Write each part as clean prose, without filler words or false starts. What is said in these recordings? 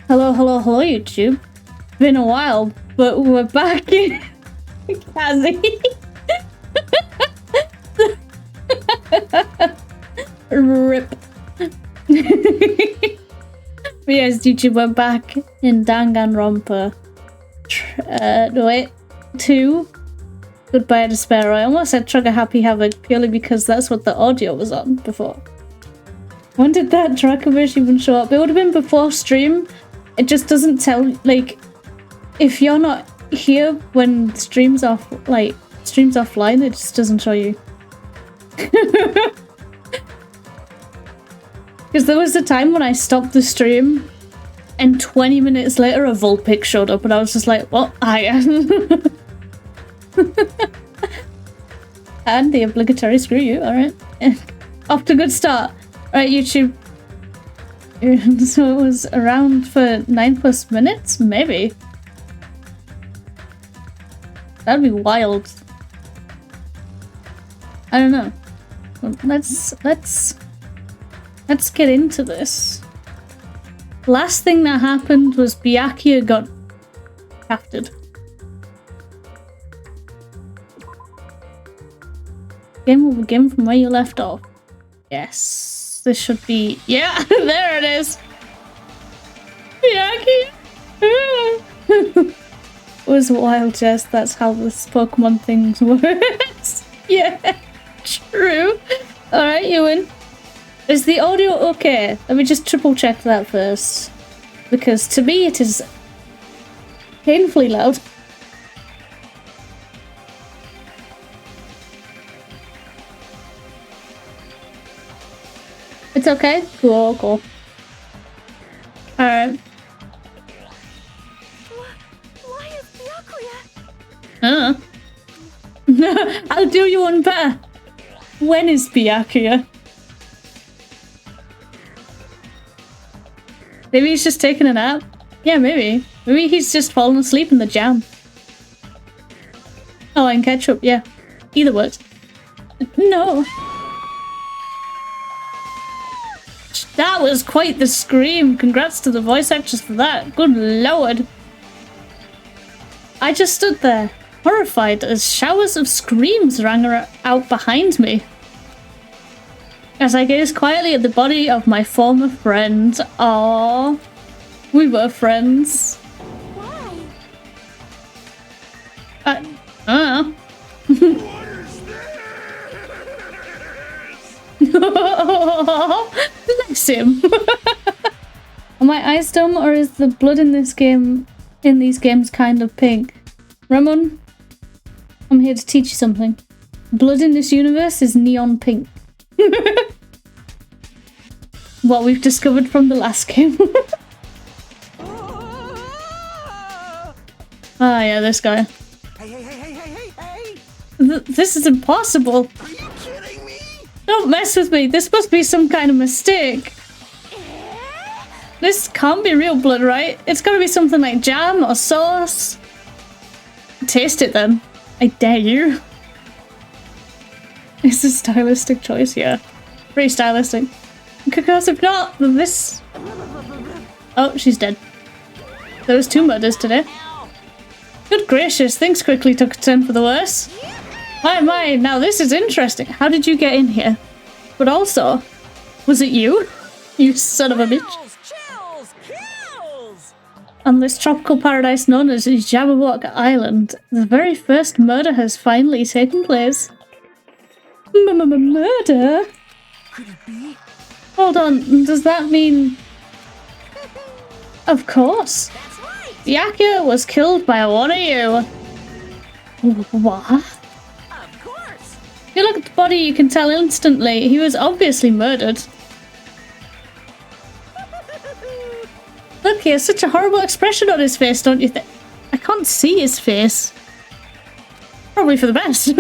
Hello, hello, hello, YouTube. Been a while, but we're back in Kazzy. Rip. Yes, YouTube, we're back in Danganronpa. Wait, 2. Goodbye Despair. I almost said Trigger Happy Havoc purely because that's what the audio was on before. When did that Dracovish even show up? It would have been before stream. It just doesn't tell, like, if you're not here when stream's off, like, stream's offline, it just doesn't show you. Because there was a time when I stopped the stream and 20 minutes later a Vulpix showed up and I was just like, what? And the obligatory screw you, alright. Off to a good start. Alright, YouTube. So it was around for 9+ minutes? Maybe. That'd be wild. I don't know. Let's get into this. Last thing that happened was 𝕃𝕚𝕟𝕜 got crafted. Game will begin from where you left off. Yes. This should be... Yeah, there it is! 𝕃𝕚𝕜𝕜! It was wild, Jess. That's how this Pokemon thing works. Yeah, true. Alright, you win. Is the audio okay? Let me just triple check that first. Because to me it is painfully loud. It's okay? Cool, cool. Alright. Why is 𝕃𝕚𝕜𝕜? I'll do you one better. When is 𝕃𝕚𝕜𝕜? Maybe he's just taking a nap? Yeah, maybe. Maybe he's just fallen asleep in the jam. Oh, and ketchup, yeah. Either works. No. That was quite the scream. Congrats to the voice actors for that. Good lord. I just stood there, horrified as showers of screams rang out behind me. As I gazed quietly at the body of my former friend. Aww. We were friends. Why? I don't know. Bless him. Are my eyes dumb, or is the blood in this game, in these games, kind of pink? Ramon, I'm here to teach you something. Blood in this universe is neon pink. What we've discovered from the last game. Ah, yeah, this guy. Hey! This is impossible. Are you kidding me? Don't mess with me. This must be some kind of mistake. This can't be real blood, right? It's gotta be something like jam or sauce. Taste it then. I dare you. It's a stylistic choice, yeah. Pretty stylistic. Because if not, then this... Oh, she's dead. There was 2 murders today. Good gracious, things quickly took a turn for the worse. My, now this is interesting. How did you get in here? But also, was it you? You son of a bitch. Kills! On this tropical paradise known as Jabberwock Island, the very first murder has finally taken place. Murder? Could it be? Hold on, does that mean... Of course. That's right! 𝕃𝕚𝕜𝕜 was killed by one of you. What? Of course! If you look at the body, you can tell instantly he was obviously murdered. Look, he has such a horrible expression on his face, don't you think? I can't see his face. Probably for the best.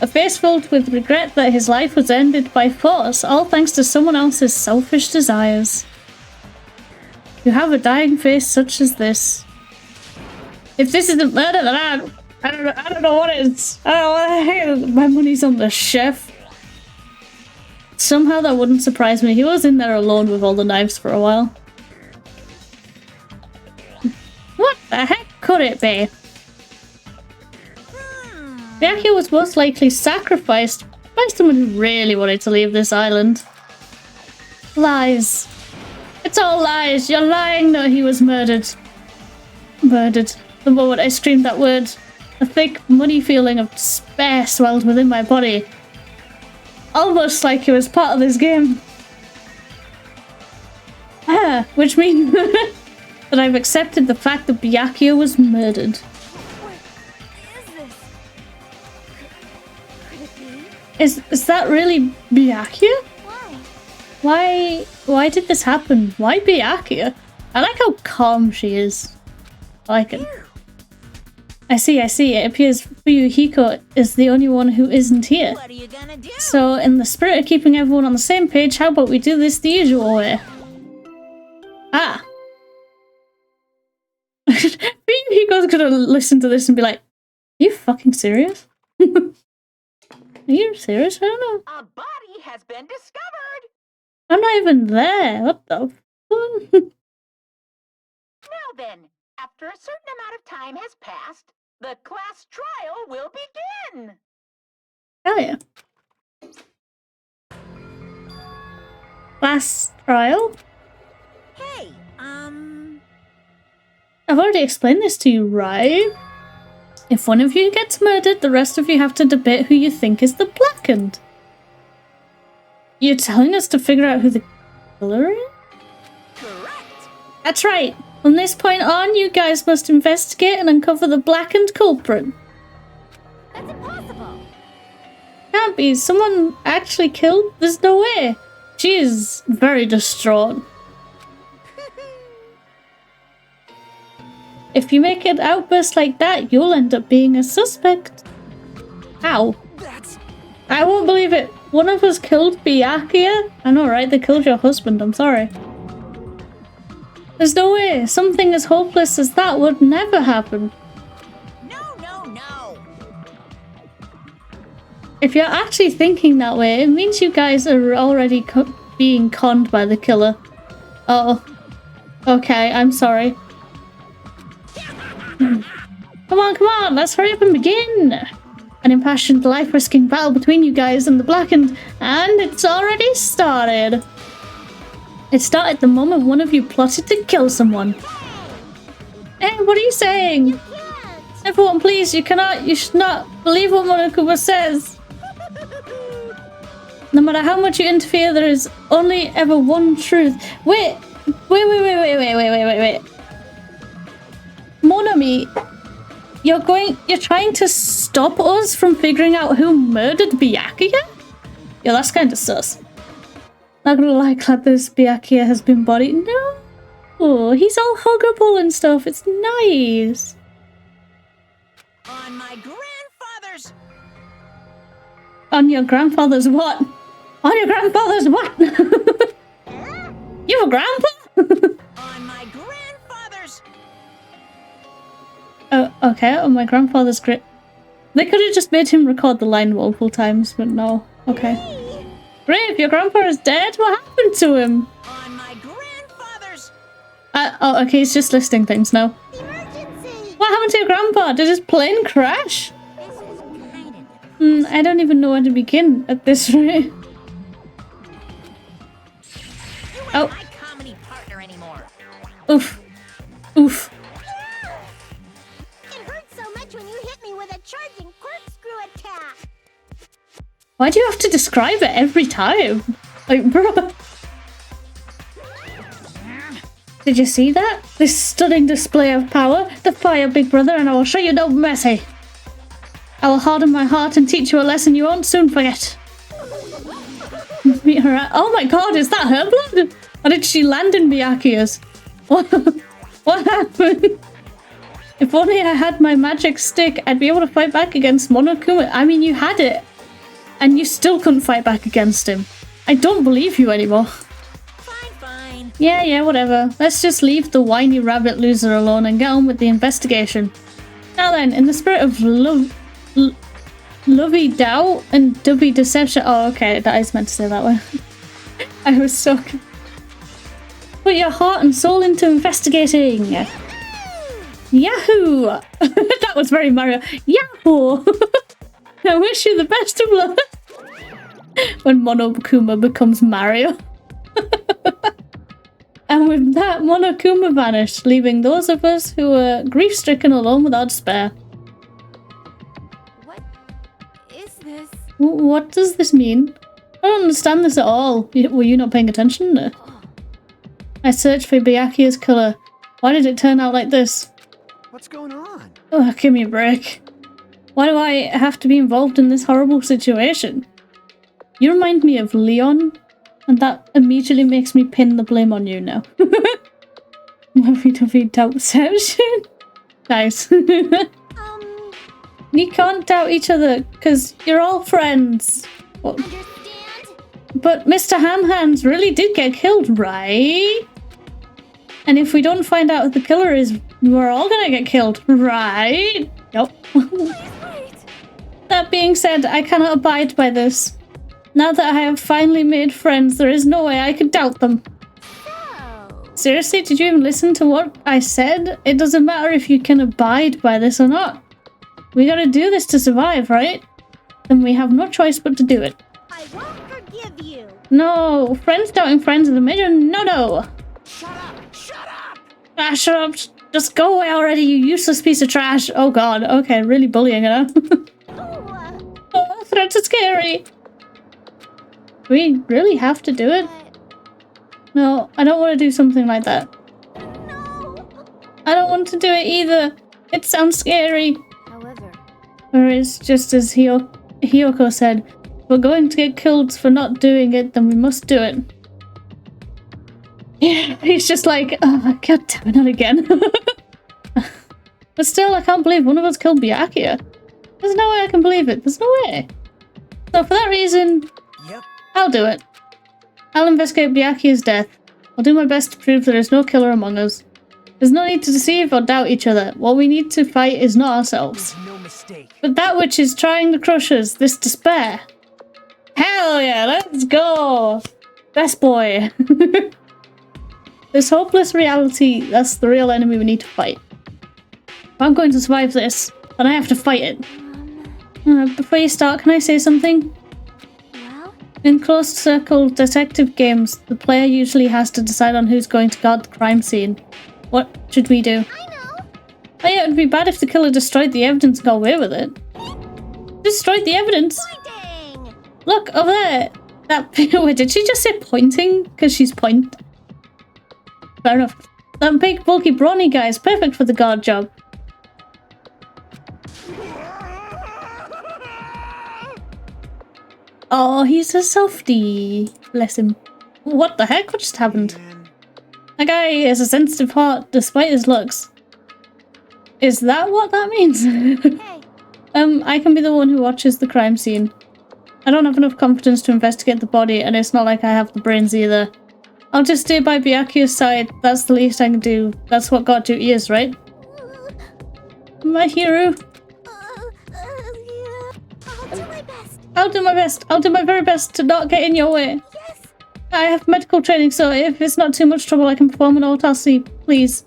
A face filled with regret that his life was ended by force, all thanks to someone else's selfish desires. You have a dying face such as this. If this isn't murder, then I don't know what is. I don't know. My money's on the chef. Somehow that wouldn't surprise me. He was in there alone with all the knives for a while. The heck could it be? Byakuya was most likely sacrificed by someone who really wanted to leave this island. Lies. It's all lies. You're lying that he was murdered. Murdered. The moment I screamed that word, a thick, muddy feeling of despair swelled within my body. Almost like it was part of this game. Which means that I've accepted the fact that Byakuya was murdered. Is that really Byakuya? Why did this happen? Why Byakuya? I like how calm she is. I like it. I see. It appears Fuyuhiko is the only one who isn't here. What are you gonna do? So, in the spirit of keeping everyone on the same page, how about we do this the usual way? Ah. Fuyuhiko's gonna listen to this and be like, are you fucking serious? Are you serious? I don't know. A body has been discovered. I'm not even there. What the fuck? Now then, after a certain amount of time has passed, the class trial will begin. Hell yeah. Class trial? Hey, I've already explained this to you, right? If one of you gets murdered, the rest of you have to debate who you think is the blackened. You're telling us to figure out who the killer is? correct. That's right. From this point on, you guys must investigate and uncover the blackened culprit. That's impossible. Can't be. Someone actually killed? There's no way. She is very distraught. If you make an outburst like that, you'll end up being a suspect. How? I won't believe it. One of us killed Byakuya? I know, right? They killed your husband. I'm sorry. There's no way. Something as hopeless as that would never happen. No. If you're actually thinking that way, it means you guys are already being conned by the killer. Oh. Okay, I'm sorry. Come on, let's hurry up and begin! An impassioned, life-risking battle between you guys and the blackened, and it's already started! It started the moment one of you plotted to kill someone. Hey, what are you saying? You can't. Everyone, please, you should not believe what Monokuma says. No matter how much you interfere, there is only ever one truth. Wait. Monami, you're trying to stop us from figuring out who murdered Byakuya? Yeah, that's kind of sus. Not gonna lie, glad this Byakuya has been bodied. No, oh, he's all huggable and stuff. It's nice. On my grandfather's. On your grandfather's what? On your grandfather's what? You have a grandpa? On my grandfather's. Oh, okay, on my grandfather's grip. They could have just made him record the line multiple times, but no. Okay. Grave, your grandpa is dead? What happened to him? On my grandfather's. Oh, okay, he's just listing things now. Emergency. What happened to your grandpa? Did his plane crash? This is kind of. I don't even know where to begin at this rate. You ain't Oh. my comedy partner anymore. Oof. Oof. It hurts so much when you hit me with a charging corkscrew attack. Why do you have to describe it every time? Like, bro. Did you see that? This stunning display of power? Defy your big brother and I will show you no mercy. I will harden my heart and teach you a lesson you won't soon forget. Meet her at— oh my god, is that her blood? Or did she land in Byakuya's? What happened? If only I had my magic stick, I'd be able to fight back against Monokuma. I mean, you had it. And you still couldn't fight back against him. I don't believe you anymore. Fine. Yeah, whatever. Let's just leave the whiny rabbit loser alone and get on with the investigation. Now then, in the spirit of lovey doubt and dubby deception— oh, okay, that is meant to say that way. I was so— put your heart and soul into investigating. Yahoo! That was very Mario. Yahoo! I wish you the best of luck. When Monokuma becomes Mario. And with that, Monokuma vanished, leaving those of us who were grief-stricken alone with our despair. What is this? What does this mean? I don't understand this at all. Were you not paying attention? I searched for Byakuya's killer. Why did it turn out like this? What's going on? Oh, give me a break. Why do I have to be involved in this horrible situation? You remind me of Leon, and that immediately makes me pin the blame on you now. Lovey-dovey doubtception. Nice. You can't doubt each other, because you're all friends. Well, Understand? but Mr. Ham-Hands really did get killed, right? And if we don't find out who the killer is, we're all gonna get killed, right? Nope. Please wait. That being said, I cannot abide by this. Now that I have finally made friends, there is no way I could doubt them. So, Seriously, did you even listen to what I said? It doesn't matter if you can abide by this or not. We gotta do this to survive, right? Then we have no choice but to do it. I won't forgive you. No, friends doubting friends is a major no-no. Shut up! Shut up! Ah, shut up. Just go away already, you useless piece of trash. Oh god, okay, really bullying her. Oh, Oh, threats are scary. Do we really have to do it? No, I don't want to do something like that. no. I don't want to do it either. It sounds scary. However, Or it's just as Hiyoko said, if we're going to get killed for not doing it, then we must do it. Yeah, he's just like, oh, god damn it, not again. But still, I can't believe one of us killed Byakuya. There's no way I can believe it. There's no way. So for that reason, Yep. I'll do it. I'll investigate Byakuya's death. I'll do my best to prove there is no killer among us. There's no need to deceive or doubt each other. What we need to fight is not ourselves, No mistake. but that which is trying to crush us, this despair. Hell yeah, let's go! Best boy. This hopeless reality, that's the real enemy we need to fight. If I'm going to survive this, then I have to fight it. Before you start, can I say something? well, In closed circle detective games, the player usually has to decide on who's going to guard the crime scene. What should we do? I know. Oh yeah, it would be bad if the killer destroyed the evidence and got away with it. Destroyed the evidence? Pointing. Look, over there! That wait, did she just say pointing? Because she's point. Fair enough. That big bulky brawny guy is perfect for the guard job. Oh, he's a softie. Bless him. What the heck? What just happened? Man. That guy has a sensitive heart despite his looks. Is that what that means? Hey, I can be the one who watches the crime scene. I don't have enough confidence to investigate the body, and it's not like I have the brains either. I'll just stay by Byakuya's side. That's the least I can do. That's what guard duty is, right? My hero. yeah. I'll do my best. I'll do my best. I'll do my very best to not get in your way. Yes. I have medical training, so if it's not too much trouble, I can perform an autopsy, please.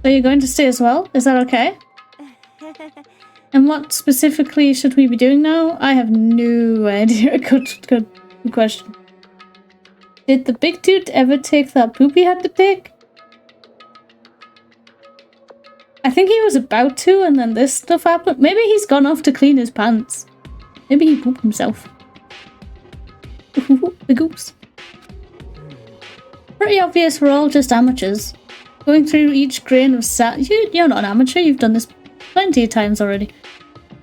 So you're going to stay as well? Is that okay? And what specifically should we be doing now? I have no idea. Good question. Did the big dude ever take that poop he had to take? I think he was about to, and then this stuff happened. Maybe he's gone off to clean his pants. Maybe he pooped himself. The goops. Pretty obvious we're all just amateurs. Going through each grain of sand. You're not an amateur, you've done this plenty of times already.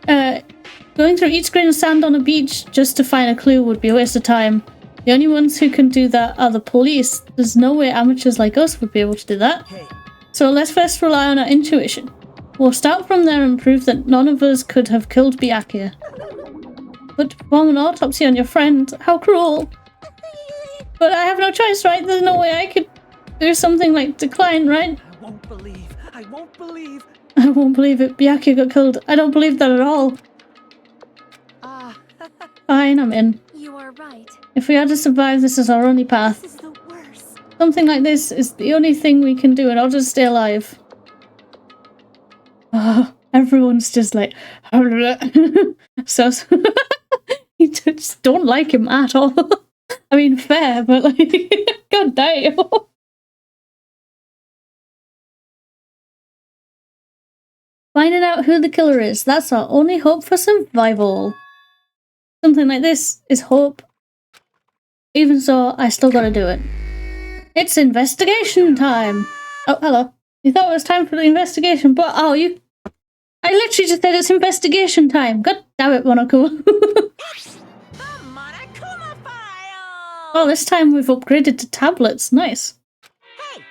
Going through each grain of sand on a beach just to find a clue would be a waste of time. The only ones who can do that are the police. There's no way amateurs like us would be able to do that. Hey. So let's first rely on our intuition. We'll start from there and prove that none of us could have killed Byakuya. But to perform an autopsy on your friend, how cruel. But I have no choice, right? There's no way I could do something like decline, right? I won't believe. I won't believe. I won't believe it. Byakuya got killed. I don't believe that at all. Fine, I'm in. You are right. If we are to survive, this is our only path. This is the worst. Something like this is the only thing we can do in order to stay alive. Oh, everyone's just like, so you just don't like him at all. I mean, fair, but like, god damn. Finding out who the killer is, that's our only hope for survival. Something like this is hope. Even so, I still gotta do it. It's investigation time! Oh, hello. You thought it was time for the investigation, but oh, you... I literally just said it's investigation time! God damn it, Monokuma. The Monokuma file! Oh, this time we've upgraded to tablets. Nice. Hey,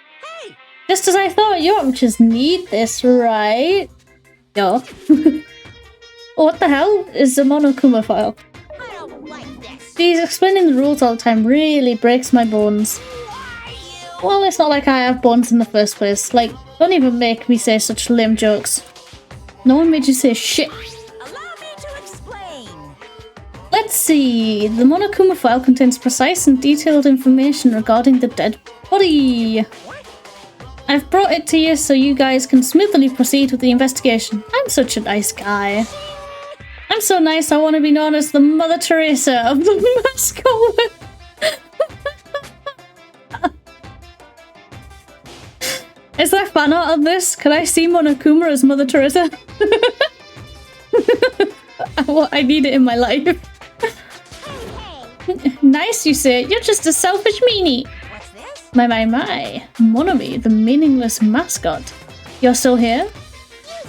hey! Just as I thought, you just need this, right? Yo. What the hell is the Monokuma file? I don't like this. Jeez, explaining the rules all the time really breaks my bones. Well, it's not like I have bones in the first place. Like, don't even make me say such lame jokes. No one made you say shit. Allow me to explain. Let's see. The Monokuma file contains precise and detailed information regarding the dead body. I've brought it to you so you guys can smoothly proceed with the investigation. I'm such a nice guy. I'm so nice I want to be known as the Mother Teresa of the mascot. Is there fan art of this? Can I see Monokuma as Mother Teresa? I need it in my life. Nice, you say. You're just a selfish meanie. What's this? My. Monomi, the meaningless mascot. You're still here? You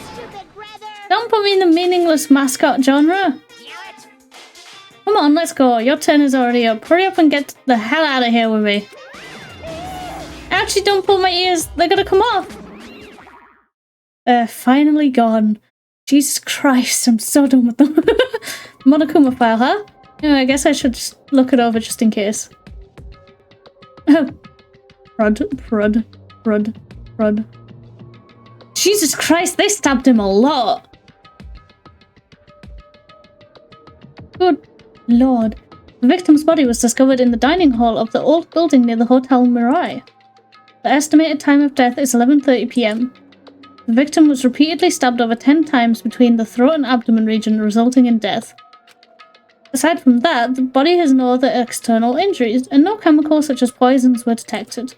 stupid brother. Don't put me in the meaningless mascot genre. Damn it! Come on, let's go. Your turn is already up. Hurry up and get the hell out of here with me. Actually, don't pull my ears. They're gonna come off. Finally gone. Jesus Christ, I'm so done with them. Monokuma file, huh? Yeah, I guess I should just look it over just in case. Prud. Jesus Christ, they stabbed him a lot. Good lord. The victim's body was discovered in the dining hall of the old building near the Hotel Mirai. The estimated time of death is 11:30 p.m. The victim was repeatedly stabbed over 10 times between the throat and abdomen region, resulting in death. Aside from that, the body has no other external injuries, and no chemicals such as poisons were detected.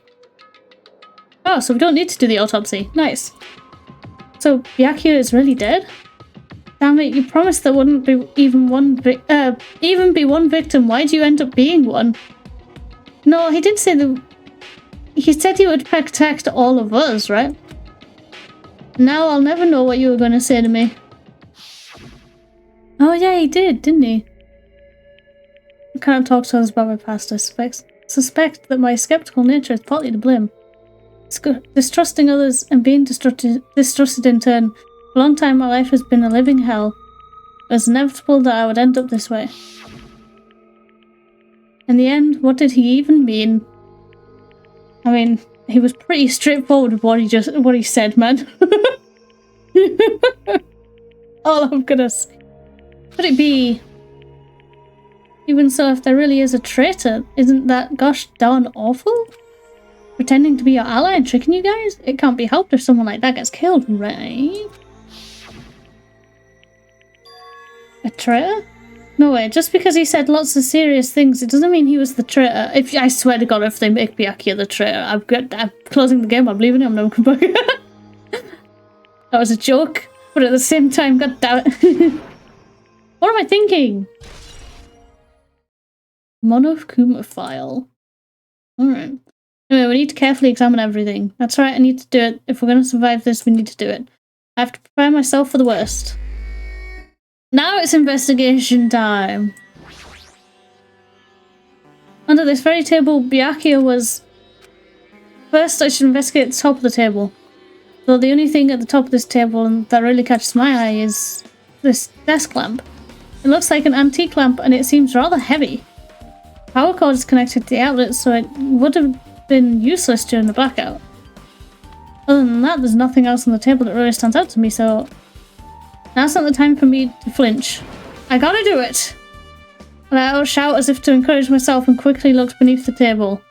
Oh, so we don't need to do the autopsy. Nice. So, Byakuya is really dead? Damn it, you promised there wouldn't be even one victim. Why'd you end up being one? No, he did say that... He said he would protect all of us, right? Now I'll never know what you were going to say to me. Oh yeah, he did, didn't he? You can't talk to us about my past. I suspect that my skeptical nature is partly to blame. Distrusting others and being distrusted in turn. For a long time my life has been a living hell. It was inevitable that I would end up this way. In the end, what did he even mean? I mean, he was pretty straightforward with what he said, man. All I'm gonna say. Could it be? Even so, if there really is a traitor, isn't that gosh darn awful? Pretending to be your ally and tricking you guys? It can't be helped if someone like that gets killed, right? A traitor? No way, just because he said lots of serious things, it doesn't mean he was the traitor. I swear to God, if they make Byakuya the traitor, I'm closing the game, I'm leaving it, I'm never coming back. That was a joke, but at the same time, god damn it. What am I thinking? Monokuma file. Alright. Anyway, we need to carefully examine everything. That's right, I need to do it. If we're going to survive this, we need to do it. I have to prepare myself for the worst. Now it's investigation time. Under this very table, Byakuya was... First, I should investigate the top of the table. Though the only thing at the top of this table that really catches my eye is this desk lamp. It looks like an antique lamp and it seems rather heavy. Power cord is connected to the outlet, so it would have been useless during the blackout. Other than that, there's nothing else on the table that really stands out to me, so... Now's not the time for me to flinch. I gotta do it! And I shout as if to encourage myself and quickly looked beneath the table.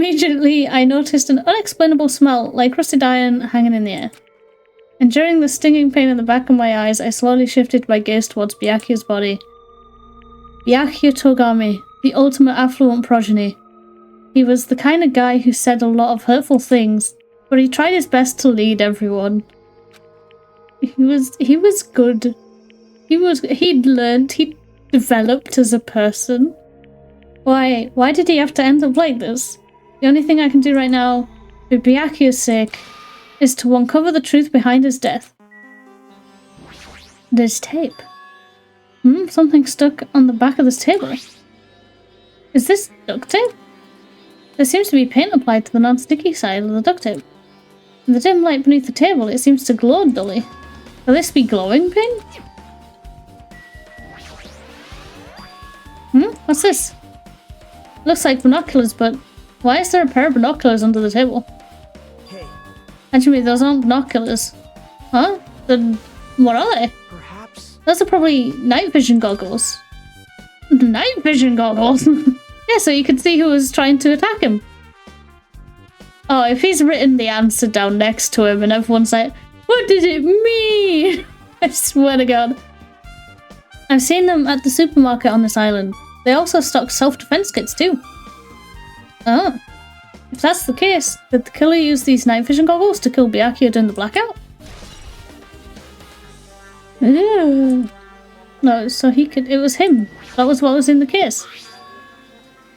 Immediately, I noticed an unexplainable smell, like rusted iron, hanging in the air. Enduring the stinging pain in the back of my eyes, I slowly shifted my gaze towards Byakuya's body. Byakuya 𝕃𝕚𝕟𝕤𝕤, the ultimate affluent progeny. He was the kind of guy who said a lot of hurtful things, but he tried his best to lead everyone. He was good. He'd learned, he'd developed as a person. Why did he have to end up like this? The only thing I can do right now, for Byakuya's sake, is to uncover the truth behind his death. There's tape. Something stuck on the back of this table. Is this duct tape? There seems to be paint applied to the non-sticky side of the duct tape. In the dim light beneath the table, it seems to glow dully. Will this be glowing paint? What's this? Looks like binoculars, but why is there a pair of binoculars under the table? Hey. Actually, those aren't binoculars. Huh? Then what are they? Perhaps. Those are probably night vision goggles. Night vision goggles? Yeah, so you could see who was trying to attack him. Oh, if he's written the answer down next to him and everyone's like, what did it mean? I swear to God. I've seen them at the supermarket on this island. They also stock self-defense kits too. Oh. If that's the case, did the killer use these night vision goggles to kill Byakuya during the blackout? Ew. No, so it was him. That was what was in the case.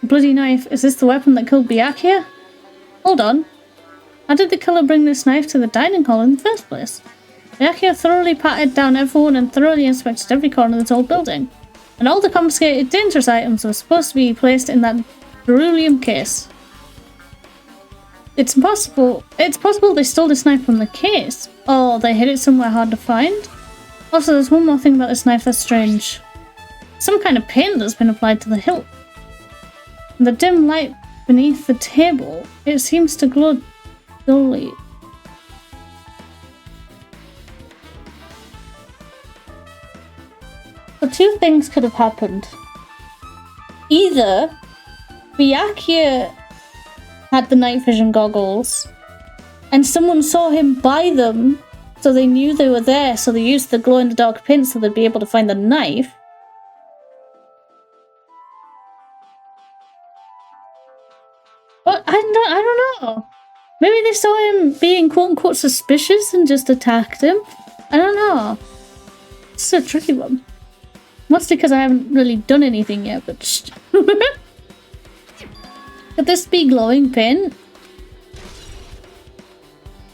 A bloody knife. Is this the weapon that killed Byakuya? Hold on. How did the killer bring this knife to the dining hall in the first place? Byakuya thoroughly patted down everyone and thoroughly inspected every corner of this old building. And all the confiscated dangerous items were supposed to be placed in that beryllium case. It's possible they stole this knife from the case. Or they hid it somewhere hard to find. Also, there's one more thing about this knife that's strange. Some kind of paint that's been applied to the hilt. In the dim light beneath the table, it seems to glow dully. So two things could have happened. Either Byakuya had the night vision goggles and someone saw him buy them, so they knew they were there, so they used the glow-in-the-dark paint so they'd be able to find the knife. But I don't know. Maybe they saw him being quote-unquote suspicious and just attacked him. I don't know. It's a tricky one. Mostly because I haven't really done anything yet, but could this be glowing paint?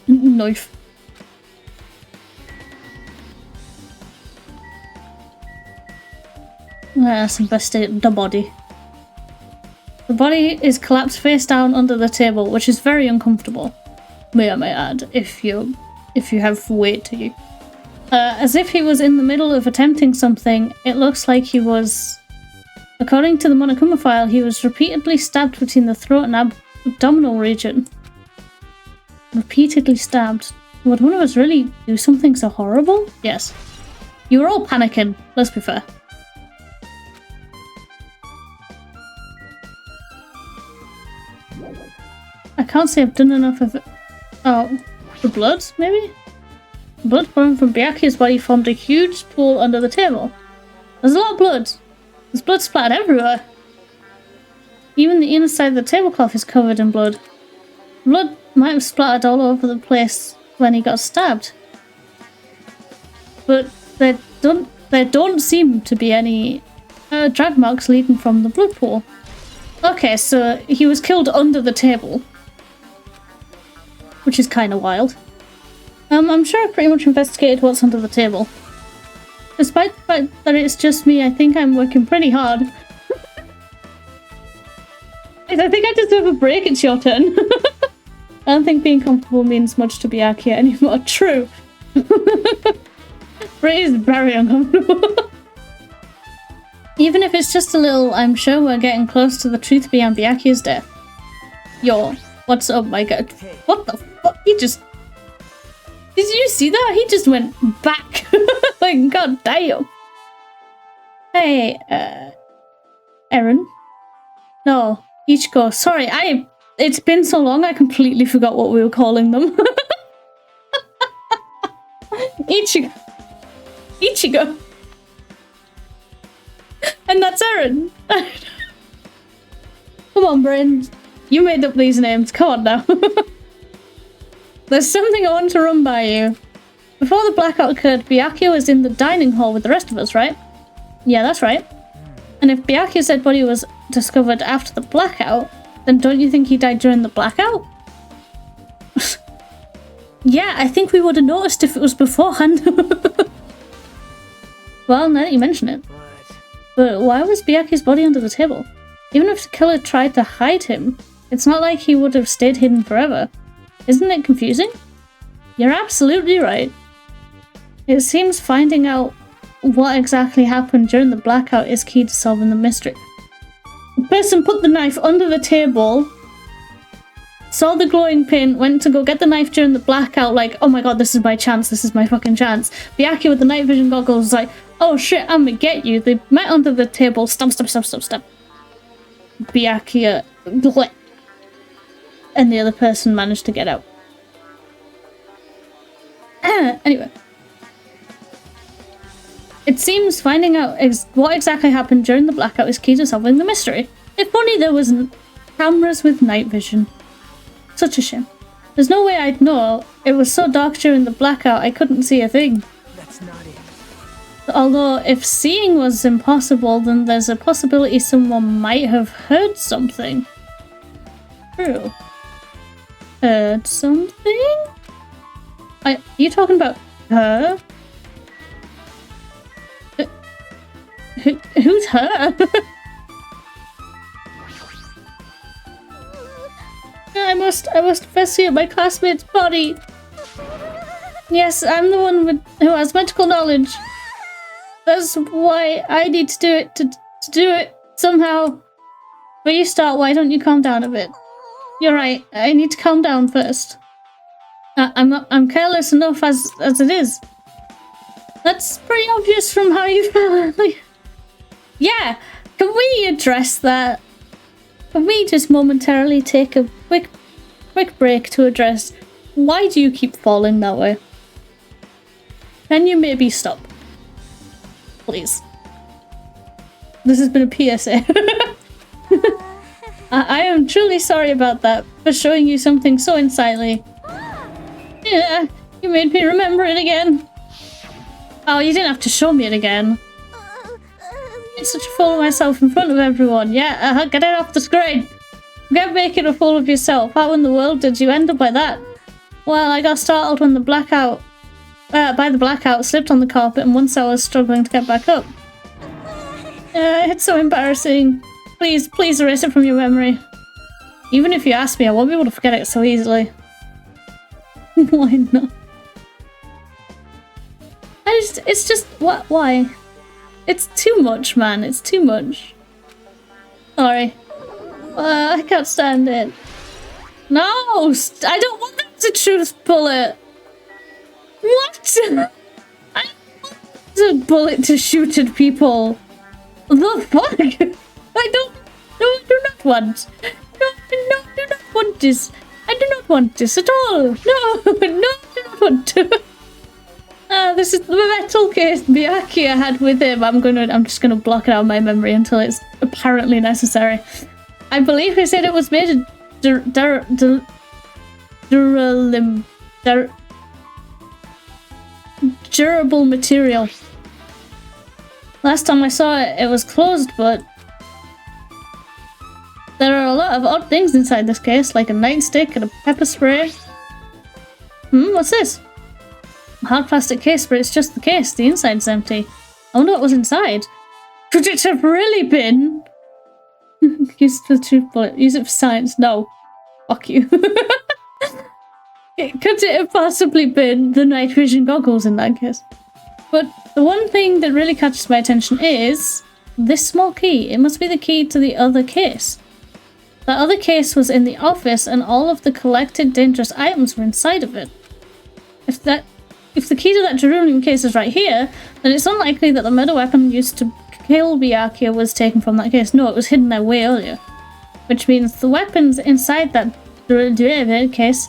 Knife. Let's investigate the body. The body is collapsed face down under the table, which is very uncomfortable. May I add, if you have weight to you. As if he was in the middle of attempting something, it looks like he was... According to the Monokuma file, he was repeatedly stabbed between the throat and abdominal region. Repeatedly stabbed. Would one of us really do something so horrible? Yes. You were all panicking, let's be fair. I can't say I've done enough of it. Oh, the blood, maybe? Blood pouring from Byakuya's body formed a huge pool under the table. There's a lot of blood. There's blood splattered everywhere. Even the inner side of the tablecloth is covered in blood. Blood might have splattered all over the place when he got stabbed. But there don't seem to be any drag marks leading from the blood pool. Okay, so he was killed under the table. Which is kind of wild. I'm sure I've pretty much investigated what's under the table. Despite the fact that it's just me, I think I'm working pretty hard. I think I deserve a break, it's your turn. I don't think being comfortable means much to Byakuya anymore. True. Brit is very uncomfortable. Even if it's just a little, I'm sure we're getting close to the truth behind Byakuya's death. Yo, what's up, my god? What the fuck? He just... Did you see that? He just went back. Like, god damn. Hey, Eren? No, Ichiko. Sorry, I It's been so long, I completely forgot what we were calling them. Ichigo. Ichigo. And that's Eren. Come on, brain. You made up these names. Come on now. There's something I want to run by you. Before the blackout occurred, Byakuya was in the dining hall with the rest of us, right? Yeah, that's right. And if Byakuya's dead body was discovered after the blackout, then don't you think he died during the blackout? Yeah, I think we would have noticed if it was beforehand. Well, now that you mention it. But why was Byakuya's body under the table? Even if the killer tried to hide him, it's not like he would have stayed hidden forever. Isn't it confusing? You're absolutely right. It seems finding out what exactly happened during the blackout is key to solving the mystery. The person put the knife under the table, saw the glowing pin, went to go get the knife during the blackout, like, oh my god, this is my chance, this is my fucking chance. Byakuya with the night vision goggles was like, oh shit, I'm gonna get you. They met under the table, stomp. Byakuya, bleh. And the other person managed to get out. Anyway. It seems finding out what exactly happened during the blackout is key to solving the mystery. If only there wasn't cameras with night vision. Such a shame. There's no way I'd know. It was so dark during the blackout I couldn't see a thing. That's not it. Although if seeing was impossible, then there's a possibility someone might have heard something. True. Heard something? Are you talking about her? Who's her? I must investigate my classmate's body. Yes, I'm the one who has medical knowledge. That's why I need to do it, to do it somehow. But you start, why don't you calm down a bit? You're right, I need to calm down first. I'm careless enough as it is. That's pretty obvious from how you felt. Yeah, can we address that? Can we just momentarily take a quick break to address why do you keep falling that way? Can you maybe stop? Please. This has been a PSA. I am truly sorry about that, for showing you something so insightly. Yeah, you made me remember it again. Oh, you didn't have to show me it again. It's such a fool of myself in front of everyone. Yeah, get it off the screen. Get making a fool of yourself. How in the world did you end up like that? Well, I got startled when the blackout, by the blackout, slipped on the carpet, and once I was struggling to get back up. It's so embarrassing. Please erase it from your memory. Even if you ask me, I won't be able to forget it so easily. Why not? It's just, what? Why? It's too much, man. It's too much. Sorry. I can't stand it. No! I don't want them to truth bullet! What? I don't want a bullet to shoot at people. The fuck? I do not want. No, do not want this. I do not want this at all. No, I do not want to. This is the metal case Byakuya had with him. I'm just gonna block it out of my memory until it's apparently necessary. I believe he said it was made of durable material. Last time I saw it, it was closed, but there are a lot of odd things inside this case, like a nightstick and a pepper spray. What's this? A hard plastic case, but it's just the case. The inside's empty. I wonder what was inside. Could it have really been? Use the truth bullet. Use it for science. No. Fuck you. Could it have possibly been the night vision goggles in that case? But the one thing that really catches my attention is this small key. It must be the key to the other case. That other case was in the office and all of the collected dangerous items were inside of it. If the key to that geranium case is right here, then it's unlikely that the murder weapon used to kill Byakuya was taken from that case. No, it was hidden there way earlier. which means the weapons inside that 𝕃𝕚𝕟𝕜 case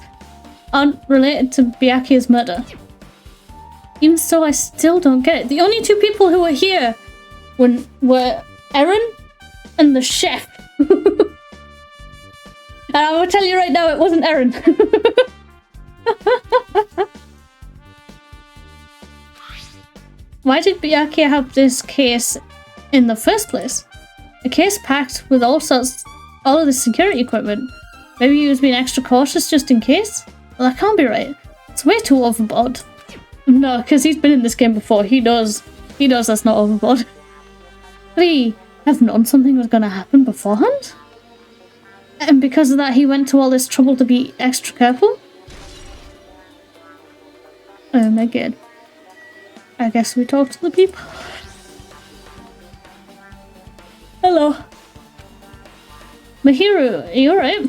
aren't related to Byakuya's murder. Even so, I still don't get it. The only two people who were here were Eren and the chef. And I will tell you right now, it wasn't Eren. Why did Byakuya have this case in the first place? A case packed with all of the security equipment. Maybe he was being extra cautious just in case? Well, that can't be right. It's way too overboard. No, because he's been in this game before. He knows that's not overboard. Could he have known something was going to happen beforehand? And because of that, he went to all this trouble to be extra careful? Oh my god. I guess we talk to the people. Hello. Mahiru, are you alright?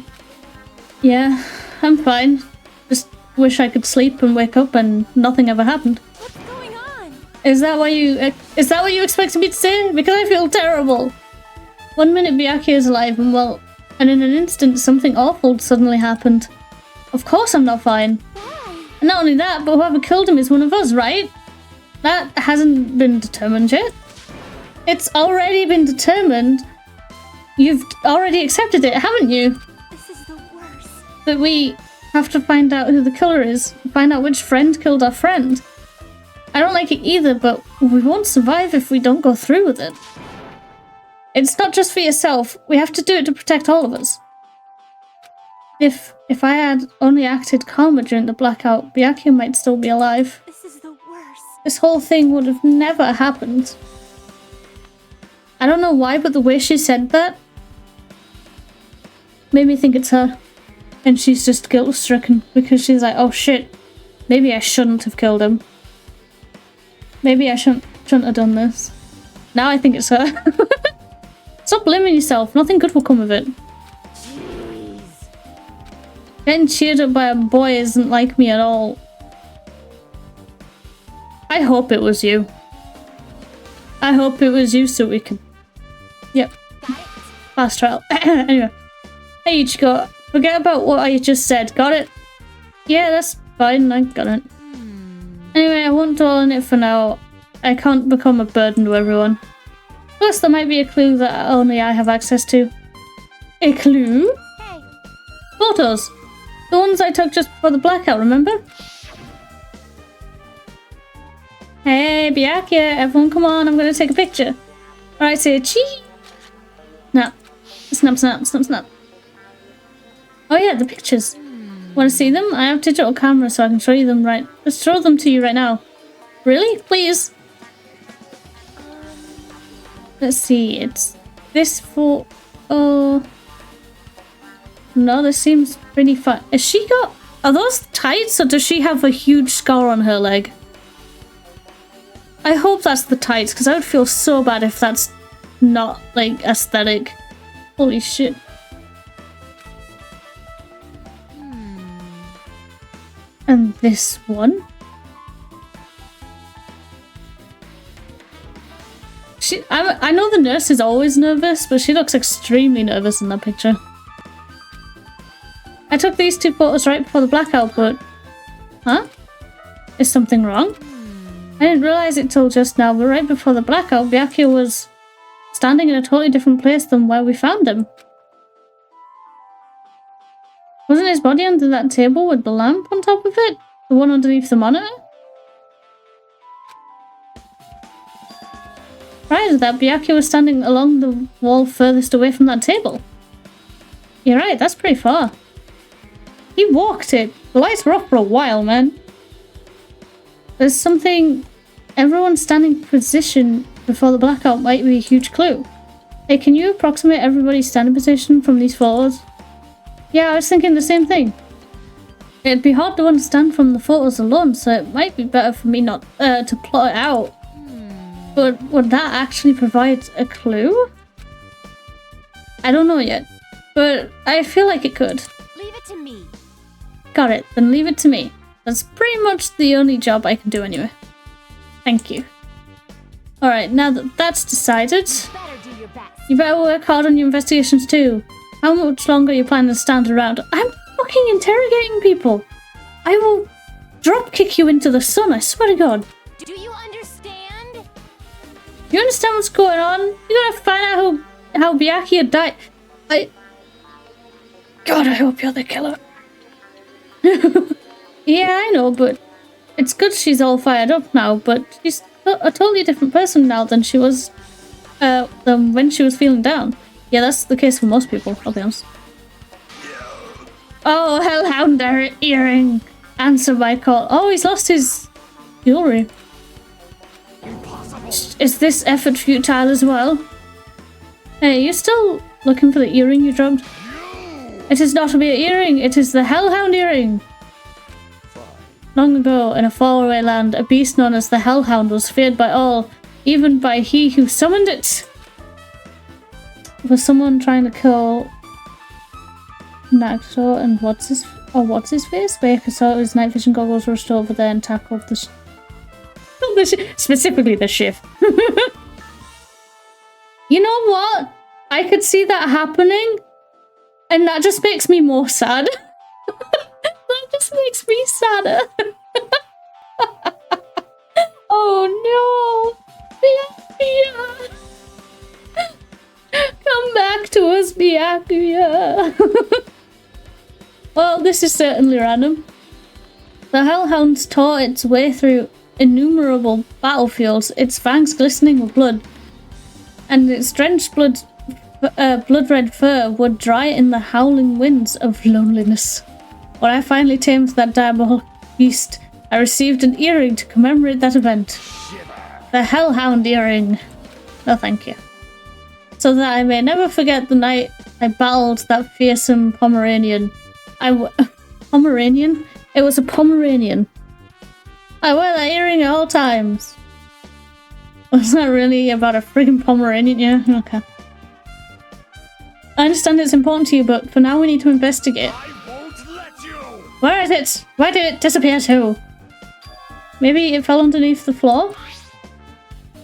Yeah, I'm fine. Just wish I could sleep and wake up and nothing ever happened. What's going on? Is that what you expected me to say? Because I feel terrible. 1 minute Byakuya is alive and in an instant something awful suddenly happened. Of course I'm not fine. Why? And not only that, but whoever killed him is one of us, right? That hasn't been determined yet. It's already been determined. You've already accepted it, haven't you? This is the worst. But we have to find out who the killer is. Find out which friend killed our friend. I don't like it either, but we won't survive if we don't go through with it. It's not just for yourself. We have to do it to protect all of us. If I had only acted calmer during the blackout, Byakuya might still be alive. This is the worst. This whole thing would have never happened. I don't know why, but the way she said that made me think it's her. And she's just guilt-stricken because she's like, oh shit, maybe I shouldn't have killed him. Maybe I shouldn't have done this. Now I think it's her. Stop blaming yourself. Nothing good will come of it. Jeez. Getting cheered up by a boy isn't like me at all. I hope it was you. I hope it was you so we could... Yep. Fast trial. Anyway. Hey Ichiko, forget about what I just said. Got it? Yeah, that's fine. I got it. Anyway, I won't dwell on it for now. I can't become a burden to everyone. Plus, there might be a clue that only I have access to. A clue? Hey. Photos. The ones I took just before the blackout, remember? Hey, Byakuya, everyone come on, I'm gonna take a picture. Alright, say chee. Snap. Snap, snap, snap, snap. Oh yeah, the pictures. Want to see them? I have digital camera so I can show you them right. Let's show them to you right now. Really? Please? Let's see, it's this for... Oh... No, this seems pretty fun. Has she got... Are those tights or does she have a huge scar on her leg? I hope that's the tights because I would feel so bad if that's not, like, aesthetic. Holy shit. And this one? I know the nurse is always nervous, but she looks extremely nervous in that picture. I took these two photos right before the blackout, but... Huh? Is something wrong? I didn't realize it till just now, but right before the blackout, Byakuya was standing in a totally different place than where we found him. Wasn't his body under that table with the lamp on top of it? The one underneath the monitor? Prior to that, Byakuya was standing along the wall furthest away from that table. You're right, that's pretty far. He walked it. The lights were off for a while, man. There's something... Everyone standing position before the blackout might be a huge clue. Hey, can you approximate everybody's standing position from these photos? Yeah, I was thinking the same thing. It'd be hard to understand from the photos alone, so it might be better for me not to plot it out. But would that actually provide a clue? I don't know yet, but I feel like it could. Leave it to me. Got it, then leave it to me. That's pretty much the only job I can do anyway. Thank you. Alright, now that that's decided, Better do your best. you better work hard on your investigations too. How much longer are you planning to stand around? I'm fucking interrogating people. I will drop kick you into the sun, I swear to God. Do you understand? You understand what's going on? You gotta find out how Byakuya died. God, I hope you're the killer. Yeah, I know, but it's good she's all fired up now, but she's a totally different person now than she was than when she was feeling down. Yeah, that's the case for most people, I'll be honest. Oh, Hellhound earring. Answer my call. Oh, he's lost his jewelry. Is this effort futile as well? Hey, you still looking for the earring you dropped? It is not to be an earring, it is the Hellhound earring. Long ago, in a faraway land, a beast known as the Hellhound was feared by all, even by he who summoned it. Was someone trying to kill Nagito and what's his face? Baker saw his night vision goggles rushed over there and tackled the specifically the shift. You know what? I could see that happening, and that just makes me more sad. That just makes me sadder. Oh no! Byakuya! Come back to us, Byakuya! Well, this is certainly random. The Hellhound's tore its way through innumerable battlefields, its fangs glistening with blood, and its drenched blood-red fur would dry in the howling winds of loneliness. When I finally tamed that diabolical beast, I received an earring to commemorate that event. The Hellhound earring. No thank you. So that I may never forget the night I battled that fearsome Pomeranian. Pomeranian? It was a Pomeranian. I wear that earring at all times. Was that really about a friggin' Pomeranian? Yeah, okay. I understand it's important to you, but for now we need to investigate. I won't let you. Where is it? Where did it disappear to? Maybe it fell underneath the floor?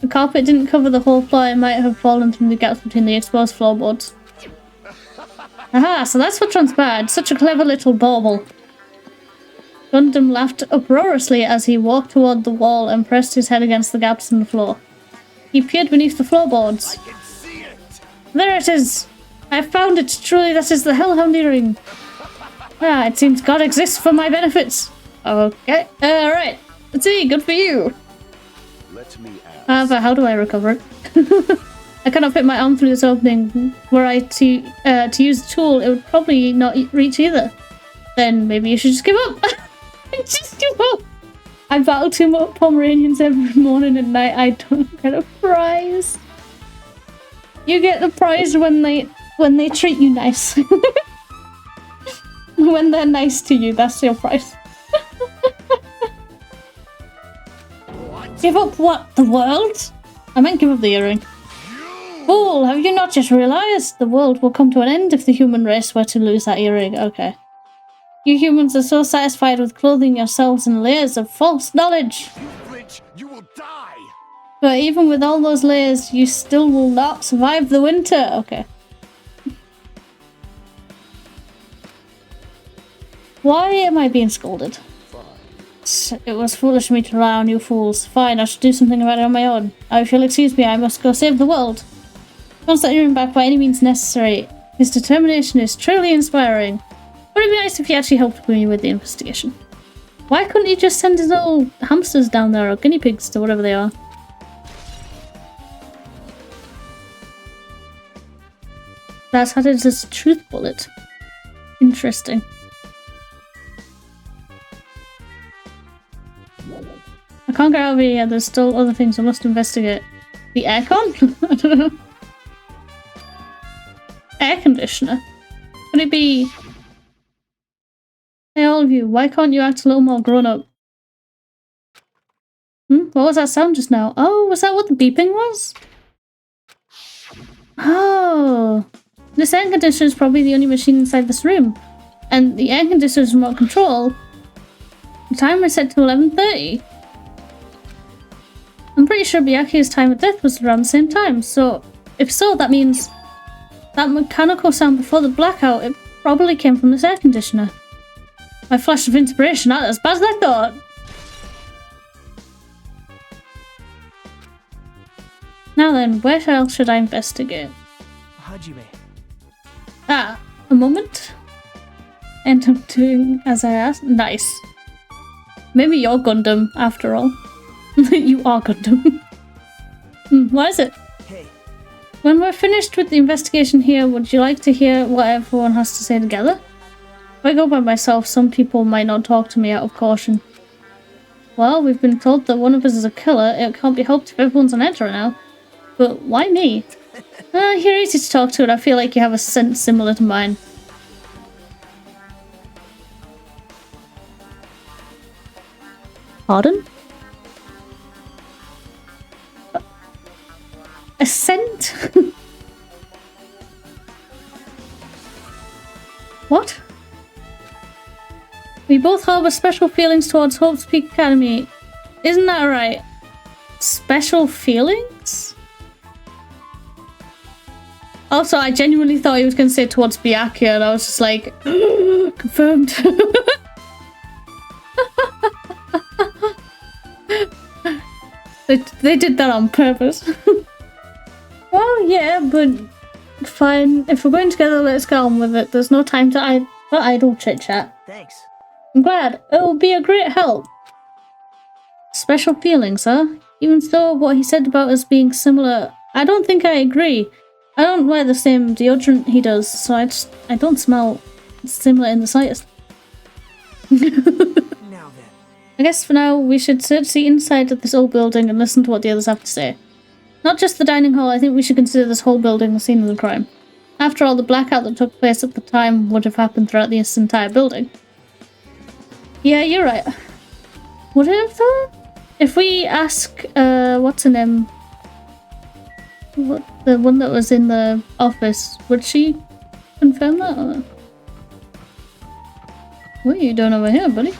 The carpet didn't cover the whole floor, it might have fallen through the gaps between the exposed floorboards. Aha, so that's what transpired. Such a clever little bauble. Gundam laughed uproariously as he walked toward the wall and pressed his head against the gaps in the floor. He peered beneath the floorboards. I can see it. There it is! I found it! Truly, that is the Hellhound earring! Ah, it seems God exists for my benefits! Okay, right. Let's see, good for you! Let me ask. But how do I recover it? I cannot fit my arm through this opening. Were I to use the tool, it would probably not reach either. Then maybe you should just give up! Just give up! I battle two more Pomeranians every morning and night. I don't get a prize. You get the prize when they treat you nice. When they're nice to you, that's your prize. Give up what? The world? I meant give up the earring. Fool, have you not just realized? The world will come to an end if the human race were to lose that earring. Okay. You humans are so satisfied with clothing yourselves in layers of false knowledge. You flinch, you will die. But even with all those layers, you still will not survive the winter. Okay. Why am I being scolded? It was foolish of me to rely on you fools. Fine, I should do something about it on my own. Now, if you'll excuse me, I must go save the world. He wants that earring back by any means necessary. His determination is truly inspiring. Would it be nice if he actually helped me with the investigation? Why couldn't he just send his little hamsters down there, or guinea pigs, or whatever they are? That's how it is a truth bullet. Interesting. I can't get out of here, there's still other things I must investigate. The aircon? I don't know. Air conditioner? Could it be... Hey all of you, why can't you act a little more grown up? What was that sound just now? Oh, was that what the beeping was? Oh. This air conditioner is probably the only machine inside this room. And the air conditioner's remote control. The timer is set to 11:30. I'm pretty sure Byakuya's time of death was around the same time, so if so, that means That mechanical sound before the blackout, it probably came from this air conditioner. My flash of inspiration, not as bad as I thought. Now then, where else should I investigate? Hajime. Ah, a moment. And I'm doing as I asked. Nice. Maybe you're Gundam, after all. You are Gundam. What is it? Hey. When we're finished with the investigation here, would you like to hear what everyone has to say together? If I go by myself, some people might not talk to me out of caution. Well, we've been told that one of us is a killer. It can't be helped if everyone's an editor now. But why me? You're easy to talk to, and I feel like you have a sense similar to mine. Pardon? A scent? What? We both harbor special feelings towards Hope's Peak Academy. Isn't that right? Special feelings? Also, I genuinely thought he was going to say towards Byakuya, and I was just like, confirmed. They did that on purpose. Well, yeah, but fine. If we're going together, let's get on with it. There's no time for idle chit-chat. Thanks. I'm glad. It'll be a great help. Special feelings, huh? Even though what he said about us being similar, I don't think I agree. I don't wear the same deodorant he does, so I don't smell similar in the slightest. Now then. I guess for now, we should search the inside of this old building and listen to what the others have to say. Not just the dining hall, I think we should consider this whole building the scene of the crime. After all, the blackout that took place at the time would have happened throughout this entire building. Yeah, you're right. Would it have though? If we ask, what's her name? What, the one that was in the office, would she confirm that? Or... What are you doing over here, buddy?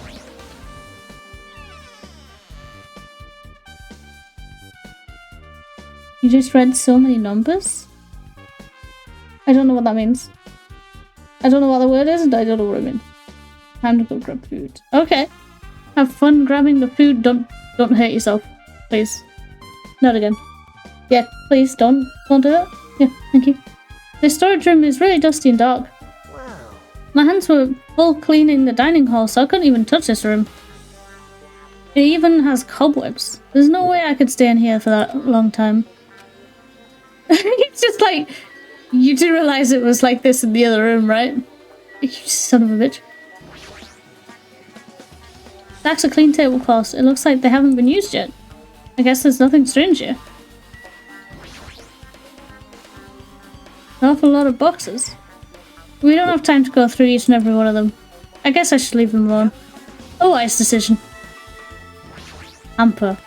You just read so many numbers? I don't know what that means. I don't know what the word is, and I don't know what it means. Time to go grab food. Okay. Have fun grabbing the food. Don't hurt yourself. Please. Not again. Yeah, please don't do that. Yeah, thank you. The storage room is really dusty and dark. Wow. My hands were full cleaning the dining hall, so I couldn't even touch this room. It even has cobwebs. There's no way I could stay in here for that long time. It's just like, you do realize it was like this in the other room, right? You son of a bitch. Stacks of clean tablecloths. It looks like they haven't been used yet. I guess there's nothing strange here. An awful lot of boxes. We don't have time to go through each and every one of them. I guess I should leave them alone. A wise decision. Hamper.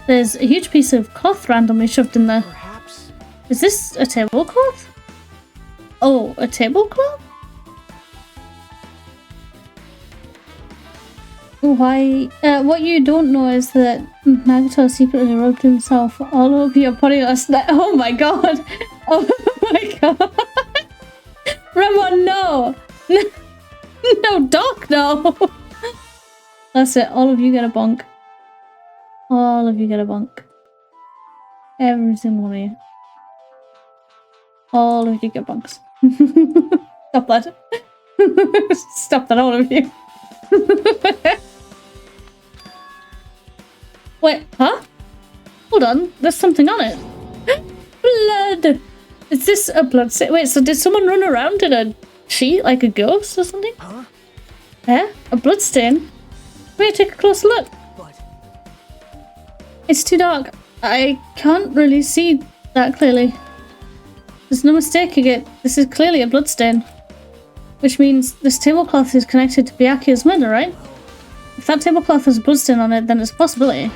There's a huge piece of cloth randomly shoved in there. Perhaps. Is this a tablecloth? Oh, a tablecloth? Why? What you don't know is that Nagato secretly rubbed himself all over your body last night. Oh my god! Oh my god! Ramon, no! No, Doc, no! That's it. All of you get a bonk. All of you get a bonk. Every single one of you. All of you get bonks. Stop that. Stop that, all of you. Wait, huh? Hold on, there's something on it. Blood! Is this a blood stain? Wait, so did someone run around in a sheet like a ghost or something? Huh? Yeah, a blood stain. Wait, take a closer look. But It's too dark. I can't really see that clearly. There's no mistaking it. This is clearly a blood stain. Which means this tablecloth is connected to Byakuya's murder, right? If that tablecloth has a blood stain on it, then it's a possibility.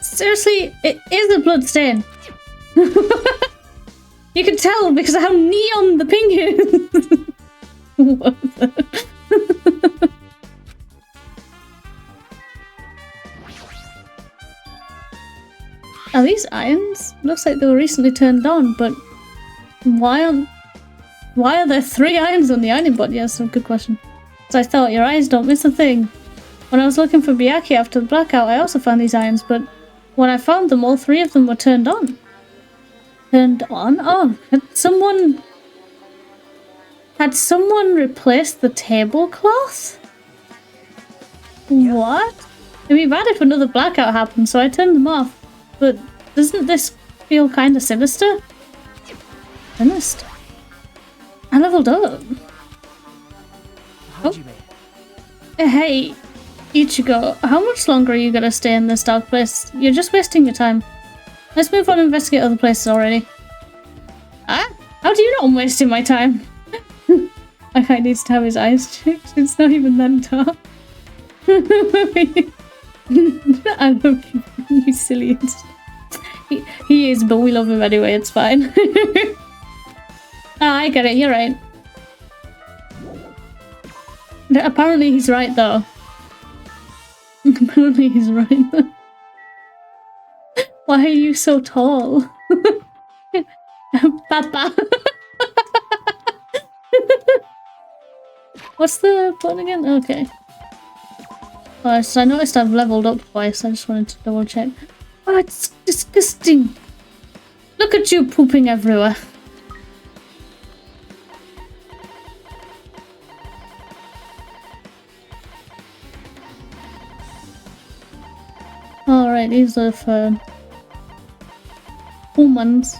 Seriously, it is a blood stain. You can tell because of how neon the pink is. What the... Are these irons? Looks like they were recently turned on, but Why are there 3 irons on the ironing board? Yes, a good question. So I thought your eyes don't miss a thing. When I was looking for Byakuya after the blackout, I also found these irons, but when I found them, all 3 of them were turned on. Turned on? Oh, had someone replaced the tablecloth? What? It'd be bad if another blackout happened, so I turned them off. But doesn't this feel kind of sinister? Sinister? I leveled up. Hajime. Hey, Ichigo, how much longer are you gonna stay in this dark place? You're just wasting your time. Let's move on and investigate other places already. Ah? How do you know I'm wasting my time? My guy needs to have his eyes checked. It's not even that dark. I love you, you silly. He is, but we love him anyway, it's fine. Ah, I get it, you're right. Apparently he's right though. Apparently he's right though. Why are you so tall? Papa. What's the button again? Okay. So I noticed I've leveled up twice. I just wanted to double check. Oh, it's disgusting. Look at you pooping everywhere. Alright, these are for humans.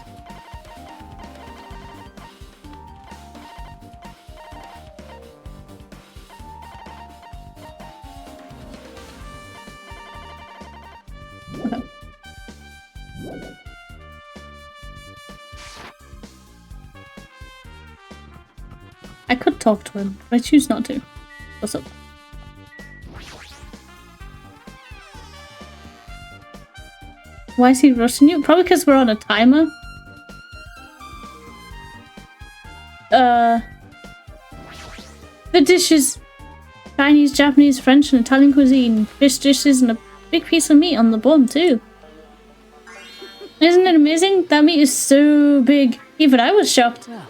Okay. I could talk to him, but I choose not to. What's up? Why is he rushing you? Probably because we're on a timer. The dishes: Chinese, Japanese, French, and Italian cuisine. Fish dishes and a big piece of meat on the bun too. Isn't it amazing? That meat is so big. Even I was shocked. Well,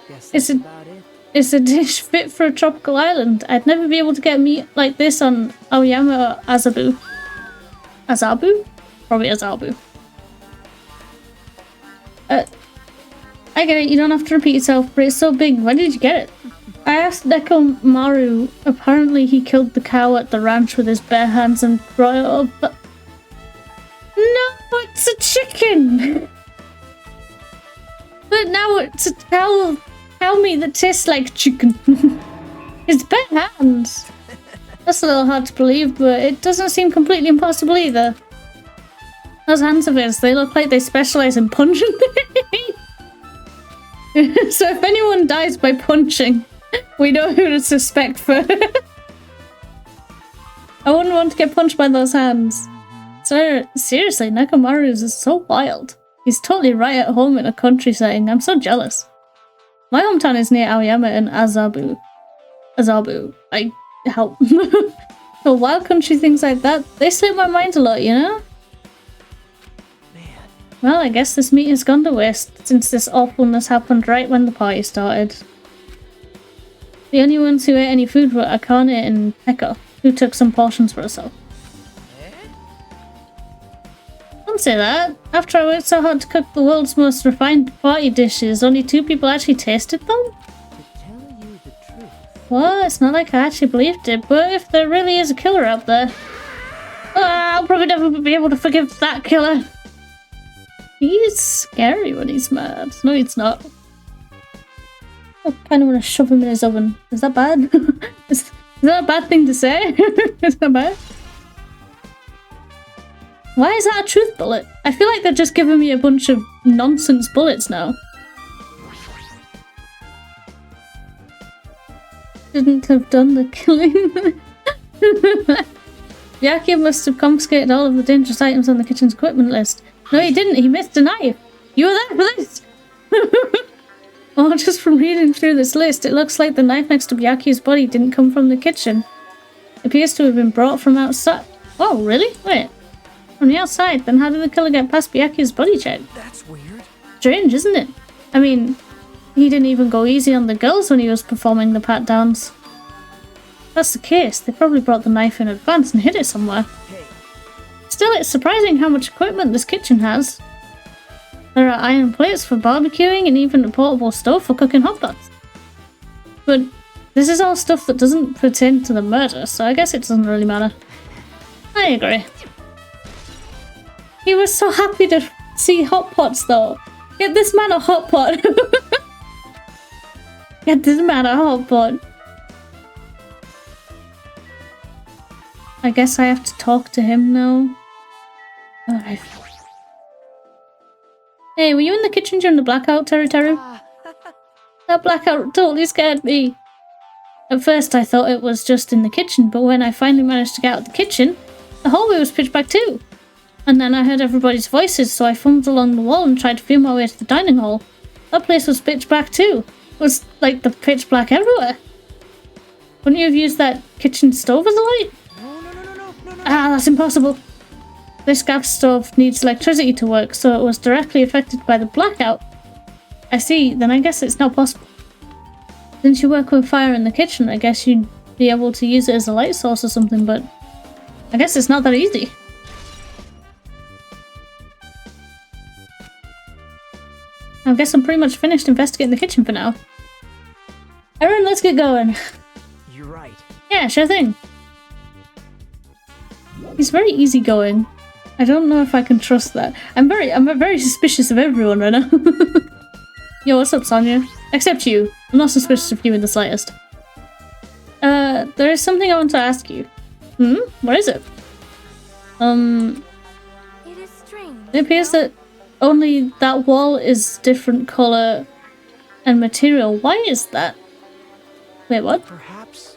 guess that's about it. It's a dish fit for a tropical island. I'd never be able to get meat like this on Aoyama or Azabu. Azabu? Probably Azabu. I get it, you don't have to repeat yourself, but it's so big. When did you get it? I asked 𝕃𝕚𝕟𝕜𝕤. Apparently he killed the cow at the ranch with his bare hands and brought it up, but... No, it's a chicken! But now it's a cow meat that tastes like chicken. His bare hands. That's a little hard to believe, but it doesn't seem completely impossible either. Those hands of his, they look like they specialize in punching things. So if anyone dies by punching, we know who to suspect first. I wouldn't want to get punched by those hands. So seriously, 𝕃𝕚𝕟𝕜𝕤 is so wild. He's totally right at home in a country setting. I'm so jealous. My hometown is near Aoyama and Azabu. I help. So wild country things like that, they slip my mind a lot, you know? Well, I guess this meat has gone to waste, since this awfulness happened right when the party started. The only ones who ate any food were Akane and Pekka, who took some portions for herself. Don't say that. After I worked so hard to cook the world's most refined party dishes, only 2 people actually tasted them? To tell you the truth. Well, it's not like I actually believed it, but if there really is a killer out there... I'll probably never be able to forgive that killer. He's scary when he's mad. No, it's not. I kind of want to shove him in his oven. Is that bad? Is that a bad thing to say? Is that bad? Why is that a truth bullet? I feel like they're just giving me a bunch of nonsense bullets now. Shouldn't have done the killing. Byakuya must have confiscated all of the dangerous items on the kitchen's equipment list. No, he didn't. He missed a knife. You were there for this. Oh, just from reading through this list, it looks like the knife next to Byakuya's body didn't come from the kitchen. It appears to have been brought from outside. Oh, really? Wait. From the outside? Then how did the killer get past Byakuya's body check? That's weird. Strange, isn't it? I mean, he didn't even go easy on the girls when he was performing the pat-downs. If that's the case, they probably brought the knife in advance and hid it somewhere. Still, it's surprising how much equipment this kitchen has. There are iron plates for barbecuing and even a portable stove for cooking hot dogs. But this is all stuff that doesn't pertain to the murder, so I guess it doesn't really matter. I agree. He was so happy to see hot pots though. Get this man a hot pot. Get this man a hot pot. I guess I have to talk to him now. Alright. Hey, were you in the kitchen during the blackout, Teru? That blackout totally scared me. At first I thought it was just in the kitchen, but when I finally managed to get out of the kitchen, the hallway was pitch black too. And then I heard everybody's voices, so I fumbled along the wall and tried to feel my way to the dining hall. That place was pitch black too. It was like the pitch black everywhere. Wouldn't you have used that kitchen stove as a light? No. Ah, that's impossible. This gas stove needs electricity to work, so it was directly affected by the blackout. I see, then I guess it's not possible. Since you work with fire in the kitchen, I guess you'd be able to use it as a light source or something, but I guess it's not that easy. I guess I'm pretty much finished investigating the kitchen for now. Eren, let's get going. You're right. Yeah, sure thing. He's very easygoing. I don't know if I can trust that. I'm very suspicious of everyone right now. Yo, what's up, Sonia? Except you. I'm not suspicious of you in the slightest. There is something I want to ask you. What is it? It is strange. It appears that only that wall is different color and material. Why is that? Wait, what? Perhaps.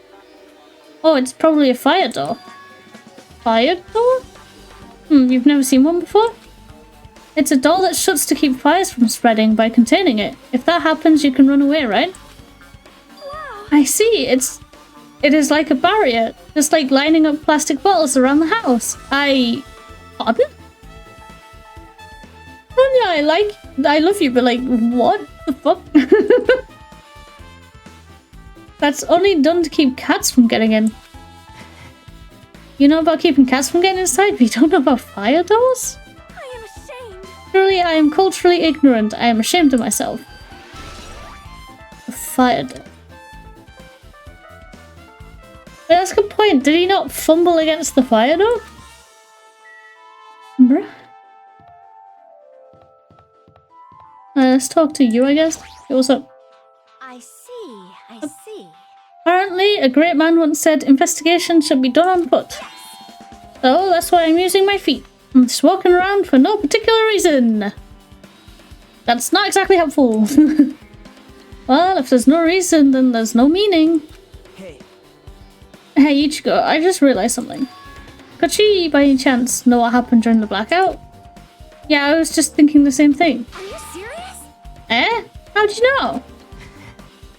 Oh, it's probably a fire door. Fire door? You've never seen one before? It's a door that shuts to keep fires from spreading by containing it. If that happens, you can run away, right? Wow. I see. It is like a barrier, just like lining up plastic bottles around the house. Pardon? Sonia, I love you, but like, what the fuck? That's only done to keep cats from getting in. You know about keeping cats from getting inside, but you don't know about fire doors? I am ashamed. Truly, I am culturally ignorant. I am ashamed of myself. A fire door. But that's a good point. Did he not fumble against the fire door? Bruh. Let's talk to you, I guess. Hey, what's up? I see. Apparently, a great man once said investigation should be done on foot. So that's why I'm using my feet. I'm just walking around for no particular reason. That's not exactly helpful. Well, if there's no reason, then there's no meaning. Hey, Ichigo, I just realized something. Could she, by any chance, know what happened during the blackout? Yeah, I was just thinking the same thing. Are you serious? Eh? How'd you know?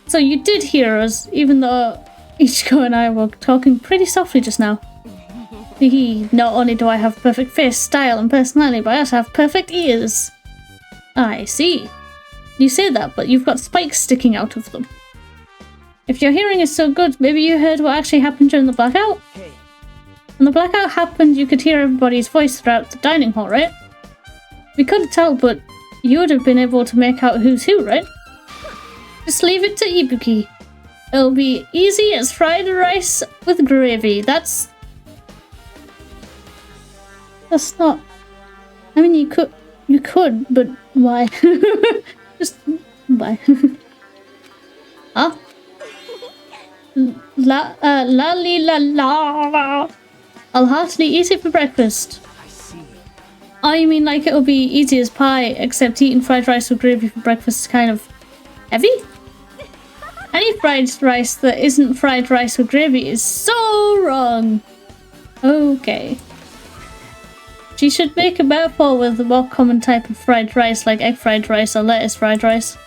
So you did hear us, even though Ichigo and I were talking pretty softly just now. Not only do I have perfect face, style, and personality, but I also have perfect ears. I see. You say that, but you've got spikes sticking out of them. If your hearing is so good, maybe you heard what actually happened during the blackout? When the blackout happened, you could hear everybody's voice throughout the dining hall, right? We couldn't tell, but you would have been able to make out who's who, right? Just leave it to Ibuki. It'll be easy as fried rice with gravy. That's not... I mean, you could, but why? Just why? Huh? La. I'll heartily eat it for breakfast. I see. Oh, you mean like it'll be easy as pie, except eating fried rice with gravy for breakfast is kind of heavy? Any fried rice that isn't fried rice with gravy is so wrong. Okay. She should make a metaphor with a more common type of fried rice, like egg fried rice or lettuce fried rice.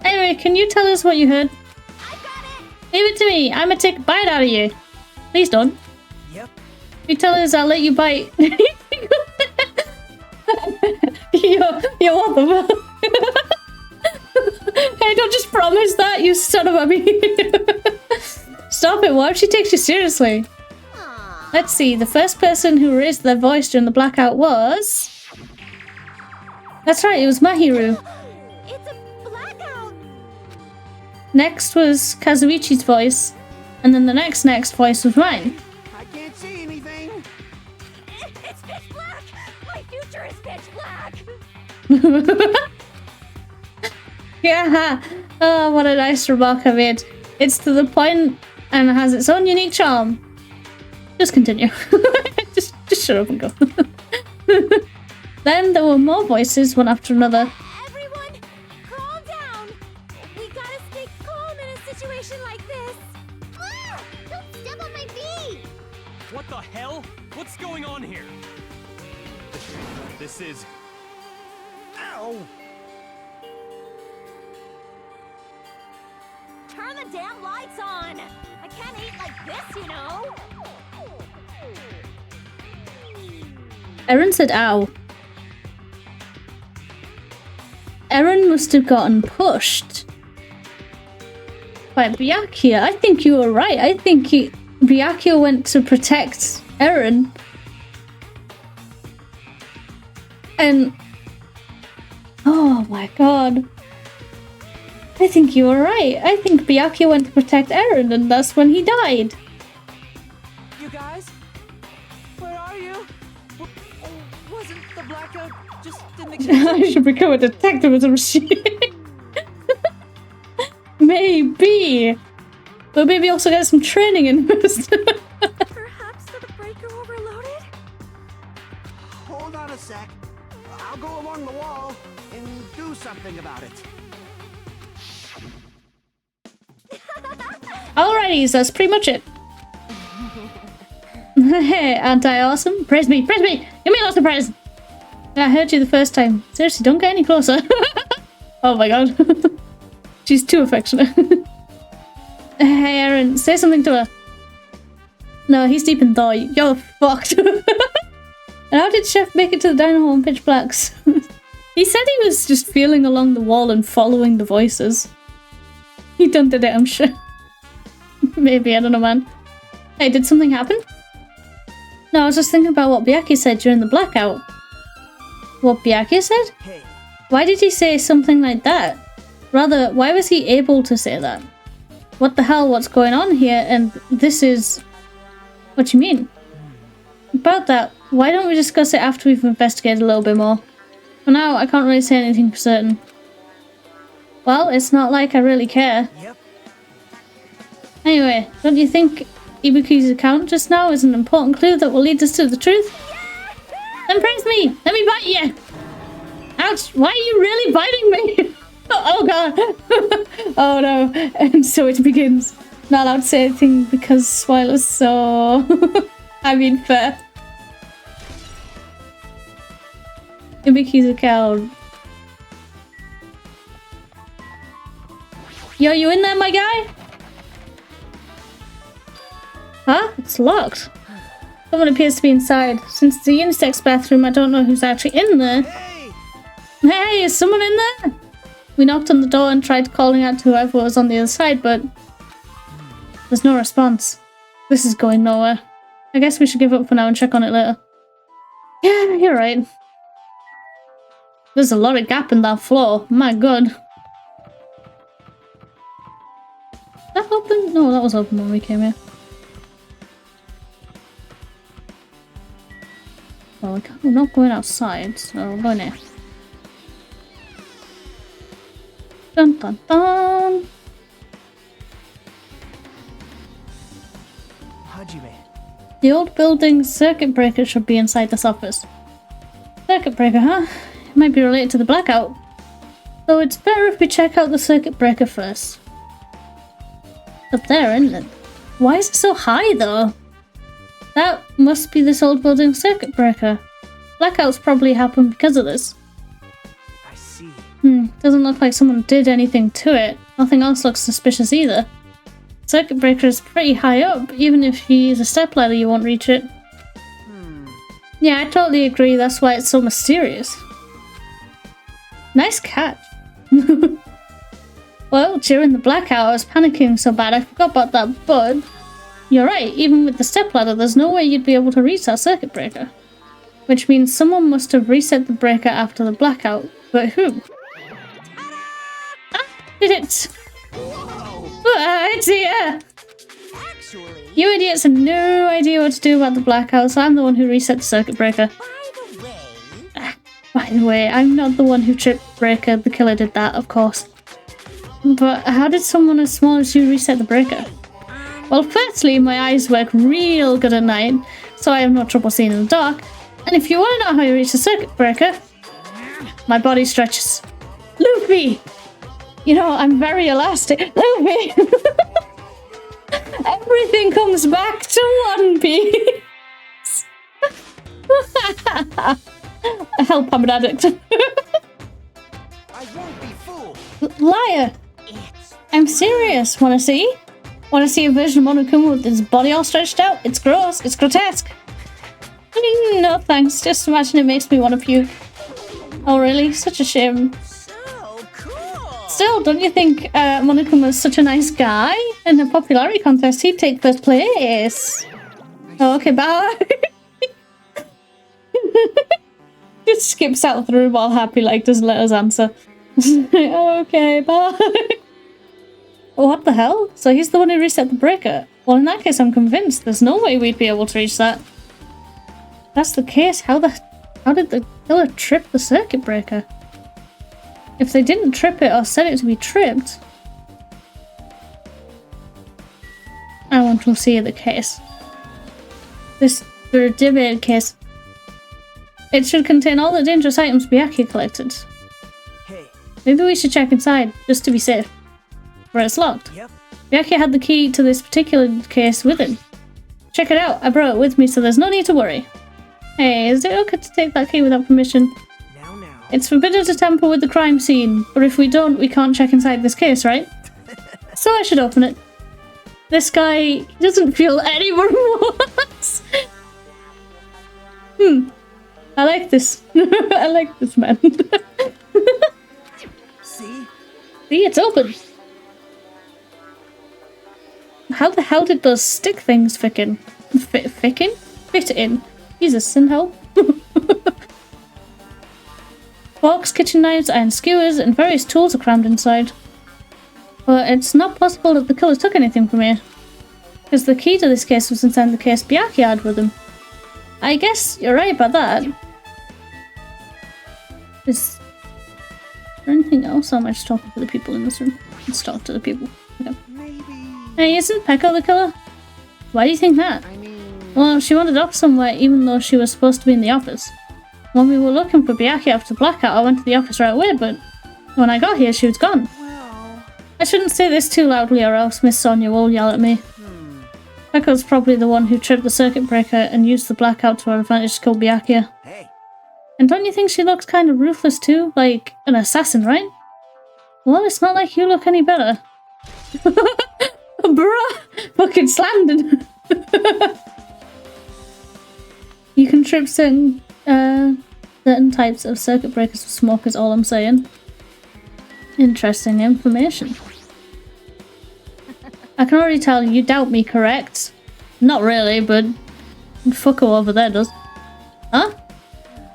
Anyway, can you tell us what you heard? I got it. Leave it to me. I'm gonna take a bite out of you. Please don't. Yep. If you tell us, I'll let you bite. Yo, what the fuck? Hey, not just promise that, you son of a Stop it, what if she takes you seriously? Let's see, the first person who raised their voice during the blackout was... That's right, it was Mahiru. It's a blackout. Next was Kazuichi's voice, and then the next voice was mine. I can't see anything. It's pitch black. My future is pitch black. Yeah, oh, what a nice remark I made. It's to the point and has its own unique charm. Just continue. just shut up and go. Then there were more voices, one after another. Everyone, calm down. We gotta stay calm in a situation like this. Ah! Don't step on my feet. What the hell? What's going on here? This is... Ow! Turn the damn lights on. I can't eat like this, you know. Eren said ow. Eren must have gotten pushed by Byakuya. I think you were right. I think Byakuya went to protect Eren. And... oh my god. I think you were right. I think Byakuya went to protect Eren and that's when he died. You guys? Where are you? Wasn't the blackout just in the kitchen? I should become a detective with a machine. Maybe. But maybe also get some training in first. Perhaps the breaker overloaded? Hold on a sec. I'll go along the wall and do something about it. Alrighty, so that's pretty much it. Hey, anti-awesome. Praise me, praise me! Give me lots of praise! I heard you the first time. Seriously, don't get any closer. Oh my god. She's too affectionate. Hey Eren, say something to her. No, he's deep in thought. You're fucked. And how did Chef make it to the dining hall in pitch blacks? He said he was just feeling along the wall and following the voices. He done did it, I'm sure. Maybe, I don't know, man. Hey, did something happen? No, I was just thinking about what Byakuya said during the blackout. What Byakuya said? Hey, Why did he say something like that? Rather, why was he able to say that? What the hell, what's going on here? And this is... What do you mean? About that, why don't we discuss it after we've investigated a little bit more? For now, I can't really say anything for certain. Well, it's not like I really care. yep. Anyway, don't you think Ibuki's account just now is an important clue that will lead us to the truth? Then praise me! Let me bite you! Ouch! Why are you really biting me? Oh god! Oh no! And so it begins. Not allowed to say anything because spoilers, so... I mean, fair. Ibuki's account. Yo, you in there, my guy? Huh? It's locked. Someone appears to be inside. Since it's a unisex bathroom, I don't know who's actually in there. Hey! Hey, is someone in there? We knocked on the door and tried calling out to whoever was on the other side, but there's no response. This is going nowhere. I guess we should give up for now and check on it later. Yeah, you're right. There's a lot of gap in that floor. My god. That open? No, that was open when we came here. Well, we're not going outside, so we're going here. Dun dun dun! Hajime. The old building's circuit breaker should be inside this office. Circuit breaker, huh? It might be related to the blackout. So it's better if we check out the circuit breaker first. Up there, isn't it? Why is it so high, though? That must be this old building's circuit breaker. Blackouts probably happen because of this. I see. Doesn't look like someone did anything to it. Nothing else looks suspicious either. Circuit breaker is pretty high up. Even if you use a stepladder, you won't reach it. Yeah, I totally agree. That's why it's so mysterious. Nice catch. Well, during the blackout, I was panicking so bad I forgot about that, but you're right, even with the stepladder, there's no way you'd be able to reach that circuit breaker. Which means someone must have reset the breaker after the blackout. But who? Ah, did it! It's here! Actually, You idiots had no idea what to do about the blackout, so I'm the one who reset the circuit breaker. by the way, By the way, I'm not the one who tripped breaker. The killer did that, of course. But how did someone as small as you reset the breaker? Well, firstly, my eyes work real good at night, so I have no trouble seeing in the dark. And if you want to know how you reach the circuit breaker, my body stretches. Luffy! You know, I'm very elastic. Luffy! Everything comes back to One Piece! Help, I'm an addict. I won't be fooled. Liar! I'm serious. Wanna see? Wanna see a version of Monokuma with his body all stretched out? It's gross. It's grotesque. No thanks. Just imagine it makes me want to puke. Oh really? Such a shame. so cool. Still, don't you think Monokuma's such a nice guy? In a popularity contest, he'd take first place. Oh, okay, bye. Just skips out of the room all happy, like doesn't let us answer. Okay, bye. What the hell? So he's the one who reset the breaker. Well, in that case, I'm convinced there's no way we'd be able to reach that. If that's the case, how did the killer trip the circuit breaker? If they didn't trip it or set it to be tripped, I want to see the case. This 𝕃𝕚𝕟𝕜𝕤 case. It should contain all the dangerous items Byakuya collected. Hey, Maybe we should check inside, just to be safe. Where it's locked. yep. Byakuya had the key to this particular case with him. Check it out, I brought it with me so there's no need to worry. Hey, is it okay to take that key without permission? Now. It's forbidden to tamper with the crime scene, but if we don't, we can't check inside this case, right? So I should open it. This guy, he doesn't feel any remorse. I like this. I like this man. See? See, it's open. How the hell did those stick things fit in? Fit in? Jesus, send help. Forks, kitchen knives, iron skewers, and various tools are crammed inside. But it's not possible that the killer took anything from here. Because the key to this case was inside the case Byakuya had with him. I guess you're right about that. Is there anything else? Or am I just talking to the people in this room? Let's talk to the people. Okay. Hey, isn't Peko the killer? Why do you think that? I mean, Well, she wandered off somewhere even though she was supposed to be in the office. When we were looking for Byakuya after blackout, I went to the office right away, but when I got here, she was gone. Well, I shouldn't say this too loudly or else Miss Sonia will yell at me. Peko's probably the one who tripped the circuit breaker and used the blackout to her advantage to kill Byakuya. hey, And don't you think she looks kind of ruthless too? Like an assassin, right? Well, it's not like you look any better. Bruh! Fucking slandered! You can trip certain types of circuit breakers with smoke is all I'm saying. Interesting information. I can already tell you doubt me, correct? Not really, but fucko over there does. Huh?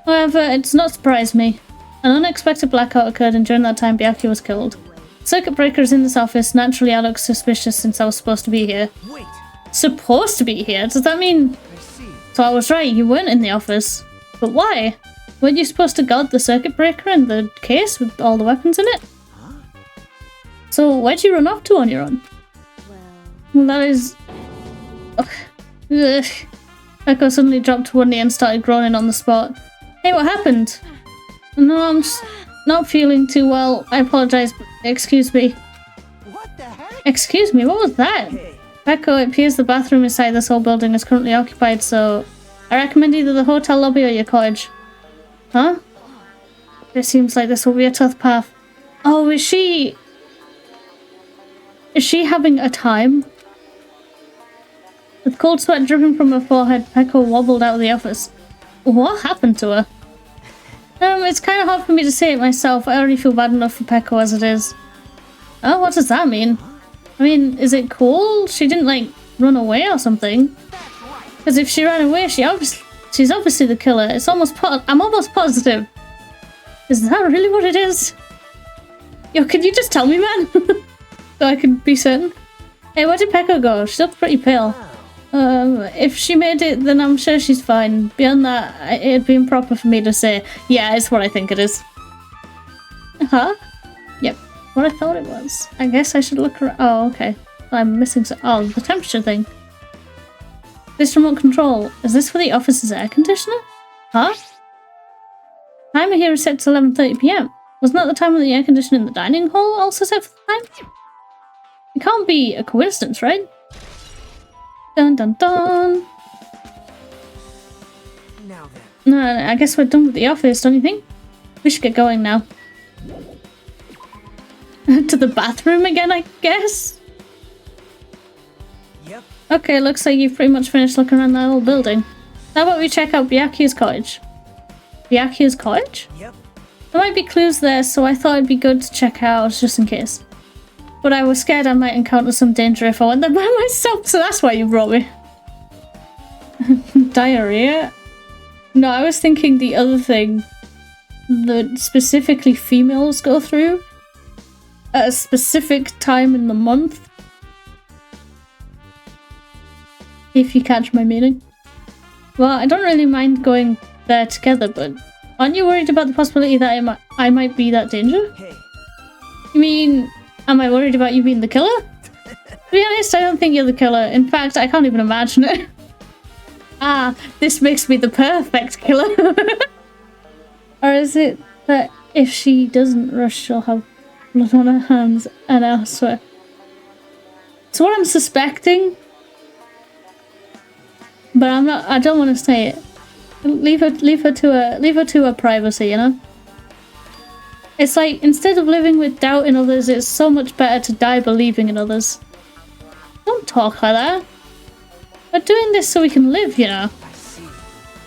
However, it does not surprise me. An unexpected blackout occurred and during that time Byakuya was killed. Circuit breaker is in this office. Naturally, I look suspicious since I was supposed to be here. wait, Supposed to be here? Does that mean... I see. So I was right, you weren't in the office. But why? Weren't you supposed to guard the circuit breaker and the case with all the weapons in it? So where'd you run off to on your own? Well, that is... Ugh. Echo suddenly dropped to one knee and started groaning on the spot. Hey, what happened? No, I'm just not feeling too well. I apologize, but excuse me. What the heck? Excuse me, what was that? Hey, Echo, it appears the bathroom inside this whole building is currently occupied, so I recommend either the hotel lobby or your cottage. Huh? It seems like this will be a tough path. Oh, is she having a time? With cold sweat dripping from her forehead, Peko wobbled out of the office. What happened to her? It's kind of hard for me to say it myself. I already feel bad enough for Peko as it is. Oh, what does that mean? I mean, is it cool? She didn't, like, run away or something. Because if she ran away, she's obviously the killer. It's almost I'm almost positive. Is that really what it is? Yo, can you just tell me, man? So I can be certain. Hey, where did Pekka go? She looked pretty pale. If she made it, then I'm sure she's fine. Beyond that, it'd be improper for me to say, yeah, it's what I think it is. Huh? Yep, what I thought it was. I guess I should look around. Oh, okay. I'm missing oh, the temperature thing. This remote control. Is this for the office's air conditioner? Huh? Timer here is set to 11:30 PM. Wasn't that the time when the air conditioner in the dining hall also set for the time? It can't be a coincidence, right? Dun dun dun. Now then. No, I guess we're done with the office, don't you think? We should get going now. To the bathroom again, I guess? Yep. Okay, looks like you've pretty much finished looking around that old building. How about we check out Byakuya's cottage? Byakuya's cottage? Yep. There might be clues there, so I thought it'd be good to check out just in case. But I was scared I might encounter some danger if I went there by myself, so that's why you brought me. Diarrhea? No, I was thinking the other thing that specifically females go through at a specific time in the month. If you catch my meaning. Well, I don't really mind going there together, but aren't you worried about the possibility that I might be that danger? Hey. You mean, am I worried about you being the killer? To be honest, I don't think you're the killer. In fact, I can't even imagine it. Ah, this makes me the perfect killer. Or is it that if she doesn't rush, she'll have blood on her hands and elsewhere? It's what I'm suspecting. But I don't want to say it. Leave her to her privacy, you know? It's like, instead of living with doubt in others, it's so much better to die believing in others. Don't talk like that. We're doing this so we can live, you know? I see.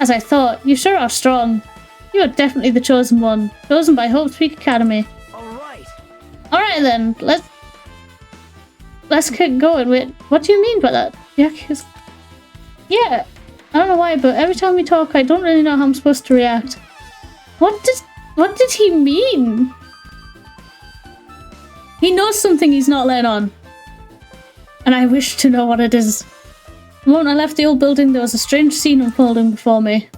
As I thought, you sure are strong. You are definitely the chosen one. Chosen by Hope Peak Academy. Alright. Alright then, let's get going. Wait, what do you mean by that? Yeah, I don't know why, but every time we talk, I don't really know how I'm supposed to react. What did he mean? He knows something he's not letting on. And I wish to know what it is. The moment I left the old building, there was a strange scene unfolding before me.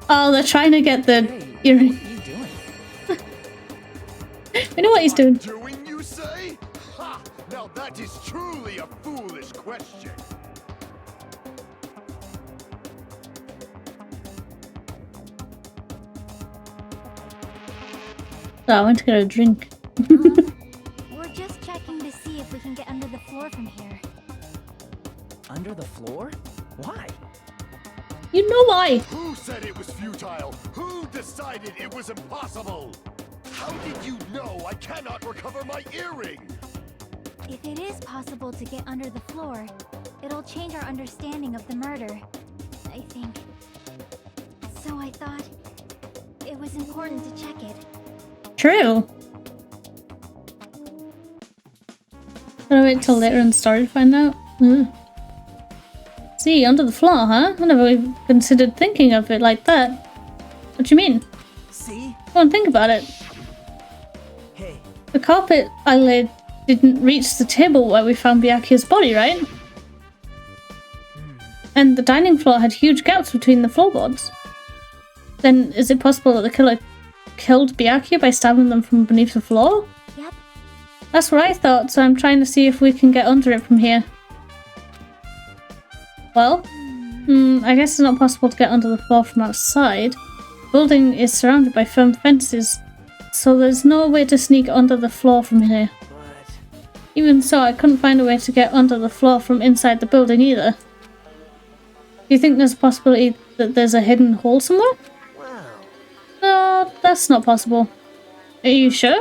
Oh, they're trying to get the earring. What are you doing? We know what he's doing. Doing, you say? Ha! Now that is truly a foolish question. Oh, I went to get a drink. We're just checking to see if we can get under the floor from here. Under the floor? Why? You know why? Who said it was futile? Who decided it was impossible? How did you know I cannot recover my earring? If it is possible to get under the floor, it'll change our understanding of the murder, I think. So I thought it was important to check it. True. Gotta wait till later in the story to find out. See, under the floor, huh? I never even considered thinking of it like that. What do you mean? See? Go on, think about it. Hey. The carpet I laid didn't reach the table where we found Byakuya's body, right? And the dining floor had huge gaps between the floorboards. Then is it possible that the killer killed Byakuya by stabbing them from beneath the floor? Yep. That's what I thought, so I'm trying to see if we can get under it from here. Well, I guess it's not possible to get under the floor from outside. The building is surrounded by firm fences, so there's no way to sneak under the floor from here. But Even so, I couldn't find a way to get under the floor from inside the building either. Do you think there's a possibility that there's a hidden hole somewhere? wow. No, that's not possible. Are you sure?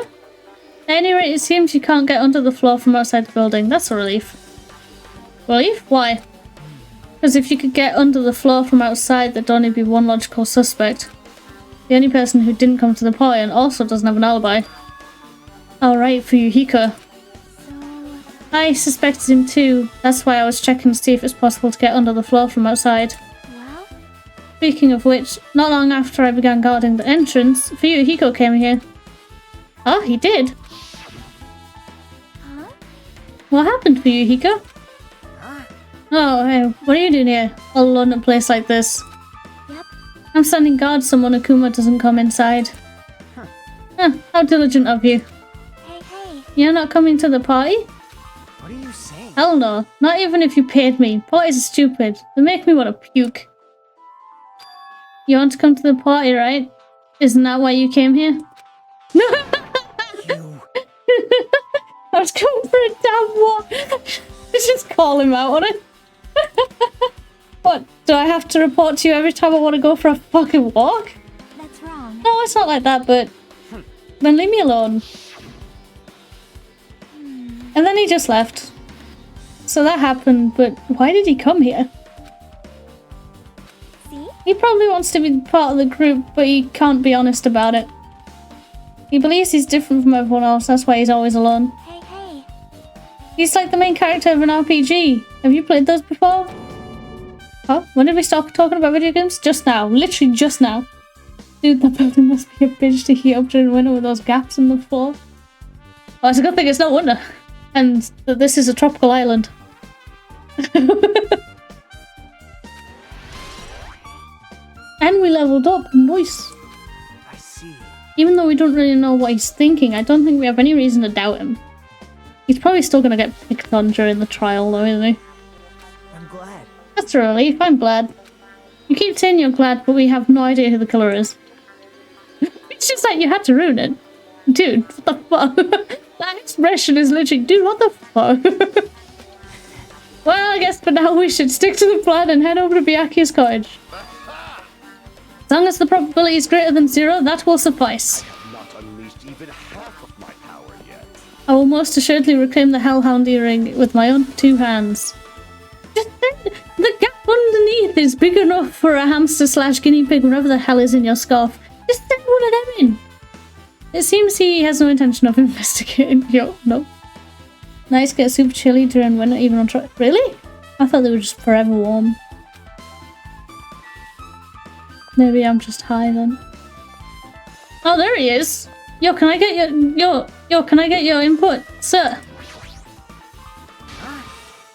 At any rate, it seems you can't get under the floor from outside the building. That's a relief. Relief? Why? Because if you could get under the floor from outside, there'd only be one logical suspect. The only person who didn't come to the party and also doesn't have an alibi. Alright, Fuyuhiko. So, I suspected him too. That's why I was checking to see if it's possible to get under the floor from outside. well, Speaking of which, not long after I began guarding the entrance, Fuyuhiko came here. Oh, he did? huh? What happened, Fuyuhiko? Oh, hey, what are you doing here? All alone in a place like this? Yep. I'm standing guard so Monokuma doesn't come inside. Huh, how diligent of you. Hey, hey. You're not coming to the party? What are you saying? Hell no. Not even if you paid me. Parties are stupid. They make me want to puke. You want to come to the party, right? Isn't that why you came here? No! You. I was going for a damn walk. Just call him out on it. What? Do I have to report to you every time I want to go for a fucking walk? That's wrong. No, it's not like that, but then leave me alone. And then he just left. So that happened, but why did he come here? See? He probably wants to be part of the group, but he can't be honest about it. He believes he's different from everyone else, that's why he's always alone. Hey, hey. He's like the main character of an RPG. Have you played those before? Huh? When did we stop talking about video games? Just now. Literally just now. Dude, that building must be a bitch to heat up during winter with those gaps in the floor. Oh, it's a good thing it's not winter. And that this is a tropical island. And we leveled up. Nice. I see. Even though we don't really know what he's thinking, I don't think we have any reason to doubt him. He's probably still gonna get picked on during the trial though, isn't he? I'm glad. That's a relief, I'm glad. You keep saying you're glad, but we have no idea who the killer is. It's just like you had to ruin it. Dude, what the fuck? That expression is literally, dude, what the fuck? Well, I guess for now we should stick to the plan and head over to Byakuya's cottage. As long as the probability is greater than 0, that will suffice. Not unleashed even half of my power yet. I will most assuredly reclaim the Hellhound earring with my own 2 hands. Just the gap underneath is big enough for a hamster / guinea pig, whatever the hell is in your scarf. Just send one of them in. It seems he has no intention of investigating. Yo, no. Nice, get super chilly during winter, even on trial. Really? I thought they were just forever warm. Maybe I'm just high then. Oh, there he is. Yo, can I get yo, can I get your input, sir?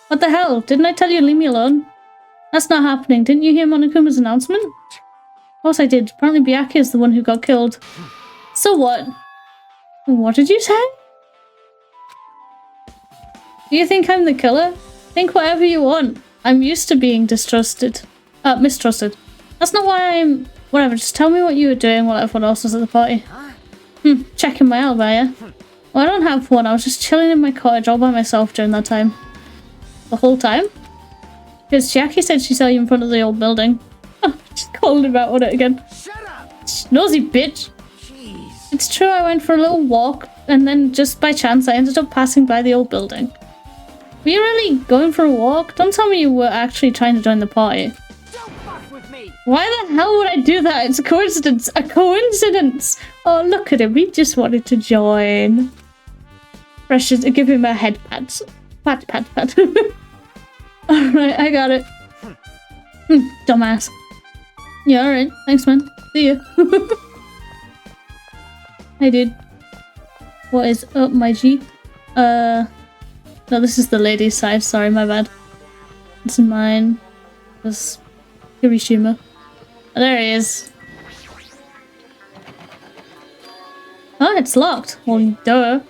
What the hell? Didn't I tell you leave me alone? That's not happening. Didn't you hear Monokuma's announcement? Of course I did. Apparently Byakuya is the one who got killed. So what? What did you say? Do you think I'm the killer? Think whatever you want. I'm used to being mistrusted. That's not why I'm... Whatever, just tell me what you were doing while everyone else was at the party. Checking my alibi, yeah? Well, I don't have one. I was just chilling in my cottage all by myself during that time. The whole time? Because Jackie said she saw you in front of the old building. Oh, just called him out on it again. Shut up! Nosy bitch! Jeez. It's true, I went for a little walk, and then just by chance I ended up passing by the old building. Were you really going for a walk? Don't tell me you were actually trying to join the party. Don't fuck with me! Why the hell would I do that? It's a coincidence. A coincidence! Oh, look at him. He just wanted to join. Precious, give him a head pat. Pat. Alright, I got it. Dumbass. Yeah, alright. Thanks, man. See ya. Hey, dude. What is up, my G? No, this is the ladies' side. Sorry, my bad. This is mine. This Kirishima. Oh, there he is. Oh, it's locked. Well, duh.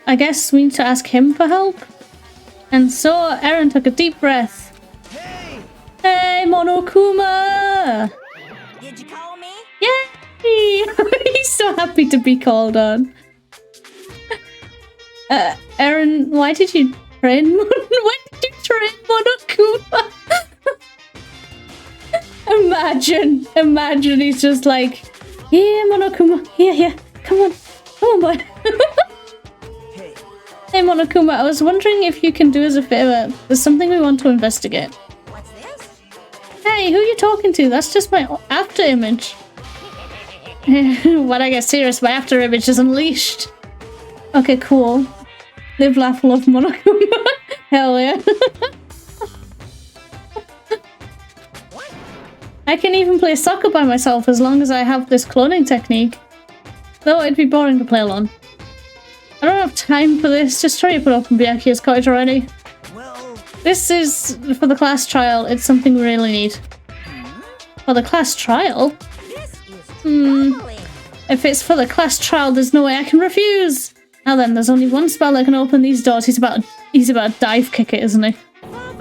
I guess we need to ask him for help. And so Eren took a deep breath. Hey! Hey, Monokuma! Did you call me? Yay! He's so happy to be called on. Eren, why did you train when did you train Monokuma? Imagine he's just like, here Monokuma, here, come on boy. Hey. Hey Monokuma, I was wondering if you can do us a favor. There's something we want to investigate. What's this? Hey, who are you talking to? That's just my after image. When I get serious, my after image is unleashed. Okay, cool. Live, laugh, love, monochrome. Hell yeah. I can even play soccer by myself as long as I have this cloning technique. Though it'd be boring to play alone. I don't have time for this. Just try to put up in Byakuya's cottage already. Well, This is for the class trial. It's something we really need. For the class trial? This is troubling. If it's for the class trial, there's no way I can refuse. Now then, there's only one spell that can open these doors. He's about to dive kick it, isn't he? I'll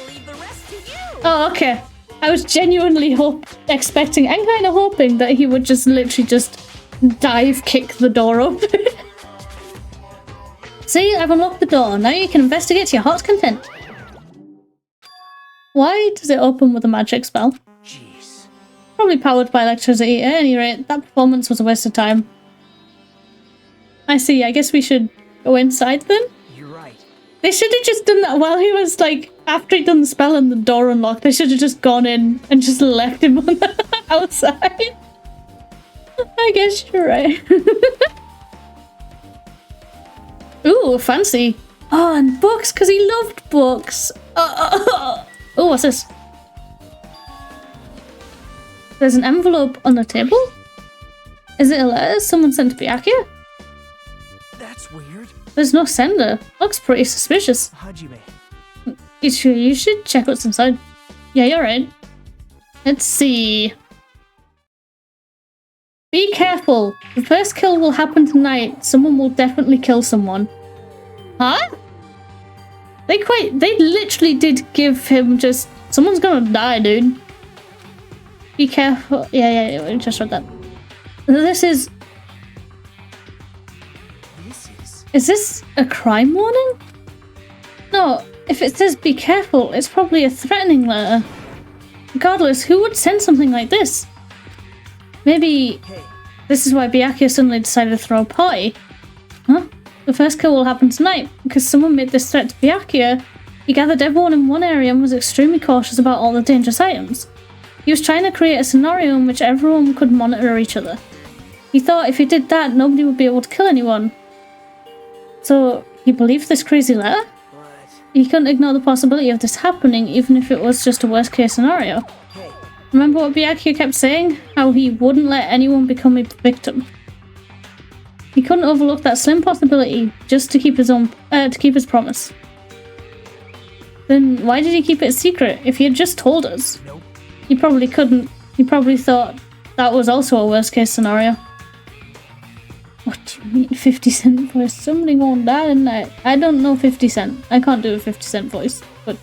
leave the rest to you. Oh, okay. I was genuinely expecting and kind of hoping that he would just literally just dive kick the door up. See, I've unlocked the door. Now you can investigate to your heart's content. Why does it open with a magic spell? jeez. Probably powered by electricity. At any rate, that performance was a waste of time. I see. I guess we should go inside then? You're right. They should have just done that while he was like, after he'd done the spell and the door unlocked, they should have just gone in and just left him on the outside. I guess you're right. Ooh, fancy. Oh, and books, because he loved books. Oh, what's this? There's an envelope on the table? Is it a letter someone sent to Byakuya? That's weird. There's no sender. Looks pretty suspicious. Hajime. You should check what's inside. Yeah, you're right. Let's see. Be careful. The first kill will happen tonight. Someone will definitely kill someone. Huh? They literally did give him just... Someone's gonna die, dude. Be careful. Yeah, I just read that. This is... Is this a crime warning? No, if it says be careful, it's probably a threatening letter. Regardless, who would send something like this? Maybe this is why Byakuya suddenly decided to throw a party. Huh? The first kill will happen tonight because someone made this threat to Byakuya. He gathered everyone in one area and was extremely cautious about all the dangerous items. He was trying to create a scenario in which everyone could monitor each other. He thought if he did that, nobody would be able to kill anyone. So, he believed this crazy letter? He couldn't ignore the possibility of this happening, even if it was just a worst case scenario. Remember what Byakuya kept saying? How he wouldn't let anyone become a victim. He couldn't overlook that slim possibility just to keep his promise. Then why did he keep it a secret if he had just told us? Nope. He probably couldn't. He probably thought that was also a worst case scenario. What do you mean 50 Cent voice? Somebody gonna die tonight. I don't know 50 Cent. I can't do a 50 Cent voice, but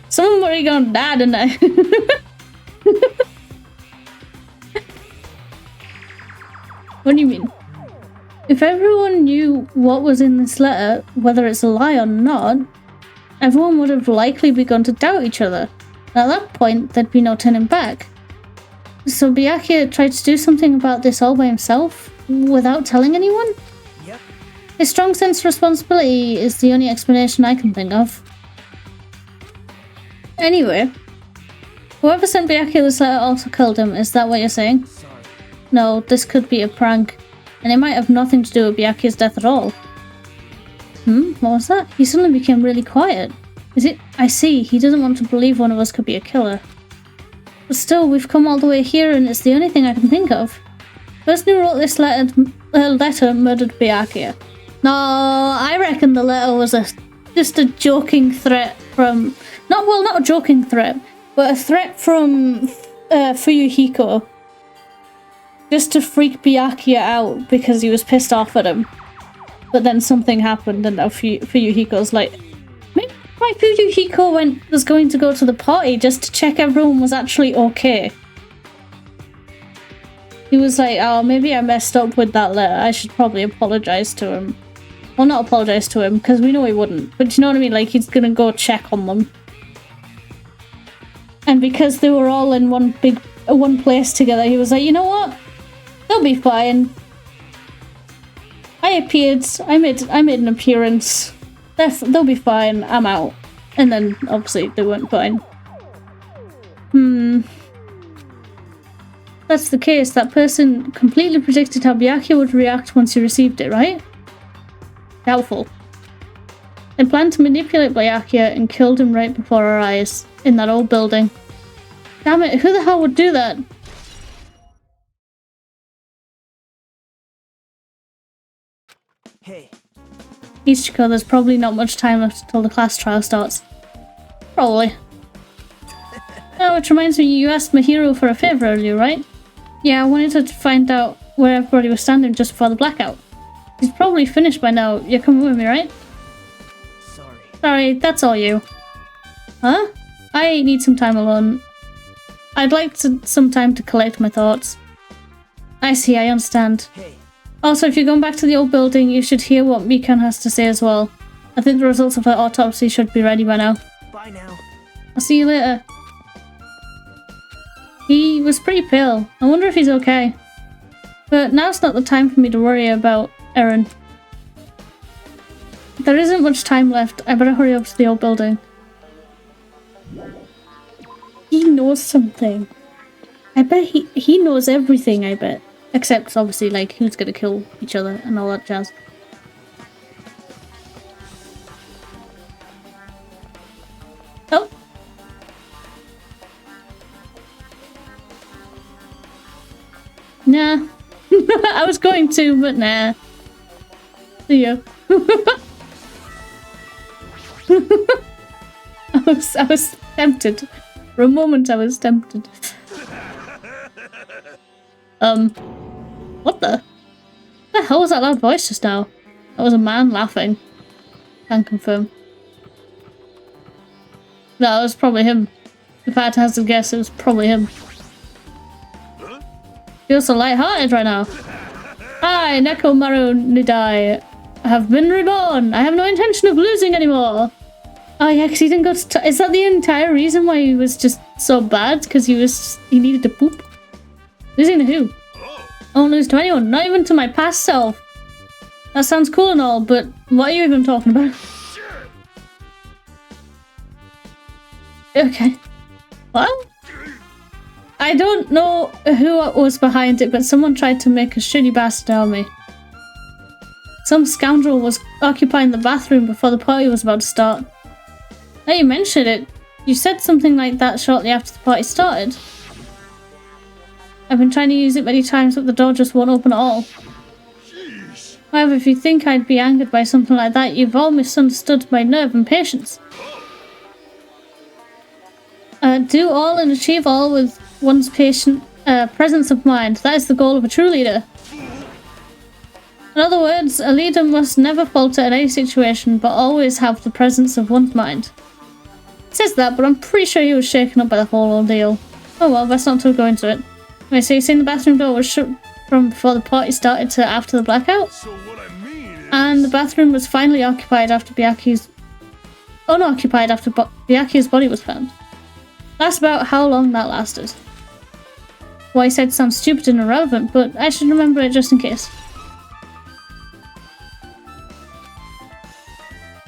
somebody gonna die tonight. What do you mean? If everyone knew what was in this letter, whether it's a lie or not, everyone would have likely begun to doubt each other. At that point, there'd be no turning back. So Byakuya tried to do something about this all by himself, without telling anyone? Yep. His strong sense of responsibility is the only explanation I can think of. Anyway, whoever sent Byakuya this letter also killed him, is that what you're saying? Sorry. No, this could be a prank, and it might have nothing to do with Byakuya's death at all. What was that? He suddenly became really quiet. Is it? I see, he doesn't want to believe one of us could be a killer. But still, we've come all the way here and it's the only thing I can think of. The person who wrote this letter murdered Byakuya. No, I reckon the letter was just a joking threat from... not a joking threat, but a threat from Fuyuhiko. Just to freak Byakuya out because he was pissed off at him. But then something happened and now Fuyuhiko's like... Maybe why Fuyuhiko was going to go to the party just to check everyone was actually okay. He was like, oh, maybe I messed up with that letter. I should probably apologize to him. Well, not apologize to him, because we know he wouldn't. But you know what I mean? Like, he's gonna go check on them. And because they were all in one place together, he was like, you know what? They'll be fine. I appeared. I made an appearance. They'll be fine. I'm out. And then, obviously, they weren't fine. that's the case, that person completely predicted how Byakuya would react once he received it, right? Doubtful. I planned to manipulate Byakuya and killed him right before our eyes, in that old building. Damn it, who the hell would do that? Hey. Ichiko, there's probably not much time left until the class trial starts. Probably. Oh, which reminds me, you asked Mahiro for a favor earlier, right? Yeah, I wanted to find out where everybody was standing just before the blackout. He's probably finished by now. You're coming with me, right? Sorry, that's all you. Huh? I need some time alone. I'd like some time to collect my thoughts. I see, I understand. Hey. Also, if you're going back to the old building, you should hear what Mikan has to say as well. I think the results of her autopsy should be ready by now. Bye now. I'll see you later. He was pretty pale. I wonder if he's okay. But now's not the time for me to worry about Eren. There isn't much time left. I better hurry up to the old building. He knows something. I bet he knows everything, I bet. Except, obviously, like, who's gonna kill each other and all that jazz. Oh! Nah. I was going to, but nah. See ya. I was tempted. For a moment I was tempted. What the hell was that loud voice just now? That was a man laughing. Can confirm. No, it was probably him. If I had to hazard a guess, it was probably him. Feels so light-hearted right now. Hi, 𝕃𝕚𝕟𝕜𝕤𝕤. I have been reborn. I have no intention of losing anymore. Oh yeah, because he didn't go to is that the entire reason why he was just so bad? Because he needed to poop? Losing to who? I won't lose to anyone, not even to my past self. That sounds cool and all, but what are you even talking about? Okay. What? I don't know who was behind it, but someone tried to make a shitty bastard out of me. Some scoundrel was occupying the bathroom before the party was about to start. Now you mentioned it. You said something like that shortly after the party started. I've been trying to use it many times, but the door just won't open at all. However, if you think I'd be angered by something like that, you've all misunderstood my nerve and patience. Do all and achieve all with one's patient presence of mind. That is the goal of a true leader. In other words, a leader must never falter in any situation, but always have the presence of one's mind. It says that, but I'm pretty sure he was shaken up by the whole ordeal. Oh well, best not to go into it. Wait, so you're saying the bathroom door was shut from before the party started to after the blackout? So what I mean is... And the bathroom was finally occupied after unoccupied after Byakuya's body was found. That's about how long that lasted. What I said sounds stupid and irrelevant, but I should remember it just in case.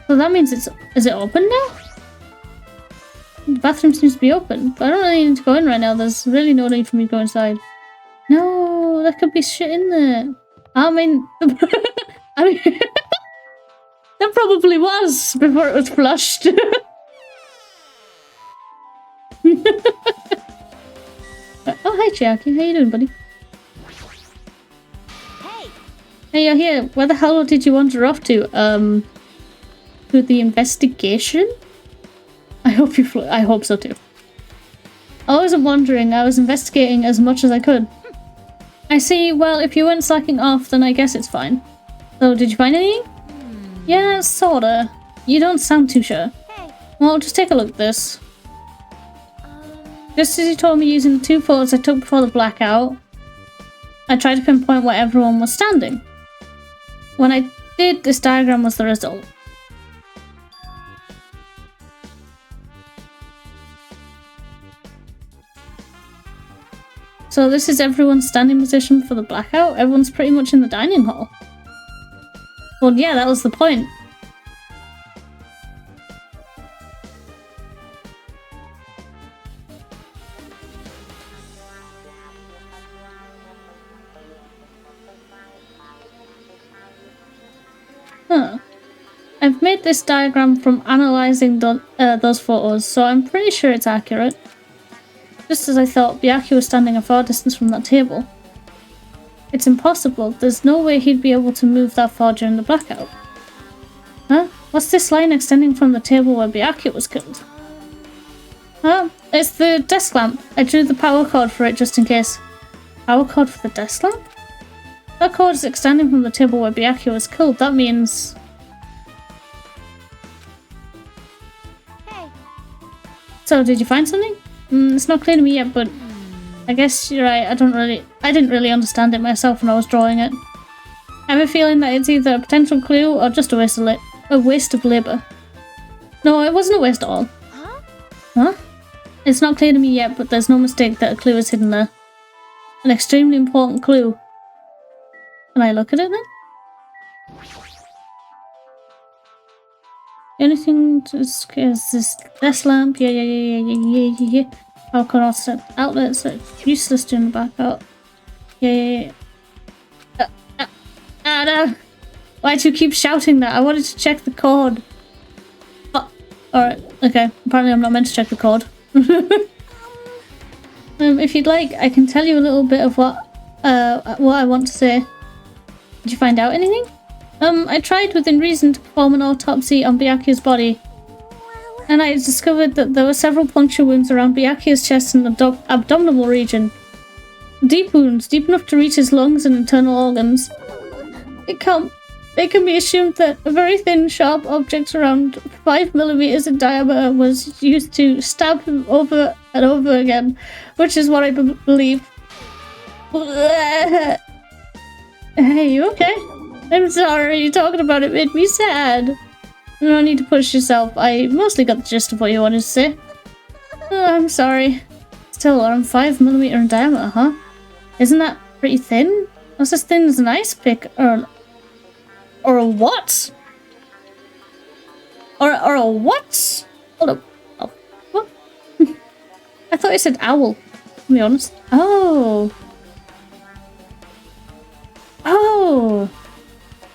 So that means is it open now? The bathroom seems to be open, but I don't really need to go in right now. There's really no need for me to go inside. No, there could be shit in there. I mean, there probably was before it was flushed. Oh, hi Chiaki, how you doing, buddy? Hey, you're here. Where the hell did you wander off to? To the investigation? I hope so too. I wasn't wandering, I was investigating as much as I could. I see, well, if you weren't slacking off, then I guess it's fine. So, did you find anything? Yeah, sorta. You don't sound too sure. Well, just take a look at this. Just as you told me using the 2 photos I took before the blackout, I tried to pinpoint where everyone was standing. When I did, this diagram was the result. So this is everyone's standing position for the blackout? Everyone's pretty much in the dining hall. Well, yeah, that was the point. Huh. I've made this diagram from analysing those photos, so I'm pretty sure it's accurate. Just as I thought, Byakuya was standing a far distance from that table. It's impossible. There's no way he'd be able to move that far during the blackout. Huh? What's this line extending from the table where Byakuya was killed? Huh? It's the desk lamp. I drew the power cord for it just in case. Power cord for the desk lamp? That cord is extending from the table where Byakuya was killed. That means... Hey. So, did you find something? It's not clear to me yet, but I guess you're right. I didn't really understand it myself when I was drawing it. I have a feeling that it's either a potential clue or just a waste of labor. No, it wasn't a waste at all. Huh? It's not clear to me yet, but there's no mistake that a clue is hidden there. An extremely important clue. Can I look at it then? Anything is this desk lamp? Yeah. Power cord offset outlets that's useless during the blackout. Yeah. No. Why'd you keep shouting that? I wanted to check the cord. Oh, alright, okay. Apparently I'm not meant to check the cord. If you'd like, I can tell you a little bit of what I want to say. Did you find out anything? I tried within reason to perform an autopsy on Byakuya's body, and I discovered that there were several puncture wounds around Byakuya's chest and abdominal region. Deep wounds, deep enough to reach his lungs and internal organs. It can be assumed that a very thin, sharp object around 5mm in diameter was used to stab him over and over again, which is what I believe. Hey, you okay? I'm sorry, talking about it made me sad. No need to push yourself. I mostly got the gist of what you wanted to say. Oh, I'm sorry. Still, around 5mm in diameter, huh? Isn't that pretty thin? That's as thin as an ice pick, or a what? Or a what? Hold up. Oh, what? I thought you said owl, to be honest. Oh,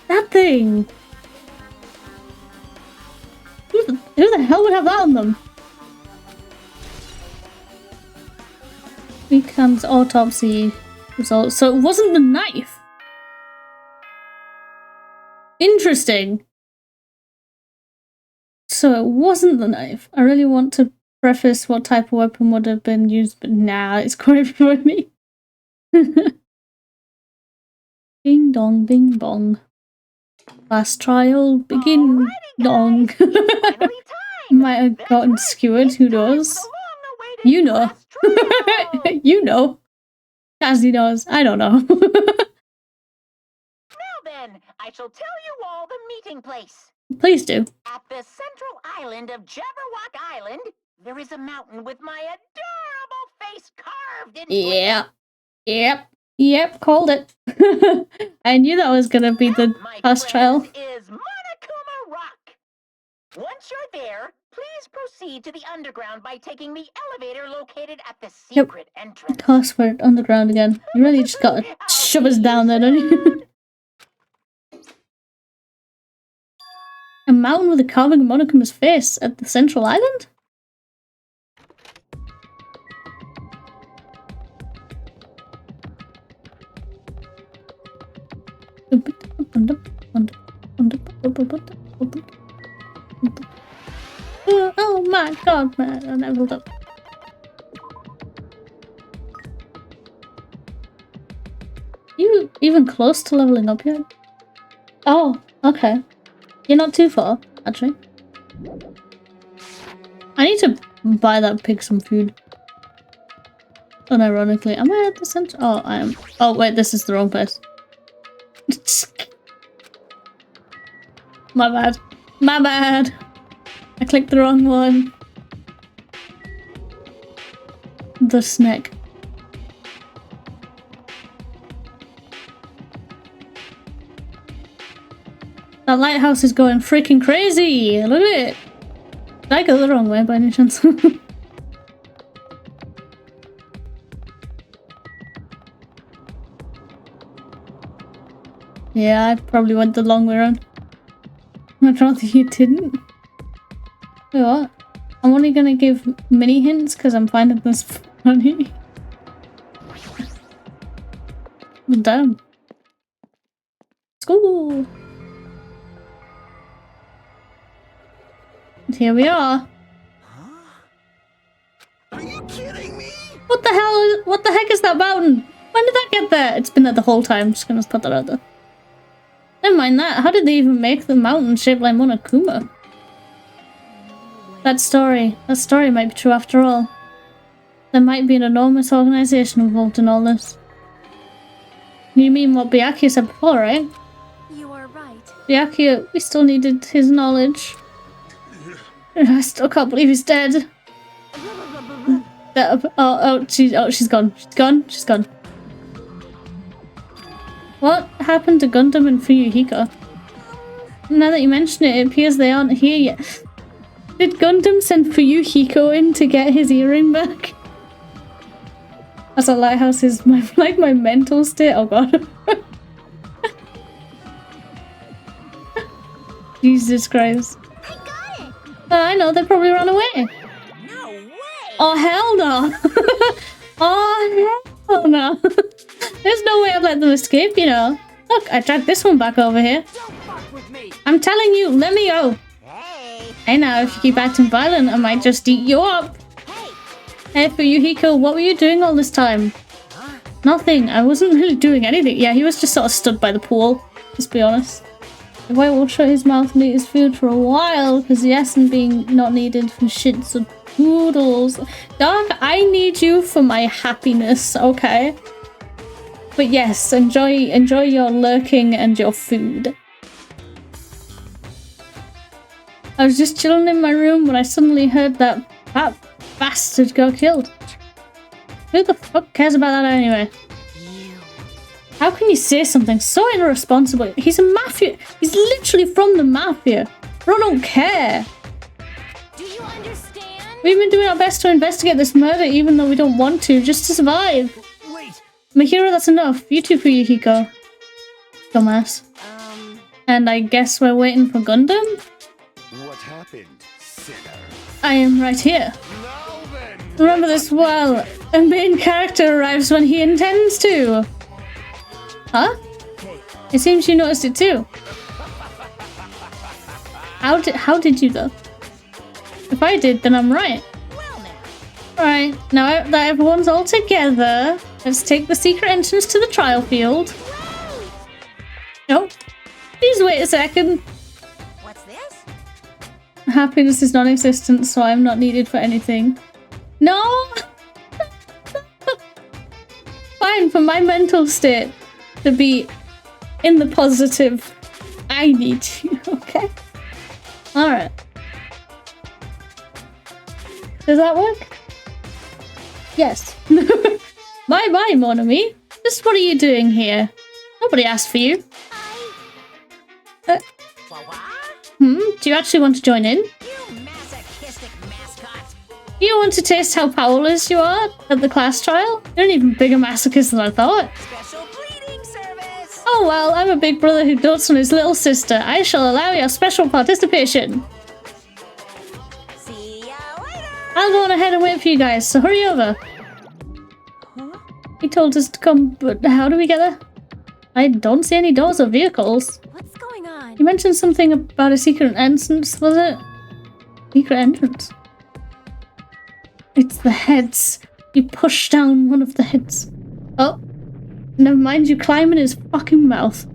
that thing. Who the hell would have that on them? Weekend's autopsy results. So it wasn't the knife. Interesting. So it wasn't the knife. I really want to preface what type of weapon would have been used, but nah, it's quite funny. Ding dong, bing bong. Last trial, begin dong. Might have gotten skewered, who knows? You know. You know. Cassie knows. I don't know. Now then, I shall tell you all the meeting place. Please do. At the central island of Jabberwock Island, there is a mountain with my adorable face carved into it. Yep, called it. I knew that was gonna be the last trial. Is Monokuma Rock. Once you're there, please proceed to the underground by taking the elevator located at the secret entrance. Of course, we're underground again. You really just gotta shove us down there, don't you? A mountain with a carving of Monokuma's face at the central island? Oh my god, man, I leveled up. You even close to leveling up yet? Oh, okay. You're not too far, actually. I need to buy that pig some food. Unironically, am I at the center? Oh, I am. Oh, wait, this is the wrong place. My bad. My bad. I clicked the wrong one. The snake. That lighthouse is going freaking crazy! Look at it! Did I go the wrong way by any chance? Yeah, I probably went the long way around. I'd rather you didn't. Wait, what? I'm only gonna give mini hints because I'm finding this funny. Damn. School. And here we are. Are you kidding me? What the hell? What the heck is that mountain? When did that get there? It's been there the whole time. Just gonna put that out there. Never mind that. How did they even make the mountain shaped like Monokuma? That story might be true after all. There might be an enormous organization involved in all this. You mean what Byakuya said before, right? You are right. Byakuya, we still needed his knowledge. I still can't believe he's dead. She's gone. She's gone. What happened to Gundam and Fuyuhiko? Now that you mention it, it appears they aren't here yet. Did Gundam send Fuyuhiko in to get his earring back? As a lighthouse is my mental state. Oh god. Jesus Christ. I got it! I know, they probably ran away. No way! Oh hell no! Oh hell no! There's no way I'd let them escape, you know. Look, I dragged this one back over here. Don't fuck with me! I'm telling you, let me go! Hey! Hey now, if you keep acting violent, I might just eat you up! Hey Fuyuhiko, what were you doing all this time? Nothing, I wasn't really doing anything. Yeah, he was just sort of stood by the pool, let's be honest. The boy will shut his mouth and eat his food for a while, because he hasn't been not needed for shits or poodles. Dog, I need you for my happiness, okay? But yes, enjoy your lurking and your food. I was just chilling in my room when I suddenly heard that bastard got killed. Who the fuck cares about that anyway? How can you say something so irresponsible? He's a mafia. He's literally from the mafia. Bro, don't care. Do you understand? We've been doing our best to investigate this murder even though we don't want to, just to survive. Wait. Mahiro, that's enough. You too, Fuyuhiko. Dumbass. And I guess we're waiting for Gundam? What happened, sinner? I am right here. Now then! Remember this well. A main character arrives when he intends to. Huh? It seems you noticed it too. How did you though? If I did, then I'm right. Alright, now that everyone's all together, let's take the secret entrance to the trial field. Nope. Please wait a second. What's this? Happiness is non-existent, so I'm not needed for anything. No! Fine, for my mental state to be in the positive, I need you, okay? Alright. Does that work? Yes. Bye-bye, mon ami. Just what are you doing here? Nobody asked for you. Do you actually want to join in? You masochistic mascot! You want to taste how powerless you are at the class trial? You're an even bigger masochist than I thought. Special bleeding service! Oh well, I'm a big brother who dotes on his little sister. I shall allow your special participation. See ya later! I'll go on ahead and wait for you guys, so hurry over. Huh? He told us to come, but how do we get there? I don't see any doors or vehicles. What's going on? You mentioned something about a secret entrance, was it? Secret entrance? It's the heads. You push down one of the heads. Oh, never mind, you climb in his fucking mouth.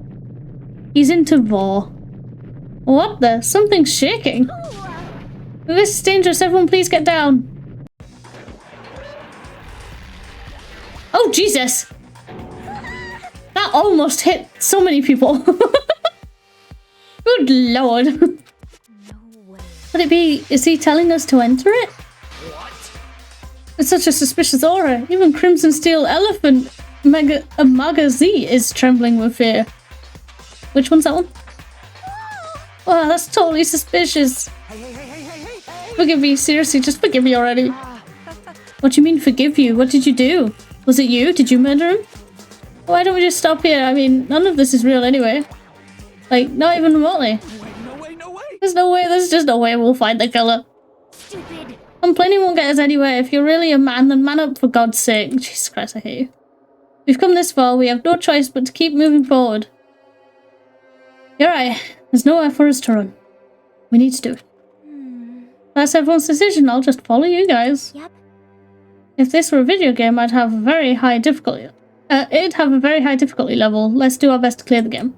He's into war. What the? Something's shaking. This is dangerous, everyone please get down. Oh, Jesus! That almost hit so many people. Good lord. No way. Could it be, is he telling us to enter it? What? It's such a suspicious aura. Even Crimson Steel Elephant Magazine is trembling with fear. Which one's that one? Wow, that's totally suspicious. Forgive me, seriously, just forgive me already. What do you mean forgive you? What did you do? Was it you? Did you murder him? Why don't we just stop here? I mean, none of this is real anyway. Like, not even remotely. No way, no way! There's just no way we'll find the killer. Stupid. Complaining won't get us anywhere. If you're really a man, then man up for God's sake. Jesus Christ, I hate you. We've come this far, we have no choice but to keep moving forward. You're right. There's nowhere for us to run. We need to do it. That's everyone's decision. I'll just follow you guys. Yep. If this were a video game, I'd have a very high difficulty. It'd have a very high difficulty level. Let's do our best to clear the game.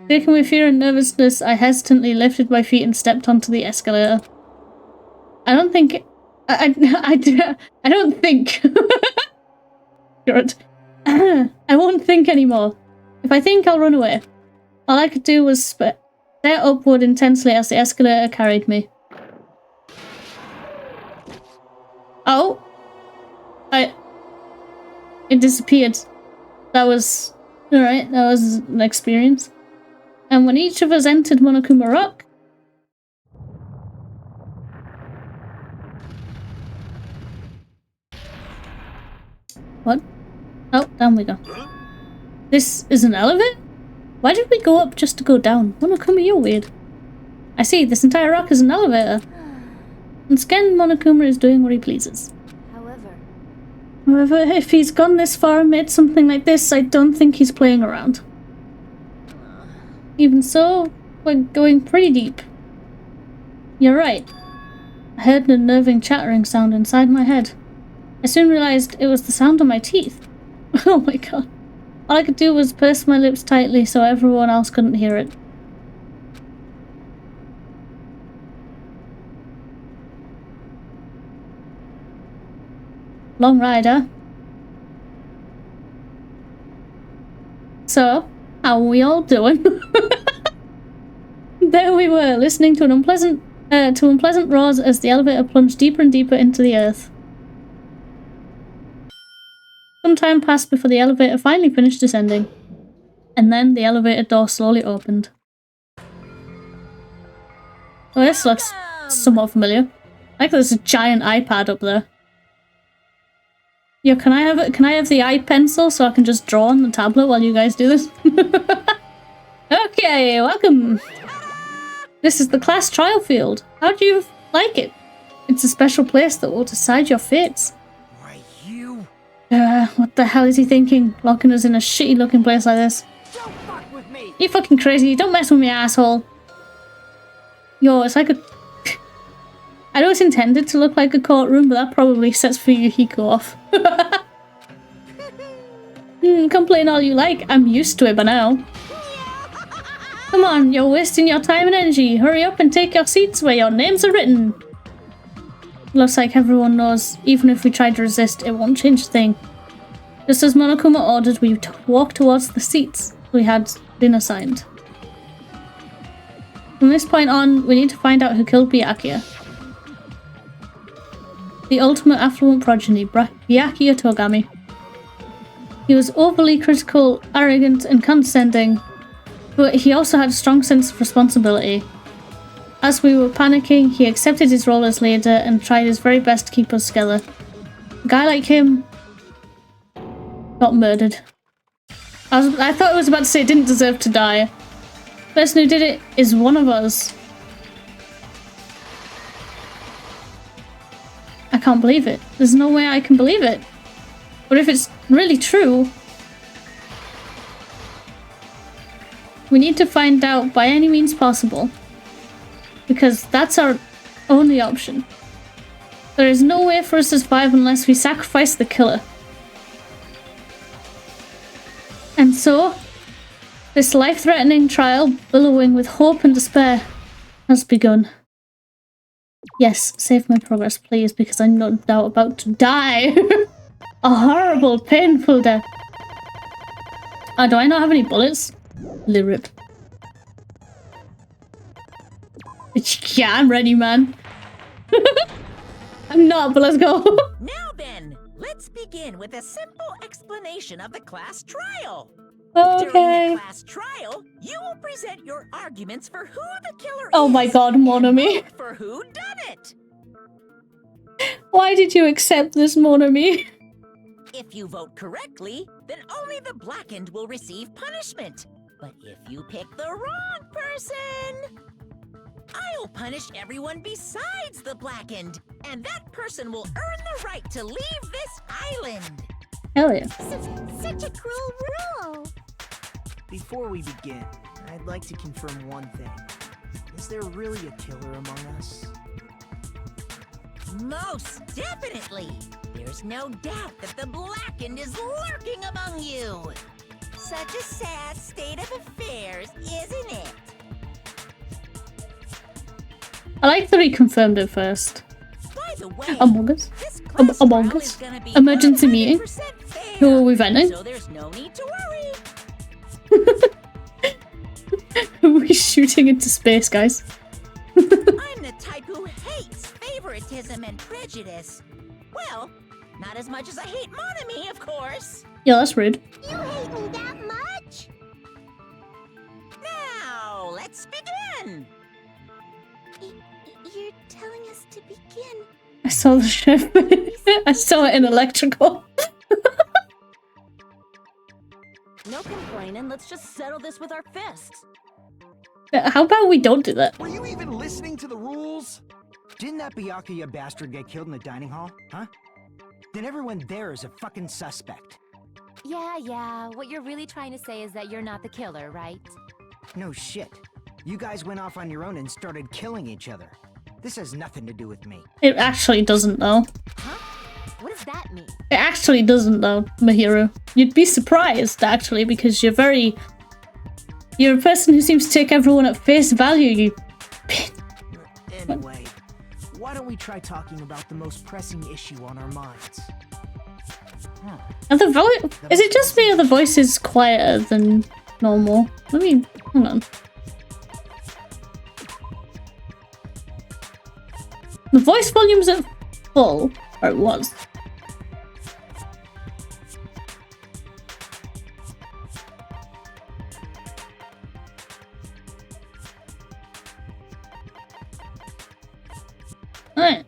Shaken with fear and nervousness, I hesitantly lifted my feet and stepped onto the escalator. I don't think... I don't think... Good. I won't think anymore. If I think, I'll run away. All I could do was stare upward intensely as the escalator carried me. Oh! It disappeared. That was... Alright, that was an experience. And when each of us entered 𝕃𝕚𝕟𝕜𝕤 Rock... What? Oh, down we go. This is an elevator? Why did we go up just to go down? 𝕃𝕚𝕟𝕜𝕤, you're weird. I see, this entire rock is an elevator. And Sken 𝕃𝕚𝕟𝕜𝕤 is doing what he pleases. However, if he's gone this far and made something like this, I don't think he's playing around. Even so, we're going pretty deep. You're right. I heard an unnerving chattering sound inside my head. I soon realized it was the sound of my teeth. Oh my god. All I could do was purse my lips tightly so everyone else couldn't hear it. Long ride, huh? So, how are we all doing? There we were, listening to unpleasant roars as the elevator plunged deeper and deeper into the earth. Some time passed before the elevator finally finished descending. And then the elevator door slowly opened. Oh, this looks somewhat familiar. Like there's a giant iPad up there. Yo, can I have the iPencil so I can just draw on the tablet while you guys do this? Okay, welcome. This is the class trial field. How do you like it? It's a special place that will decide your fates. Why you? What the hell is he thinking? Locking us in a shitty looking place like this. Don't fuck with me. You fucking crazy. Don't mess with me, asshole. Yo, it's like a... I know it's intended to look like a courtroom, but that probably sets Fuyuhiko off. Complain all you like. I'm used to it by now. Come on, you're wasting your time and energy. Hurry up and take your seats where your names are written. Looks like everyone knows, even if we try to resist, it won't change a thing. Just as 𝕃𝕚𝕟𝕜𝕤 ordered, we walk towards the seats we had been assigned. From this point on, we need to find out who killed Byakuya. The ultimate affluent progeny, Byakuya Togami. He was overly critical, arrogant, and condescending, but he also had a strong sense of responsibility. As we were panicking, he accepted his role as leader and tried his very best to keep us together. A guy like him got murdered. I thought I was about to say it didn't deserve to die. The person who did it is one of us. I can't believe it. There's no way I can believe it. But if it's really true, we need to find out by any means possible. Because that's our only option. There is no way for us to survive unless we sacrifice the killer. And so, this life-threatening trial, billowing with hope and despair, has begun. Yes, save my progress, please, because I'm no doubt about to die. A horrible, painful death. Do I not have any bullets? Rip. Yeah, I'm ready, man. I'm not, but let's go. Now then, let's begin with a simple explanation of the class trial. Okay. During the class trial, you will present your arguments for who the killer is. Oh my god, 𝕃𝕚𝕤𝕤. And for who done it. Why did you accept this, 𝕃𝕚𝕤𝕤? If you vote correctly, then only the blackened will receive punishment. But if you pick the wrong person, I'll punish everyone besides the Blackened, and that person will earn the right to leave this island. Hell yeah. Such a cruel rule. Before we begin, I'd like to confirm one thing. Is there really a killer among us? Most definitely. There's no doubt that the Blackened is lurking among you. Such a sad state of affairs, isn't it? I like that he confirmed it first. By the way, Among Us. this class Among trial Us. is gonna be Emergency meeting. 100% fair, Who are we venting? so there's no need to worry. We're shooting into space, guys. I'm the type who hates favoritism and prejudice. Well, not as much as I hate monogamy, of course. Yeah, that's rude. You hate me that much? Now, let's begin. You're telling us to begin. I saw the ship. I saw it in electrical. No complaining. Let's just settle this with our fists. How about we don't do that? Were you even listening to the rules? Didn't that 𝕃𝕚𝕟𝕜𝕤 bastard get killed in the dining hall? Huh? Then everyone there is a fucking suspect. Yeah. What you're really trying to say is that you're not the killer, right? No shit. You guys went off on your own and started killing each other. This has nothing to do with me. It actually doesn't, though. Huh? What does that mean? It actually doesn't, though, Mahiru. You'd be surprised, actually, because you're a person who seems to take everyone at face value, you... Anyway, why don't we try talking about the most pressing issue on our minds? Are the is it just me or the voice is quieter than normal? Let me... Hang on. The voice volume's at full. Or it was. Alright.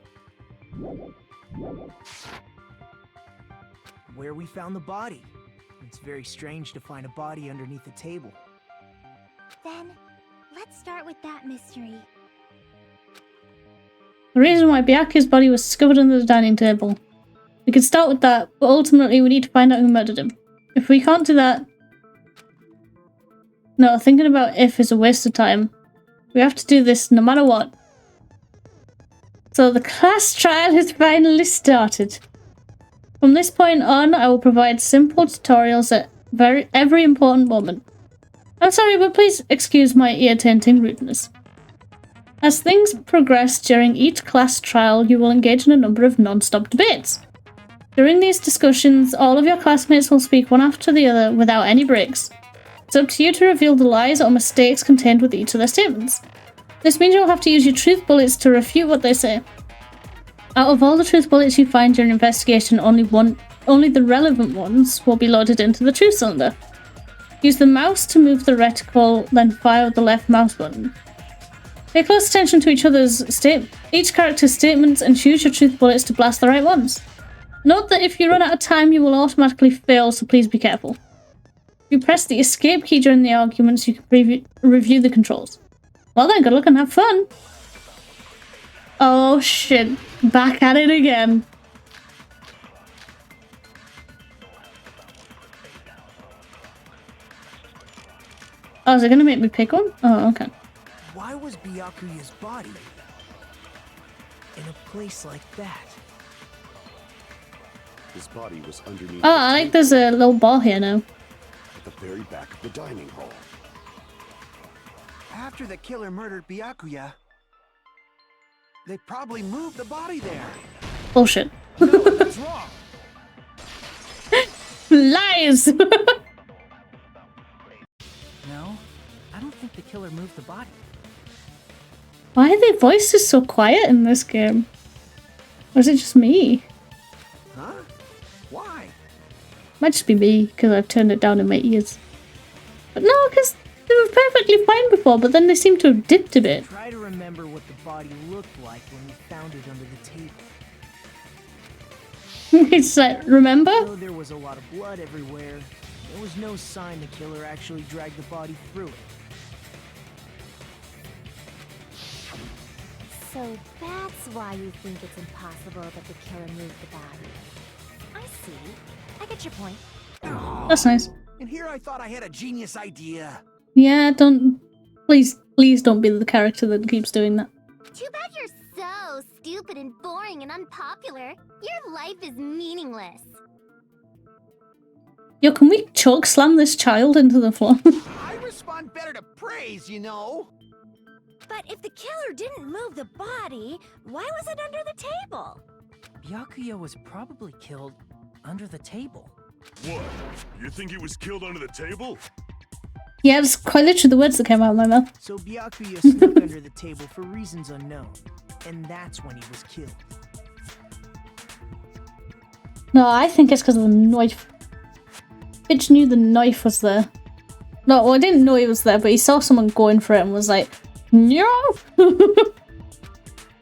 Where we found the body. It's very strange to find a body underneath a table. Then, let's start with that mystery. The reason why 𝕃𝕚𝕟𝕜𝕤's body was discovered under the dining table. We could start with that, but ultimately we need to find out who murdered him. If we can't do that... No, thinking about if is a waste of time. We have to do this no matter what. So the class trial has finally started. From this point on, I will provide simple tutorials at every important moment. I'm sorry, but please excuse my ear-tainting rudeness. As things progress during each class trial, you will engage in a number of non-stop debates. During these discussions, all of your classmates will speak one after the other without any breaks. It's up to you to reveal the lies or mistakes contained with each of their statements. This means you'll have to use your truth bullets to refute what they say. Out of all the truth bullets you find during investigation, only the relevant ones will be loaded into the truth cylinder. Use the mouse to move the reticle, then fire with the left mouse button. Pay close attention to each character's statements and choose your truth bullets to blast the right ones. Note that if you run out of time, you will automatically fail, so please be careful. If you press the escape key during the arguments, you can review the controls. Well then, good luck and have fun! Oh shit, back at it again. Oh, is it gonna make me pick one? Oh, okay. Why was 𝕃𝕚𝕟𝕜𝕤's body in a place like that? His body was underneath. Oh, I like there's a little ball here now. At the very back of the dining hall. After the killer murdered 𝕃𝕚𝕟𝕜𝕤, they probably moved the body there. Bullshit. No, that's wrong. Lies! No, I don't think the killer moved the body. Why are their voices so quiet in this game? Or is it just me? Huh? Why? Might just be me, because I've turned it down in my ears. But no, because they were perfectly fine before, but then they seem to have dipped a bit. Try to remember what the body looked like when we found it under the table. It's like, remember? Though there was a lot of blood everywhere, There was no sign the killer actually dragged the body through it. So that's why you think it's impossible that the killer moved the body. I see. I get your point. That's nice. And here I thought I had a genius idea. Yeah, don't... Please don't be the character that keeps doing that. Too bad you're so stupid and boring and unpopular. Your life is meaningless. Yo, can we choke slam this child into the floor? I respond better to praise, you know. But if the killer didn't move the body, why was it under the table? Byakuya was probably killed under the table. What? You think he was killed under the table? Yeah, it's quite literally the words that came out of my mouth. So Byakuya snuck under the table for reasons unknown, and that's when he was killed. No, I think it's because of the knife. Bitch knew the knife was there. No, well, I didn't know he was there, but he saw someone going for it and was like, no!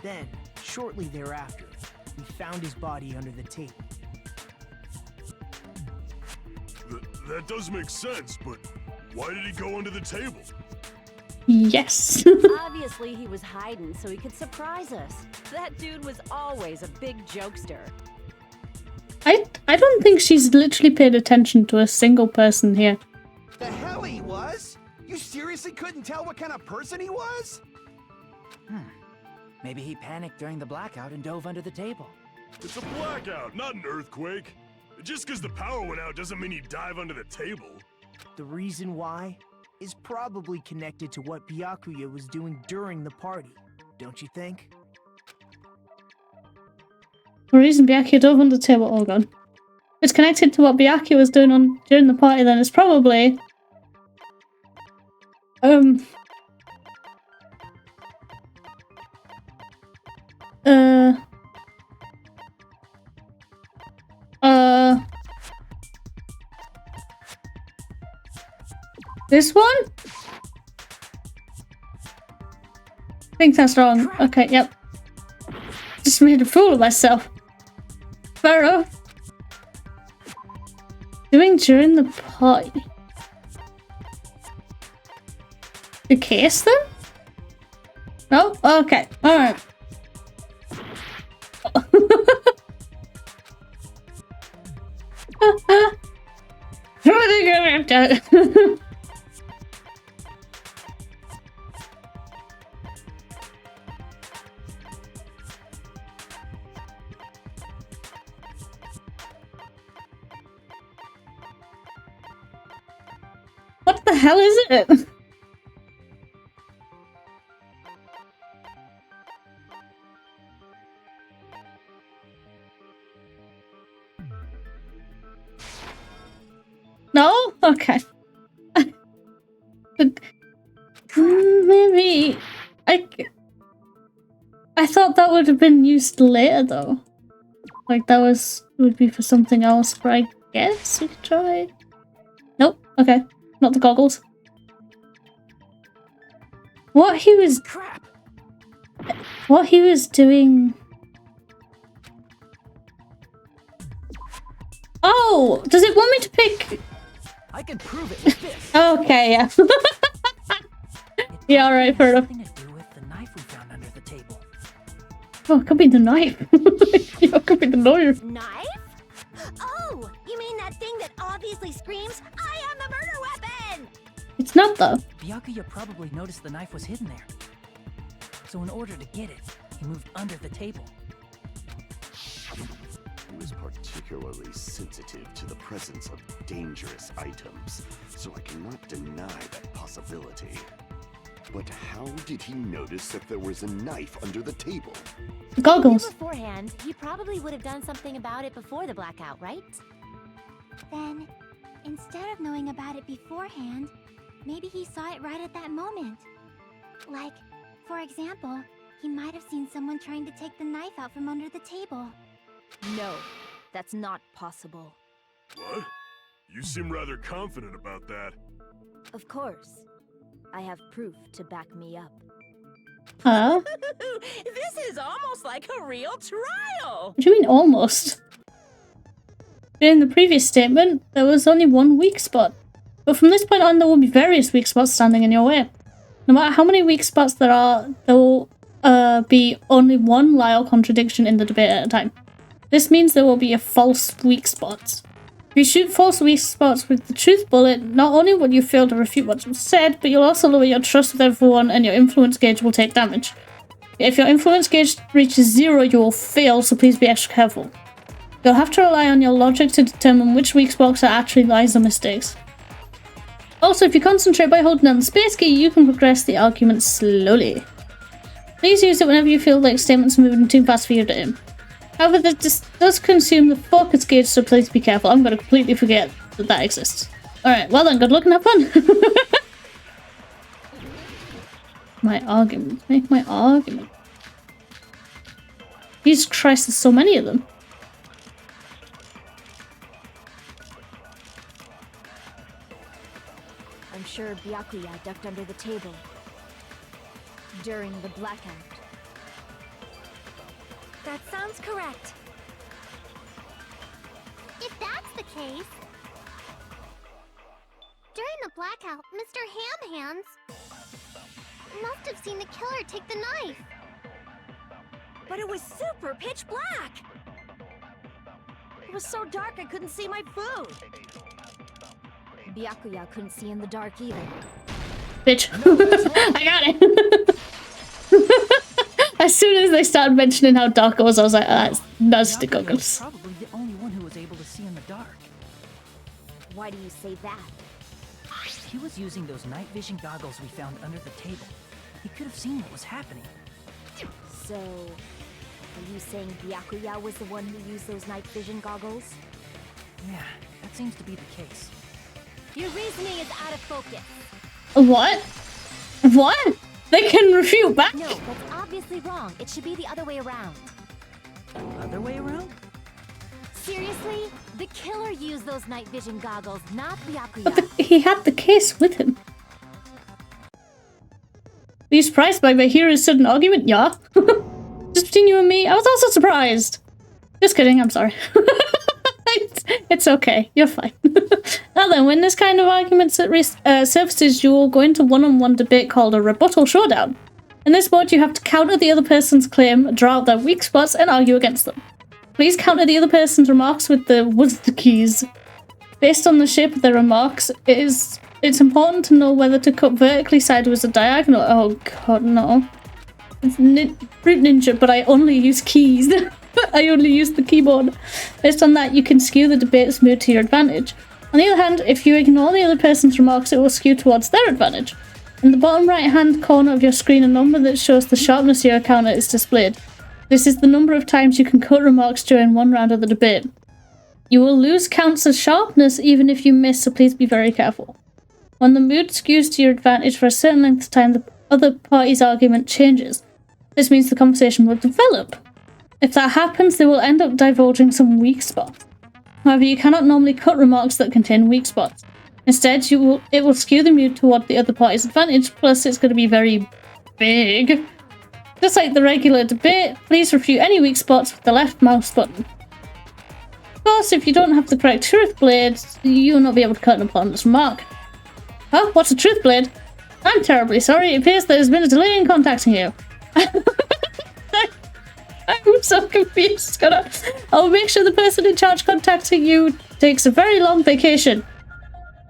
Then, shortly thereafter, we found his body under the table. That does make sense, but why did he go under the table? Yes. Obviously, he was hiding so he could surprise us. That dude was always a big jokester. I don't think she's literally paid attention to a single person here. The hell he was? You seriously couldn't tell what kind of person he was? Maybe he panicked during the blackout and dove under the table. It's a blackout, not an earthquake. Just because the power went out doesn't mean you dive under the table. The reason why is probably connected to what Byakuya was doing during the party, don't you think? The reason Byakuya dove under the table, oh god. It's connected to what Byakuya was doing during the party, then it's probably... This one? I think that's wrong. Okay, yep. Just made a fool of myself. Fair enough. Doing during the party. The case then? No? Okay, alright. What the hell is it? No? Okay. Maybe... I thought that would have been used later though. Like that would be for something else, but I guess we could try. Nope. Okay. Not the goggles. What he was... Crap! What he was doing... Oh! Does it want me to pick... I can prove it with this. Okay, yeah. Yeah, alright, fair enough. Something to do with the knife we found under the table. Oh, it could be the knife. Yeah, it could be the knife. Knife? Oh, you mean that thing that obviously screams, I am the murder weapon! It's not though. Byakuya probably noticed the knife was hidden there. So in order to get it, he moved under the table. He was particularly sensitive to the presence of dangerous items, so I cannot deny that possibility. But how did he notice that there was a knife under the table? The goggles. Beforehand, he probably would have done something about it before the blackout, right? Then, instead of knowing about it beforehand, maybe he saw it right at that moment. Like, for example, he might have seen someone trying to take the knife out from under the table. No, that's not possible. What? You seem rather confident about that. Of course. I have proof to back me up. Huh? This is almost like a real trial. What do you mean almost? In the previous statement, there was only one weak spot. But from this point on, there will be various weak spots standing in your way. No matter how many weak spots there are, there will be only one lie or contradiction in the debate at a time. This means there will be a false weak spots. If you shoot false weak spots with the truth bullet, not only will you fail to refute what was said, but you'll also lower your trust with everyone and your influence gauge will take damage. If your influence gauge reaches 0, you will fail, so please be extra careful. You'll have to rely on your logic to determine which weak spots are actually lies or mistakes. Also, if you concentrate by holding down the space key, you can progress the argument slowly. Please use it whenever you feel like statements are moving too fast for you to aim. However, this does consume the focus gauge, so please be careful. I'm going to completely forget that that exists. Alright, well then, good luck and have fun! My argument. Make my argument. Jesus Christ, there's so many of them. I'm sure Byakuya ducked under the table during the blackout. That sounds correct. If that's the case... During the blackout, Mr. Ham-Hands must have seen the killer take the knife. But it was super pitch black! It was so dark I couldn't see my food. Byakuya couldn't see in the dark either. Bitch. I got it! As soon as they started mentioning how dark it was, I was like, that's the goggles. Probably the only one who was able to see in the dark. Why do you say that? He was using those night vision goggles we found under the table. He could have seen what was happening. So, are you saying Byakuya was the one who used those night vision goggles? Yeah, that seems to be the case. Your reasoning is out of focus. What? What? They can refute back? No, that's obviously wrong. It should be the other way around. Other way around? Seriously? The killer used those night vision goggles, not Byakuya. But he had the case with him. Are you surprised by my hero's sudden argument? Yeah. Just between you and me, I was also surprised. Just kidding, I'm sorry. It's okay, you're fine. Now then, when this kind of argument surfaces, you will go into one-on-one debate called a rebuttal showdown. In this mode, you have to counter the other person's claim, draw out their weak spots, and argue against them. Please counter the other person's remarks with the keys. Based on the shape of their remarks, it's important to know whether to cut vertically, sideways, or diagonal. Oh god, no. It's Fruit Ninja, but I only use keys. I only use the keyboard. Based on that, you can skew the debate's mood to your advantage. On the other hand, if you ignore the other person's remarks, it will skew towards their advantage. In the bottom right-hand corner of your screen, a number that shows the sharpness of your counter is displayed. This is the number of times you can cut remarks during one round of the debate. You will lose counts as sharpness even if you miss, so please be very careful. When the mood skews to your advantage for a certain length of time, the other party's argument changes. This means the conversation will develop. If that happens, they will end up divulging some weak spots. However, you cannot normally cut remarks that contain weak spots. Instead, it will skew the mood toward the other party's advantage, plus it's going to be very big. Just like the regular debate, please refute any weak spots with the left mouse button. Of course, if you don't have the correct truth blade, you will not be able to cut an opponent's remark. Huh? What's a truth blade? I'm terribly sorry, it appears there has been a delay in contacting you. I'm so confused. I'll make sure the person in charge contacting you takes a very long vacation.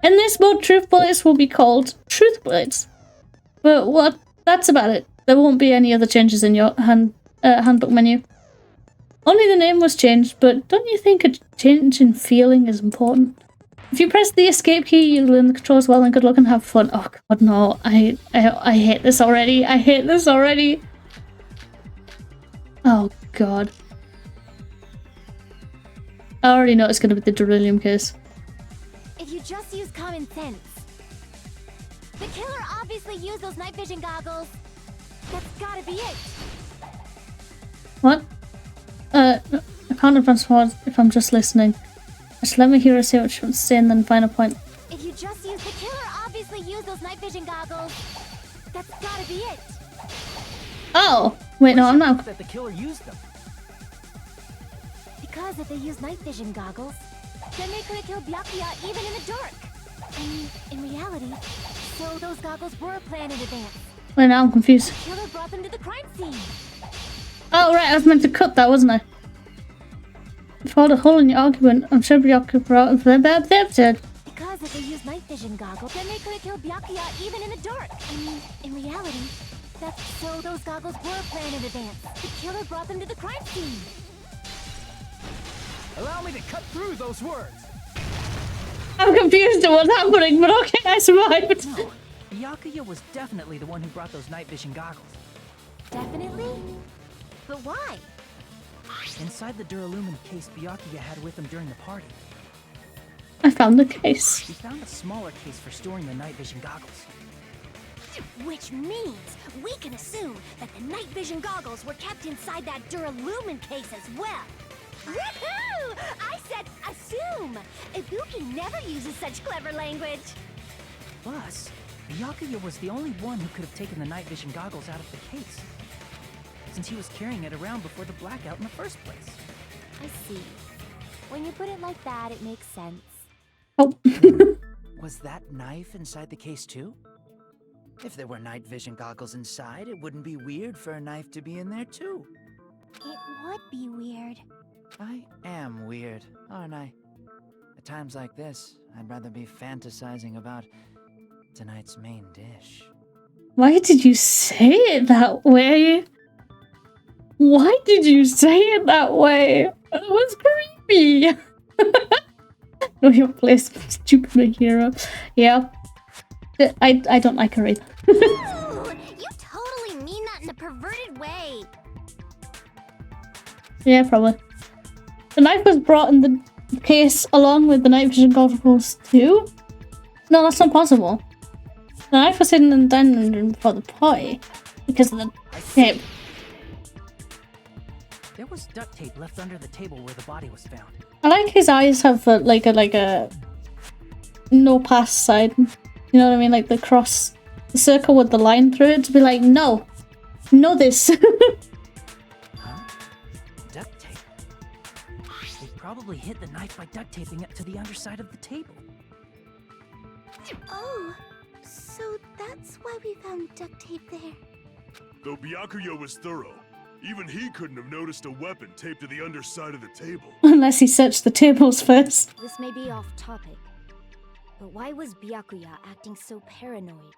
In this mode, truth bullets will be called truth blades. But that's about it. There won't be any other changes in your handbook menu. Only the name was changed, but don't you think a change in feeling is important? If you press the escape key, you'll learn the controls well, and good luck and have fun. Oh god, no. I hate this already. I hate this already. Oh god. I already know it's going to be the beryllium case. If you just use common sense. The killer obviously used those night vision goggles. That's gotta be it. What? I can't advance forward if I'm just listening. Just let me hear her say what she wants to say and then find a point. If you just use the killer obviously used those night vision goggles. That's gotta be it. Oh! Wait, no, I'm not. That the killer used them. Because if they use night vision goggles, then they could have killed Byakuya even in the dark. I mean, in reality, so those goggles were planned in advance. Wait, now I'm confused. The killer brought them to the crime scene. Oh, right, I was meant to cut that, wasn't I? For the hole in your argument, I'm sure Byakuya brought for the episode. Because if they used night vision goggles, then they could have killed Byakuya even in the dark. I mean, in reality, that's so those goggles were planned in advance. The killer brought them to the crime scene. Allow me to cut through those words. I'm confused at what's happening, but okay, I survived. No, Byakuya was definitely the one who brought those night vision goggles. Definitely? But why? Inside the 𝕃𝕚𝕟𝕜𝕤 case Byakuya had with him during the party, I found the case. he found a smaller case for storing the night vision goggles. Which means we can assume that the night vision goggles were kept inside that 𝕃𝕚𝕟𝕜𝕤 case as well. Woohoo! I said assume! Ibuki never uses such clever language. Plus, Byakuya was the only one who could have taken the night vision goggles out of the case, since he was carrying it around before the blackout in the first place. I see. When you put it like that, it makes sense. Oh. Was that knife inside the case too? If there were night vision goggles inside, it wouldn't be weird for a knife to be in there too. It would be weird. I am weird, aren't I? At times like this, I'd rather be fantasizing about tonight's main dish. Why did you say it that way? Why did you say it that way? It was creepy. Know your place, stupid hero. Yeah. I don't like her either. Ooh, you totally mean that in a perverted way. Yeah, probably. The knife was brought in the case along with the night vision goggles too? No, that's not possible. The knife was hidden in the dining room before the party because of the tape. There was duct tape left under the table where the body was found. I like his eyes have like a no pass side. You know what I mean? Like the cross, the circle with the line through it to be like, no, know this. Huh? Duct tape. They probably hid the knife by duct taping it to the underside of the table. Oh, so that's why we found duct tape there. Though Byakuya was thorough, even he couldn't have noticed a weapon taped to the underside of the table. Unless he searched the tables first. This may be off topic, but why was Byakuya acting so paranoid?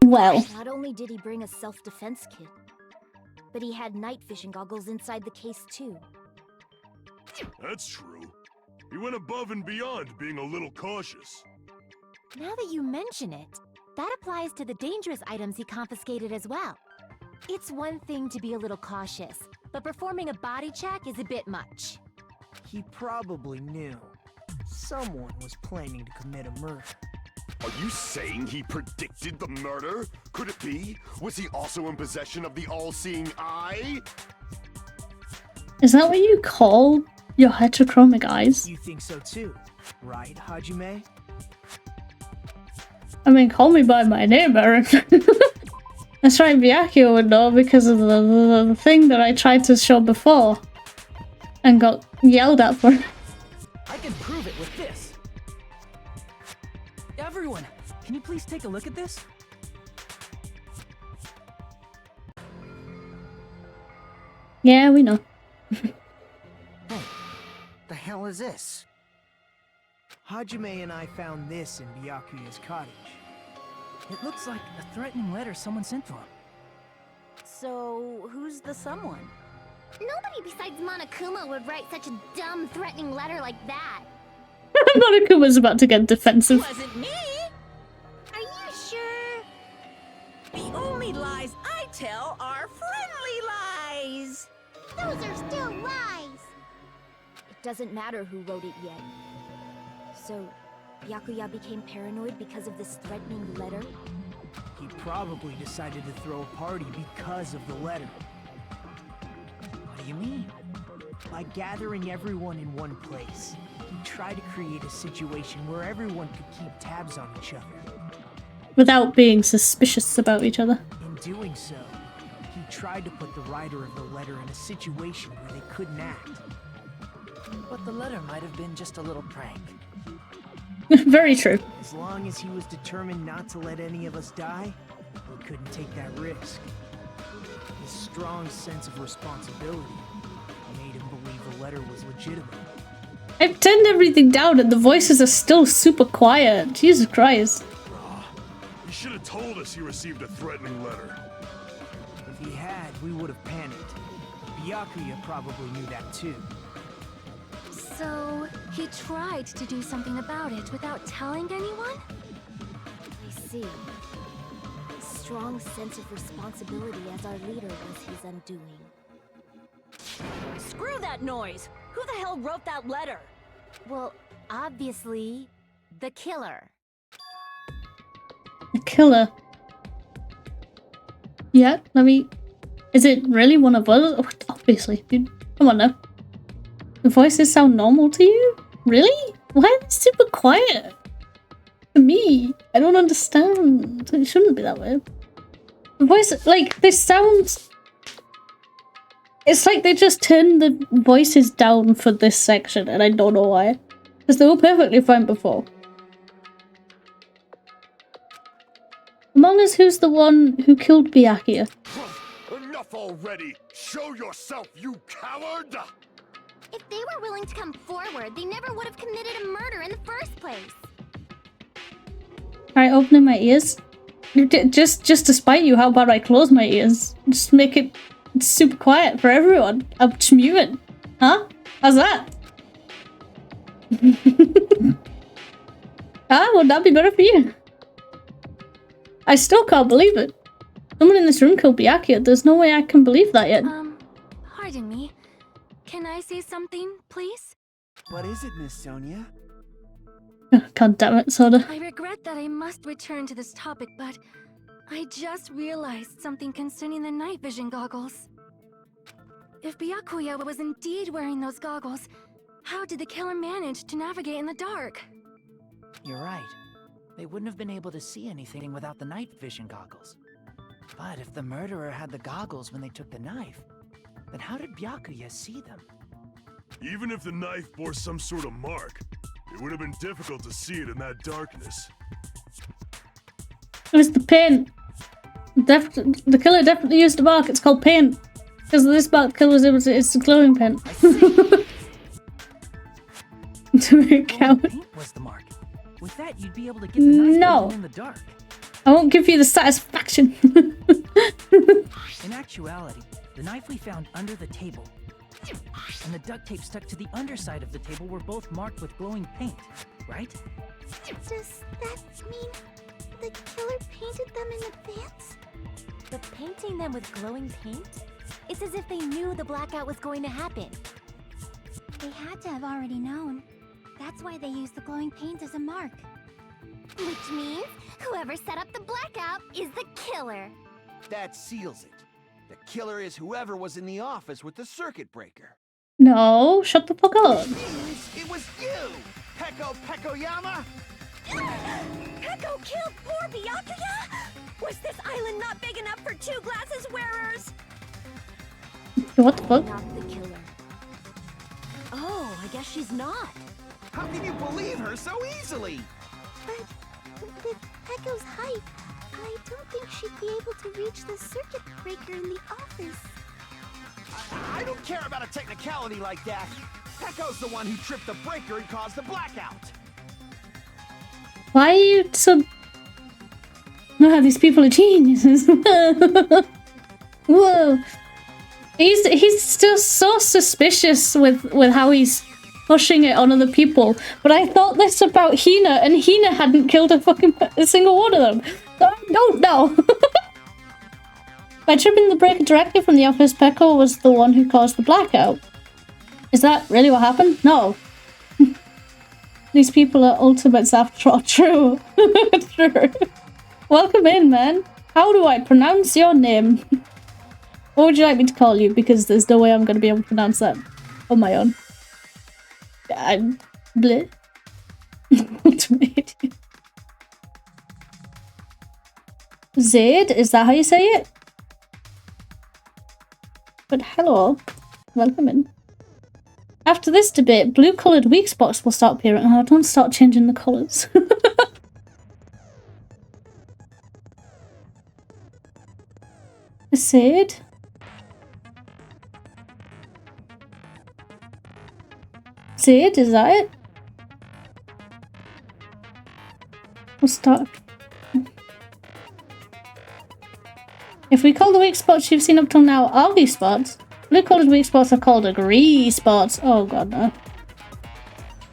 Well. Not only did he bring a self-defense kit, but he had night vision goggles inside the case too. That's true. He went above and beyond being a little cautious. Now that you mention it, that applies to the dangerous items he confiscated as well. It's one thing to be a little cautious, but performing a body check is a bit much. He probably knew. Someone was planning to commit a murder. Are you saying he predicted the murder? Could it be? Was he also in possession of the all-seeing eye? Is that what you call your heterochromic eyes? You think so too, right, Hajime? I mean, call me by my name, Eren. That's right, Byakuya would know because of the thing that I tried to show before and got yelled at for. I can prove it with this. Everyone, can you please take a look at this? Yeah, we know. Hey, the hell is this? Hajime and I found this in Byakuya's cottage. It looks like a threatening letter someone sent to him. So, who's the someone? Nobody besides Monokuma would write such a dumb, threatening letter like that. Monokuma's about to get defensive. Wasn't me! Are you sure? The only lies I tell are friendly lies! Those are still lies! It doesn't matter who wrote it yet. So, Byakuya became paranoid because of this threatening letter? He probably decided to throw a party because of the letter. What do you mean? By gathering everyone in one place, he tried to create a situation where everyone could keep tabs on each other. Without being suspicious about each other. In doing so, he tried to put the writer of the letter in a situation where they couldn't act. But the letter might have been just a little prank. Very true. As long as he was determined not to let any of us die, he couldn't take that risk. His strong sense of responsibility made him believe the letter was legitimate. I've turned everything down and the voices are still super quiet. Jesus Christ. He should have told us he received a threatening letter. If he had, we would have panicked. Byakuya probably knew that too. So, he tried to do something about it without telling anyone? I see. Strong sense of responsibility as our leader was his undoing. Screw that noise! Who the hell wrote that letter? Well, obviously, the killer. The killer. Yeah, let me... Is it really one of us? Oh, obviously, dude. Come on now. The voices sound normal to you? Really? Why are they super quiet? To me, I don't understand. It shouldn't be that way. The voice, like, this sounds... It's like they just turned the voices down for this section, and I don't know why. Because they were perfectly fine before. Among us, who's the one who killed Byakuya? Enough already! Show yourself, you coward! If they were willing to come forward, they never would have committed a murder in the first place. Alright, opening my ears. Just to spite you, how about I close my ears? Just make it super quiet for everyone. I'm just muting. Huh? How's that? Ah, would that be better for you? I still can't believe it. Someone in this room killed Byakuya. There's no way I can believe that yet. Pardon me. Can I say something, please? What is it, Miss Sonia? God damn it, Soda. I regret that I must return to this topic, but I just realized something concerning the night vision goggles. If Byakuya was indeed wearing those goggles, how did the killer manage to navigate in the dark? You're right. They wouldn't have been able to see anything without the night vision goggles. But if the murderer had the goggles when they took the knife, then how did Byakuya see them? Even if the knife bore some sort of mark, it would have been difficult to see it in that darkness. It was the paint. The killer definitely used a mark. It's called paint. Because this mark killer was able to. It's the glowing paint. To be a coward. Paint was the mark. With that, you'd be able to get the knife in the dark. I won't give you the satisfaction. In actuality, the knife we found under the table and the duct tape stuck to the underside of the table were both marked with glowing paint, right? Does that mean the killer painted them in advance? But painting them with glowing paint? It's as if they knew the blackout was going to happen. They had to have already known. That's why they used the glowing paint as a mark. Which means whoever set up the blackout is the killer. That seals it. The killer is whoever was in the office with the circuit breaker. No, shut the fuck up. It was you, Peko-Yama! Peko killed poor Byakuya? Was this island not big enough for two glasses wearers? What the fuck? Not the killer. Oh, I guess she's not. How can you believe her so easily? But with Peko's height, I don't think she'd be able to reach the circuit breaker in the office. I don't care about a technicality like that. Peko's the one who tripped the breaker and caused the blackout. Why are you so... Ah, these people are geniuses. Whoa. He's still so suspicious with how he's pushing it on other people. But I thought this about Hina, and Hina hadn't killed a single one of them. So I don't know. By tripping the breaker directly from the office, Peko was the one who caused the blackout. Is that really what happened? No. These people are ultimates after all. True. True. Welcome in, man. How do I pronounce your name? What would you like me to call you? Because there's no way I'm going to be able to pronounce that on my own. I'm... bleh. Ultimate. Zaid? Is that how you say it? But hello. Welcome in. After this debate, blue-coloured weak spots will start appearing. Oh, don't start changing the colours. Sid? Sid, is that it? We'll start. If we call the weak spots you've seen up till now Augie spots, blue-coloured weak spots are called agree spots. Oh god, no.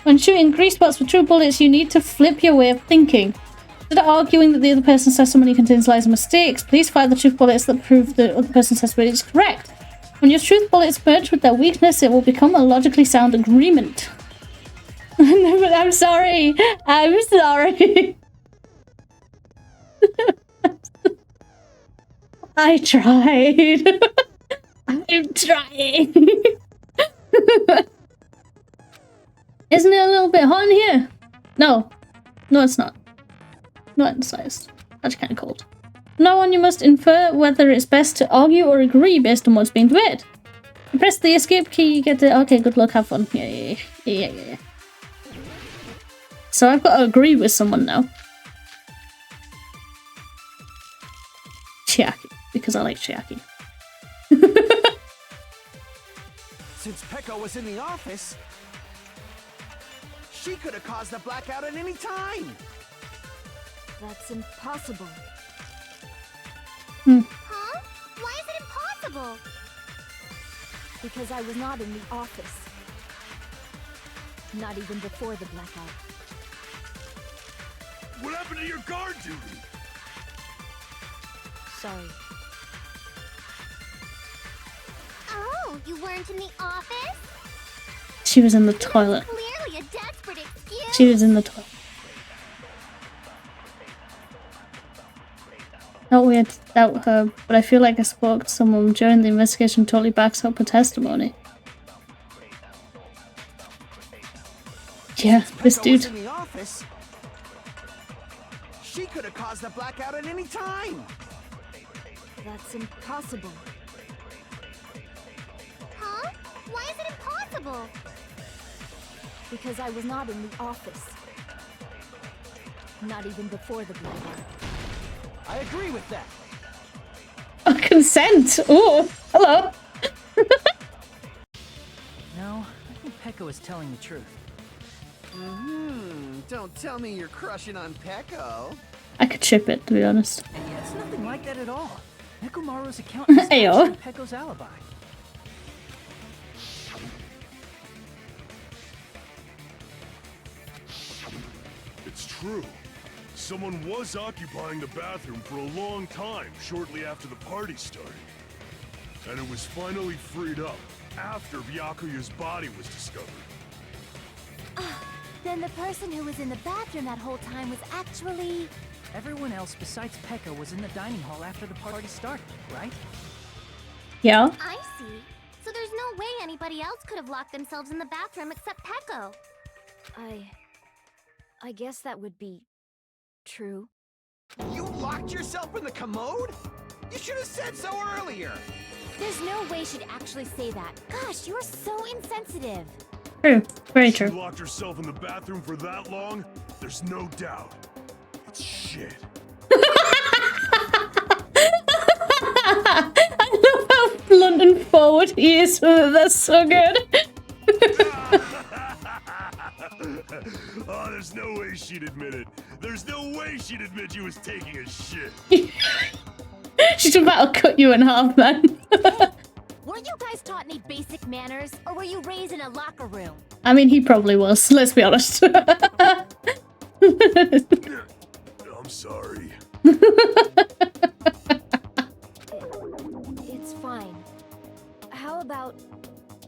When shooting agree spots with true bullets, you need to flip your way of thinking. Instead of arguing that the other person's testimony contains lies and mistakes, please fire the truth bullets that prove the other person's testimony is correct. When your truth bullets merge with their weakness, it will become a logically sound agreement. I'm sorry. I'm sorry. I tried. I'm trying. Isn't it a little bit hot in here? No. No, it's not. Not in the slightest. That's kind of cold. Now on, you must infer whether it's best to argue or agree based on what's being debated. You press the escape key, you get the... Okay, good luck, have fun. Yeah. So I've got to agree with someone now. Chiaki, because I like Chiaki. Since Peko was in the office, she could have caused a blackout at any time. That's impossible. Huh? Why is it impossible? Because I was not in the office. Not even before the blackout. What happened to your guard duty? Sorry. Oh, you weren't in the office? She was in the toilet. Clearly a desperate excuse. She was in the toilet. Not weird to doubt her, but I feel like I spoke to someone during the investigation who totally backs up her testimony. Yeah, this dude. In the office, she could have caused a blackout at any time. That's impossible. Huh? Why is it impossible? Because I was not in the office. Not even before the blackout. I agree with that. Oh, consent! Oh, hello! No, I think Peko is telling the truth. Don't tell me you're crushing on Peko. I could ship it, to be honest. Yeah, it's nothing like that at all. 𝕃𝕚𝕟𝕜𝕤's account is Ayo. Peko's alibi. It's true. Someone was occupying the bathroom for a long time shortly after the party started. And it was finally freed up after Byakuya's body was discovered. Then the person who was in the bathroom that whole time was actually... Everyone else besides Peko was in the dining hall after the party started, right? Yeah. I see. So there's no way anybody else could have locked themselves in the bathroom except Peko. I guess that would be... true. You locked yourself in the commode? You should have said so earlier. There's no way she'd actually say that. Gosh, you're so insensitive. True. Very She true. locked herself in the bathroom for that long? There's no doubt. It's shit. I love how blunt and forward he is. That's so good. Oh, there's no way she'd admit it. There's no way she'd admit you was taking a shit. She's about to cut you in half, man. Weren't you guys taught any basic manners, or were you raised in a locker room? I mean, he probably was, let's be honest. I'm sorry. It's fine. How about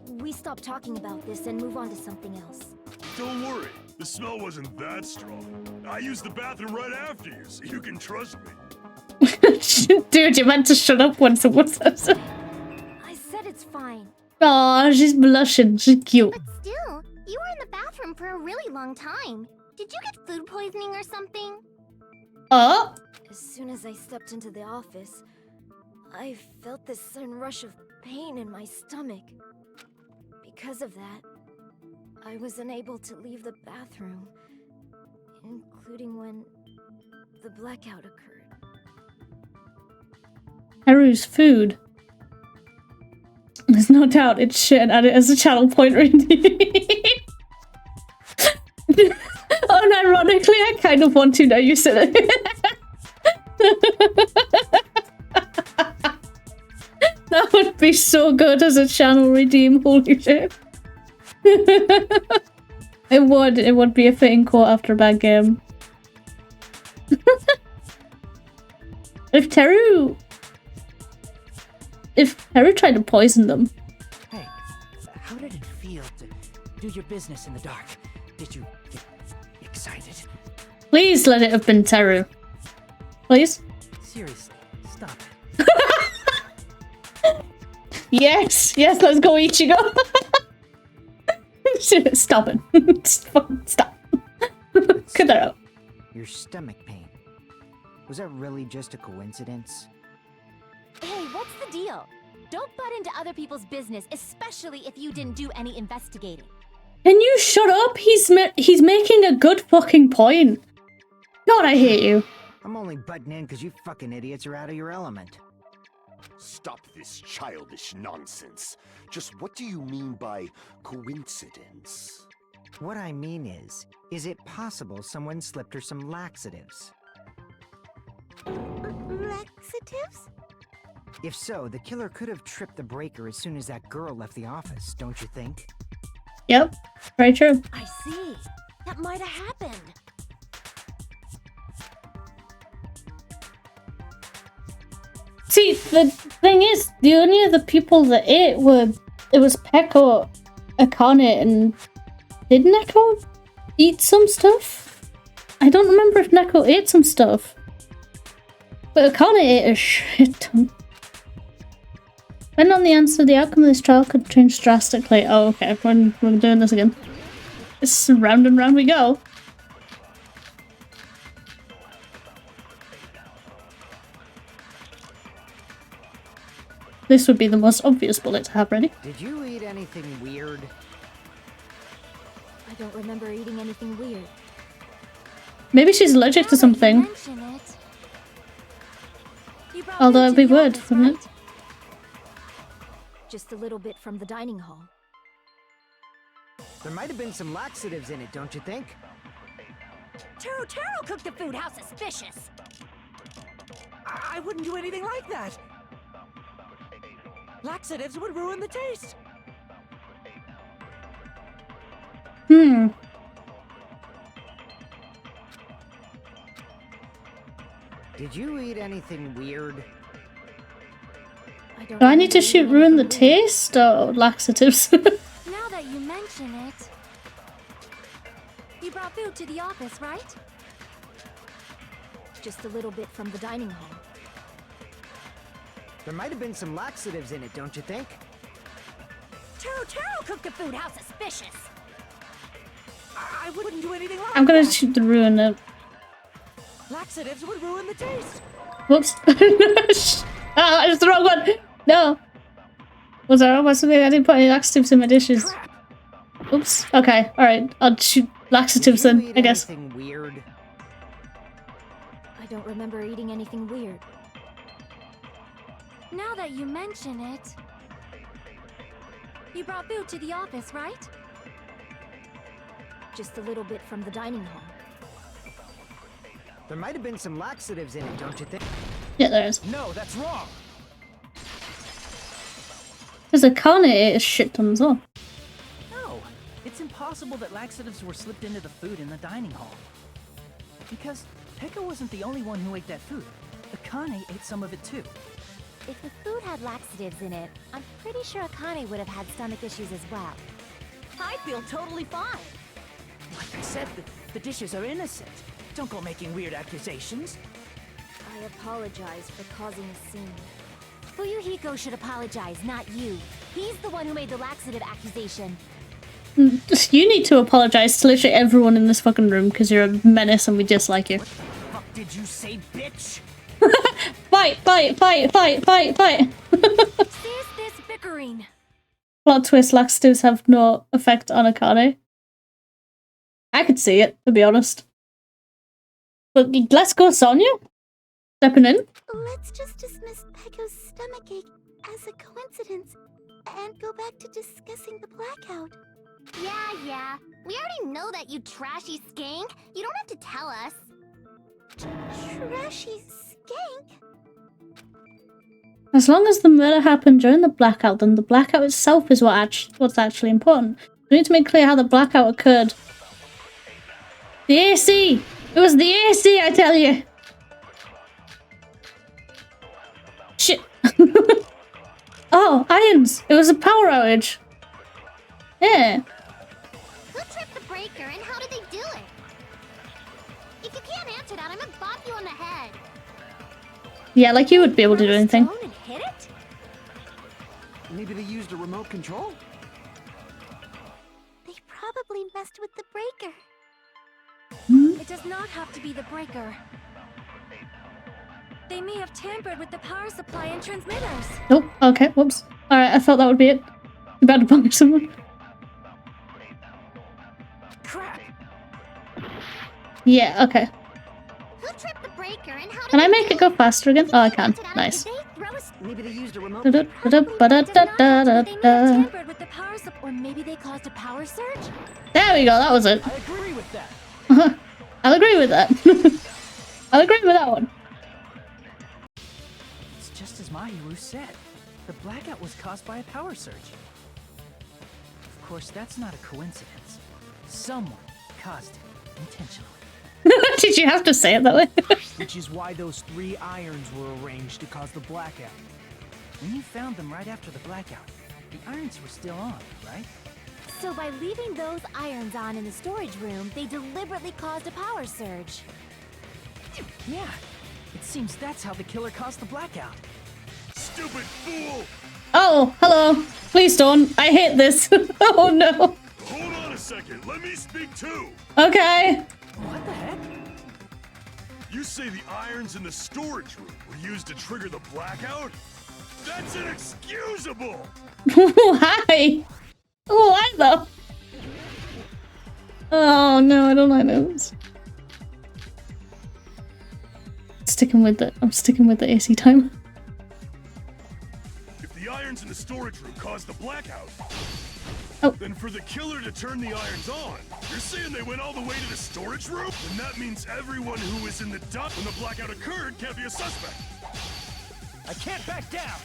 we stop talking about this and move on to something else? Don't worry. The smell wasn't that strong. I used the bathroom right after you, so you can trust me. Dude, you meant to shut up when someone says it. I said it's fine. Aw, she's blushing. She's cute. But still, you were in the bathroom for a really long time. Did you get food poisoning or something? Oh? As soon as I stepped into the office, I felt this sudden rush of pain in my stomach. Because of that, I was unable to leave the bathroom, including when the blackout occurred. Haru's food. There's no doubt it's shit and add it as a channel point indeed. Unironically, I kind of want to now you said it. That would be so good as a channel redeem, holy shit. It would be a fitting quote after a bad game. If Teru tried to poison them. Hey, how did it feel to do your business in the dark? Did you get excited? Please let it have been Teru. Please? Seriously, stop it. Yes, yes, let's go Ichigo. Stop it. Stop. Cut that out. Your stomach pain. Was that really just a coincidence? Hey, what's the deal? Don't butt into other people's business, especially if you didn't do any investigating. Can you shut up? He's making a good fucking point. God, I hate you. I'm only butting in because you fucking idiots are out of your element. Stop this childish nonsense. Just what do you mean by coincidence? What I mean is it possible someone slipped her some laxatives? Laxatives? If so, the killer could have tripped the breaker as soon as that girl left the office, don't you think? Yep, very true. I see. That might have happened. See, the thing is, the only other people that ate it was Peko, Akane, and did Neko eat some stuff? I don't remember if Neko ate some stuff. But Akane ate a shit ton. Depending on the answer, the outcome of this trial could change drastically. Oh, okay, we're doing this again. It's round and round we go. This would be the most obvious bullet to have ready. Did you eat anything weird? I don't remember eating anything weird. Maybe she's allergic to something. Although it'd be weird, wouldn't it? Just a little bit from the dining hall. There might have been some laxatives in it, don't you think? Taro cooked the food. How suspicious! I wouldn't do anything like that. Laxatives would ruin the taste. Did you eat anything weird? Do I need to shoot ruin the taste or laxatives? Now that you mention it, you brought food to the office, right? Just a little bit from the dining hall. There might have been some laxatives in it, don't you think? Taro cooked the food. How suspicious! I wouldn't do anything like that. I'm gonna shoot the ruin it. Laxatives would ruin the taste. Whoops. Ah, it's the wrong one! No! Was I wrong about something? I didn't put any laxatives in my dishes. Oops. Okay, alright. I'll shoot laxatives then, I guess. Anything weird? I don't remember eating anything weird. Now that you mention it, you brought food to the office, right? Just a little bit from the dining hall. There might have been some laxatives in it, don't you think? Yeah, there is. No, that's wrong. There's a Akane ate a shit ton as well. No, it's impossible that laxatives were slipped into the food in the dining hall. Because Peko wasn't the only one who ate that food. Akane ate some of it too. If the food had laxatives in it, I'm pretty sure Akane would have had stomach issues as well. I feel totally fine. Like I said, the dishes are innocent. Don't go making weird accusations. I apologize for causing a scene. Fuyuhiko should apologize, not you. He's the one who made the laxative accusation. You need to apologize to literally everyone in this fucking room because you're a menace and we dislike you. What the fuck did you say, bitch? Fight! Fight! Fight! Fight! Fight! Fight! Cease this bickering. Plot twist, laxatives have no effect on Akane. I could see it, to be honest. But let's go, Sonia. Stepping in. Let's just dismiss Pecco's stomachache as a coincidence and go back to discussing the blackout. Yeah. We already know that, you trashy skank. You don't have to tell us. Trashy skank? As long as the murder happened during the blackout, then the blackout itself is what's actually important. We need to make clear how the blackout occurred. The AC! It was the AC, I tell you! Shit! Oh, irons! It was a power outage. Yeah. Who tripped the breaker and how did they do it? If you can't answer that, I'm gonna bop you on the head. Yeah, like you would be able to do anything. And hit it? Maybe they used a remote control? They probably messed with the breaker. It does not have to be the breaker. They may have tampered with the power supply and transmitters. Oh, okay, whoops. Alright, I thought that would be it. You better punish someone. Crap! Yeah, okay. Who tripped the breaker and how did Can I make it go faster again? Oh, I can. Nice. Maybe they used a remote. They may have tampered with the power supply, or maybe they caused a power surge? There we go, that was it. I agree with that. I'll agree with that. I'll agree with that one. It's just as Mahiru said. The blackout was caused by a power surge. Of course, that's not a coincidence. Someone caused it intentionally. Did you have to say it that way? Which is why those 3 irons were arranged to cause the blackout. When you found them right after the blackout, the irons were still on, right? So by leaving those irons on in the storage room, they deliberately caused a power surge. Yeah, it seems that's how the killer caused the blackout. Stupid fool! Oh, hello. Please don't. I hate this. Oh no. Hold on a second, let me speak too! Okay. What the heck? You say the irons in the storage room were used to trigger the blackout? That's inexcusable! Why? Why though? Oh no, I don't like those. I'm sticking with the AC timer. If the irons in the storage room caused the blackout, oh, then for the killer to turn the irons on, you're saying they went all the way to the storage room? Then that means everyone who was in the dock when the blackout occurred can't be a suspect. I can't back down!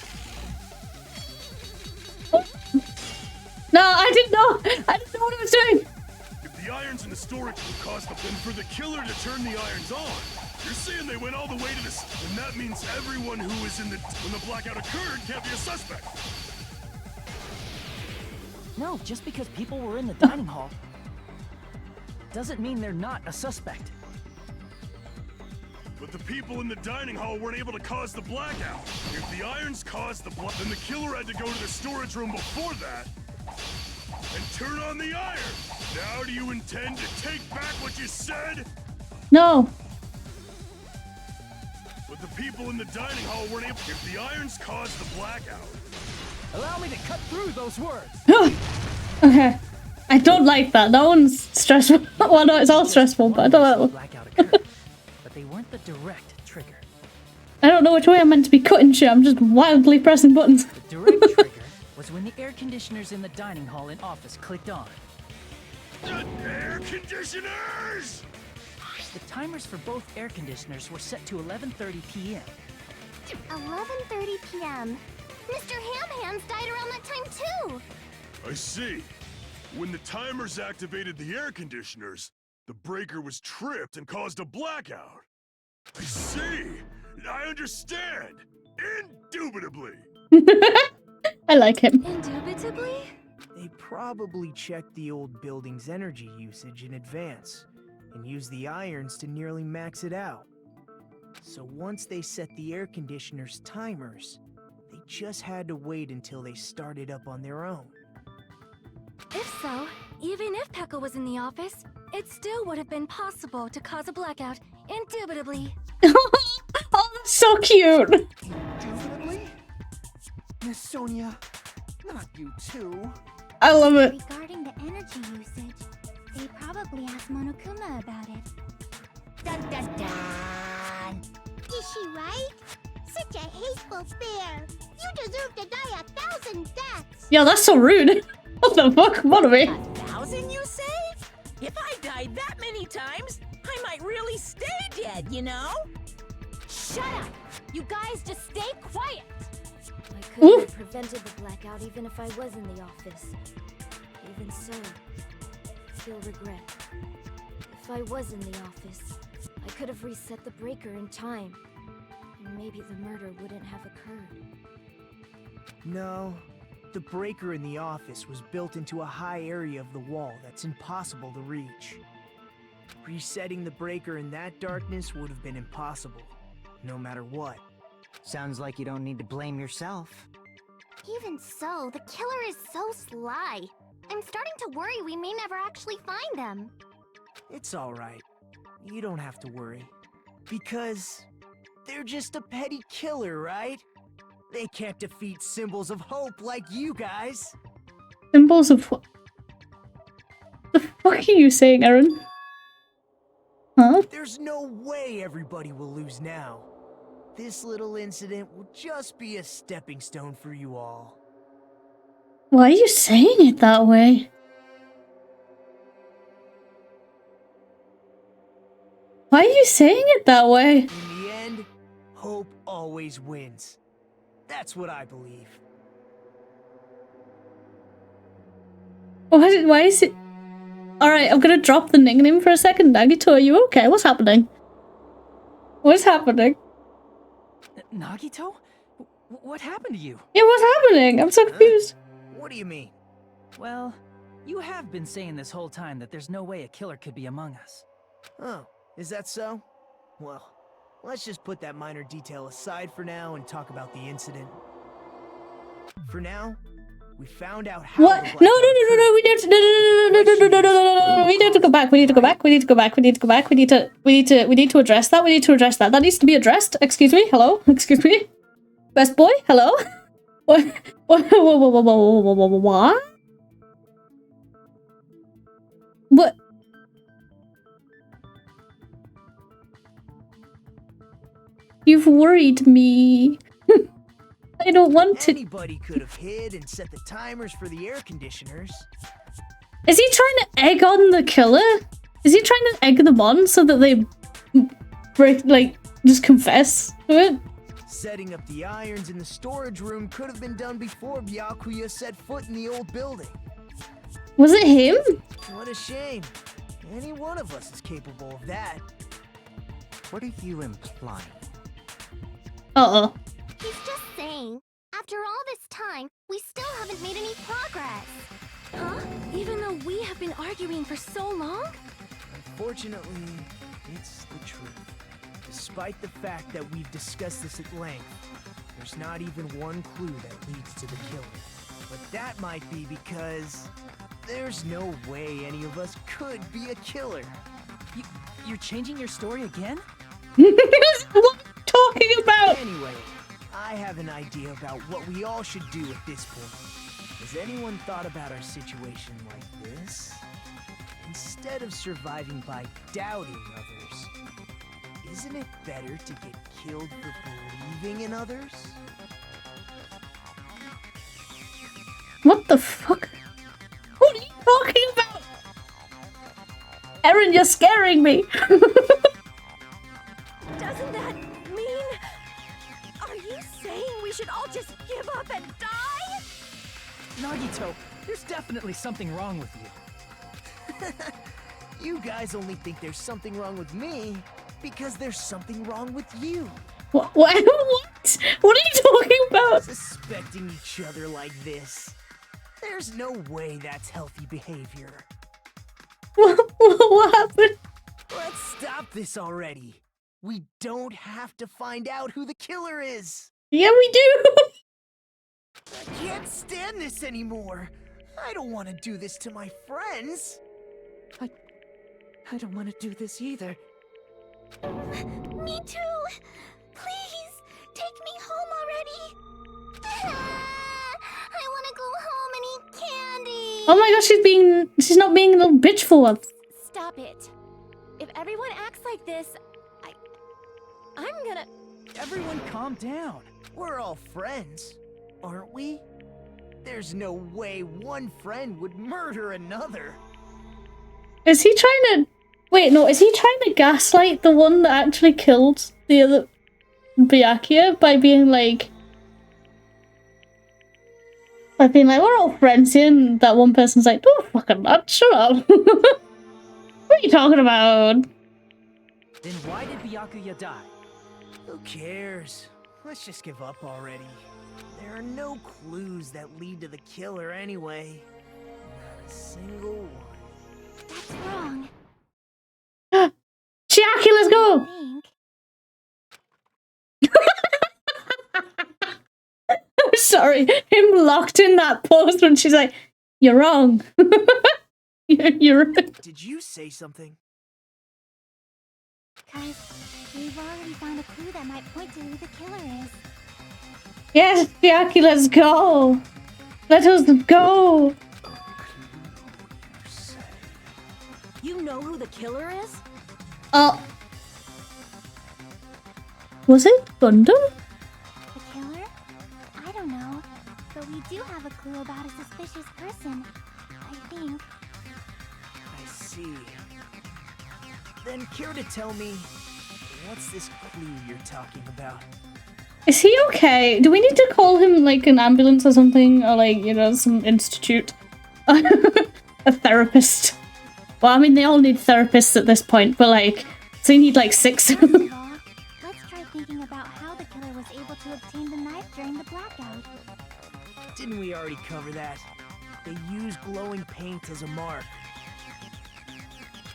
Oh. No, I didn't know! I didn't know what I was doing! If the irons in the storage room caused the then for the killer to turn the irons on, you're saying they went all the way to the then that means everyone who was in the when the blackout occurred can't be a suspect. No, just because people were in the dining hall doesn't mean they're not a suspect. But the people in the dining hall weren't able to cause the blackout. If the irons caused the blackout, then the killer had to go to the storage room before that and turn on the iron. Now do you intend to take back what you said? No. But the people in the dining hall weren't able. If the irons caused the blackout. Allow me to cut through those words. Okay. I don't like that. That one's stressful. Well, no, it's all stressful, but I don't like that one. Blackout occurred, but they weren't the direct trigger. I don't know which way I'm meant to be cutting shit. I'm just wildly pressing buttons. The direct trigger was when the air conditioners in the dining hall and office clicked on. The air conditioners! The timers for both air conditioners were set to 11:30 p.m. 11:30 p.m. Mr. Ham-Hands died around that time too! I see. When the timers activated the air conditioners, the breaker was tripped and caused a blackout. I see. I understand. Indubitably. I like him. Indubitably? They probably checked the old building's energy usage in advance and used the irons to nearly max it out. So once they set the air conditioner's timers, they just had to wait until they started up on their own. If so, even if Pecco was in the office, it still would have been possible to cause a blackout, indubitably. Oh, that's so cute! Indubitably? Miss Sonia, not you too. I love it. Regarding the energy usage, They probably asked Monokuma about it. Dun dun dun! Is she right? Such a hateful bear! You deserve to die 1,000 deaths! Yeah, that's so rude. What the fuck? What are we? 1,000, you say? If I died that many times, I might really stay dead, you know? Shut up! You guys just stay quiet! I couldn't have prevented the blackout even if I was in the office. Even so, I still regret. If I was in the office, I could have reset the breaker in time. And maybe the murder wouldn't have occurred. No, the breaker in the office was built into a high area of the wall that's impossible to reach. Resetting the breaker in that darkness would have been impossible, no matter what. Sounds like you don't need to blame yourself. Even so, the killer is so sly. I'm starting to worry we may never actually find them. It's alright. You don't have to worry. Because they're just a petty killer, right? They can't defeat symbols of hope like you guys. Symbols of what? The fuck are you saying, Eren? Huh? There's no way everybody will lose now. This little incident will just be a stepping stone for you all. Why are you saying it that way? Why are you saying it that way? In the end, hope always wins. That's what I believe. Why is it? Alright, I'm gonna drop the nickname for a second. Nagito, are you okay? What's happening? What's happening? Nagito? What happened to you? Yeah, what's happening? I'm so confused. What do you mean? Well, you have been saying this whole time that there's no way a killer could be among us. Oh, is that so? Well, let's just put that minor detail aside for now and talk about the incident. For now, we found out how. What? No, we need to we need to go back. We need to go back. We need to go back. We need to go back. We need to address that. We need to address that. That needs to be addressed. Excuse me. Hello. Excuse me. Best boy. Hello. What? What? You've worried me. I don't want to. Anybody could have hid and set the timers for the air conditioners. Is he trying to egg on the killer? Is he trying to egg them on so that they break, like, just confess to it? Setting up the irons in the storage room could have been done before Byakuya set foot in the old building. Was it him? What a shame. Any one of us is capable of that. What are you implying? Uh-oh. He's just saying, after all this time, we still haven't made any progress. Huh? Even though we have been arguing for so long? Unfortunately, it's the truth. Despite the fact that we've discussed this at length, there's not even one clue that leads to the killing. But that might be because there's no way any of us could be a killer. You're changing your story again? What are you talking about? Anyway, I have an idea about what we all should do at this point. Has anyone thought about our situation like this? Instead of surviving by doubting others, isn't it better to get killed for believing in others? What the fuck? What are you talking about? Eren, you're scaring me. Doesn't that mean... Are you saying we should all just give up and die? Nagito, there's definitely something wrong with you. You guys only think there's something wrong with me because there's something wrong with you. What? What are you talking about? Suspecting each other like this. There's no way that's healthy behavior. What happened? Let's stop this already. We don't have to find out who the killer is. Yeah, we do. I can't stand this anymore. I don't want to do this to my friends. I don't want to do this either. Me too. Please, take me home already. I want to go home and eat candy. Oh my gosh, she's not being a little bitch for once. Stop it. If everyone acts like this, I'm gonna... Everyone calm down. We're all friends, aren't we? There's no way one friend would murder another. Is he trying to... Wait, no, is he trying to gaslight the one that actually killed the other 𝕃𝕚𝕟𝕜 by being like... we're all friends here, and that one person's like, oh, fucking nut, shut up. What are you talking about? Then why did 𝕃𝕚𝕟𝕜 die? Who cares? Let's just give up already. There are no clues that lead to the killer anyway. Not a single one. That's wrong. Chiaki, let's go! I'm sorry, him locked in that pose when she's like, you're wrong. you're right. Did you say something? Guys, we've already found a clue that might point to who the killer is. Yes, Chiaki, let's go! Let us go! You know who the killer is? Was it Gundam? The killer? I don't know. But we do have a clue about a suspicious person, I think. I see. Then care to tell me, what's this clue you're talking about? Is he okay? Do we need to call him like an ambulance or something? Or like, you know, some institute? A therapist? Well, I mean, they all need therapists at this point, but like, so you need like 6. First of all, let's try thinking about how the killer was able to obtain the knife during the blackout. Didn't we already cover that? They use glowing paint as a mark.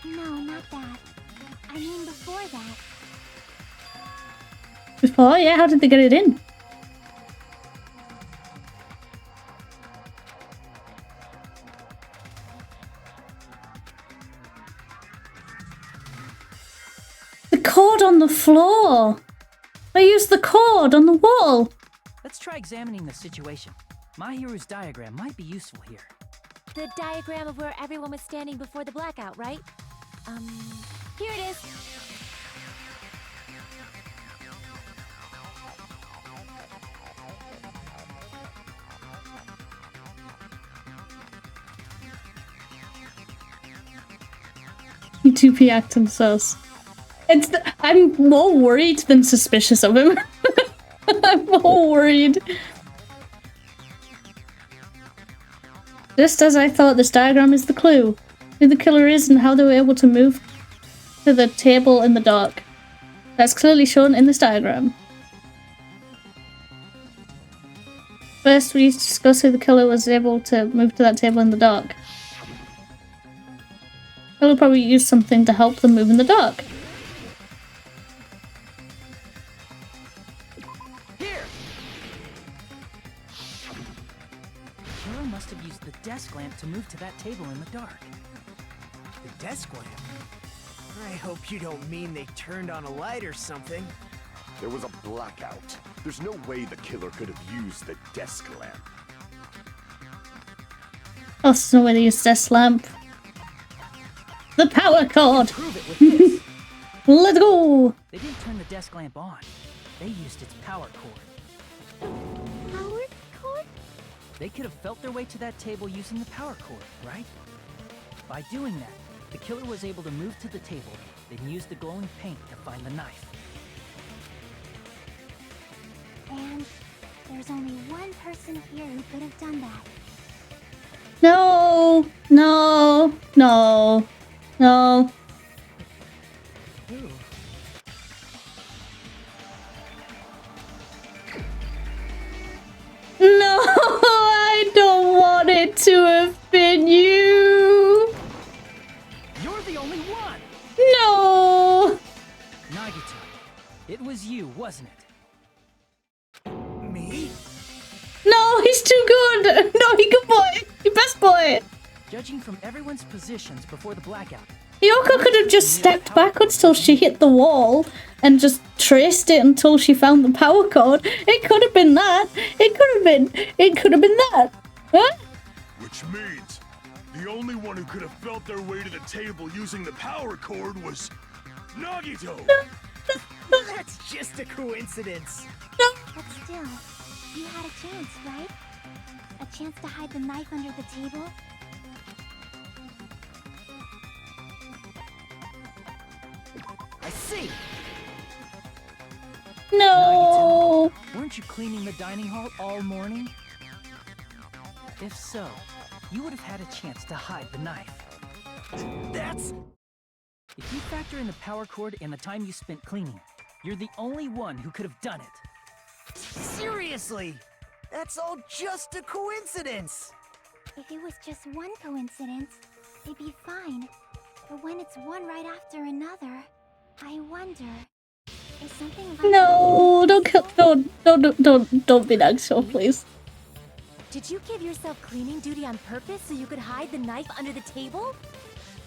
No, not that. I mean before that. Before? Yeah, how did they get it in? The cord on the floor! They used the cord on the wall! Let's try examining the situation. My hero's diagram might be useful here. The diagram of where everyone was standing before the blackout, right? Here it is. You 2P acting sus. I'm more worried than suspicious of him. I'm more worried. Just as I thought, this diagram is the clue. Who the killer is and how they were able to move to the table in the dark. That's clearly shown in this diagram. First, we need to discuss who the killer was able to move to that table in the dark. They'll probably use something to help them move in the dark. Here! The killer must have used the desk lamp to move to that table in the dark. The desk lamp? I hope you don't mean they turned on a light or something. There was a blackout. There's no way the killer could have used the desk lamp. Oh, there's no way they use desk lamp. The power cord! Prove it with this. Let's go! They didn't turn the desk lamp on. They used its power cord. Power cord? They could have felt their way to that table using the power cord, right? By doing that, the killer was able to move to the table, then use the glowing paint to find the knife. And there's only one person here who could have done that. No! No! No! No! Ooh. No! I don't want it to have been you! You're the only one! No! Nagito, it was you, wasn't it? Me? No, he's too good! No, he good boy! He best boy! Judging from everyone's positions before the blackout, Yoko could have just stepped backwards till she hit the wall and just traced it until she found the power cord. It could have been that. It could have been that. Huh? Which means The only one who could have felt their way to the table using the power cord was Nagito! That's just a coincidence. But still, you had a chance, right? A chance to hide the knife under the table? I see! No! Nagito, weren't you cleaning the dining hall all morning? If so, you would have had a chance to hide the knife. That's... If you factor in the power cord and the time you spent cleaning, you're the only one who could have done it. Seriously? That's all just a coincidence. If it was just one coincidence, it'd be fine. But when it's one right after another, I wonder, is something about... No, don't kill, don't be Nagito, please. Did you give yourself cleaning duty on purpose so you could hide the knife under the table?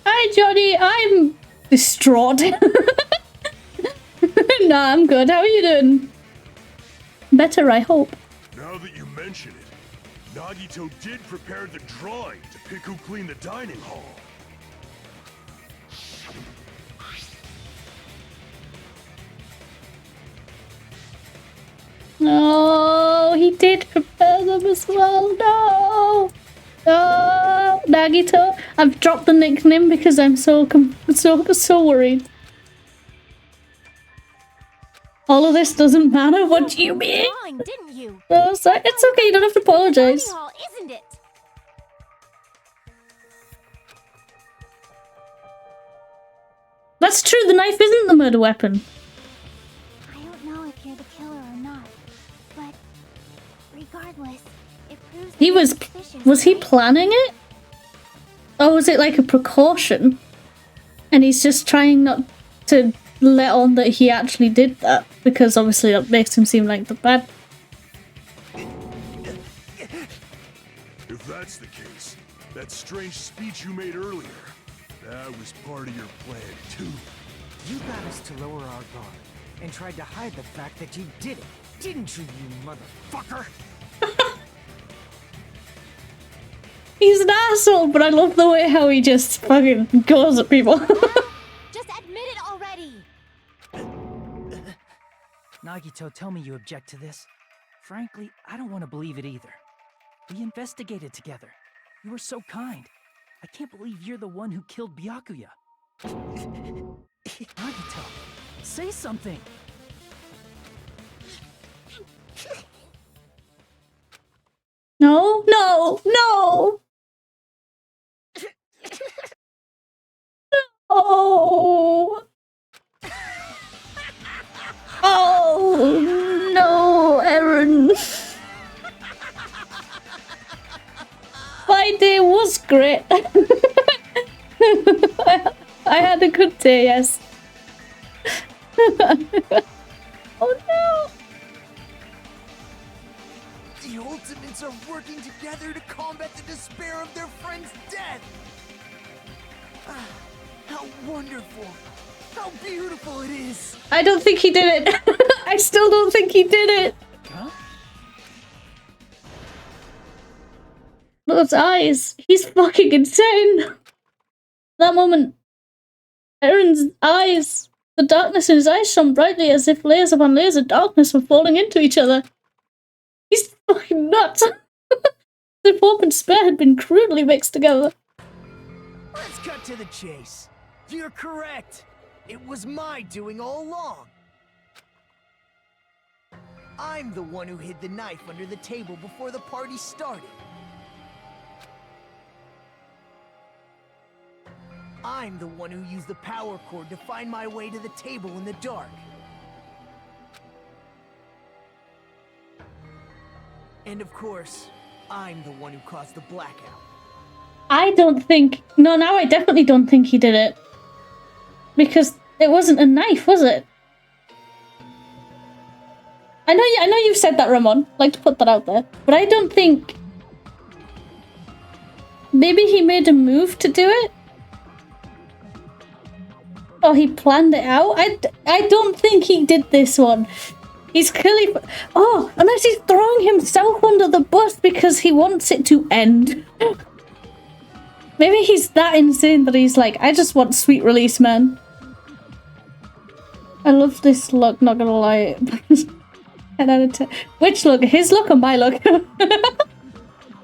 Hi, Johnny, I'm distraught. Nah, I'm good. How are you doing? Better, I hope. Now that you mention it, Nagito did prepare the drawing to pick who cleaned the dining hall. No, he did prepare them as well. No, no, Nagito. I've dropped the nickname because I'm so worried. All of this doesn't matter. What do you mean? Drawing, didn't you? No, it's okay. You don't have to apologize. Dining hall, isn't it? That's true. The knife isn't the murder weapon. I don't know if you're the killer or not, but regardless, it proves He was he planning it? Or was it like a precaution? And he's just trying not to let on that he actually did that, because obviously that makes him seem like the bad. If that's the case, that strange speech you made earlier, that was part of your plan too. You got us to lower our guard and tried to hide the fact that you did it, didn't you, you motherfucker? He's an asshole, but I love the way how he just fucking goes at people. Just admit it already! Nagito, tell me you object to this. Frankly, I don't want to believe it either. We investigated together. You were so kind. I can't believe you're the one who killed Byakuya. Nagito, say something! No, no, no! Oh! Oh no, Eren! My day was great. I had a good day, yes. Oh no! The Ultimates are working together to combat the despair of their friend's death! Ah, how wonderful! How beautiful it is! I don't think he did it. I still don't think he did it. Huh? Those eyes. He's fucking insane. That moment. Eren's eyes. The darkness in his eyes shone brightly as if layers upon layers of darkness were falling into each other. He's fucking nuts. The hope and despair had been crudely mixed together. Let's cut to the chase. You're correct. It was my doing all along. I'm the one who hid the knife under the table before the party started. I'm the one who used the power cord to find my way to the table in the dark. And of course, I'm the one who caused the blackout. I don't think... No, now I definitely don't think he did it. Because it wasn't a knife, was it? I know you've said that, Ramon. I'd like to put that out there. But I don't think... Maybe he made a move to do it? Or he planned it out? I don't think he did this one. He's clearly... Oh, unless he's throwing himself under the bus because he wants it to end. Maybe he's that insane that he's like, I just want sweet release, man. I love this look, not gonna lie. 10 out of 10. Which look? His look or my look?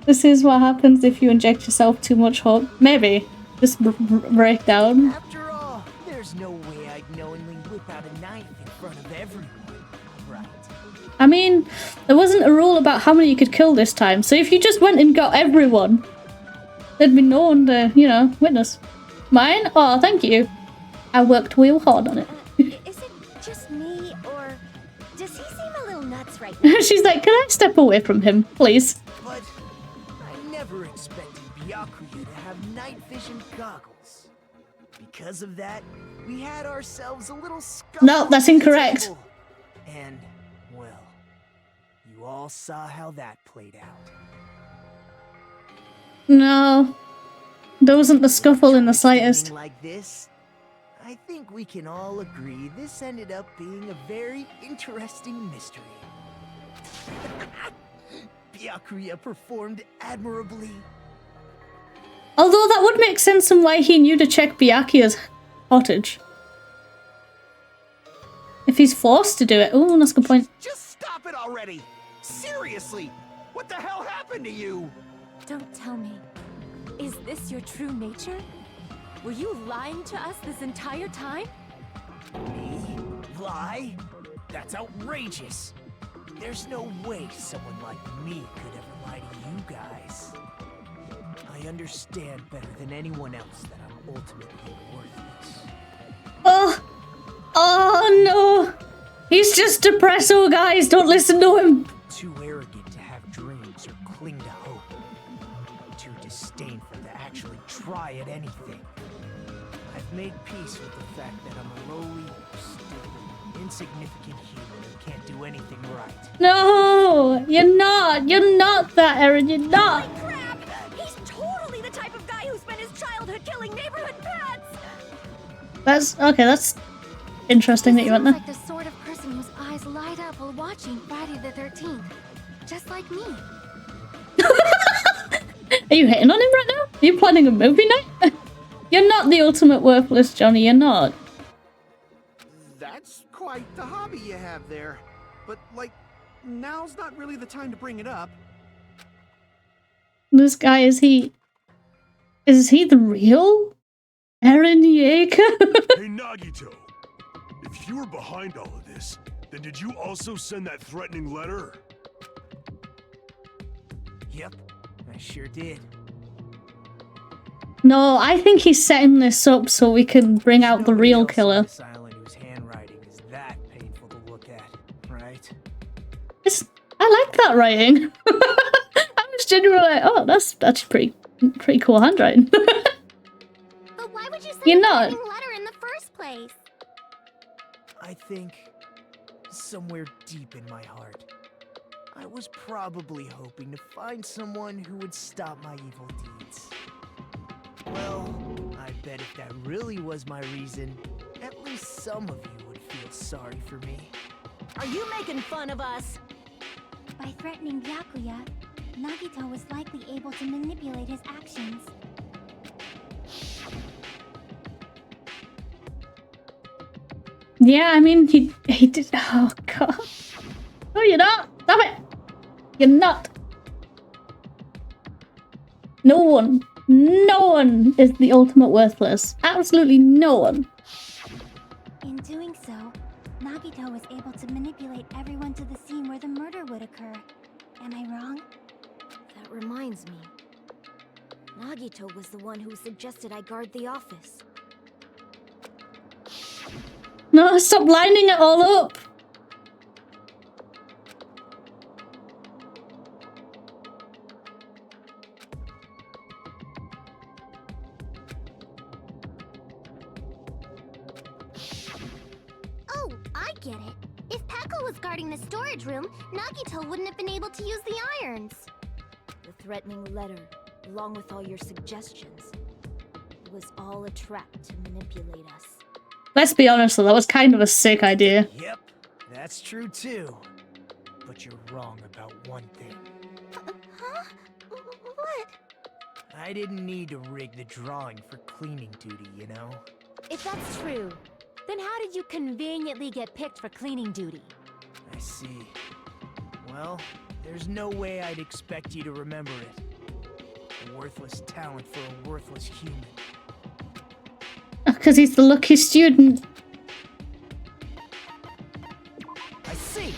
This is what happens if you inject yourself too much hope. Maybe. Just break down. After all, there's no way I'd knowingly whip out a knife in front of everyone, right? I mean, there wasn't a rule about how many you could kill this time, so if you just went and got everyone, there'd be no one to, you know, witness. Mine? Oh, thank you. I worked real hard on it. Is it just me, or does he seem a little nuts right now? She's like, can I step away from him, please? But I never expected 𝕃𝕚𝕟𝕜𝕤 to have night vision goggles. Because of that, we had ourselves a little scuffle. No, that's incorrect. And, well, you all saw how that played out. No. There wasn't a scuffle in the slightest. Like this, I think we can all agree this ended up being a very interesting mystery. 𝕃𝕚𝕟𝕜𝕤 performed admirably. Although that would make sense on why he knew to check Byakuya's cottage. If he's forced to do it. Oh, that's a good point. Just stop it already! Seriously! What the hell happened to you? Don't tell me. Is this your true nature? Were you lying to us this entire time? Me? Lie? That's outrageous! There's no way someone like me could ever lie to you guys. I understand better than anyone else that I'm ultimately worthless. Oh! Oh no! He's just depresso, guys! Don't listen to him! Too arrogant to have dreams or cling to hope. Too disdainful to actually try at anything. I've made peace with the fact that I'm a lowly, stupid, insignificant human who can't do anything right. No! You're not! You're not that, Eren! You're not! Holy crap! He's totally the type of guy who spent his childhood killing neighborhood pets! That's... okay, that's interesting that you went there. Like the sort of person whose eyes light up while watching Friday the 13th. Just like me. Are you hitting on him right now? Are you planning a movie night? You're not the ultimate worthless, Johnny. You're not. That's quite the hobby you have there. But, like, now's not really the time to bring it up. This guy, is he the real Eren Yeager? Hey, Nagito. If you were behind all of this, then did you also send that threatening letter? Yep, I sure did. No, I think he's setting this up so we can bring out the real killer. This island whose handwriting is that painful to look at, right? I like that writing. I'm just genuinely like, oh, that's pretty cool handwriting. But why would you send You're a not. threatening letter in the first place? I think somewhere deep in my heart, I was probably hoping to find someone who would stop my evil deeds. Well, I bet if that really was my reason, at least some of you would feel sorry for me. Are you making fun of us? By threatening 𝕃𝕚𝕟𝕜𝕤, Nagito was likely able to manipulate his actions. Yeah, I mean, he did. Oh god. No, you're not. Stop it. You're not. No one is the ultimate worthless. Absolutely no one. In doing so, Nagito was able to manipulate everyone to the scene where the murder would occur. Am I wrong? That reminds me. Nagito was the one who suggested I guard the office. No, stop lining it all up. Oh, I get it. If Pekka was guarding the storage room, Nagito wouldn't have been able to use the irons. The threatening letter, along with all your suggestions, it was all a trap to manipulate us. Let's be honest though, that was kind of a sick idea. Yep, that's true too. But you're wrong about one thing. Huh? What? I didn't need to rig the drawing for cleaning duty, you know? If that's true, then how did you conveniently get picked for cleaning duty? I see. Well, there's no way I'd expect you to remember it. A worthless talent for a worthless human. Because he's the lucky student. I see!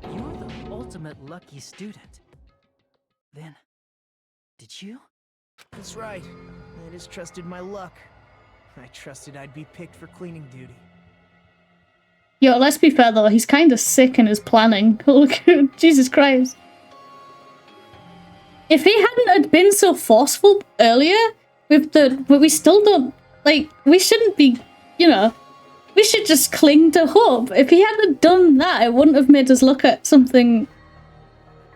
You're the ultimate lucky student. Then, did you? That's right. I just trusted my luck. I trusted I'd be picked for cleaning duty. Yo, let's be fair though, he's kind of sick in his planning. Look, Jesus Christ. If he hadn't been so forceful earlier, but we still don't, like, we shouldn't be, you know, we should just cling to hope. If he hadn't done that, it wouldn't have made us look at something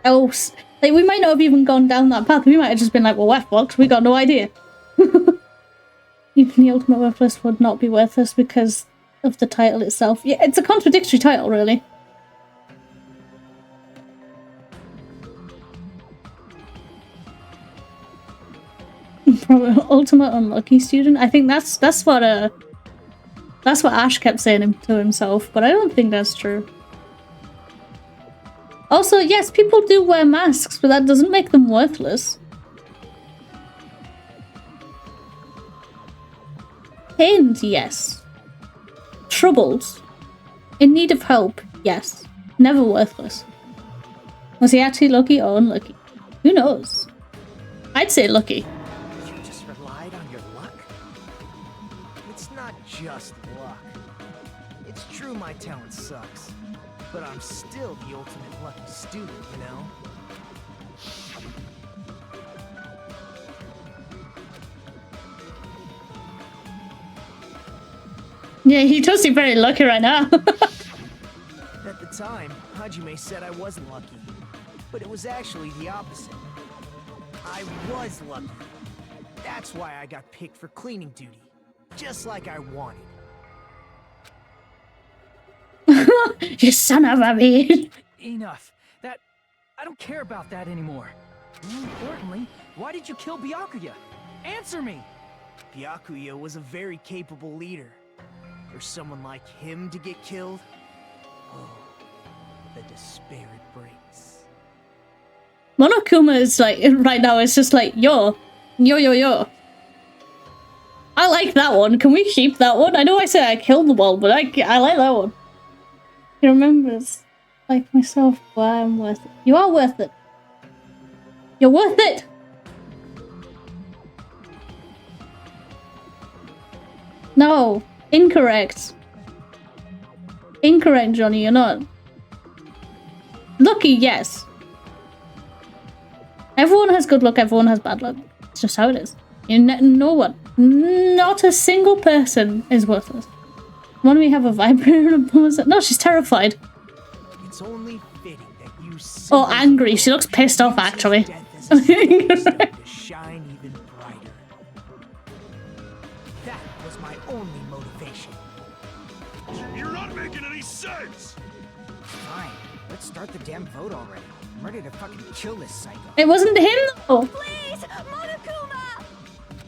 else. Like, we might not have even gone down that path. We might have just been like, well, we're fucked. We got no idea. Even the ultimate worthless would not be worthless because of the title itself. Yeah, it's a contradictory title, really. Probably ultimate unlucky student. I think that's what Ash kept saying to himself, but I don't think that's true. Also, yes, people do wear masks, but that doesn't make them worthless. Pained, yes. Troubled. In need of help, yes. Never worthless. Was he actually lucky or unlucky? Who knows? I'd say lucky. You just relied on your luck? It's not just luck. It's true my talent sucks, but I'm still the ultimate lucky student, you know? Yeah, he does seem very lucky right now. At the time, Hajime said I wasn't lucky, but it was actually the opposite. I was lucky. That's why I got picked for cleaning duty, just like I wanted. You son of a bitch. Enough. I don't care about that anymore. More importantly, why did you kill Byakuya? Answer me! Byakuya was a very capable leader. For someone like him to get killed? Oh, the despair it brings. Monokuma is like, right now, it's just like, yo. I like that one. Can we keep that one? I know I said I killed them all, but I like that one. He remembers, like myself, why I'm worth it. You are worth it. You're worth it! No. Incorrect. Incorrect, Johnny, you're not. Lucky, yes. Everyone has good luck, everyone has bad luck. It's just how it is. No one, not a single person is worthless. Why do we have a vibrator and a No, she's terrified. It's only fitting that you oh, angry. She looks pissed off, actually. to shine even brighter. That was my only motivation. You're not making any sense! Fine, let's start the damn vote already. I'm ready to fucking kill this psycho. It wasn't him, though. Please, Monokuma!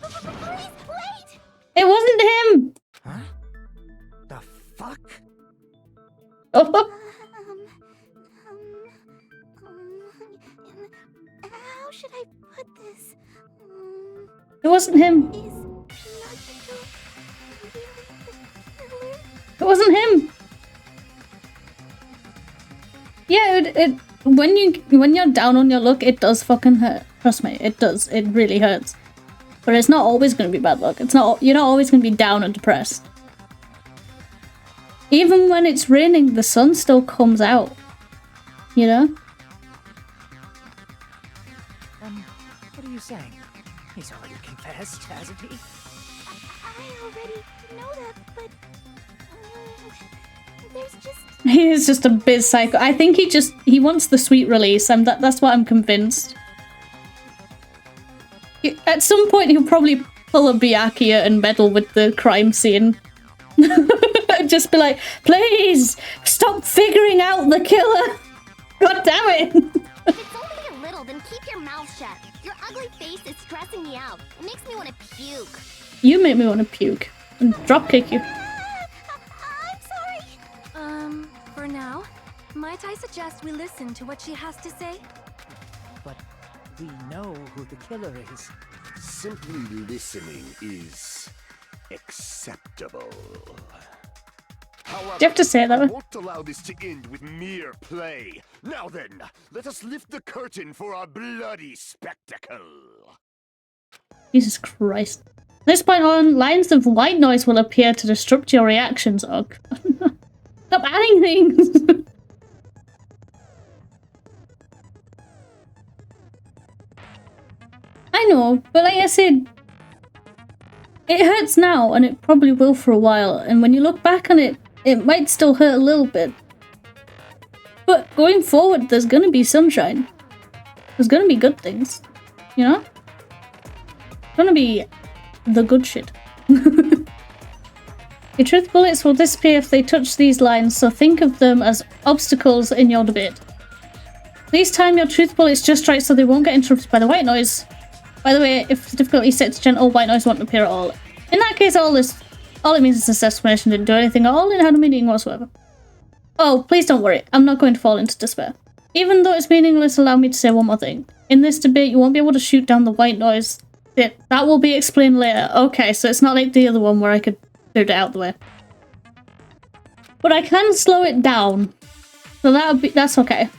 Please, wait! It wasn't him. Huh? The fuck? Oh. How should I put this? It wasn't him. It wasn't him. Yeah, when you're down on your luck, it does fucking hurt. Trust me, it does. It really hurts. But it's not always going to be bad luck. You're not always going to be down and depressed. Even when it's raining, the sun still comes out. You know? What are you saying? He's already confessed, hasn't he? I already know that, but there's just... He is just a bit psycho. I think he wants the sweet release. That's what I'm convinced. At some point, he'll probably pull a Byakuya and meddle with the crime scene. Just be like, please, stop figuring out the killer. God damn it. If it's only a little, then keep your mouth mouth shut. Your ugly face is stressing me out. It makes me want to puke. You make me want to puke and dropkick you. I'm sorry. For now, might I suggest we listen to what she has to say? But we know who the killer is. Simply listening is acceptable. However, Do you have to say it that way? I won't allow this to end with mere play. Now then, let us lift the curtain for our bloody spectacle. Jesus Christ. At this point on, lines of white noise will appear to disrupt your reactions. Oh, stop adding things! I know, but like I said, it hurts now, and it probably will for a while, and when you look back on it, it might still hurt a little bit. But going forward, there's gonna be sunshine. There's gonna be good things, you know? It's gonna be the good shit. Your truth bullets will disappear if they touch these lines, so think of them as obstacles in your debate. Please time your truth bullets just right so they won't get interrupted by the white noise. By the way, if the difficulty is set to gentle, white noise won't appear at all. In that case, all it means is this explanation didn't do anything at all, it had no meaning whatsoever. Oh, please don't worry, I'm not going to fall into despair. Even though it's meaningless, allow me to say one more thing. In this debate, you won't be able to shoot down the white noise. That will be explained later. Okay, so it's not like the other one where I could shoot it out the way. But I can slow it down. So that's okay.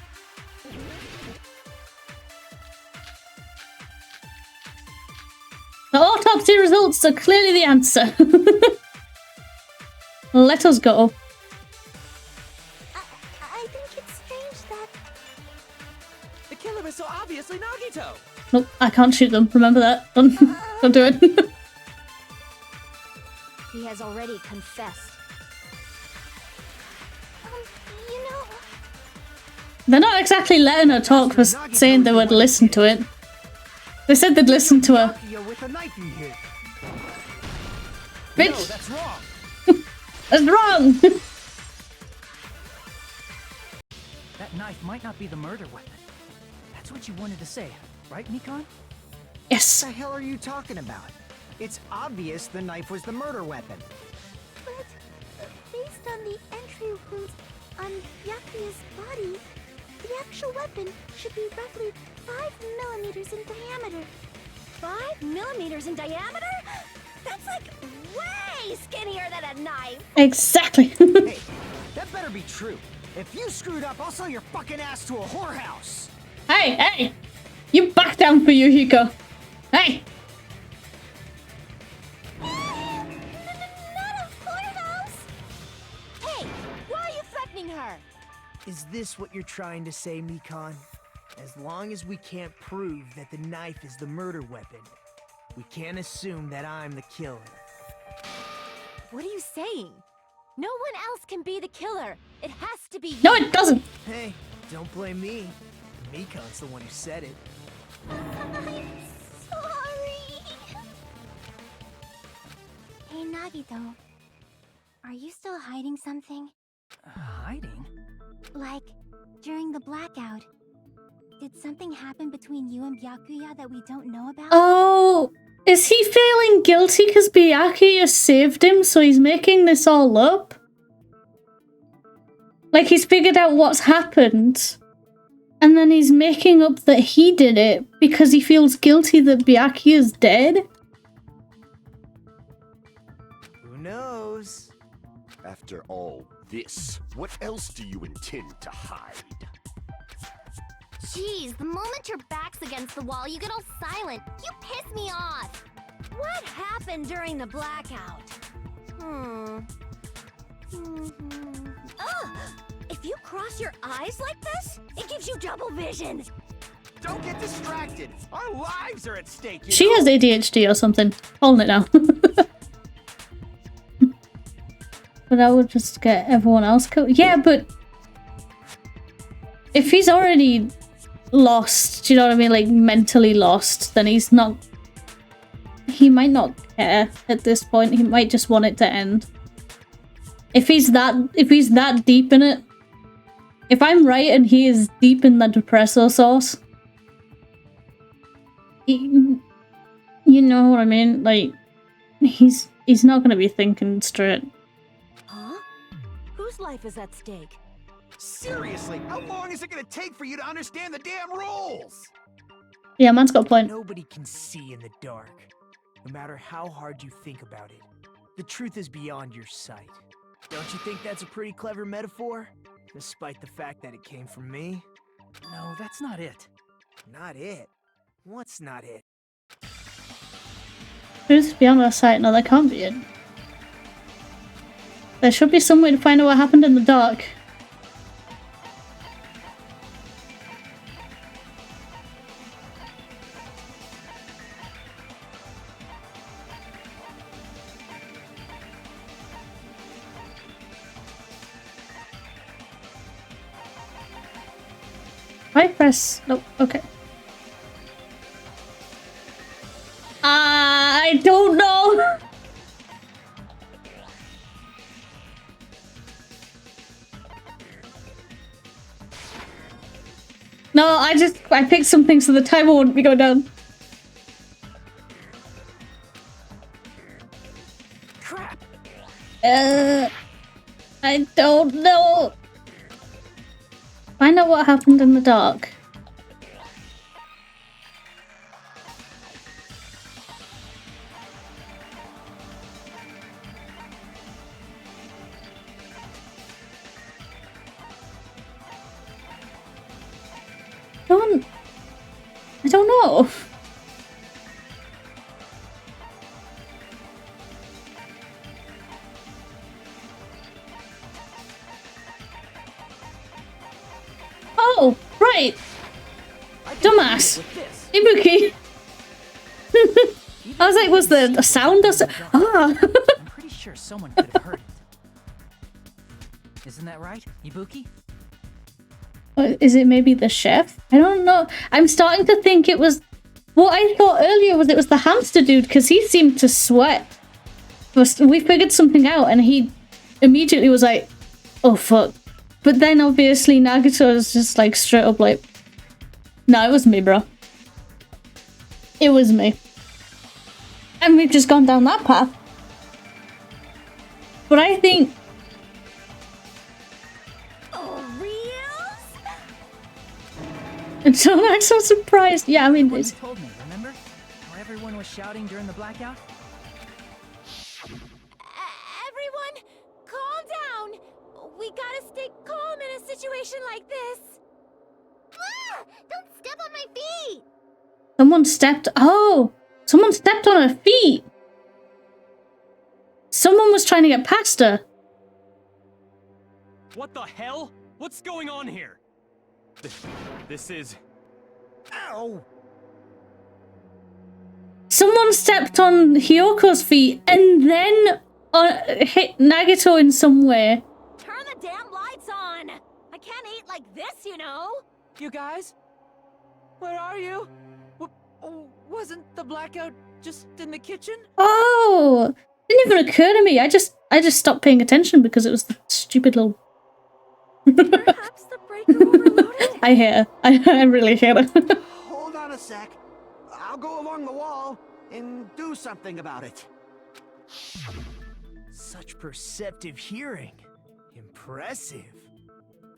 The autopsy results are clearly the answer. Let us go. I think it's strange that... The killer is so obviously Nagito! Nope, I can't shoot them. Remember that. Don't do it. He has already confessed. You know... They're not exactly letting her talk for saying they would listen to it. They said they'd listen to her. With a knife you hit. Bitch! No, that's wrong! That's wrong! That knife might not be the murder weapon. That's what you wanted to say, right, Nikon? Yes. What the hell are you talking about? It's obvious the knife was the murder weapon. But based on the entry wounds on Byakuya's body, the actual weapon should be roughly 5 millimeters in diameter. 5 millimeters in diameter? That's like way skinnier than a knife. Exactly. Hey, that better be true. If you screwed up, I'll sell your fucking ass to a whorehouse. Hey, hey! You back down for Yuhiko. Hey! Not a whorehouse! Hey, why are you threatening her? Is this what you're trying to say, Mikon? As long as we can't prove that the knife is the murder weapon, we can't assume that I'm the killer. What are you saying? No one else can be the killer. It has to be you. No, it doesn't! Hey, don't blame me. Mikon's the one who said it. I'm sorry. Hey, Nagito. Are you still hiding something? Hiding? Like, during the blackout, did something happen between you and Byakuya that we don't know about? Oh, is he feeling guilty because Byakuya saved him, so he's making this all up? Like, he's figured out what's happened, and then he's making up that he did it because he feels guilty that Byakuya's dead? Who knows? After all this, what else do you intend to hide? Jeez, the moment your back's against the wall, you get all silent. You piss me off. What happened during the blackout? Ugh! If you cross your eyes like this, it gives you double vision. Don't get distracted. Our lives are at stake. She has ADHD or something. Holding it now. But I would just get everyone else killed. Yeah, but if he's already lost, do you know what I mean? Like, mentally lost, then he's not... He might not care at this point. He might just want it to end. If he's that deep in it... If I'm right and he is deep in the depresso sauce, You know what I mean? Like, he's not gonna be thinking straight. Huh? Whose life is at stake? Seriously, how long is it gonna take for you to understand the damn rules? Yeah, man's got a point. Nobody can see in the dark, no matter how hard you think about it. The truth is beyond your sight. Don't you think that's a pretty clever metaphor? Despite the fact that it came from me? No, that's not it. Not it? What's not it? Truth beyond our sight? No, that can't be it. There should be some way to find out what happened in the dark. I press... Nope, okay. I don't know! No, I picked something so the timer wouldn't be going down. Crap! I don't know. Find out what happened in the dark. I don't know. Oh, right. Dumbass. Ibuki. I was like, was there a sound or so? Ah. I'm pretty sure someone could have heard it. Isn't that right, Ibuki? Is it maybe the chef? I don't know. I'm starting to think it was... What I thought earlier was it was the hamster dude, because he seemed to sweat. We figured something out, and he immediately was like, oh fuck. But then obviously Nagito is just like straight up like, no, it was me, bro. It was me. And we've just gone down that path. But I think... And so I'm so surprised. Yeah, I mean, it's... told me, remember? How everyone was shouting during the blackout? Everyone, calm down. We gotta stay calm in a situation like this. Ah! Don't step on my feet. Someone stepped... Oh! Someone stepped on her feet! Someone was trying to get past her. What the hell? What's going on here? This is... Ow! Someone stepped on Hyoko's feet and then hit Nagito in some way. Turn the damn lights on! I can't eat like this, you know? You guys? Where are you? Wasn't the blackout just in the kitchen? Oh! Didn't even occur to me. I just stopped paying attention because it was the stupid little... Perhaps the breaker overloaded? I hate her. I really hate her. Hold on a sec. I'll go along the wall and do something about it. Such perceptive hearing. Impressive.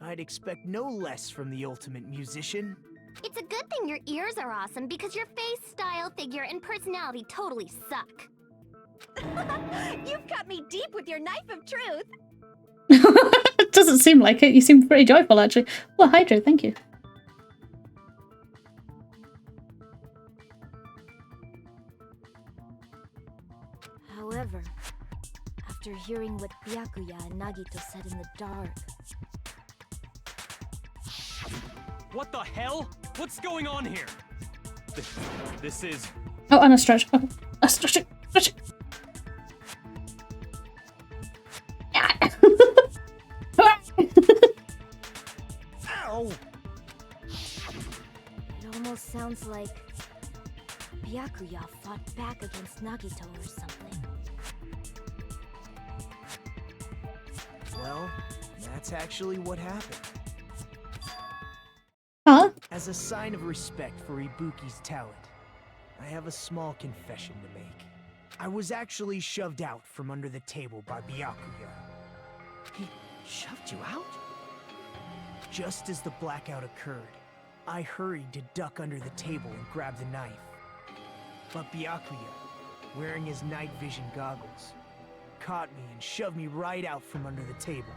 I'd expect no less from the ultimate musician. It's a good thing your ears are awesome because your face, style, figure, and personality totally suck. You've cut me deep with your knife of truth. It doesn't seem like it. You seem pretty joyful, actually. Well, Hydro, thank you. However, after hearing what Byakuya and Nagito said in the dark... What the hell? What's going on here? This is... Oh, and a stretch. Oh, a stretch. Stretch. Yeah. Ow! It almost sounds like Byakuya fought back against Nagito or something. Well, that's actually what happened. Huh? As a sign of respect for Ibuki's talent, I have a small confession to make. I was actually shoved out from under the table by Byakuya. He shoved you out? Just as the blackout occurred, I hurried to duck under the table and grab the knife. But Byakuya, wearing his night vision goggles, caught me and shoved me right out from under the table.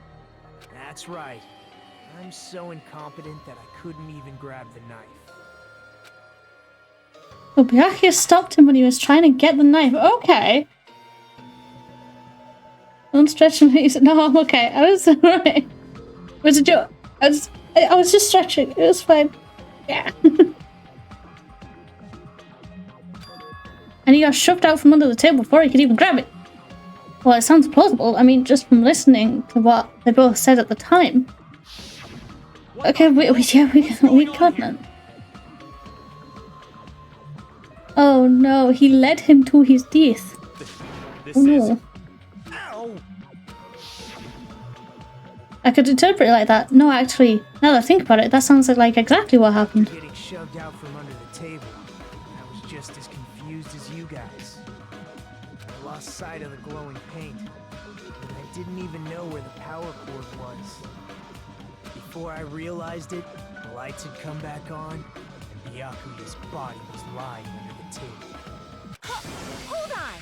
That's right. I'm so incompetent that I couldn't even grab the knife. Well, Byakuya stopped him when he was trying to get the knife. Okay. Don't stretch him. No, I'm okay. I was alright. It was a joke. I was just stretching. It was fine. Yeah. And he got shoved out from under the table before he could even grab it. Well, it sounds plausible. I mean, just from listening to what they both said at the time. Okay, we got none. Oh no, he led him to his death. Oh no. I could interpret it like that. No, actually, now that I think about it, that sounds like exactly what happened. Getting shoved out from under the table, I was just as confused as you guys. I lost sight of the glowing paint, and I didn't even know where the power cord was. Before I realized it, the lights had come back on, and Byakuya's body was lying under the table. Hold on!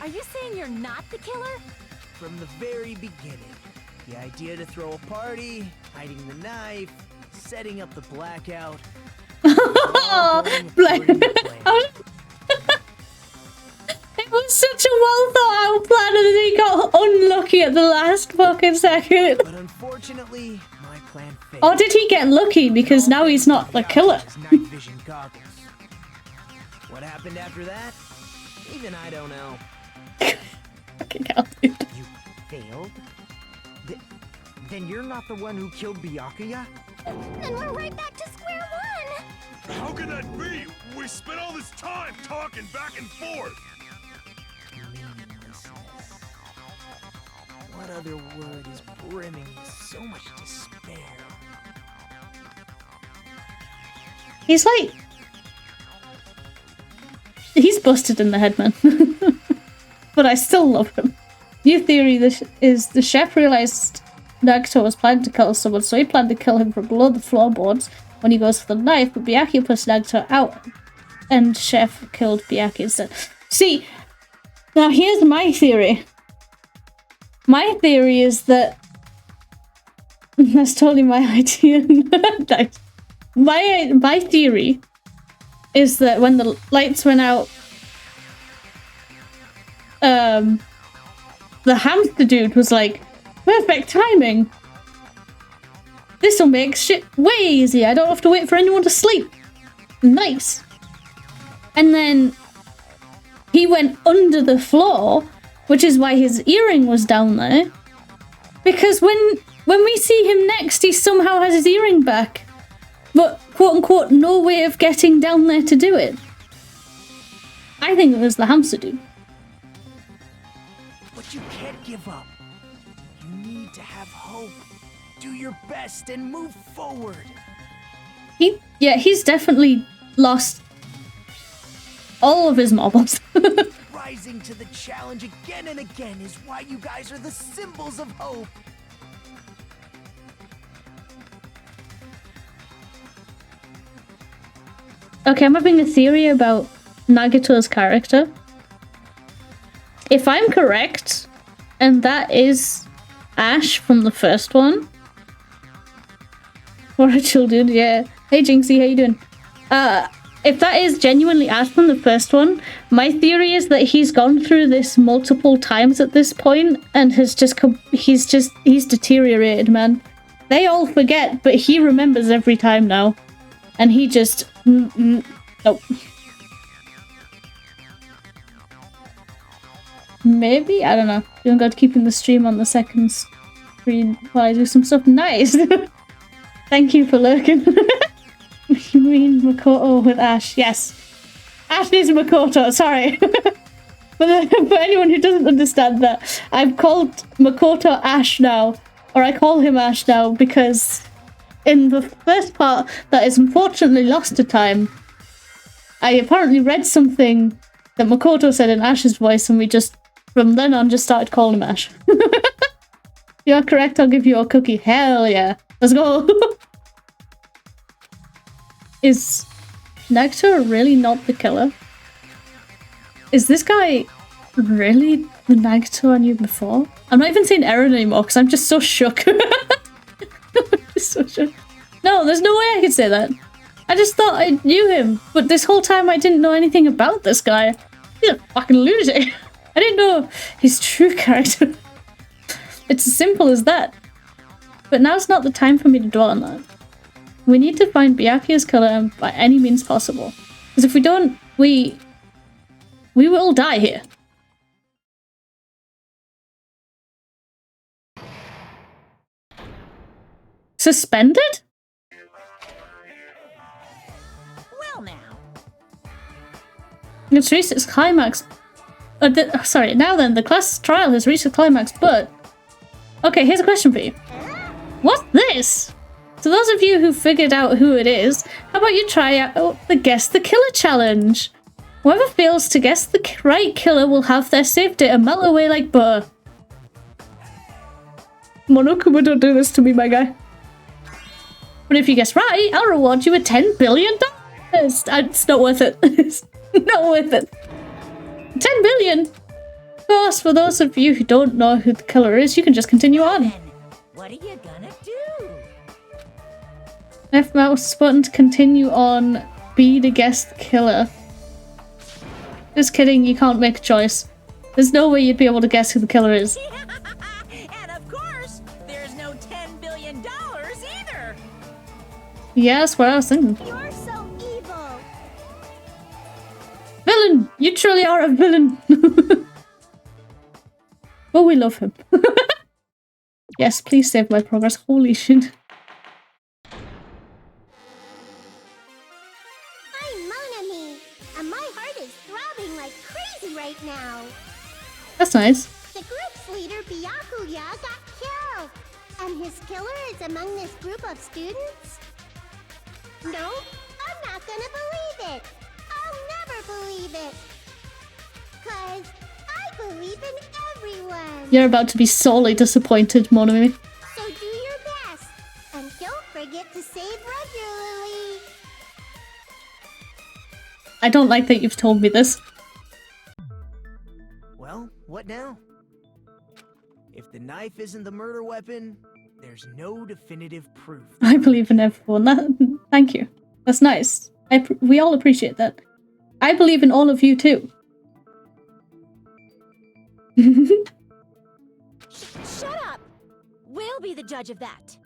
Are you saying you're not the killer? From the very beginning, the idea to throw a party, hiding the knife, setting up the blackout. It was such a well thought out plan and then he got unlucky at the last fucking second. But unfortunately, my plan failed. Or did he get lucky because now he's not the killer? Night vision goggles. What happened after that? Even I don't know. Fucking hell, dude. You failed? Then you're not the one who killed Byakuya? Then we're right back to square one! How can that be? We spent all this time talking back and forth! Meaninglessness. What other word is brimming with so much despair? He's like... He's busted in the head, man. But I still love him. New theory is the chef realized Nagito was planning to kill someone, so he planned to kill him from below the floorboards when he goes for the knife, but Byakuya pushed Nagito out, and Chef killed Byakuya instead. See, now here's my theory. My theory is that... That's totally my idea. My theory is that when the lights went out, the hamster dude was like, perfect timing. This'll make shit way easier. I don't have to wait for anyone to sleep. Nice. And then he went under the floor, which is why his earring was down there. Because when we see him next, he somehow has his earring back. But, quote unquote, no way of getting down there to do it. I think it was the hamster dude. But you can't give up. You need to have hope. Do your best and move forward. He's definitely lost all of his marbles. Rising to the challenge again and again is why you guys are the symbols of hope. Okay, I'm having a theory about Nagito's character. If I'm correct, and that is Ash from the first one. What a chill dude, yeah. Hey Jinxie, how you doing? If that is genuinely Ash from the first one, my theory is that he's gone through this multiple times at this point and has just he's deteriorated, man. They all forget, but he remembers every time now. And he just... nope. Maybe? I don't know. I'm going to keeping the stream on the second screen while I do some stuff. Nice! Thank you for lurking. You mean Makoto with Ash? Yes. Ash is Makoto, sorry. For anyone who doesn't understand that, I've called Makoto Ash now. Or I call him Ash now because in the first part that is unfortunately lost to time, I apparently read something that Makoto said in Ash's voice, and we just, from then on, just started calling him Ash. You're correct, I'll give you a cookie. Hell yeah. Let's go. Is Nagito really not the killer? Is this guy really the Nagito I knew before? I'm not even saying Eren anymore because I'm just so shook. So shook. No, there's no way I could say that. I just thought I knew him, but this whole time I didn't know anything about this guy. He's a fucking lunatic. I didn't know his true character. It's as simple as that. But now's not the time for me to dwell on that. We need to find Byakuya's killer by any means possible. Because if we don't, we will die here. Suspended? Well now. It's reached its climax. Sorry, now then, the class trial has reached its climax, but... Okay, here's a question for you. What's this? To those of you who figured out who it is, how about you try out the Guess the Killer challenge? Whoever fails to guess the right killer will have their save data melt away like butter. Monokuma, don't do this to me, my guy. But if you guess right, I'll reward you with $10 billion. It's not worth it. It's not worth it. 10 billion! Of course, for those of you who don't know who the killer is, you can just continue on. What are you gonna do? F mouse button to continue on. B to guess the killer. Just kidding, you can't make a choice. There's no way you'd be able to guess who the killer is. And of course, there's no $10 billion either. Yeah, that's what I was thinking. You're so evil. Villain! You truly are a villain! But we love him. Yes, please save my progress. Holy shit. I'm Monami, and my heart is throbbing like crazy right now. That's nice. The group's leader, Byakuya, got killed. And his killer is among this group of students? No, I'm not gonna believe it. I'll never believe it. 'Cause I believe in everyone. You're about to be sorely disappointed, Monami. So do your best. And don't forget to save regularly. I don't like that you've told me this. Well, what now? If the knife isn't the murder weapon, there's no definitive proof. I believe in everyone. Thank you. That's nice. We all appreciate that. I believe in all of you too. Shut up! We'll be the judge of that.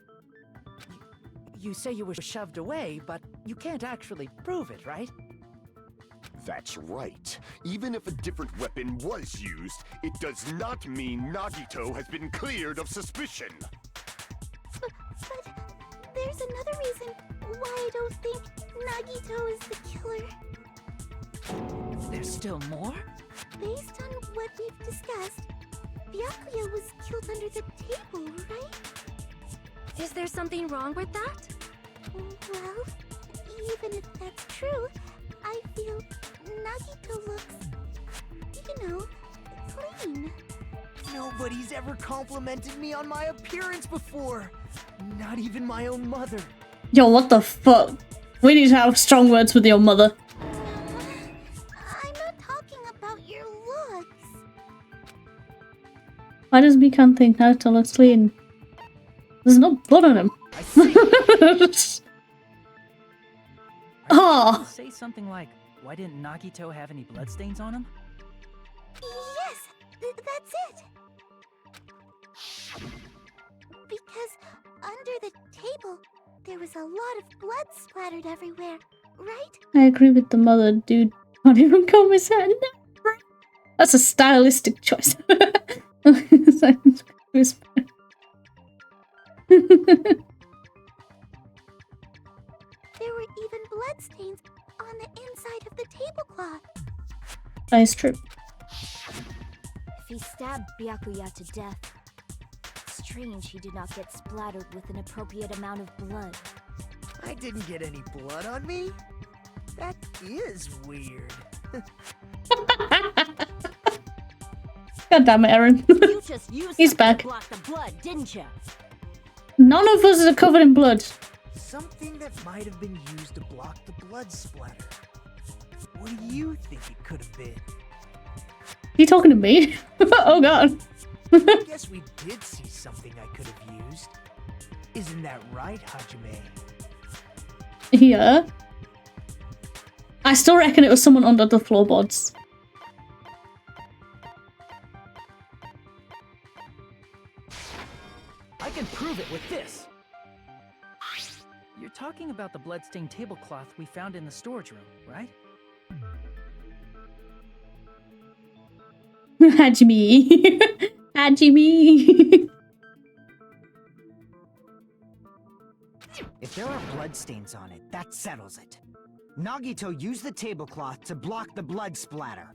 You say you were shoved away, but you can't actually prove it, right? That's right. Even if a different weapon was used, it does not mean Nagito has been cleared of suspicion. But there's another reason why I don't think Nagito is the killer. There's still more? Based on what we've discussed, Byakuya was killed under the table, right? Is there something wrong with that? Well, even if that's true, I feel Nagito looks, you know, clean. Nobody's ever complimented me on my appearance before. Not even my own mother. Yo, what the fuck? We need to have strong words with your mother. I'm not talking about your looks. Why does Mikan think Naruto looks clean? There's no blood on him. Oh. Say something like, why didn't Nagito have any bloodstains on him? Yes, that's it. Because under the table, there was a lot of blood splattered everywhere, right? I agree with the mother, dude. Can't even comb his hair. No. That's a stylistic choice. There were even bloodstains on the inside of the tablecloth. That is true. If he stabbed Byakuya to death, strange he did not get splattered with an appropriate amount of blood. I didn't get any blood on me. That is weird. God damn it, Eren. You just used He's something back. to block the blood, didn't you? None of us are covered in blood. Something that might have been used to block the blood splatter. What do you think it could have been? You talking to me? Oh god. I guess we did see something I could have used. Isn't that right, Hajime? Yeah. I still reckon it was someone under the floorboards. I can prove it with this. You're talking about the bloodstained tablecloth we found in the storage room, right? Hajime. Hajime. If there are bloodstains on it, that settles it. Nagito used the tablecloth to block the blood splatter.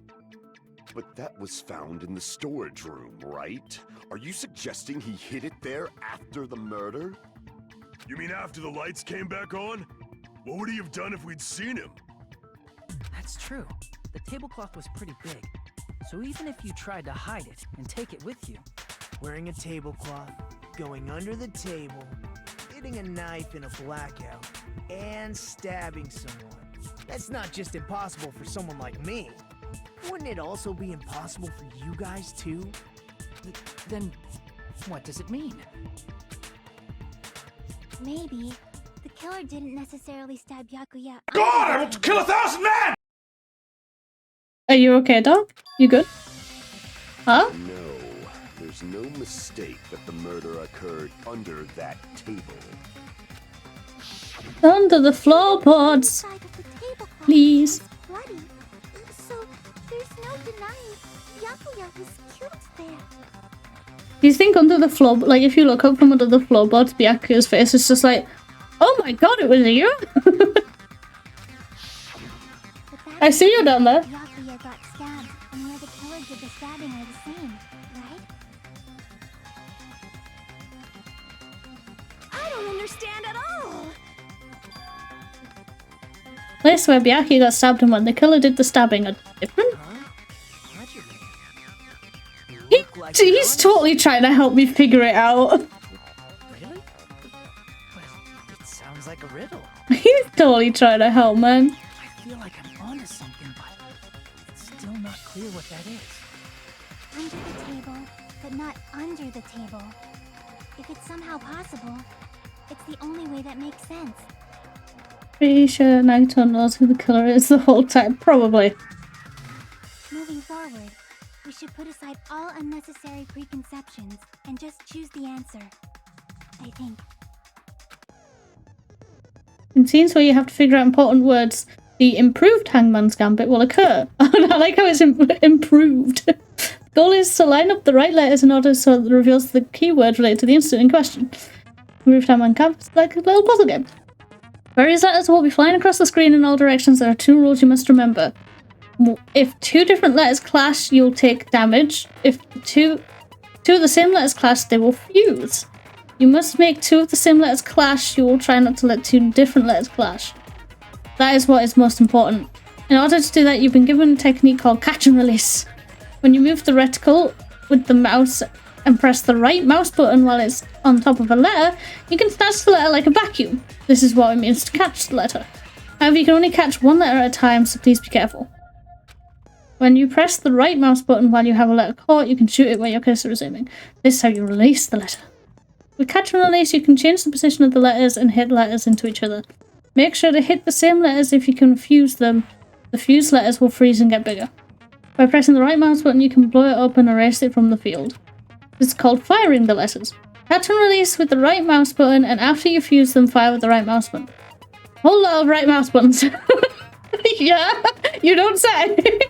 But that was found in the storage room, right? Are you suggesting he hid it there after the murder? You mean after the lights came back on? What would he have done if we'd seen him? That's true. The tablecloth was pretty big. So even if you tried to hide it and take it with you... Wearing a tablecloth, going under the table, hitting a knife in a blackout, and stabbing someone. That's not just impossible for someone like me. Wouldn't it also be impossible for you guys too? Then what does it mean? Maybe the killer didn't necessarily stab Byakuya. God, I want to kill 1,000 men! Are you okay, dog? You good? Huh? No, there's no mistake that the murder occurred under that table. Under the floorboards. Please. Bloody. So there's no denying Byakuya was killed there. Do you think under the floor, like if you look up from under the floorboards, Byakuya's face is just like, oh my god, it was you? I see you down there. Byakuya got stabbed, and where the killer did the stabbing are the same, right? I don't understand at all. Place where Byakuya got stabbed and when the killer did the stabbing are different? He's totally trying to help me figure it out. Really? But it sounds like a riddle. He's totally trying to help, man. I feel like I'm onto something, but it's still not clear what that is. Under the table, but not under the table. If it's somehow possible, it's the only way that makes sense. Pretty sure Nagito knows who the killer is the whole time. Probably. Moving forward, we should put aside all unnecessary preconceptions and just choose the answer. I think. In scenes where you have to figure out important words, the improved Hangman's Gambit will occur. I like how it's improved. The goal is to line up the right letters in order so that it reveals the keyword related to the incident in question. Improved Hangman's Gambit is like a little puzzle game. Various letters will be flying across the screen in all directions. There are 2 rules you must remember. If 2 different letters clash, you'll take damage. If two of the same letters clash, they will fuse. You must make 2 of the same letters clash. You will try not to let 2 different letters clash. That is what is most important. In order to do that, you've been given a technique called catch and release. When you move the reticle with the mouse and press the right mouse button while it's on top of a letter, you can snatch the letter like a vacuum. This is what it means to catch the letter. However, you can only catch 1 letter at a time, so please be careful. When you press the right mouse button while you have a letter caught, you can shoot it where your cursor is aiming. This is how you release the letter. With catch and release, you can change the position of the letters and hit letters into each other. Make sure to hit the same letters if you can fuse them. The fused letters will freeze and get bigger. By pressing the right mouse button, you can blow it up and erase it from the field. This is called firing the letters. Catch and release with the right mouse button, and after you fuse them, fire with the right mouse button. Whole lot of right mouse buttons. Yeah, you don't say.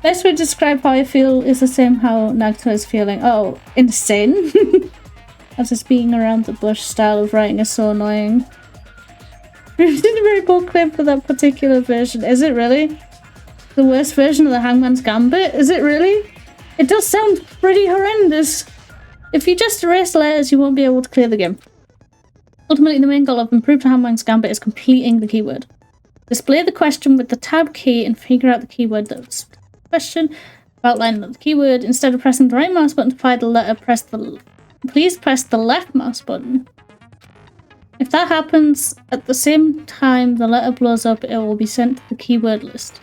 Best way to describe how I feel is the same how Nagito is feeling. Oh, insane. As this being around the bush style of writing is so annoying. It's a very bold claim for that particular version. Is it really? The worst version of the Hangman's Gambit? Is it really? It does sound pretty horrendous. If you just erase letters, you won't be able to clear the game. Ultimately, the main goal of improved Hangman's Gambit is completing the keyword. Display the question with the tab key and figure out the keyword that was the question. Outline the keyword. Instead of pressing the right mouse button to find the letter, please press the left mouse button. If that happens at the same time the letter blows up, it will be sent to the keyword list.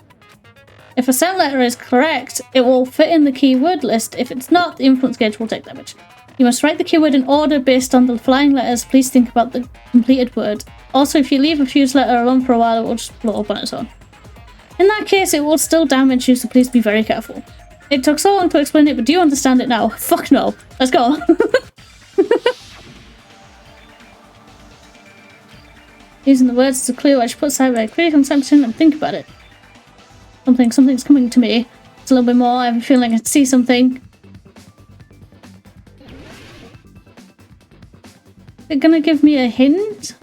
If a sent letter is correct, it will fit in the keyword list. If it's not, the influence gauge will take damage. You must write the keyword in order based on the flying letters. Please think about the completed word. Also, if you leave a fused letter alone for a while, it will just blow up on its own. In that case, it will still damage you, so please be very careful. It took so long to explain it, but do you understand it now? Fuck no. Let's go. Using the words as a clue, I should put aside my critic consumption and think about it. Something's coming to me. It's a little bit more. I have a feeling I can see something. They're gonna give me a hint?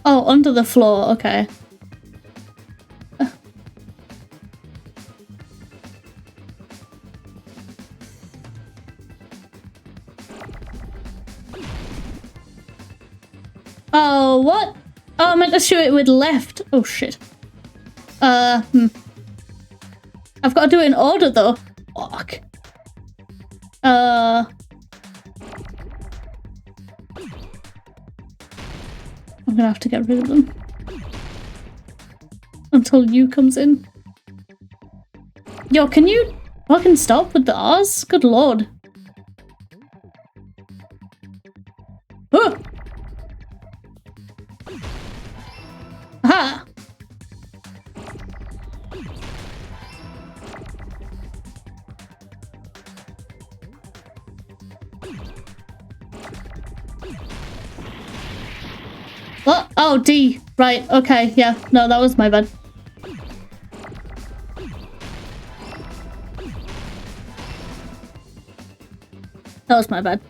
Oh, under the floor. Okay. Oh, what? Oh, I meant to shoot it with left. Oh, shit. I've got to do it in order, though. Fuck. I'm gonna have to get rid of them. Until you comes in. Yo, can you fucking stop with the R's? Good lord. Oh! Aha! What? Oh, D. Right, okay, yeah. No, that was my bad. That was my bad.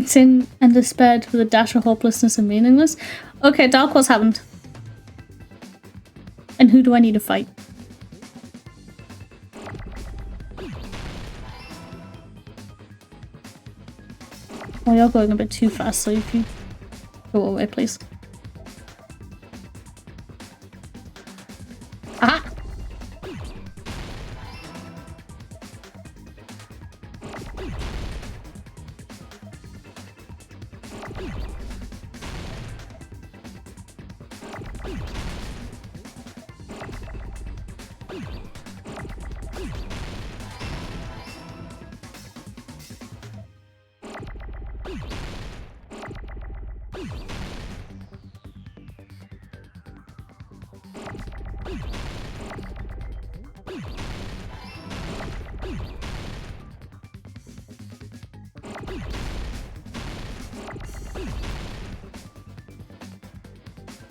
Sin and despaired with a dash of hopelessness and meaningless. Okay, Dark, what's happened? And who do I need to fight? Oh, you're going a bit too fast, so if you go away, please. Aha!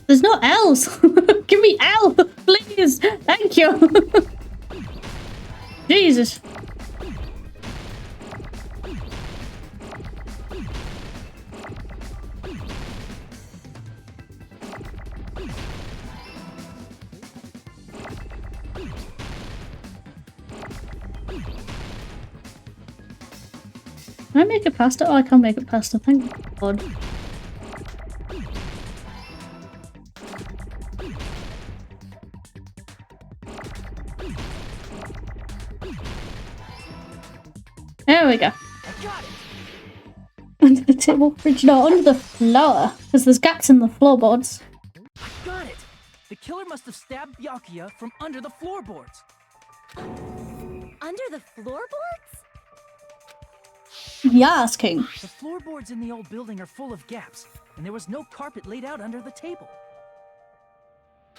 There's no L's. Give me L, please. Thank you. Jesus. Can I make it past it? Oh, I can't make it past it. Thank God. There we go. Under the table bridge, no, under the floor, because there's gaps in the floorboards. I got it! The killer must have stabbed Byakuya from under the floorboards. Under the floorboards? You're asking. The floorboards in the old building are full of gaps, and there was no carpet laid out under the table.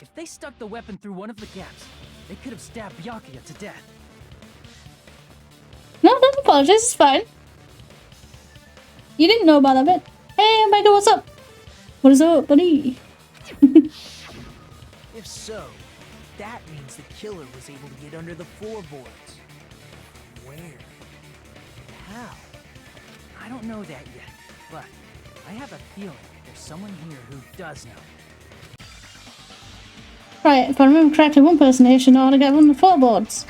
If they stuck the weapon through one of the gaps, they could have stabbed Byakuya to death. No, don't apologize, it's fine. You didn't know about that bit. Hey, Omega, what's up? What is up, buddy? If so, that means the killer was able to get under the floorboards. Where? How? I don't know that yet, but I have a feeling there's someone here who does know. Right, if I remember correctly, one person here should know how to get on the floorboards.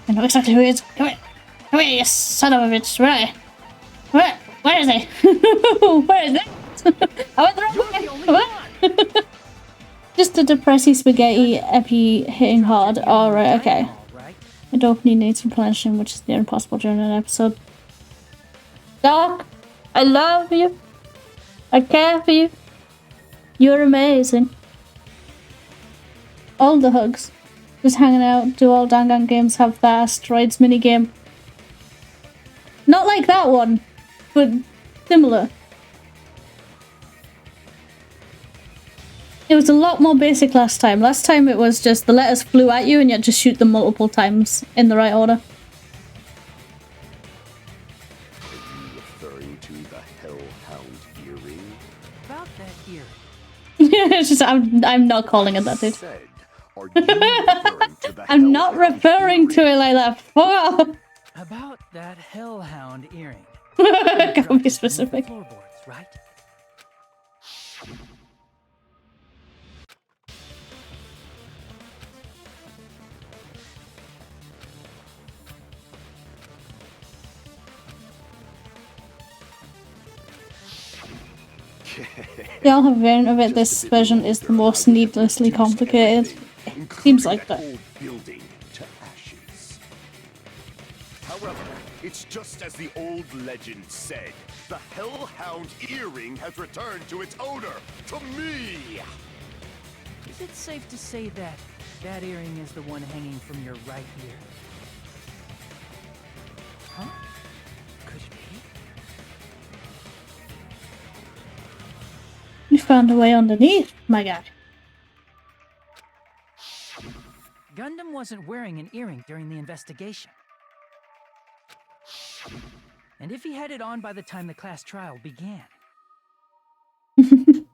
I know exactly who he is. Come here. Come here, you son of a bitch. Where is he? Where is he? Where is that? I went the wrong way! Just a depressy spaghetti epi hitting hard. Alright, okay. A dopamine needs replenishing, which is near impossible during an episode. Doc, I love you. I care for you. You're amazing. All the hugs. Just hanging out, do all Dangan games, have that asteroids minigame. Not like that one, but similar. It was a lot more basic last time. Last time it was just the letters flew at you and you had to shoot them multiple times in the right order. Are you referring to the Hellhound earring? About that earring. It's just I'm not calling it that, dude. Are you referring to the I'm not referring to it like that. Fuck. About that Hellhound earring. Gotta be specific. Floorboards, right? They all have a variant of it. This version is the most needlessly complicated. It seems like that. Building to ashes. However, it's just as the old legend said. The Hellhound earring has returned to its owner, to me! Is it safe to say that that earring is the one hanging from your right ear? Huh? Could it be? You found a way underneath, my guy. Gundam wasn't wearing an earring during the investigation. And if he had it on by the time the class trial began, then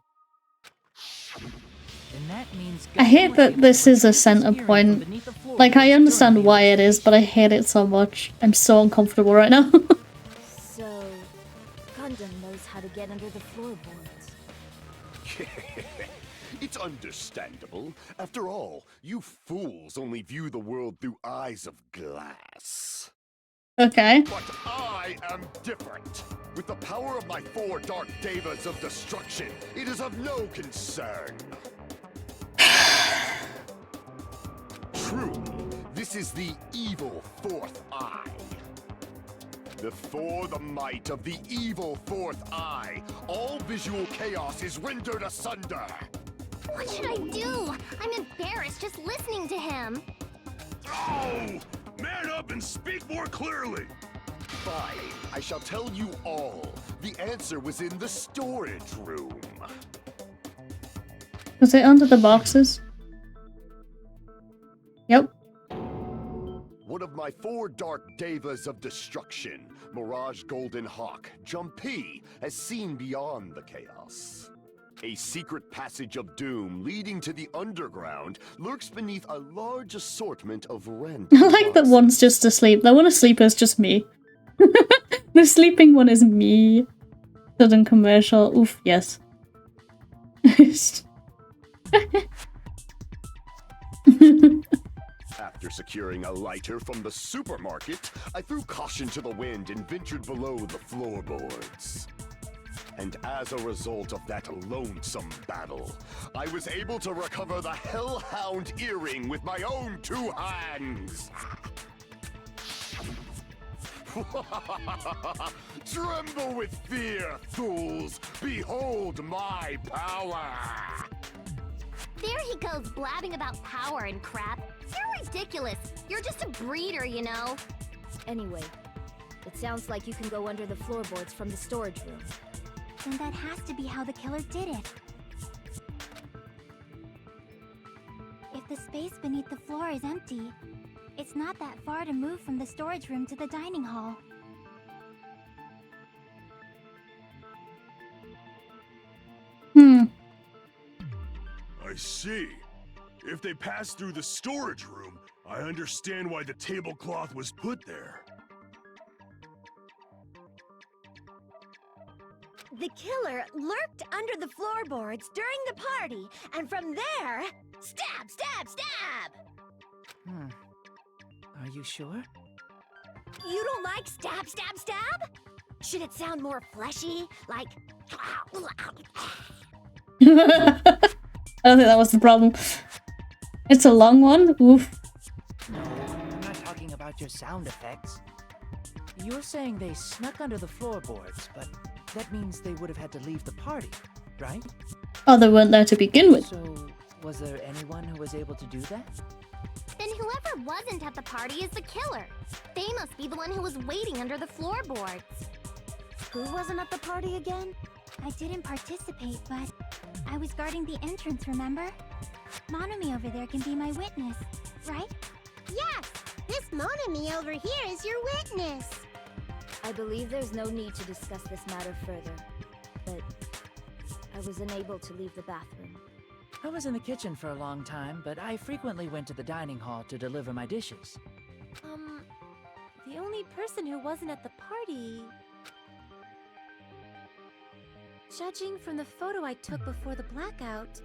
that means I hate that this is a center point. Like, I understand why it is, but I hate it so much. I'm so uncomfortable right now. So, Gundam knows how to get under the floorboards. It's understandable. After all, you fools only view the world through eyes of glass. Okay. But I am different. With the power of my 4 dark devas of destruction, it is of no concern. Truly, this is the evil 4th eye. Before the might of the evil 4th eye, all visual chaos is rendered asunder. What should I do? I'm embarrassed just listening to him. Oh! Man up and speak more clearly! Fine, I shall tell you all. The answer was in the storage room. Was it under the boxes? Yep. One of my 4 dark devas of destruction, Mirage Golden Hawk, Jumpy, has seen beyond the chaos. A secret passage of doom leading to the underground lurks beneath a large assortment of random I like that one's just asleep. The one asleep is just me. The sleeping one is me. Sudden commercial. Oof, yes. After securing a lighter from the supermarket, I threw caution to the wind and ventured below the floorboards. And as a result of that lonesome battle, I was able to recover the Hellhound earring with my own 2 hands. Tremble with fear, fools! Behold my power! There he goes blabbing about power and crap. You're ridiculous. You're just a breeder, you know. Anyway, it sounds like you can go under the floorboards from the storage room. Then that has to be how the killer did it. If the space beneath the floor is empty, it's not that far to move from the storage room to the dining hall. I see. If they passed through the storage room, I understand why the tablecloth was put there. The killer lurked under the floorboards during the party, and from there, stab, stab, stab! Are you sure? You don't like stab, stab, stab? Should it sound more fleshy, like I don't think that was the problem. It's a long one. Oof. No, I'm not talking about your sound effects. You're saying they snuck under the floorboards, but that means they would have had to leave the party, right? Oh, they weren't there to begin with. So, was there anyone who was able to do that? Then whoever wasn't at the party is the killer. They must be the one who was waiting under the floorboards. Who wasn't at the party again? I didn't participate, but I was guarding the entrance, remember? Monomi over there can be my witness, right? Yes! This Monomi over here is your witness! I believe there's no need to discuss this matter further, but I was unable to leave the bathroom. I was in the kitchen for a long time, but I frequently went to the dining hall to deliver my dishes. The only person who wasn't at the party... Judging from the photo I took before the blackout...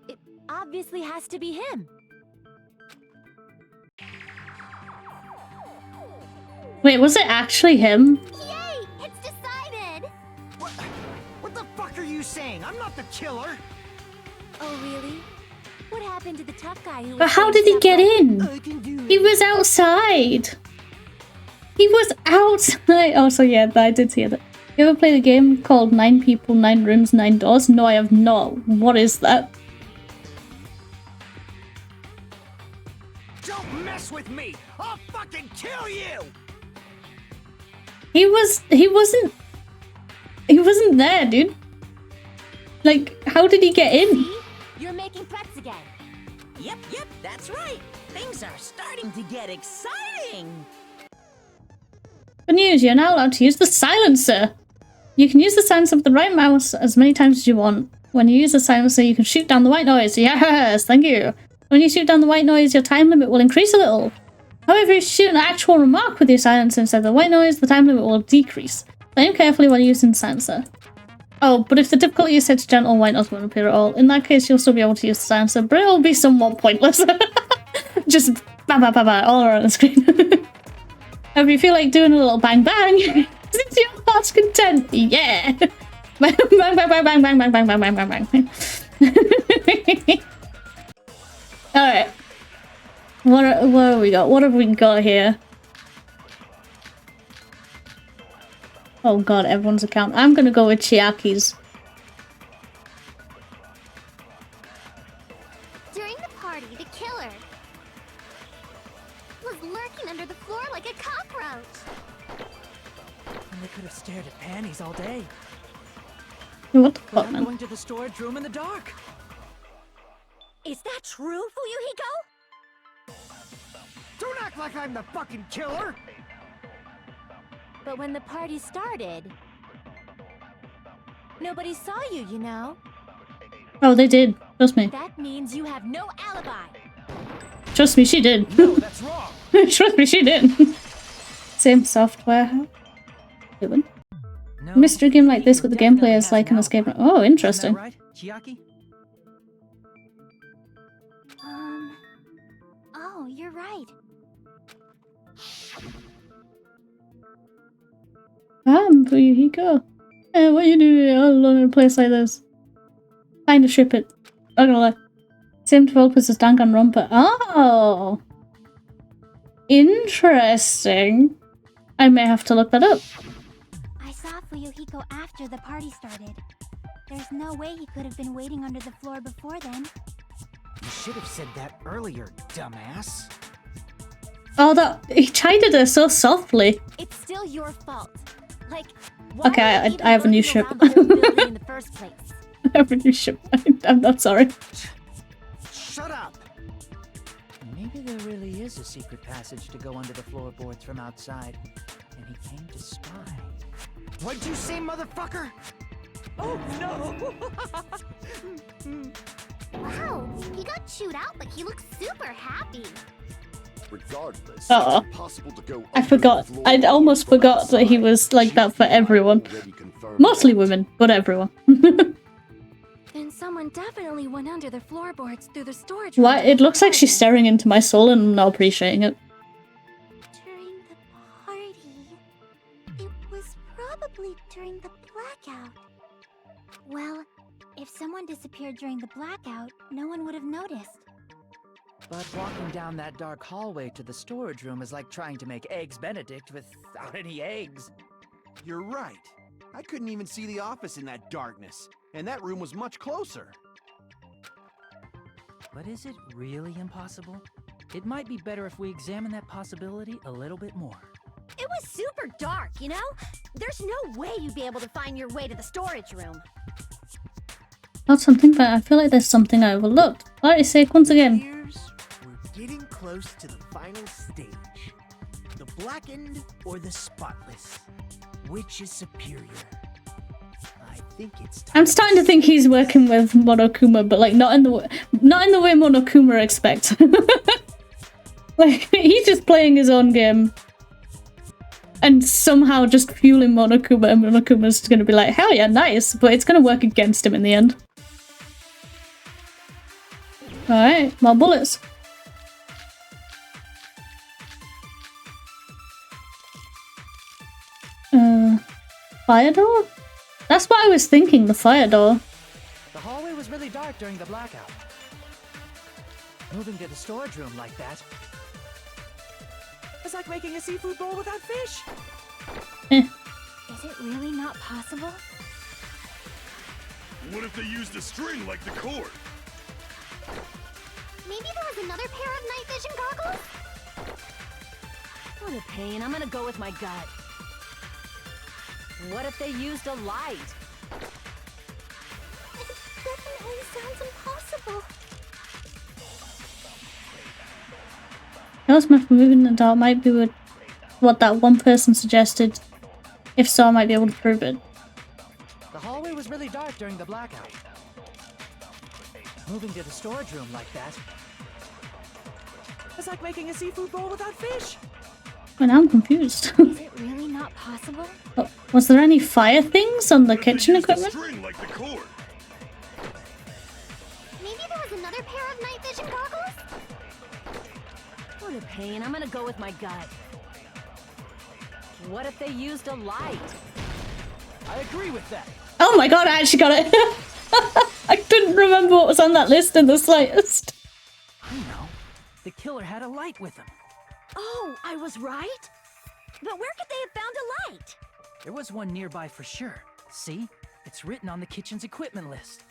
It obviously has to be him! Wait, was it actually him? Yay! It's decided! What the fuck are you saying? I'm not the killer! Oh, really? What happened to the tough guy who was... But how did he get in? He was outside! He was outside! Oh, so yeah, I did see that. You ever played a game called 9 People, 9 Rooms, 9 Doors? No, I have not. What is that? Don't mess with me! I'll fucking kill you! He wasn't there, dude. Like, how did he get in? See? You're making threats again. Yep, that's right. Things are starting to get exciting. Good news, you're now allowed to use the silencer. You can use the silencer with the right mouse as many times as you want. When you use the silencer, you can shoot down the white noise. Yes, thank you. When you shoot down the white noise, your time limit will increase a little. However, if you shoot an actual remark with your silencer instead of the white noise, the time limit will decrease. Aim carefully when using the silencer. Oh, but if the difficulty is set to gentle, white noise won't appear at all. In that case, you'll still be able to use the silencer, but it'll be somewhat pointless. Just ba-ba-ba-ba all around the screen. If you feel like doing a little bang bang, it's your heart's content. Yeah! Bang bang bang bang bang bang bang bang bang bang bang bang. Alright. What have we got? What have we got here? Oh god, everyone's account. I'm gonna go with Chiaki's. During the party, the killer was lurking under the floor like a cockroach. And they could have stared at panties all day. What the fuck, I'm man? going to the storage room in the dark. Is that true, Fuyuhiko? Don't act like I'm the fucking killer! But when the party started... Nobody saw you, you know? Oh, they did. Trust me. That means you have no alibi. Trust me, she did. No, that's wrong. Trust me, she did. Same software. Doing. No, Mystery game like this with the definitely gameplay is has like an an escape. alibi. Oh, interesting. Isn't that right, Chiaki? Oh, you're right. Fuyuhiko. What are you doing all alone in a place like this? Kinda ship it. Not gonna lie. Same developers as Danganronpa. Oh! Interesting. I may have to look that up. I saw Fuyuhiko after the party started. There's no way he could have been waiting under the floor before then. You should have said that earlier, dumbass. Oh, that he chided her so softly. It's still your fault. Like, why Okay, were you even I have a new looking ship. around the whole building in the first place? I have a new ship. I'm not sorry. Shut up! Maybe there really is a secret passage to go under the floorboards from outside, and he came to spy. What'd you say, motherfucker? Oh no! Wow, he got chewed out, but he looks super happy. Regardless, Uh-oh. it's impossible to go I forgot. I almost forgot that he was like that for everyone. Mostly women, but everyone. Then someone definitely went under the floorboards through the storage room. What? It looks like she's staring into my soul and I'm not appreciating it. During the party, it was probably Probably during the blackout. Well, if someone disappeared during the blackout, no one would have noticed. But walking down that dark hallway to the storage room is like trying to make Eggs Benedict without any eggs. You're right. I couldn't even see the office in that darkness, and that room was much closer. But is it really impossible? It might be better if we examine that possibility a little bit more. It was super dark, you know? There's no way you'd be able to find your way to the storage room. Not something, but I feel like there's something I overlooked. Alright, sake once again. Here's we're getting close to the final stage. The blackened or the spotless? Which is superior? I think it's time. I'm starting to think he's working with Monokuma, but like not in the way Monokuma expects. Like he's just playing his own game. And somehow just fueling Monokuma, and Monokuma's gonna be like, hell yeah, nice, but it's gonna work against him in the end. Alright, more bullets. Fire door? That's what I was thinking, the fire door. The hallway was really dark during the blackout. Moving to the storage room like that. It's like making a seafood bowl without fish. Is it really not possible? What if they used a string like the cord? Maybe there was another pair of night vision goggles? What a pain. I'm gonna go with my gut. What if they used a light? It definitely sounds impossible. Chaos method moving in the dark might be what that one person suggested. If so, I might be able to prove it. The hallway was really dark during the blackout. Moving to the storage room like that. It's like making a seafood bowl without fish. Well, now I'm confused. Is it really not possible? Oh, was there any fire things on the kitchen equipment? Like the cord. Maybe there was another pair of night vision goggles? What a pain. I'm gonna go with my gut. What if they used a light? I agree with that. Oh my god, I actually got it. I couldn't remember what was on that list in the slightest. I know. The killer had a light with him. Oh, I was right? But where could they have found a light? There was one nearby for sure. See? It's written on the kitchen's equipment list.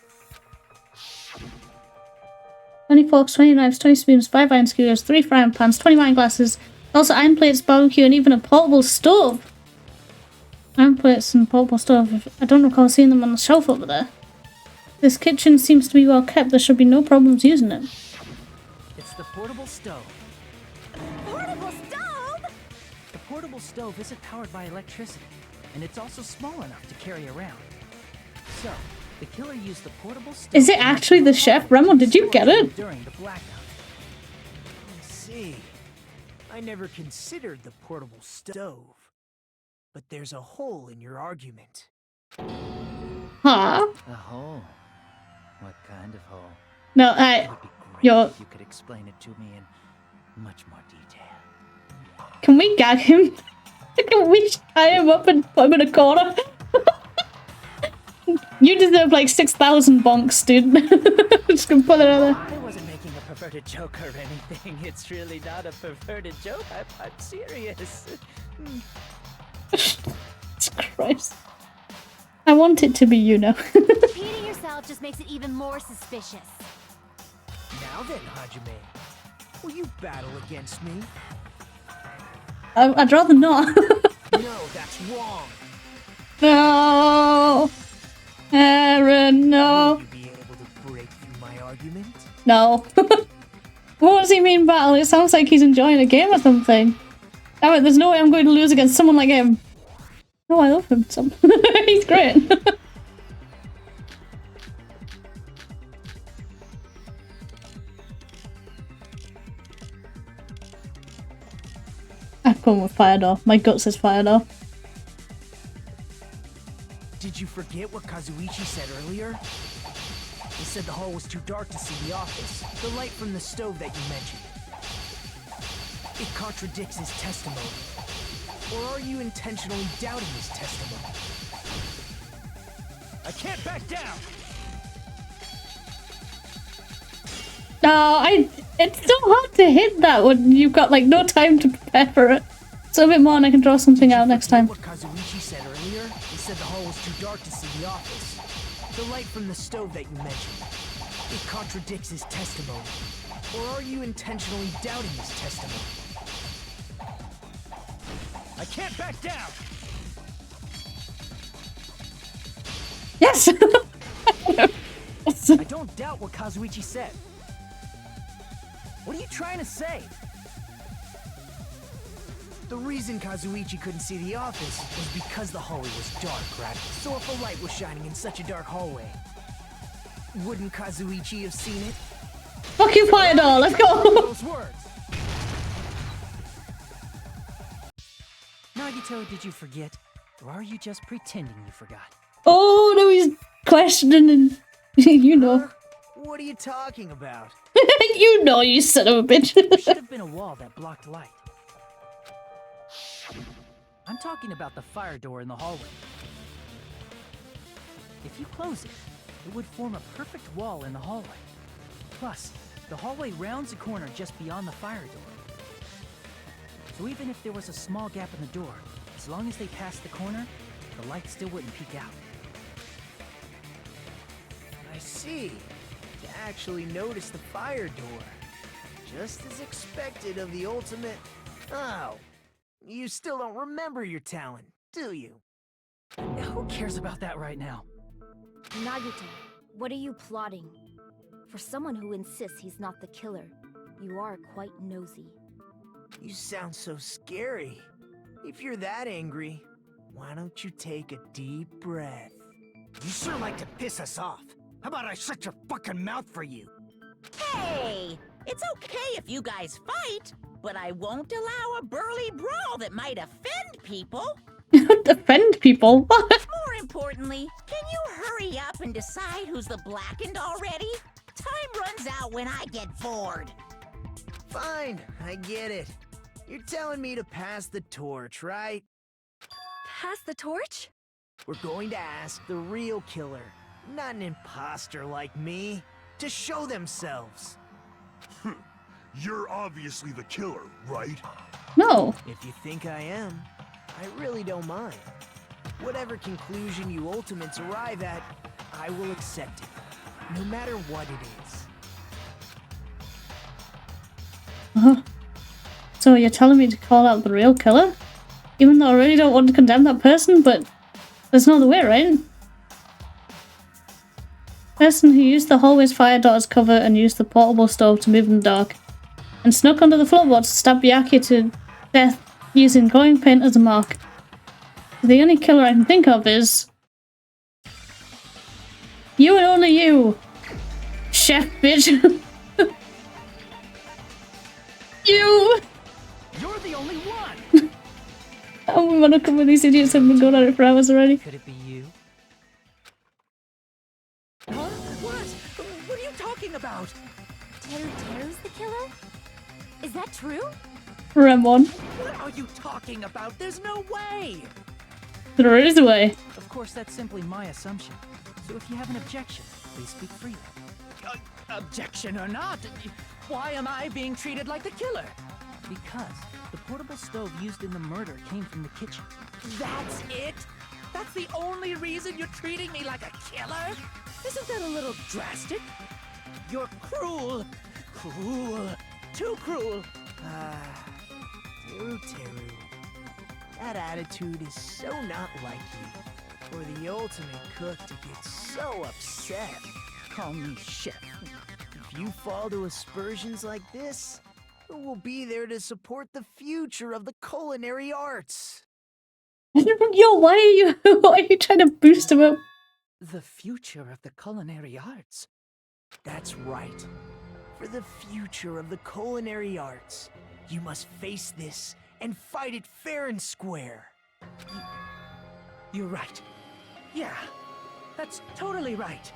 20 forks, 20 knives, 20 spoons, 5 iron skewers, 3 frying pans, 20 wine glasses, also iron plates, barbecue, and even a portable stove. Iron plates and portable stove. I don't recall seeing them on the shelf over there. This kitchen seems to be well kept. There should be no problems using it. It's the portable stove. Portable stove? The portable stove isn't powered by electricity, and it's also small enough to carry around. So, the killer used the portable stove. Is it actually the chef? Remo, did you get it? During the blackout. I see. I never considered the portable stove. But there's a hole in your argument. Huh? A hole? What kind of hole? No, It would be great you're... if you could explain it to me in much more detail. Can we gag him? Can we tie him up and put him in a corner? You deserve like 6,000 bonks, dude. Just gonna put it out there. I wasn't making a perverted joke or anything. It's really not a perverted joke. I'm serious. Jesus Christ. I want it to be, you know. Repeating yourself just makes it even more suspicious. Now then, Hajime, will you battle against me? I'd rather not. No, that's wrong. No. Eren, no. Will you be able to break through my argument? No. What does he mean battle? It sounds like he's enjoying a game or something. Damn it, there's no way I'm going to lose against someone like him. Oh, I love him. He's great. I've gone with fire door. My gut says fire door. Did you forget what Kazuichi said earlier? He said the hall was too dark to see the office. The light from the stove that you mentioned. It contradicts his testimony. Or are you intentionally doubting his testimony? I can't back down! No, it's so hard to hit that when you've got like no time to prepare for it. So a bit more and I can draw something out next time. What Kazuichi said earlier? He said the hall was too dark to see the office. The light from the stove that you mentioned. It contradicts his testimony. Or are you intentionally doubting his testimony? I can't back down! Yes! I don't doubt what Kazuichi said. What are you trying to say? The reason Kazuichi couldn't see the office was because the hallway was dark, right? So if a light was shining in such a dark hallway, wouldn't Kazuichi have seen it? Fuck you, Fire Doll, let's go! Those words. Nagito, did you forget? Or are you just pretending you forgot? Oh, no, he's questioning and you know. What are you talking about? You know, you son of a bitch. There should have been a wall that blocked light. I'm talking about the fire door in the hallway. If you close it, it would form a perfect wall in the hallway. Plus, the hallway rounds a corner just beyond the fire door. So even if there was a small gap in the door, as long as they passed the corner, the light still wouldn't peek out. I see. To actually notice the fire door. Just as expected of the ultimate... Oh. You still don't remember your talent, do you? Who cares about that right now? Nagito, what are you plotting? For someone who insists he's not the killer, you are quite nosy. You sound so scary. If you're that angry, why don't you take a deep breath? You sure like to piss us off. How about I shut your fucking mouth for you? Hey! It's okay if you guys fight, but I won't allow a burly brawl that might offend people. Offend people? More importantly, can you hurry up and decide who's the blackened already? Time runs out when I get bored. Fine, I get it. You're telling me to pass the torch, right? Pass the torch? We're going to ask the real killer, not an imposter like me, to show themselves. You're obviously the killer, right? No. If you think I am, I really don't mind. Whatever conclusion you ultimates arrive at, I will accept it, no matter what it is. So you're telling me to call out the real killer? Even though I really don't want to condemn that person, but there's no other way, right? Person who used the hallway's fire door as cover and used the portable stove to move in the dark, and snuck under the floorboards to stab Byakuya to death using glowing paint as a mark. The only killer I can think of is... you and only you! Chef bitch! You! You're the only one! Oh, we want to come with these idiots have been going at it for hours already. Could it be you? Huh? What? What are you talking about? Teru's the killer? Is that true? Remon. What are you talking about? There's no way! There is a way. Of course, that's simply my assumption. So if you have an objection, please speak freely. Objection or not, why am I being treated like the killer? Because the portable stove used in the murder came from the kitchen. That's it? That's the only reason you're treating me like a killer? Isn't that a little drastic? You're cruel. Cruel. Too cruel. Teru. That attitude is so not like you. For the ultimate cook to get so upset. Call me chef. If you fall to aspersions like this, who will be there to support the future of the culinary arts? Yo, why are you trying to boost him up? The future of the culinary arts? That's right. For the future of the culinary arts, you must face this and fight it fair and square. You're right. Yeah, that's totally right.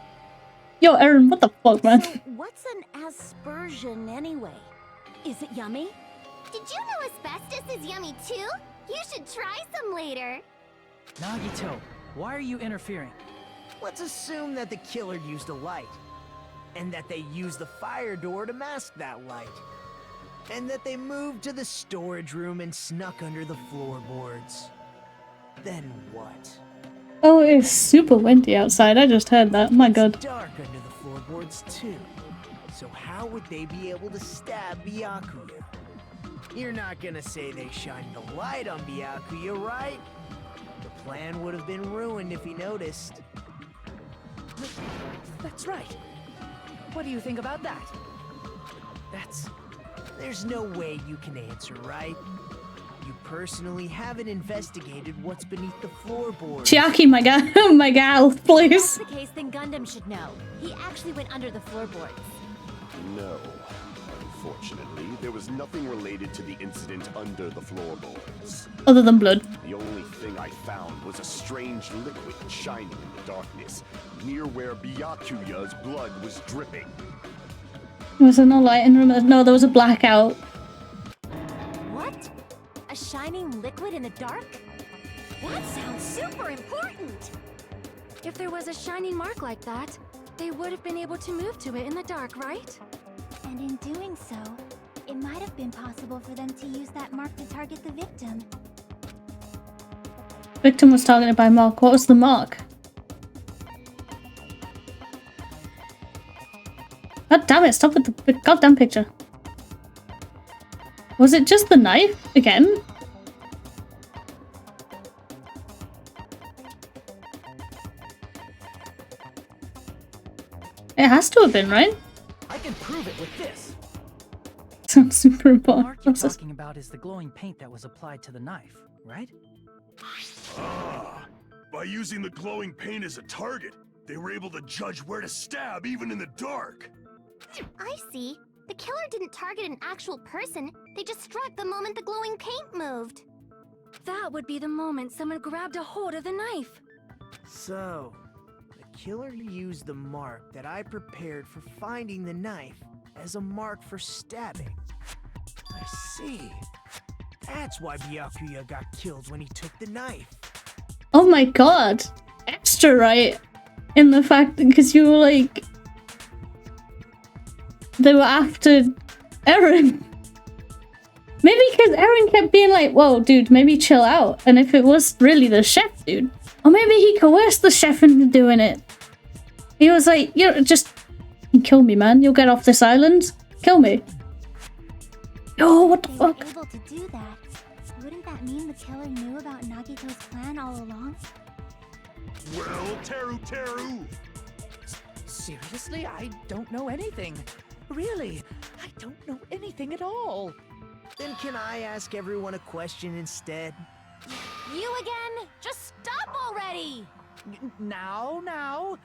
Yo, Eren, what the fuck, man? So, what's an aspersion anyway? Is it yummy? Did you know asbestos is yummy too? You should try some later. Nagito, why are you interfering? Let's assume that the killer used a light, and that they used the fire door to mask that light, and that they moved to the storage room and snuck under the floorboards. Then what? Oh, it's super windy outside. I just heard that. Oh my god. It's dark under the floorboards too. So how would they be able to stab Byakuya? You're not gonna say they shined the light on Byakuya, right? The plan would have been ruined if he noticed. That's right. What do you think about that? There's no way you can answer, right? You personally haven't investigated what's beneath the floorboards. Chiaki, my guy, my gal, please. If that's the case, then Gundam should know. He actually went under the floorboards. No. Unfortunately, there was nothing related to the incident under the floorboards. Other than blood. The only thing I found was a strange liquid shining in the darkness, near where Byakuya's blood was dripping. Was there no light in the room? No, there was a blackout. What? A shining liquid in the dark? That sounds super important! If there was a shining mark like that, they would have been able to move to it in the dark, right? And in doing so, it might have been possible for them to use that mark to target the victim. Victim was targeted by mark. What was the mark? God damn it, stop with the goddamn picture. Was it just the knife again? It has to have been, right? I can prove it with this. Sounds super The important. mark you're talking about is the glowing paint that was applied to the knife, right? Ah, by using the glowing paint as a target, they were able to judge where to stab even in the dark. I see. The killer didn't target an actual person. They just struck the moment the glowing paint moved. That would be the moment someone grabbed a hold of the knife. So, the killer used the mark that I prepared for finding the knife as a mark for stabbing. I see. That's why Byakuya got killed when he took the knife. Oh my god. Extra right. In the fact that, because you were like... They were after Eren. Maybe because Eren kept being like, whoa, dude, maybe chill out. And if it was really the chef, dude. Or maybe he coerced the chef into doing it. He was like, you know, just kill me, man. You'll get off this island. Kill me. Oh, what the fuck? If they were able to do that, wouldn't that mean the killer knew about Nagito's plan all along? Well, Teru! Seriously, I don't know anything. Really, I don't know anything at all. Then can I ask everyone a question instead? You again? Just stop already! Now.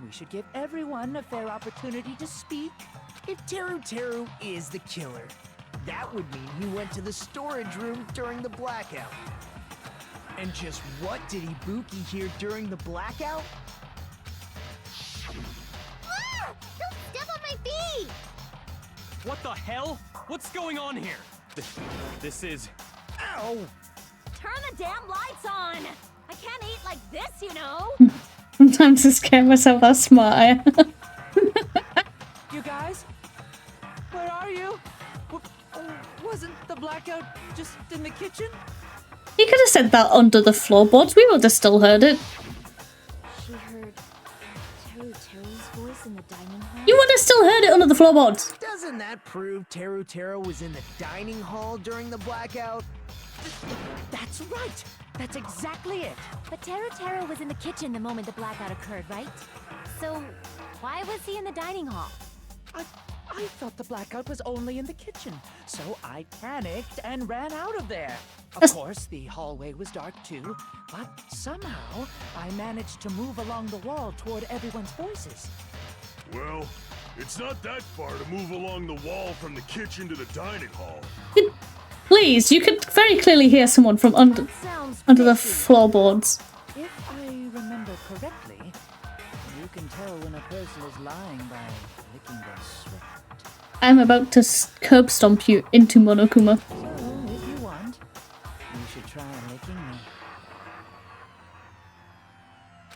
We should give everyone a fair opportunity to speak. If Teru is the killer, that would mean he went to the storage room during the blackout. And just what did Ibuki hear during the blackout? Ah! Don't step on my feet! What the hell? What's going on here? This is... Ow! Turn the damn lights on! I can't eat like this, you know! Sometimes I scare myself how smart I am. You guys? Where are you? Wasn't the blackout just in the kitchen? He could have said that under the floorboards. We would have still heard it. She heard Teru's voice in the dining hall? You would have still heard it under the floorboards. Doesn't that prove Teru was in the dining hall during the blackout? That's right! That's exactly it! But Teru was in the kitchen the moment the blackout occurred, right? So, why was he in the dining hall? I thought the blackout was only in the kitchen, so I panicked and ran out of there. Of course, the hallway was dark too, but somehow I managed to move along the wall toward everyone's voices. Well, it's not that far to move along the wall from the kitchen to the dining hall. Please, you could very clearly hear someone from under the floorboards. If I remember correctly, you can tell when a person is lying by licking their sweat. I'm about to curb stomp you into Monokuma. So, if you want, you should try licking me.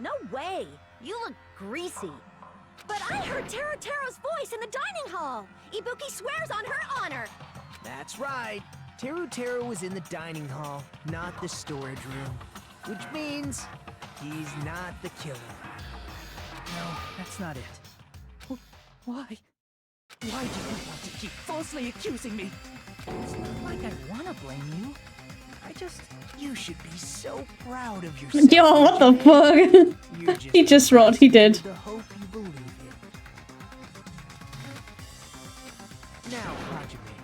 No way! You look greasy. But I heard 𝕃𝕚𝕟𝕜's voice in the dining hall. Ibuki swears on her honor. That's right. 𝕃𝕚𝕟𝕜 was in the dining hall, not the storage room. Which means he's not the killer. No, that's not it. Why? Why do you want to keep falsely accusing me? It's not like I want to blame you. I just... You should be so proud of yourself. Yo, what the fuck? He just wrote, he did. The hope you believe in. Now, Hajime,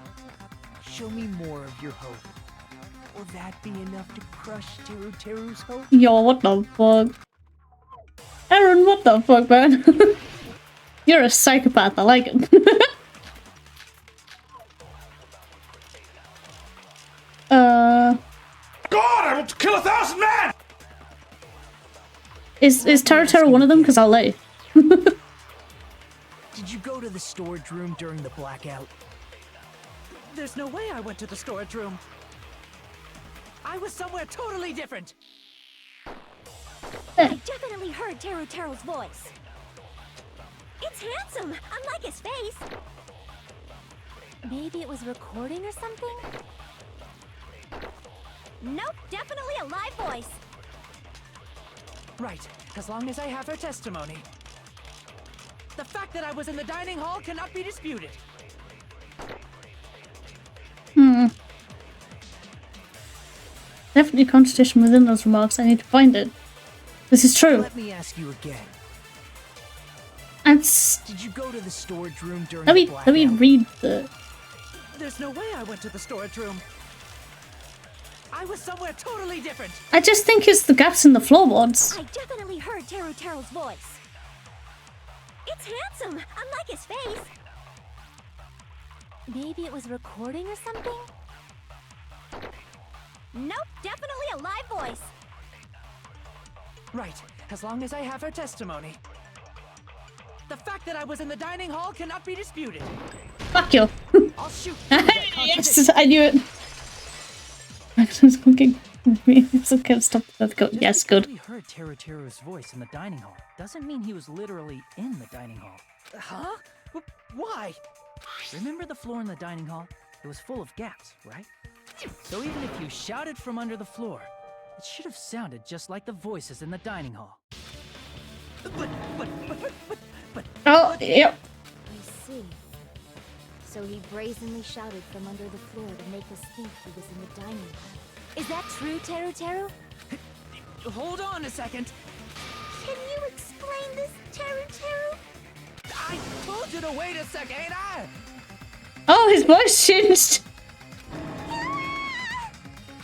show me more of your hope. Will that be enough to crush 𝕃𝕚𝕟𝕜's hope? Yo, what the fuck? Eren, what the fuck, man? You're a psychopath, I like it. God, I want to kill 1,000 men! Is 𝕃𝕚𝕟𝕜 one of them? Because I'll let you. Did you go to the storage room during the blackout? There's no way I went to the storage room. I was somewhere totally different. I definitely heard 𝕃𝕚𝕟𝕜's voice. It's handsome, unlike his face. Maybe it was recording or something? Nope, definitely a live voice. Right, as long as I have her testimony. The fact that I was in the dining hall cannot be disputed. Definitely contradiction within those remarks. I need to find it. This is true. Let me ask you again. Did you go to the storage room during the blackout? Let me read the... There's no way I went to the storage room. I was somewhere totally different. I just think it's the gaps in the floorboards. I definitely heard 𝕃𝕚𝕟𝕜's voice. It's handsome, unlike his face. Maybe it was recording or something? Nope, definitely a live voice. Right, as long as I have her testimony. The fact that I was in the dining hall cannot be disputed. Fuck you. I'll shoot. Yes, I knew it. Magnum's cooking with me. It's okay, stop. Let's go. Yes, good. We heard 𝕃𝕚𝕟𝕜's voice in the dining hall. Doesn't mean he was literally in the dining hall. Huh? Why? Remember the floor in the dining hall? It was full of gaps, right? So even if you shouted from under the floor, it should have sounded just like the voices in the dining hall. Oh, yep. I see. So he brazenly shouted from under the floor to make us think he was in the dining hall. Is that true, 𝕃𝕚𝕟𝕜? Hold on a second. Can you explain this, 𝕃𝕚𝕟𝕜? I told you to wait a second, ain't I? Oh, his voice changed.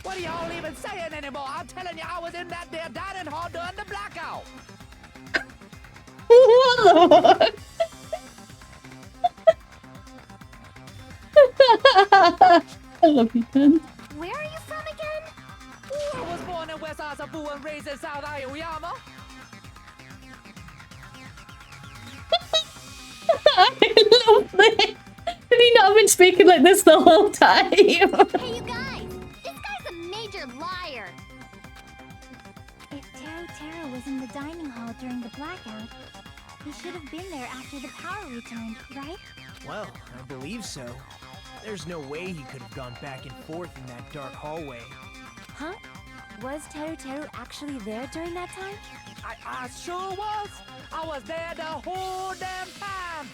What are y'all even saying anymore? I'm telling you, I was in that there dining hall during the blackout. What the fuck? I love you, man. Where are you from again? I was born in West Asabu and raised in South Aoyama. I love that. Did he not have been speaking like this the whole time? Hey, you guys! This guy's a major liar! If 𝕃𝕚𝕟𝕜 was in the dining hall during the blackout, he should have been there after the power returned, right? Well, I believe so. There's no way he could have gone back and forth in that dark hallway. Huh? Was 𝕃𝕚𝕟𝕜 actually there during that time? I sure was. I was there the whole damn time.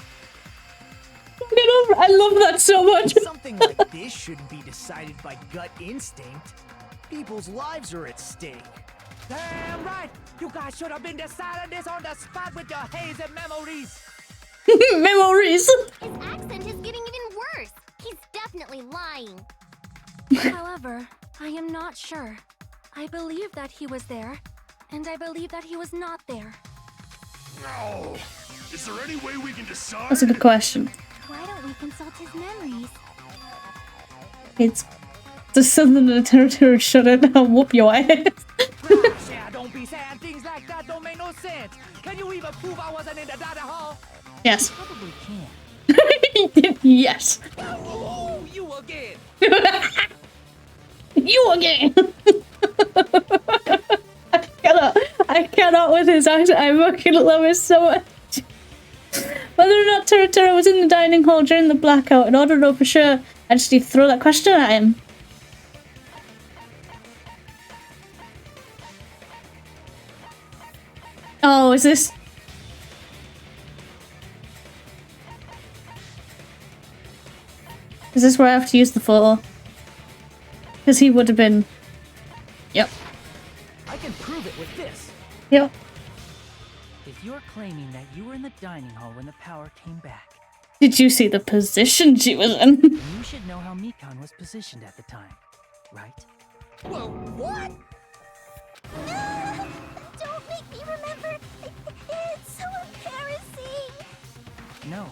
I love that so much. Something like this shouldn't be decided by gut instinct. People's lives are at stake. Damn right. You guys should have been deciding this on the spot with your hazy memories. Memories. His accent is getting even worse. He's definitely lying. However, I am not sure. I believe that he was there, and I believe that he was not there. No. Is there any way we can decide? That's a good question. Why don't we consult his memories? It's just something that the 𝕃𝕚𝕟𝕜 shut it and whoop your ass. Yeah, don't be saying things like that. Don't make no sense. Can you even prove I wasn't in the dining hall? Yes. Probably can. Yes. Oh, you again. You again. I cannot with his accent. I fucking love it so much. Whether or not 𝕃𝕚𝕟𝕜 was in the dining hall during the blackout, in order to know for sure, I just need to throw that question at him. Oh, is this... Is this where I have to use the photo? Because he would have been... Yep. I can prove it with this. Yep. If you're claiming that you were in the dining hall when the power came back... Did you see the position she was in? You should know how 𝕃𝕚𝕟𝕜 was positioned at the time, right? Whoa, what? Don't make me remember. It's so embarrassing. No,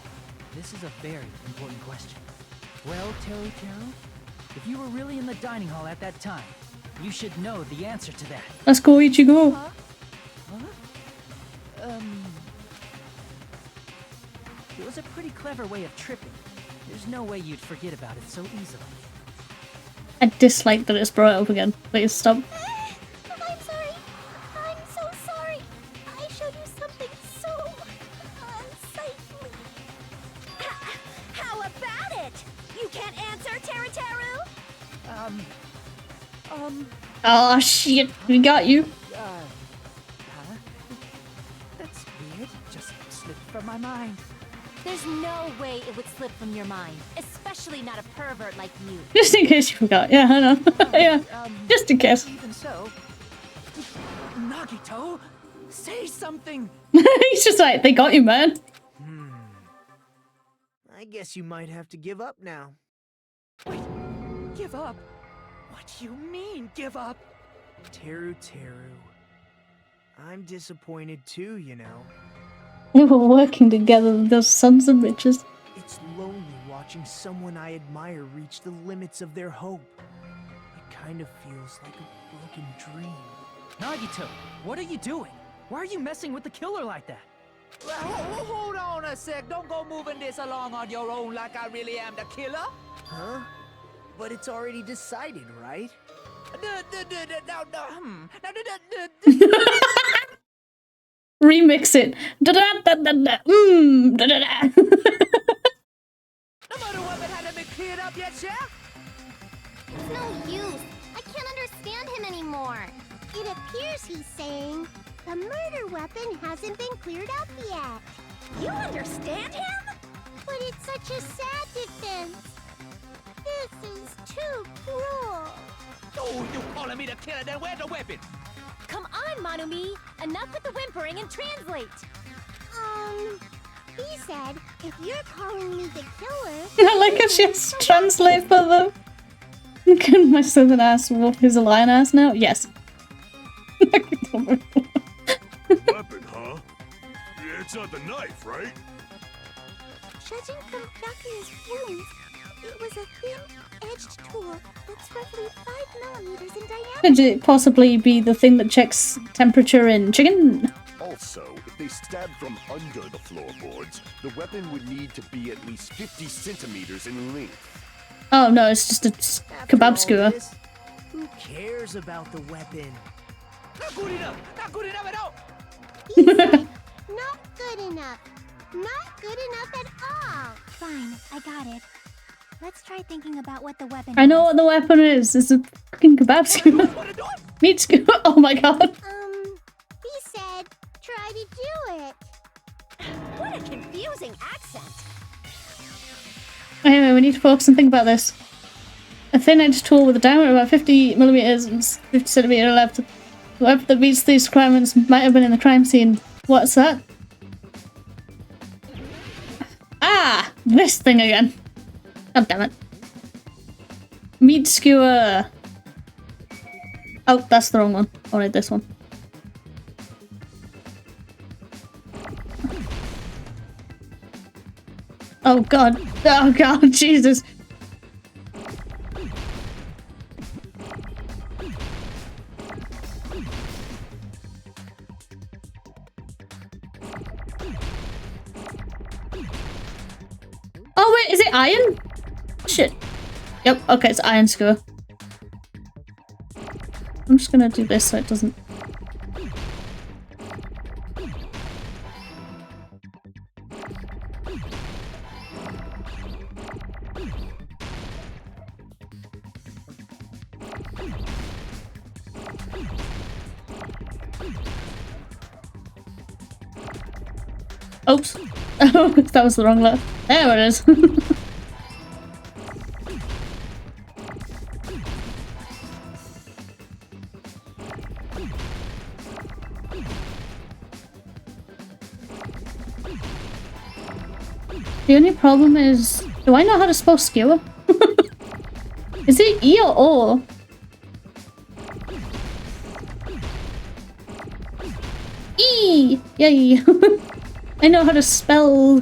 this is a very important question. Well, 𝕃𝕚𝕟𝕜, if you were really in the dining hall at that time, you should know the answer to that. Let's go, Ichigo. Huh? It was a pretty clever way of tripping. There's no way you'd forget about it so easily. I dislike that it's brought up again. Please stop. I'm sorry. I'm so sorry. I showed you something so unsightly. How about it? You can't answer, 𝕃𝕚𝕟𝕜? Oh shit, we got you. Huh? That's weird. Just slipped from my mind. There's no way it would slip from your mind, especially not a pervert like you. Just in case you forgot. Yeah, I know. Yeah, just in case. Even so, Nagito, say something. He's just like, they got you, man. I guess you might have to give up now. Wait, give up? What do you mean, give up? 𝕃𝕚𝕟𝕜. I'm disappointed too, you know. We were working together, those sons of bitches. It's lonely watching someone I admire reach the limits of their hope. It kind of feels like a broken dream. Nagito, what are you doing? Why are you messing with the killer like that? Hold on a sec. Don't go moving this along on your own like I really am the killer. Huh? But it's already decided, right? Remix it. Da da da da da. Da da da. The murder weapon hadn't been cleared up yet, Chef? It's no use. I can't understand him anymore. It appears he's saying the murder weapon hasn't been cleared up yet. You understand him? But it's such a sad defense. This is too cruel. Oh, you calling me the killer? Then where's the weapon? Come on, Manumi! Enough with the whimpering and translate! He said, if you're calling me the killer... I like how she has to translate for them. Can my southern ass wolf his a lion ass now? Yes. Weapon, huh? It's not the knife, right? Judging from Byakuya's wounds, it was a thin-edged tool that's roughly 5 millimeters in diameter. Could it possibly be the thing that checks temperature in chicken? Also, if they stabbed from under the floorboards, the weapon would need to be at least 50 centimeters in length. Oh no, it's just a kebab skewer. Who cares about the weapon? Not good enough! Not good enough at all! He said, not good enough. Not good enough at all. Fine, I got it. Let's try thinking about what the weapon I know what the weapon is. It's a fucking kebab skewer. Meat skewer. Oh my god. He said, try to do it. What a confusing accent! Anyway, we need to focus and think about this. A thin-edged tool with a diameter of about 50 millimeters and 50 centimeter left. The weapon that meets these requirements might have been in the crime scene. What's that? Ah! This thing again. God damn it. Meat skewer. Oh, that's the wrong one. Alright, this one. Oh god. Oh god, Jesus. Oh wait, is it iron? Shit. Yep, okay, it's iron skewer. I'm just gonna do this so it doesn't... Oops. Oh, that was the wrong letter. There it is. The only problem is, do I know how to spell skewer? Is it E or O? E! Yay! I know how to spell.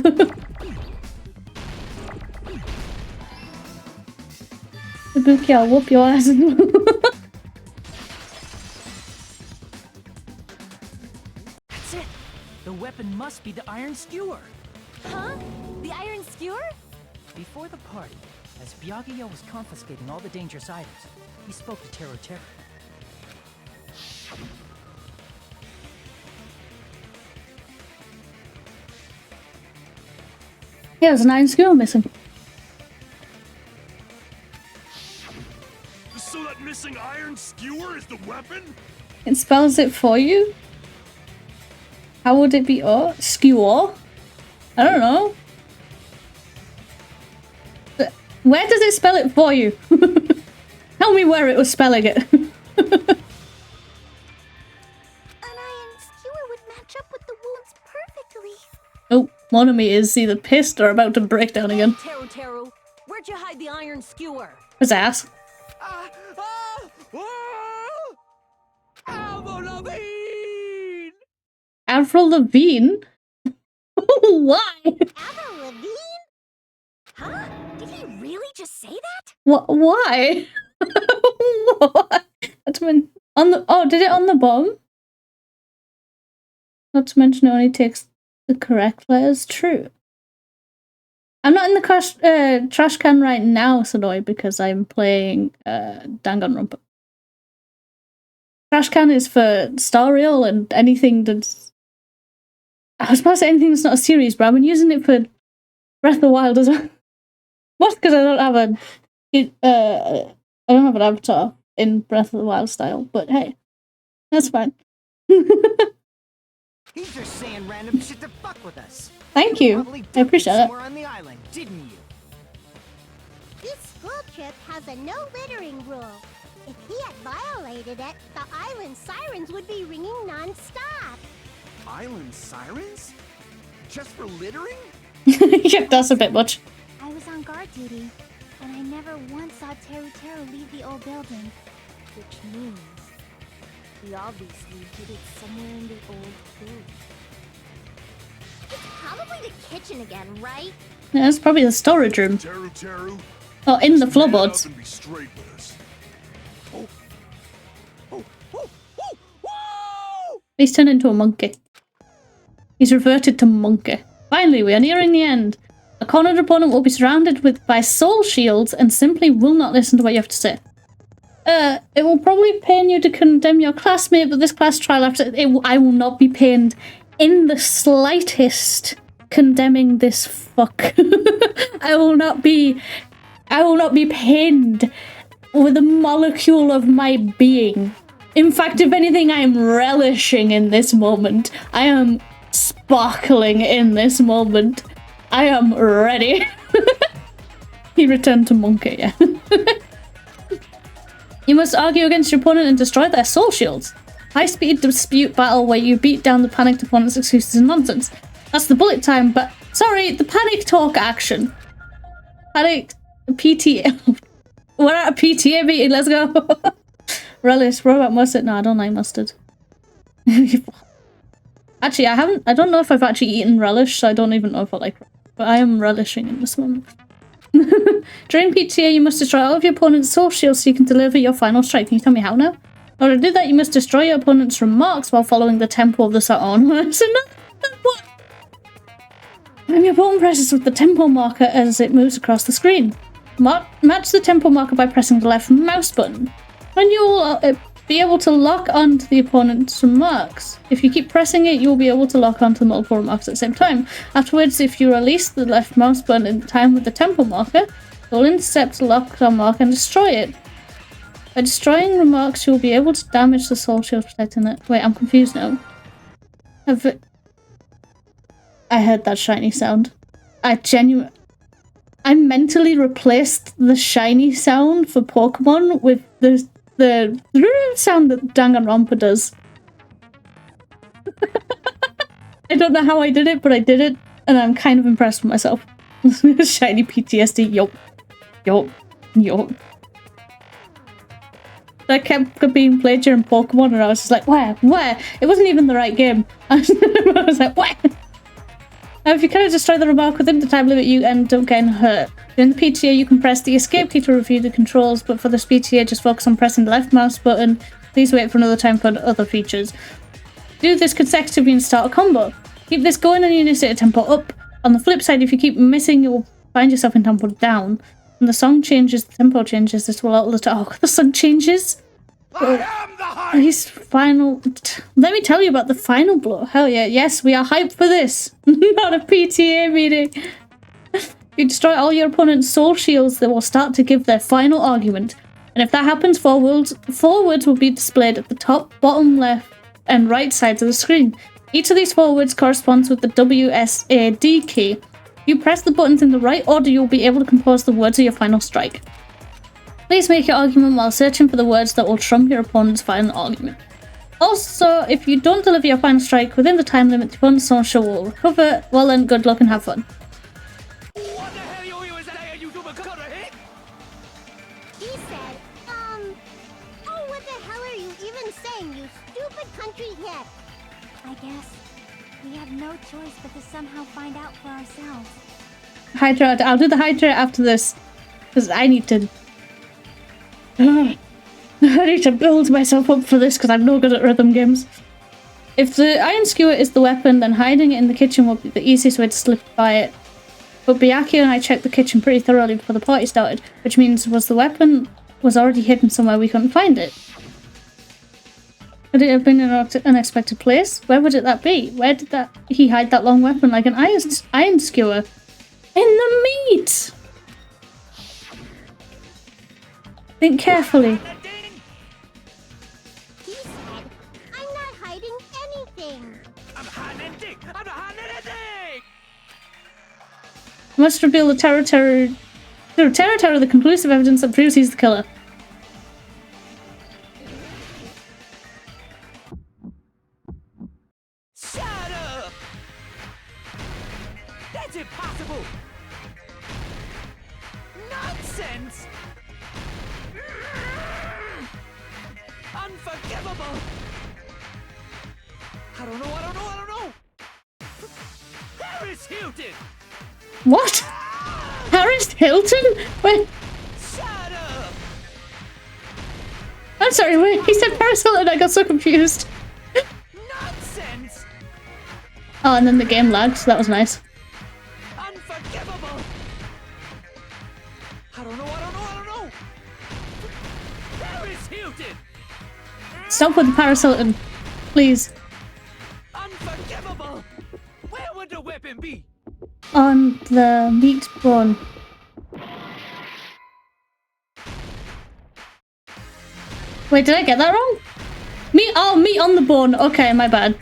Ibuki, I'll whoop your ass. That's it! The weapon must be the iron skewer! Huh? The iron skewer? Before the party, as 𝕃𝕚𝕟𝕜 was confiscating all the dangerous items, he spoke to 𝕃𝕚𝕟𝕜. Yeah, there's an iron skewer missing. So that missing iron skewer is the weapon? It spells it for you? How would it be O? Skewer? I don't know. Where does it spell it for you? Tell me where it was spelling it. An iron skewer would match up with the wounds perfectly. Oh, one of me is either pissed or about to break down again. Teru, where'd you hide the iron skewer? His ass. Avril Lavigne? Why? Avril Lavigne? Huh? Did he really just say that? What? Why? What? That's when on the did it on the bomb? Not to mention it only takes the correct letters. True. I'm not in the trash can right now, Sonoy, because I'm playing Danganronpa. Trash can is for Star Rail and anything that's... I was about to say anything that's not a series, but I've been using it for Breath of the Wild as well. Mostly because I don't have an avatar in Breath of the Wild style, but hey, that's fine. He's just saying random shit to fuck with us. Thank you. I appreciate it. Somewhere on the island, didn't you? This school trip has a no littering rule. If he had violated it, the island sirens would be ringing non-stop. Island sirens? Just for littering? Yeah, that's a bit much. I was on guard duty, and I never once saw 𝕃𝕚𝕟𝕜 leave the old building. Which means he obviously hid it somewhere in the old building. It's probably the kitchen again, right? Yeah, that's probably the storage room. Teru. Oh, in the floorboards. And be straight with us. He's turned into a monkey. He's reverted to monkey. Finally, we are nearing the end. A cornered opponent will be surrounded by soul shields and simply will not listen to what you have to say. It will probably pain you to condemn your classmate, but this class trial I will not be pained in the slightest condemning this fuck. I will not be pained with a molecule of my being. In fact, if anything, I am relishing in this moment. I am sparkling in this moment. I am ready. He returned to monkey, yeah. You must argue against your opponent and destroy their soul shields. High-speed dispute battle where you beat down the panicked opponent's excuses and nonsense. That's the bullet time, but... Sorry, the panic talk action. Panic... PTA... We're at a PTA meeting, let's go! Relish, what about mustard? No, I don't like mustard. Actually, I don't know if I've actually eaten relish, so I don't even know if I like relish. But I am relishing in this moment. During PTA, you must destroy all of your opponent's soul shields so you can deliver your final strike. Can you tell me how now? In order to do that, you must destroy your opponent's remarks while following the tempo of the Saturn. So what? When your opponent presses with the tempo marker as it moves across the screen. Match the tempo marker by pressing the left mouse button. When you be able to lock onto the opponent's remarks. If you keep pressing it, you'll be able to lock onto multiple remarks at the same time. Afterwards, if you release the left mouse button in time with the tempo marker, you'll intercept the lockdown mark and destroy it. By destroying remarks, you'll be able to damage the soul shield protecting it. Wait, I'm confused now. I heard that shiny sound. I mentally replaced the shiny sound for Pokemon with the sound that Danganronpa does. I don't know how I did it, but I did it, and I'm kind of impressed with myself. Shiny PTSD, yup. Yup. Yup. That kept being played during Pokemon, and I was just like, where? Where? It wasn't even the right game. I was like, where? If you cannot destroy the remark within the time limit, you end up getting hurt. During the PTA, you can press the escape key to review the controls, but for this PTA, just focus on pressing the left mouse button. Please wait for another time for other features. Do this consecutively and start a combo. Keep this going and you need to set a tempo up. On the flip side, if you keep missing, you'll find yourself in tempo down. When the song changes, the tempo changes, this will alter the time. Oh, the song changes? These final... Let me tell you about the final blow. Hell yeah. Yes, we are hyped for this. Not a PTA meeting. You destroy all your opponent's soul shields, they will start to give their final argument. And if that happens, four words will be displayed at the top, bottom, left, and right sides of the screen. Each of these 4 words corresponds with the WSAD key. If you press the buttons in the right order, you'll be able to compose the words of your final strike. Please make your argument while searching for the words that will trump your opponent's final argument. Also, if you don't deliver your final strike within the time limit, the opponent's soul shield will recover. Well then, good luck and have fun. He said, oh, what the hell are you even saying, you stupid country head? I guess we have no choice but to somehow find out for ourselves. Hydra, I'll do the Hydra after this, because I need to... I need to build myself up for this because I'm no good at rhythm games. If the iron skewer is the weapon, then hiding it in the kitchen will be the easiest way to slip by it. But Byakuya and I checked the kitchen pretty thoroughly before the party started, which means the weapon was already hidden somewhere we couldn't find it. Could it have been in an unexpected place? Where would that be? Where did he hide that long weapon like an iron skewer? In the meat! Think carefully. He said, I'm not hiding anything. I'm hiding anything! I'm not hiding anything! Must reveal the territory the conclusive evidence that proves he's the killer. Shut up! That's impossible! Nonsense! Unforgivable! I don't know! Paris Hilton! What? Paris Hilton? Wait. Shut up! I'm sorry, wait, he said Paris Hilton, I got so confused. Nonsense! Oh, and then the game lagged, so that was nice. Unforgivable! I don't know! Paris Hilton! Stop with the Paris Hilton, please. Unforgivable! Where would the weapon be? On the meat bone. Wait, did I get that wrong? Meat on the bone. Okay, my bad.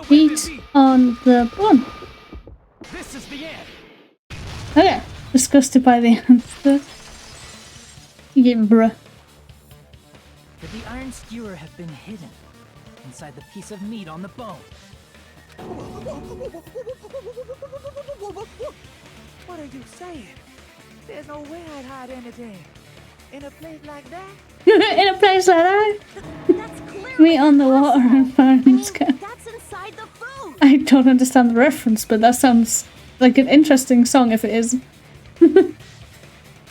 Meat on the bone. This is the end. Okay, disgusted by the answer. Yeah, bruh. Could the iron skewer have been hidden inside the piece of meat on the bone? What are you saying? There's no way I'd hide anything. In a place like that? In a place like that? Meat on the water and fire in the sky. That's inside the food. I don't understand the reference, but that sounds like an interesting song if it is.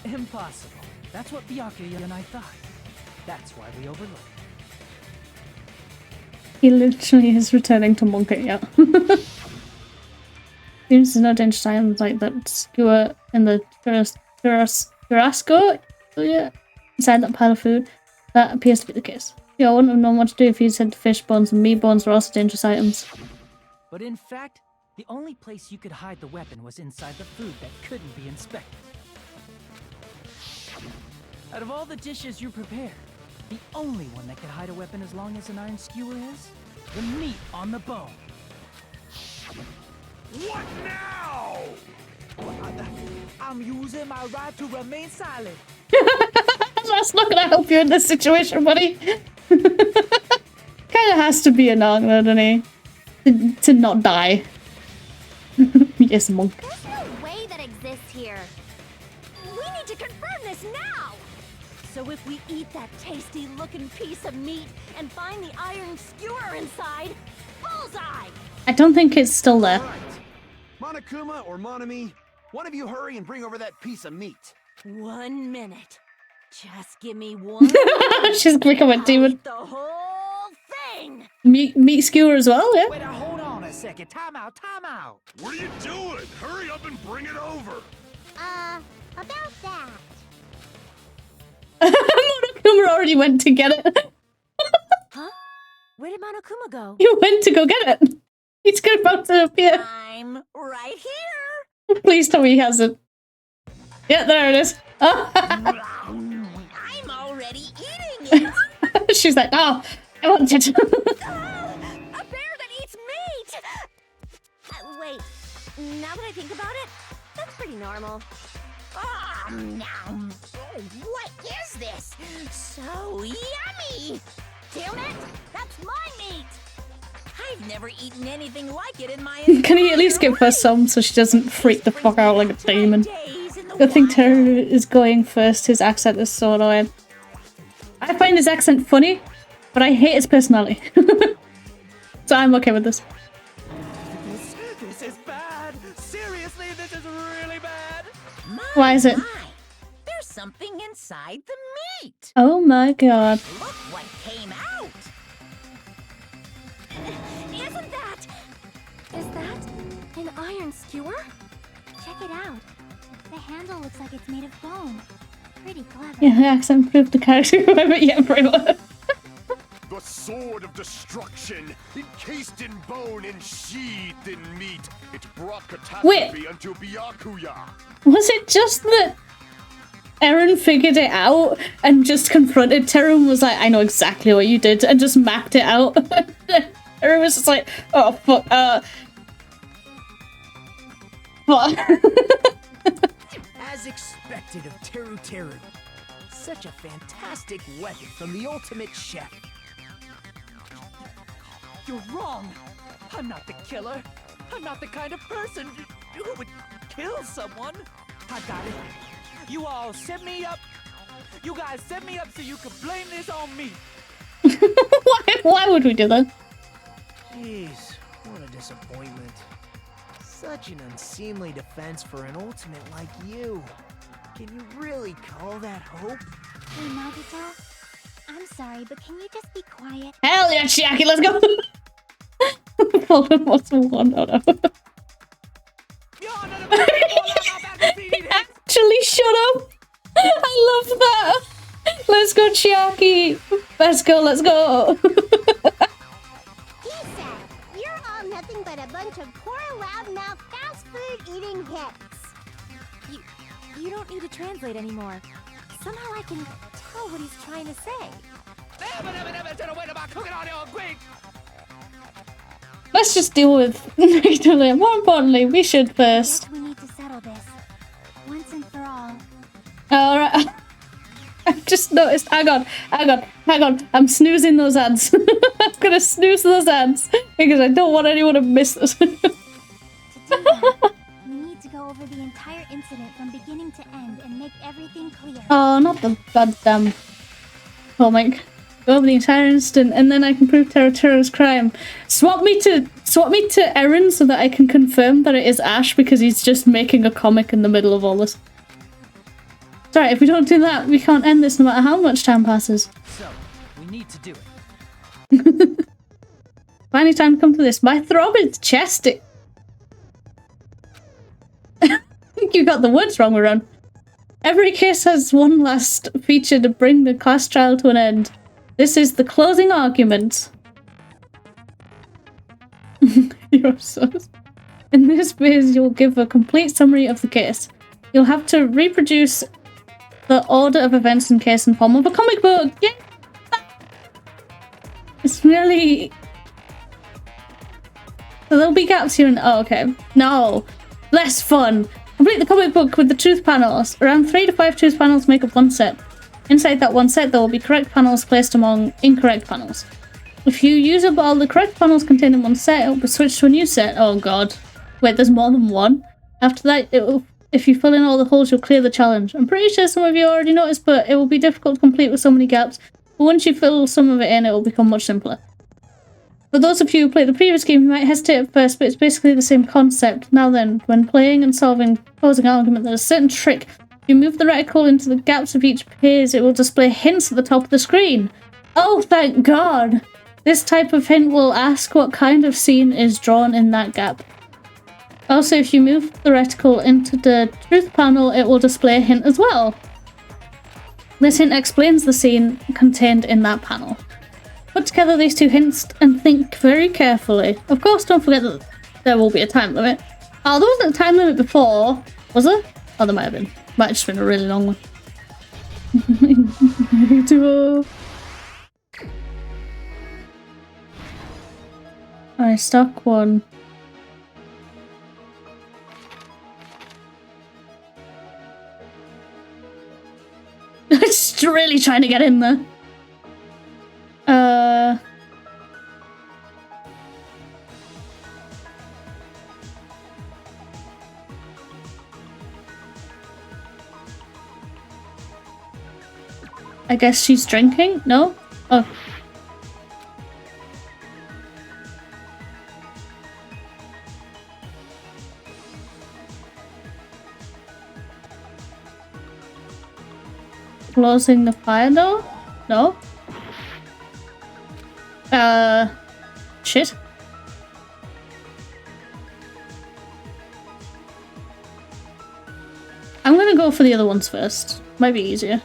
Impossible. That's what Byakuya and I thought. That's why we overlooked. He literally is returning to Monkey, yeah. Seems there's no dangerous items like that skewer in the Churrasco. Yeah. Inside that pile of food. That appears to be the case. Yeah, I wouldn't have known what to do if you said fish bones and meat bones were also dangerous items. But in fact, the only place you could hide the weapon was inside the food that couldn't be inspected. Out of all the dishes you prepare, the only one that could hide a weapon as long as an iron skewer is the meat on the bone. What now? I'm using my right to remain silent. That's not gonna help you in this situation, buddy. Kinda has to be a Nog, though, doesn't he? To not die. Yes, monk. There's no way that exists here. We need to confirm this now! So if we eat that tasty-looking piece of meat and find the iron skewer inside, bullseye! I don't think it's still there. Right. Monokuma or Monami, one of you hurry and bring over that piece of meat. 1 minute. Just give me 1 She's becoming demon. the whole thing! Meat skewer as well, yeah? Wait, now, hold on a second. Time out, time out. What are you doing? Hurry up and bring it over. About that. Monokuma already went to get it. Huh? Where did Monokuma go? You went to go get it. He's about to appear. I'm right here! Please tell me he hasn't. Yeah, there it is. I'm already eating it! She's like, oh, I want it. A bear that eats meat! Wait, now that I think about it, that's pretty normal. What is this? So yummy! Damn it! That's my meat! I've never eaten anything like it in my Can he at least give her some so she doesn't freak the fuck out like a demon? Good thing Terror is going first. His accent is so annoying. I find his accent funny, but I hate his personality. So I'm okay with this. This is bad. Seriously, this is really bad. Why is it? There's something inside the meat! Oh my god. Look what came out! Is that an iron skewer? Check it out. The handle looks like it's made of bone. Pretty clever. Yeah, the accent proved the character whoever. Yeah, pretty much. The sword of destruction, encased in bone and sheathed in meat. It brought catastrophe unto Byakuya. Was it just that Eren figured it out and just confronted Terra and was like, I know exactly what you did, and just mapped it out? Eren was just like, oh fuck, what? As expected of Teru Teru. Such a fantastic weapon from the ultimate chef. You're wrong. I'm not the killer. I'm not the kind of person who would kill someone. I got it. You all set me up. You guys set me up so you could blame this on me. Why would we do that? Jeez, what a disappointment. Such an unseemly defense for an ultimate like you. Can you really call that hope? Hey, Nagito. I'm sorry, but can you just be quiet? Hell yeah, Chiaki, let's go! What's one? Oh no. Actually, shut up! I love that! Let's go, Chiaki! Let's go, let's go! You're all nothing but a bunch of poor, loudmouth, fast food eating hicks. You don't need to translate anymore. Somehow I can tell what he's trying to say. Let's just deal with Magdalene. More importantly, we should first. We need to settle this once and for all. Alright. I've just noticed. Hang on. I'm snoozing those ads. I'm gonna snooze those ads because I don't want anyone to miss this. To do that, we need to go over the entire incident from beginning to end and make everything clear. Oh, not the goddamn comic. Go over the entire incident, and then I can prove Terra's crime. Swap me to Eren so that I can confirm that it is Ash because he's just making a comic in the middle of all this. Sorry, if we don't do that, we can't end this no matter how much time passes. So, we need to do it. Finally time to come to this. My throbbing chest. think you got the words wrong, Ron. Every case has one last feature to bring the class trial to an end. This is the closing argument. You're so... In this phase, you'll give a complete summary of the case. You'll have to reproduce the order of events in case in form of a comic book. Yeah. It's really... So there'll be gaps here and... Oh, okay. No. Less fun. Complete the comic book with the truth panels. Around 3 to 5 truth panels make up one set. Inside that one set, there will be correct panels placed among incorrect panels. If you use up all the correct panels contained in one set, it will be switched to a new set. Oh god. Wait, there's more than one? After that, if you fill in all the holes, you'll clear the challenge. I'm pretty sure some of you already noticed, but it will be difficult to complete with so many gaps. But once you fill some of it in, it will become much simpler. For those of you who played the previous game, you might hesitate at first, but it's basically the same concept. Now then, when playing and solving closing argument, there's a certain trick. If you move the reticle into the gaps of each page, it will display hints at the top of the screen. Oh, thank God! This type of hint will ask what kind of scene is drawn in that gap. Also, if you move the reticle into the truth panel, it will display a hint as well. This hint explains the scene contained in that panel. Put together these two hints and think very carefully. Of course, don't forget that there will be a time limit. Oh, there wasn't a time limit before, was there? Oh, there might have been. Might have just been a really long one. I stuck one. Just really trying to get in there. I guess she's drinking? No? Oh. Closing the fire door? No? Shit. I'm gonna go for the other ones first. Might be easier.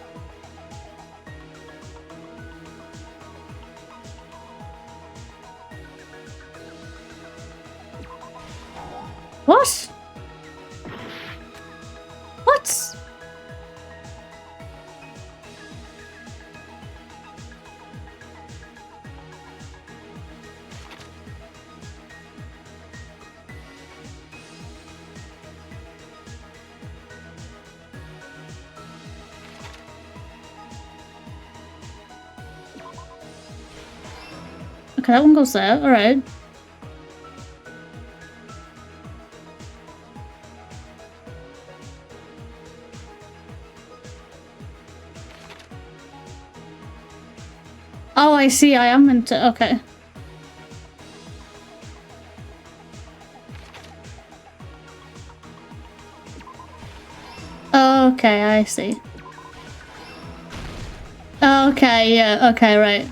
What? What? Okay, that one goes there. All right. Oh, I see. I am meant to. Okay. Okay, I see. Okay, yeah. Okay, right.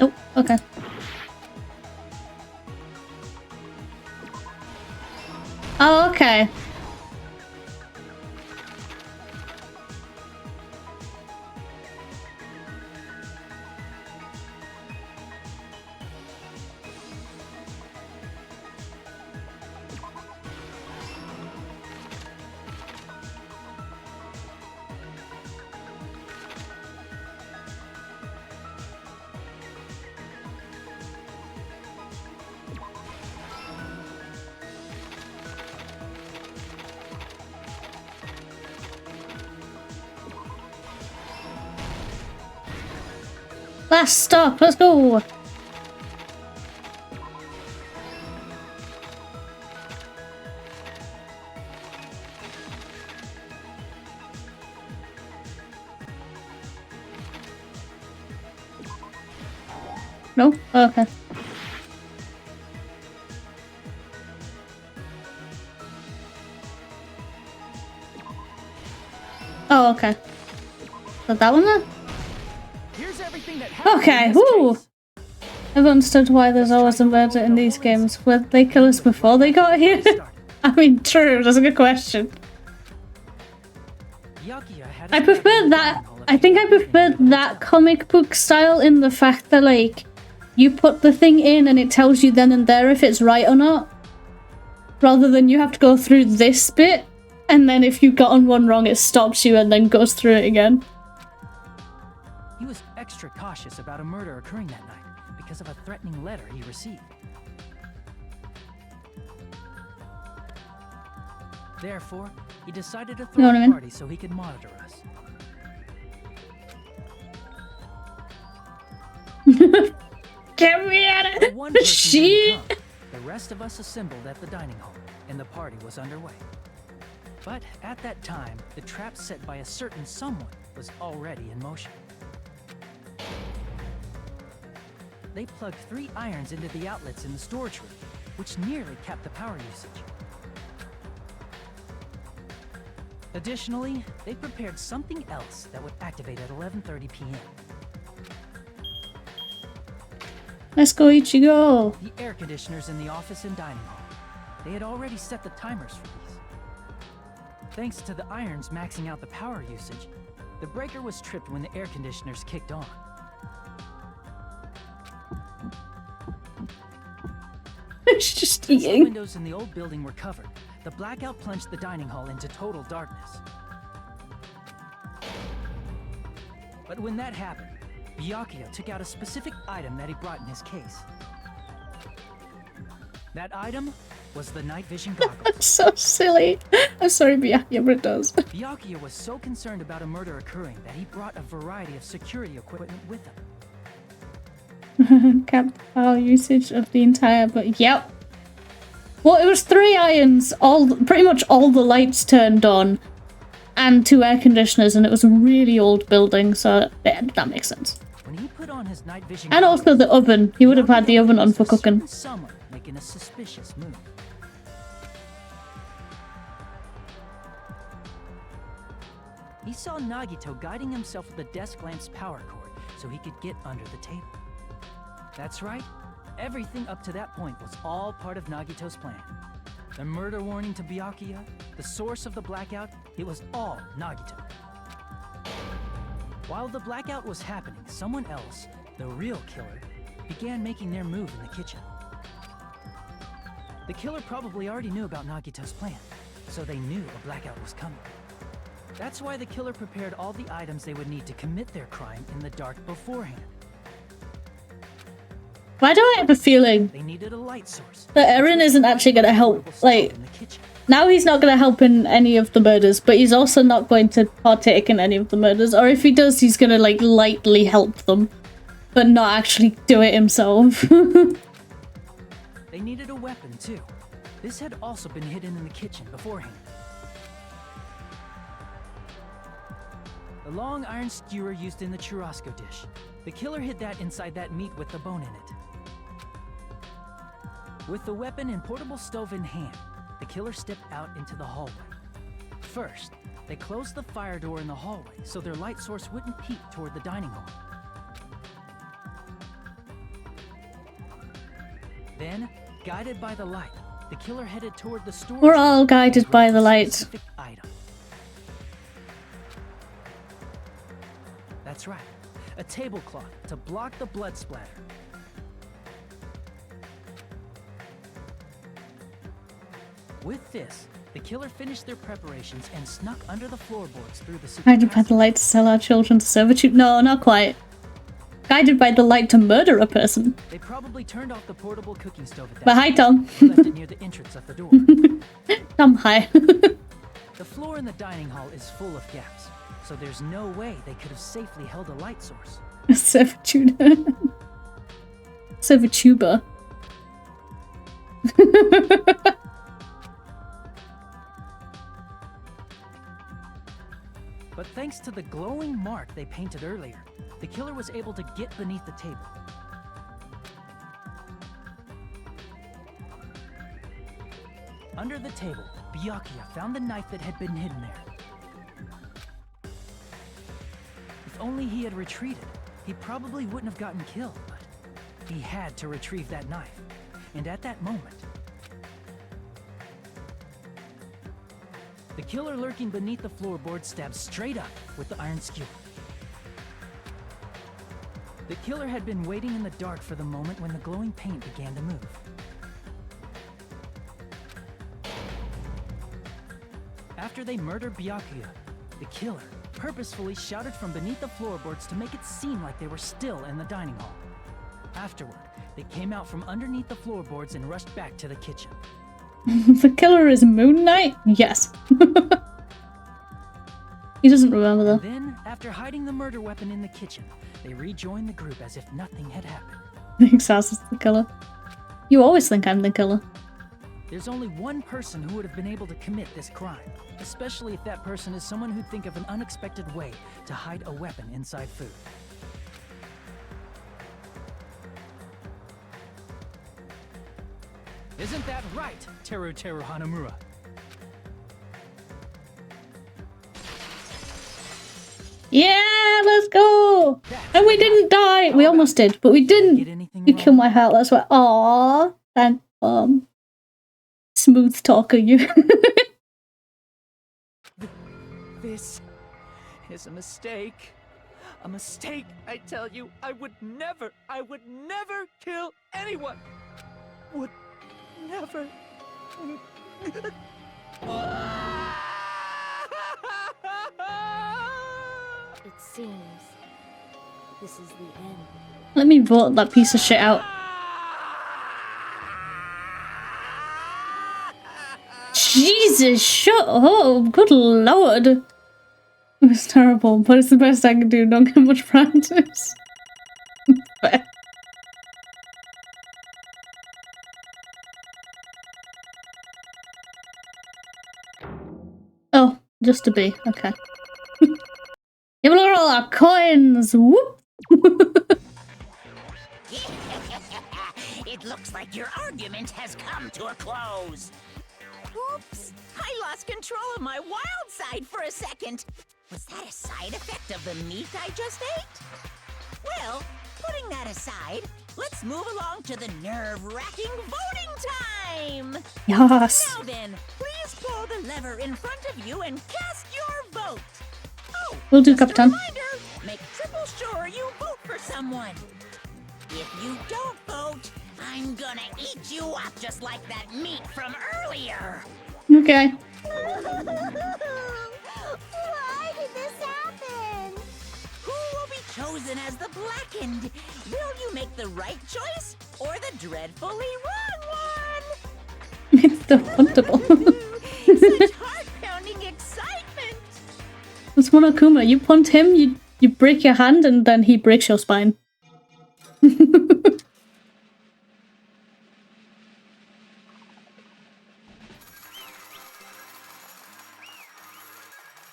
Oh, okay. Oh, okay. Last stop, let's go! No? Oh, okay. Oh, okay. Is that one there? Okay, whoo! I've understood why there's always a murder in these games. Were they kill us before they got here? I mean, true, that's a good question. I prefer that. I think I prefer that comic book style in the fact that, like, you put the thing in and it tells you then and there if it's right or not. Rather than you have to go through this bit, and then if you've gotten one wrong, it stops you and then goes through it again. He was extra cautious about a murder occurring that night because of a threatening letter he received. Therefore, he decided to throw a party so he could monitor us. Get me out of shit! The rest of us assembled at the dining hall, and the party was underway. But at that time, the trap set by a certain someone was already in motion. They plugged 3 irons into the outlets in the storage room, which nearly capped the power usage. Additionally, they prepared something else that would activate at 11:30 p.m. Let's go, Ichigo! The air conditioners in the office and dining hall. They had already set the timers for these. Thanks to the irons maxing out the power usage, the breaker was tripped when the air conditioners kicked on. It's just eating. The windows in the old building were covered. The blackout plunged the dining hall into total darkness. But when that happened, Byakuya took out a specific item that he brought in his case. That item was the night vision goggles. That's so silly. I'm sorry, Byakuya, but it does. Byakuya was so concerned about a murder occurring that he brought a variety of security equipment with him. Capped power usage of the entire, but yep. Well, it was 3 irons, pretty much all the lights turned on, and 2 air conditioners, and it was a really old building, so yeah, that makes sense. When he put on his night vision and also the oven. He would have had the oven on for cooking. Someone making a suspicious move. He saw Nagito guiding himself with the desk lamp's power cord so he could get under the table. That's right. Everything up to that point was all part of Nagito's plan. The murder warning to Byakuya, the source of the blackout, it was all Nagito. While the blackout was happening, someone else, the real killer, began making their move in the kitchen. The killer probably already knew about Nagito's plan, so they knew a blackout was coming. That's why the killer prepared all the items they would need to commit their crime in the dark beforehand. Why do I have a feeling they needed a light source that Eren isn't actually going to help? Like, now he's not going to help in any of the murders, but he's also not going to partake in any of the murders. Or if he does, he's going to, like, lightly help them, but not actually do it himself. They needed a weapon, too. This had also been hidden in the kitchen beforehand. The long iron skewer used in the churrasco dish. The killer hid that inside that meat with the bone in it. With the weapon and portable stove in hand, the killer stepped out into the hallway. First, they closed the fire door in the hallway so their light source wouldn't peek toward the dining hall. Then, guided by the light, the killer headed toward the storage. We're all guided by the light. Item. That's right, a tablecloth to block the blood splatter. With this, the killer finished their preparations and snuck under the floorboards through the secret Guided by the light to sell our children to servitude? No, not quite. Guided by the light to murder a person. They probably turned off the portable cooking stove at that But hi, Tom. left it near the entrance of the door. Tom, hi. The floor in the dining hall is full of gaps, so there's no way they could have safely held a light source. Servitude. Servituba. But thanks to the glowing mark they painted earlier, the killer was able to get beneath the table. Under the table, 𝕃𝕚𝕟𝕜𝕤 found the knife that had been hidden there. If only he had retreated, he probably wouldn't have gotten killed, but he had to retrieve that knife. And at that moment, the killer lurking beneath the floorboard stabbed straight up with the iron skewer. The killer had been waiting in the dark for the moment when the glowing paint began to move. After they murdered 𝕃𝕚𝕟𝕜𝕤, the killer purposefully shouted from beneath the floorboards to make it seem like they were still in the dining hall. Afterward, they came out from underneath the floorboards and rushed back to the kitchen. The killer is Moon Knight? Yes. He doesn't remember though. Then, after hiding the murder weapon in the kitchen, they rejoined the group as if nothing had happened. Thinks Saz is the killer. You always think I'm the killer. There's only one person who would have been able to commit this crime, especially if that person is someone who'd think of an unexpected way to hide a weapon inside food. Isn't that right, 𝕃𝕚𝕟𝕜𝕤𝕤 Hanamura? Yeah, let's go! And we didn't die! We almost did, but we didn't! You killed my heart, that's why. Aww! And, smooth talker, you. This is a mistake. A mistake, I tell you. I would never kill anyone. Would never. It seems this is the end. Let me vote that piece of shit out. Jesus, shut up! Good lord! It was terrible, but it's the best I can do. Don't get much practice. Fair. Oh, just a bee. Okay. Give a look at all our coins! Whoop! It looks like your argument has come to a close. Oops! I lost control of my wild side for a second. Was that a side effect of the meat I just ate? Well, putting that aside, let's move along to the nerve-wracking voting time! Yes! Now then, please pull the lever in front of you and cast your vote! Oh, Will do, just a Captain. reminder, make triple sure you vote for someone. If you don't vote, I'm gonna eat you up just like that meat from earlier! Okay. Why did this happen? Who will be chosen as the Blackened? Will you make the right choice or the dreadfully wrong one? It's defunctable. Such heart-pounding excitement! It's Monokuma. You punt him, you break your hand, and then he breaks your spine.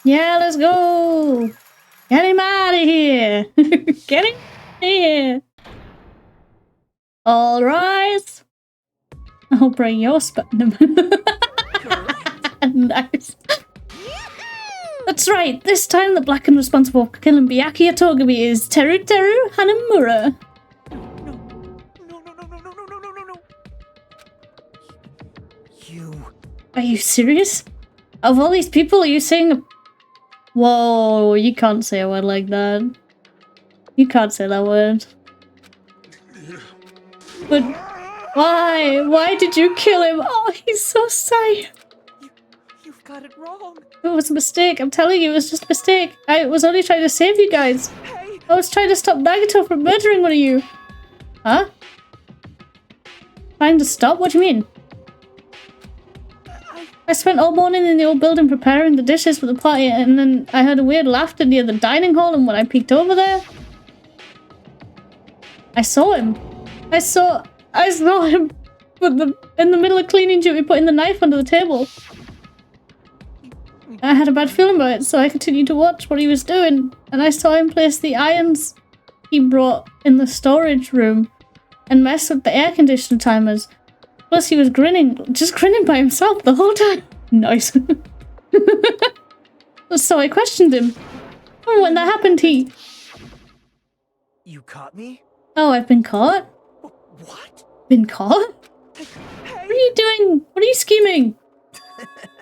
Yeah, let's go! Get him out of here! Get him out of here! All rise! I'll bring your spine. Nice. That's right, this time the Blackened responsible for killing 𝕃𝕚𝕟𝕜𝕤 Togami is 𝕃𝕚𝕃𝕤𝕤 Hanamura. You... Are you serious? Of all these people, are you saying... Whoa, you can't say a word like that. You can't say that word. But why? Why did you kill him? Oh, he's so sad. You've got it wrong. It was a mistake. I'm telling you, it was just a mistake. I was only trying to save you guys. I was trying to stop Nagato from murdering one of you. Huh? Trying to stop? What do you mean? I spent all morning in the old building preparing the dishes for the party, and then I heard a weird laughter near the dining hall, and when I peeked over there... I saw him. I saw him in the middle of cleaning duty putting the knife under the table. I had a bad feeling about it, so I continued to watch what he was doing, and I saw him place the irons he brought in the storage room and mess with the air conditioner timers. Plus he was just grinning by himself the whole time. Nice. So I questioned him. Oh, when that happened, You caught me? Oh, I've been caught? What? Been caught? Hey. What are you doing? What are you scheming?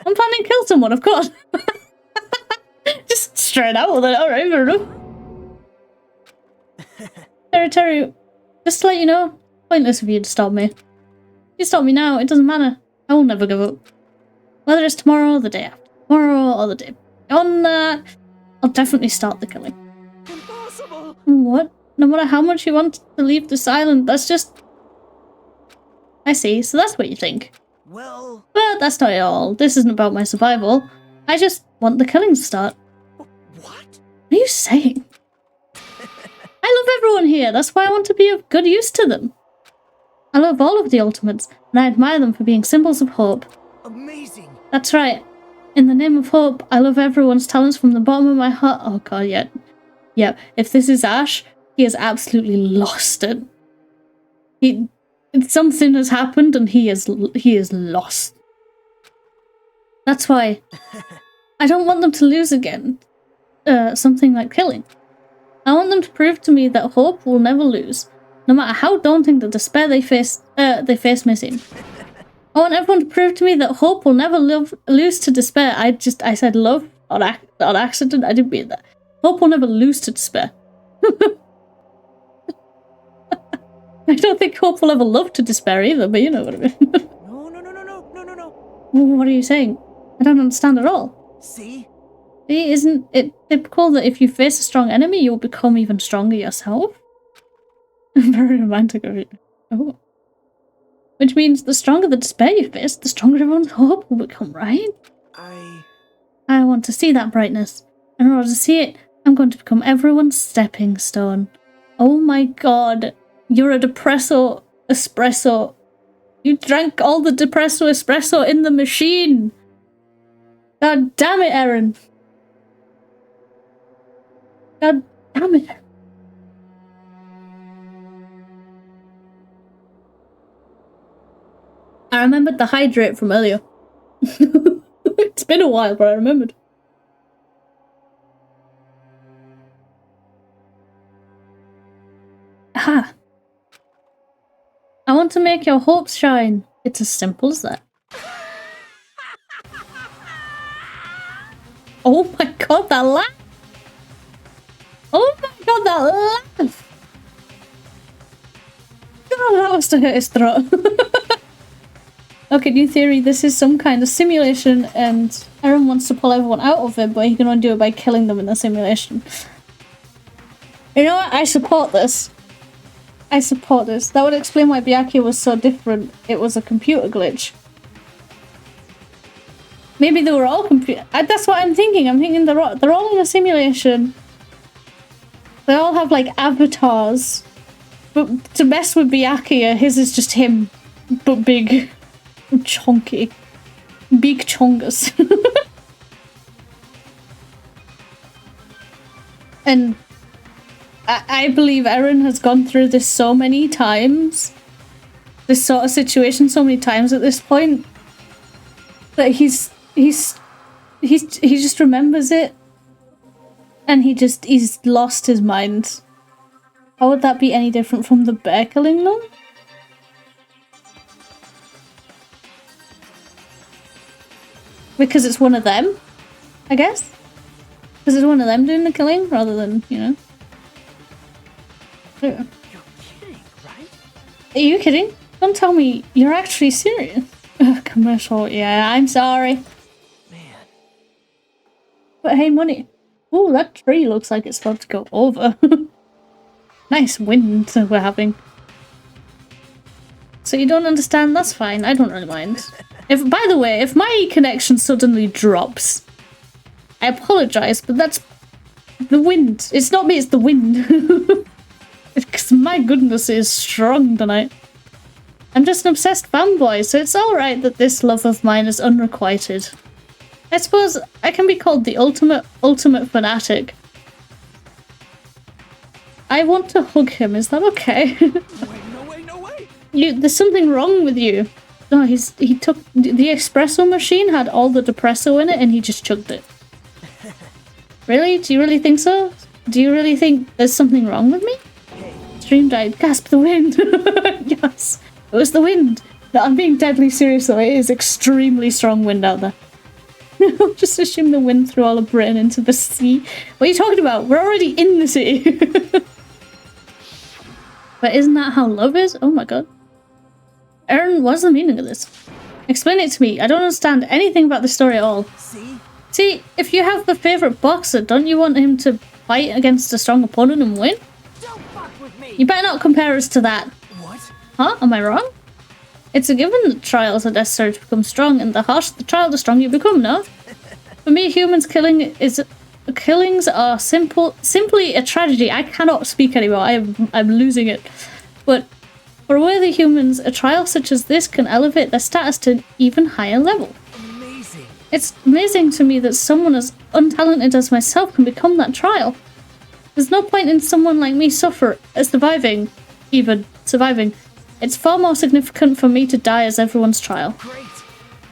I'm planning to kill someone, of course. Just straight out with it. Alright, fair enough. Terry, just to let you know, pointless of you to stop me. You stop me now, it doesn't matter. I will never give up. Whether it's tomorrow, or the day after tomorrow, or the day beyond that, I'll definitely start the killing. Impossible! What? No matter how much you want to leave this island, that's just... I see, so that's what you think. Well... But that's not it all. This isn't about my survival. I just want the killing to start. What? What are you saying? I love everyone here, that's why I want to be of good use to them. I love all of the Ultimates, and I admire them for being symbols of hope. Amazing! That's right. In the name of hope, I love everyone's talents from the bottom of my heart. Oh god, yeah. Yeah, if this is Ash, he has absolutely lost it. Something has happened and he is lost. That's why I don't want them to lose again. Something like killing. I want them to prove to me that hope will never lose, no matter how daunting the despair they face missing. I want everyone to prove to me that hope will never lose to despair. I said love on accident. I didn't mean that. Hope will never lose to despair. I don't think hope will ever love to despair either, but you know what I mean. No. What are you saying? I don't understand at all. See? Isn't it typical that if you face a strong enemy, you'll become even stronger yourself? Very romantic of you. Oh. Which means the stronger the despair you face, the stronger everyone's hope will become, right? I want to see that brightness. And in order to see it, I'm going to become everyone's stepping stone. Oh my god. You're a depresso espresso. You drank all the depresso espresso in the machine. God damn it, Eren. God damn it. I remembered the hydrate from earlier. It's been a while, but I remembered. Aha. I want to make your hopes shine. It's as simple as that. Oh my god, that laugh! Oh my god, that laugh! God, that must have hurt his throat. Okay, new theory, this is some kind of simulation and Eren wants to pull everyone out of it, but he can only do it by killing them in the simulation. You know what? I support this. I support this. That would explain why Byakuya was so different. It was a computer glitch. Maybe they were all computer. That's what I'm thinking. I'm thinking they're all in a simulation. They all have like avatars. But to mess with Byakuya, his is just him, but big, chunky, big chongas. And I believe Eren has gone through this so many times, this sort of situation so many times at this point, that he just remembers it, and he's lost his mind. How would that be any different from the bear killing them? Because it's one of them, I guess. Because it's one of them doing the killing rather than, you know. You're kidding, right? Are you kidding? Don't tell me you're actually serious. Commercial, yeah, I'm sorry. Man. But hey, money. Ooh, that tree looks like it's about to go over. Nice wind we're having. So you don't understand? That's fine. I don't really mind. By the way, if my connection suddenly drops, I apologize, but that's the wind. It's not me, it's the wind. Because because my goodness is strong tonight. I'm just an obsessed fanboy, so it's alright that this love of mine is unrequited. I suppose I can be called the ultimate fanatic. I want to hug him, is that okay? No way! There's something wrong with you. No, he took the espresso machine had all the depresso in it and he just chugged it. Really? Do you really think so? Do you really think there's something wrong with me? Stream died. Gasp, the wind! Yes, it was the wind. No, I'm being deadly serious though, it is extremely strong wind out there. Just assume the wind threw all of Britain into the sea. What are you talking about? We're already in the sea. But isn't that how love is? Oh my god. Eren, what's the meaning of this? Explain it to me. I don't understand anything about the story at all. See, if you have the favourite boxer, don't you want him to fight against a strong opponent and win? Don't fuck with me. You better not compare us to that. What? Huh? Am I wrong? It's a given that trials are necessary to become strong, and the harsher the trial, the stronger you become, no? For me, killings are simply a tragedy. I cannot speak anymore. I'm losing it. But for worthy humans, a trial such as this can elevate their status to an even higher level. Amazing. It's amazing to me that someone as untalented as myself can become that trial. There's no point in someone like me surviving. It's far more significant for me to die as everyone's trial. Great.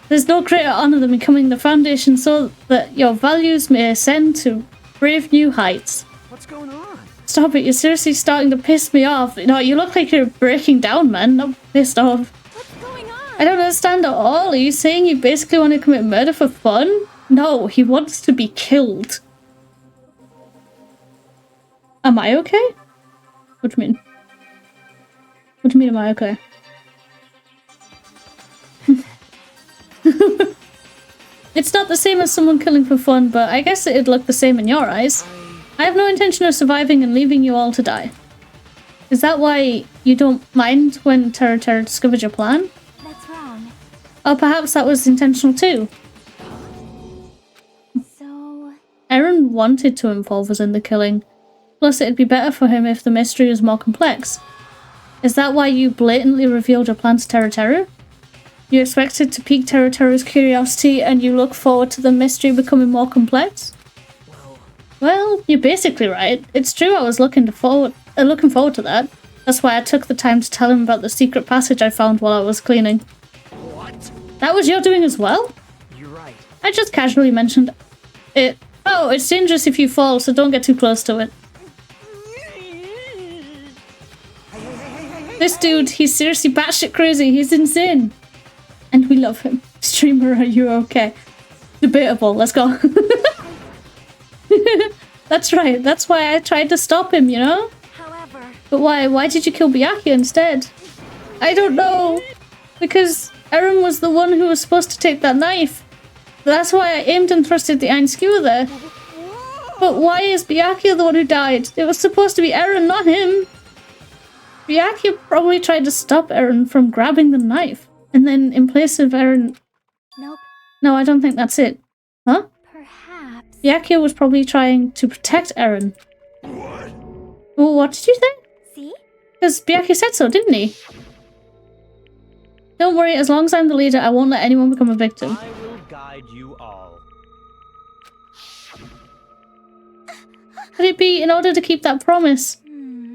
There's no greater honor than becoming the foundation so that your values may ascend to brave new heights. What's going on? Stop it, you're seriously starting to piss me off. No, you look like you're breaking down, man. Not pissed off. What's going on? I don't understand at all. Are you saying you basically want to commit murder for fun? No, he wants to be killed. Am I okay? What do you mean? What do you mean, am I okay? It's not the same as someone killing for fun, but I guess it'd look the same in your eyes. I have no intention of surviving and leaving you all to die. Is that why you don't mind when 𝕃𝕚𝕟 discovered your plan? That's wrong. Or perhaps that was intentional too. So... Eren wanted to involve us in the killing. Plus it'd be better for him if the mystery was more complex. Is that why you blatantly revealed your plan to 𝕃𝕚𝕟? You expected to pique 𝕃𝕚𝕟's curiosity and you look forward to the mystery becoming more complex? Well, you're basically right. It's true I was looking forward to that. That's why I took the time to tell him about the secret passage I found while I was cleaning. What? That was your doing as well? You're right. I just casually mentioned it. Oh, it's dangerous if you fall, so don't get too close to it. This dude, he's seriously batshit crazy. He's insane. And we love him. Streamer, are you okay? Debatable. Let's go. That's right. That's why I tried to stop him, you know? However... But why? Why did you kill Byakuya instead? I don't know. Because Eren was the one who was supposed to take that knife. That's why I aimed and thrusted the iron skewer there. But why is Byakuya the one who died? It was supposed to be Eren, not him. Byakuya probably tried to stop Eren from grabbing the knife. And then in place of Eren... Nope. No, I don't think that's it. Huh? Perhaps... Byakuya was probably trying to protect Eren. What? Oh, what did you think? See? Because Byakuya said so, didn't he? Don't worry, as long as I'm the leader, I won't let anyone become a victim. I will guide you all. Could it be in order to keep that promise?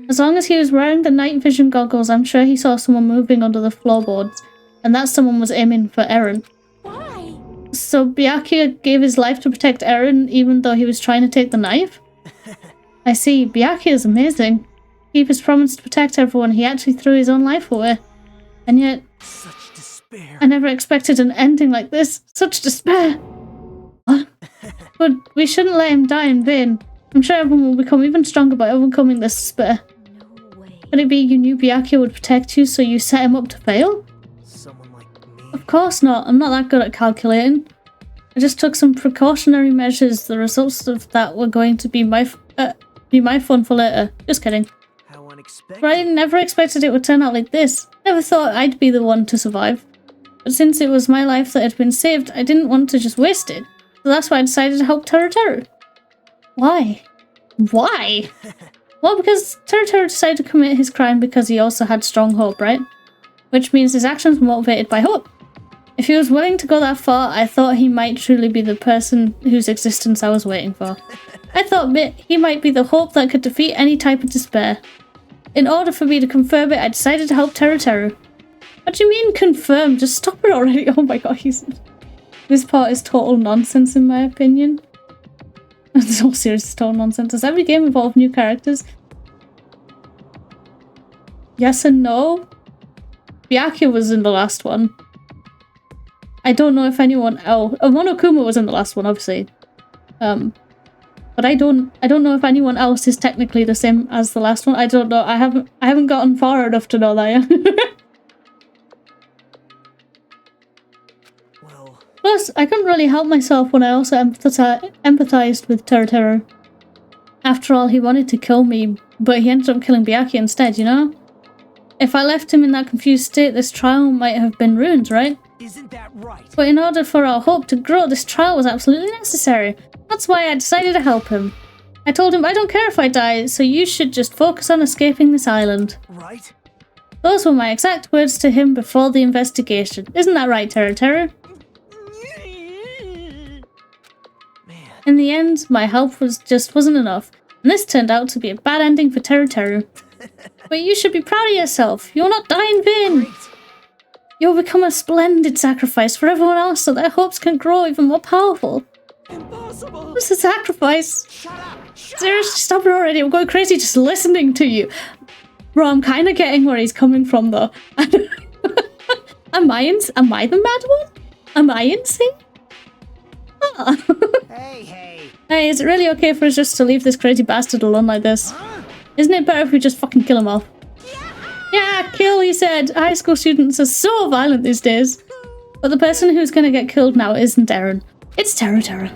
As long as he was wearing the night vision goggles, I'm sure he saw someone moving under the floorboards. And that someone was aiming for Eren. Why? So Byakuya gave his life to protect Eren even though he was trying to take the knife? I see, Byakuya is amazing. To keep his promise to protect everyone, he actually threw his own life away. And yet... Such despair. I never expected an ending like this. Such despair. What? But we shouldn't let him die in vain. I'm sure everyone will become even stronger by overcoming this despair. No way. Could it be you knew Byakuya would protect you, so you set him up to fail? Someone like me? Of course not. I'm not that good at calculating. I just took some precautionary measures. The results of that were going to be my fun for later. Just kidding. How unexpected. But I never expected it would turn out like this. Never thought I'd be the one to survive. But since it was my life that had been saved, I didn't want to just waste it. So that's why I decided to help 𝕃𝕚𝕟. Why? Why? Well, because Teruteru decided to commit his crime because he also had strong hope, right? Which means his actions were motivated by hope. If he was willing to go that far, I thought he might truly be the person whose existence I was waiting for. I thought he might be the hope that could defeat any type of despair. In order for me to confirm it, I decided to help Teruteru. What do you mean confirm? Just stop it already. Oh my god, this part is total nonsense in my opinion. It's all serious, it's total nonsense. Does every game involve new characters? Yes and no. Byakuya was in the last one. I don't know if anyone else... Monokuma was in the last one, obviously. But I don't know if anyone else is technically the same as the last one. I don't know. I haven't gotten far enough to know that yet. Plus, I couldn't really help myself when I also empathized with Teruteru. After all, he wanted to kill me, but he ended up killing Byakuya instead, you know? If I left him in that confused state, this trial might have been ruined, right? Isn't that right? But in order for our hope to grow, this trial was absolutely necessary. That's why I decided to help him. I told him, I don't care if I die, so you should just focus on escaping this island. Right? Those were my exact words to him before the investigation. Isn't that right, Teruteru? In the end, my help wasn't enough, and this turned out to be a bad ending for Teruteru. But you should be proud of yourself. You'll not die in vain. Great. You'll become a splendid sacrifice for everyone else so their hopes can grow even more powerful. Impossible. What's a sacrifice? Shut up. Seriously, stop it already. I'm going crazy just listening to you. Bro, I'm kind of getting where he's coming from, though. Am I the mad one? Am I insane? Huh. Hey, is it really okay for us just to leave this crazy bastard alone like this? Isn't it better if we just fucking kill him off? Yeah, kill, he said. High school students are so violent these days. But the person who's gonna get killed now isn't Eren. It's Teruteru.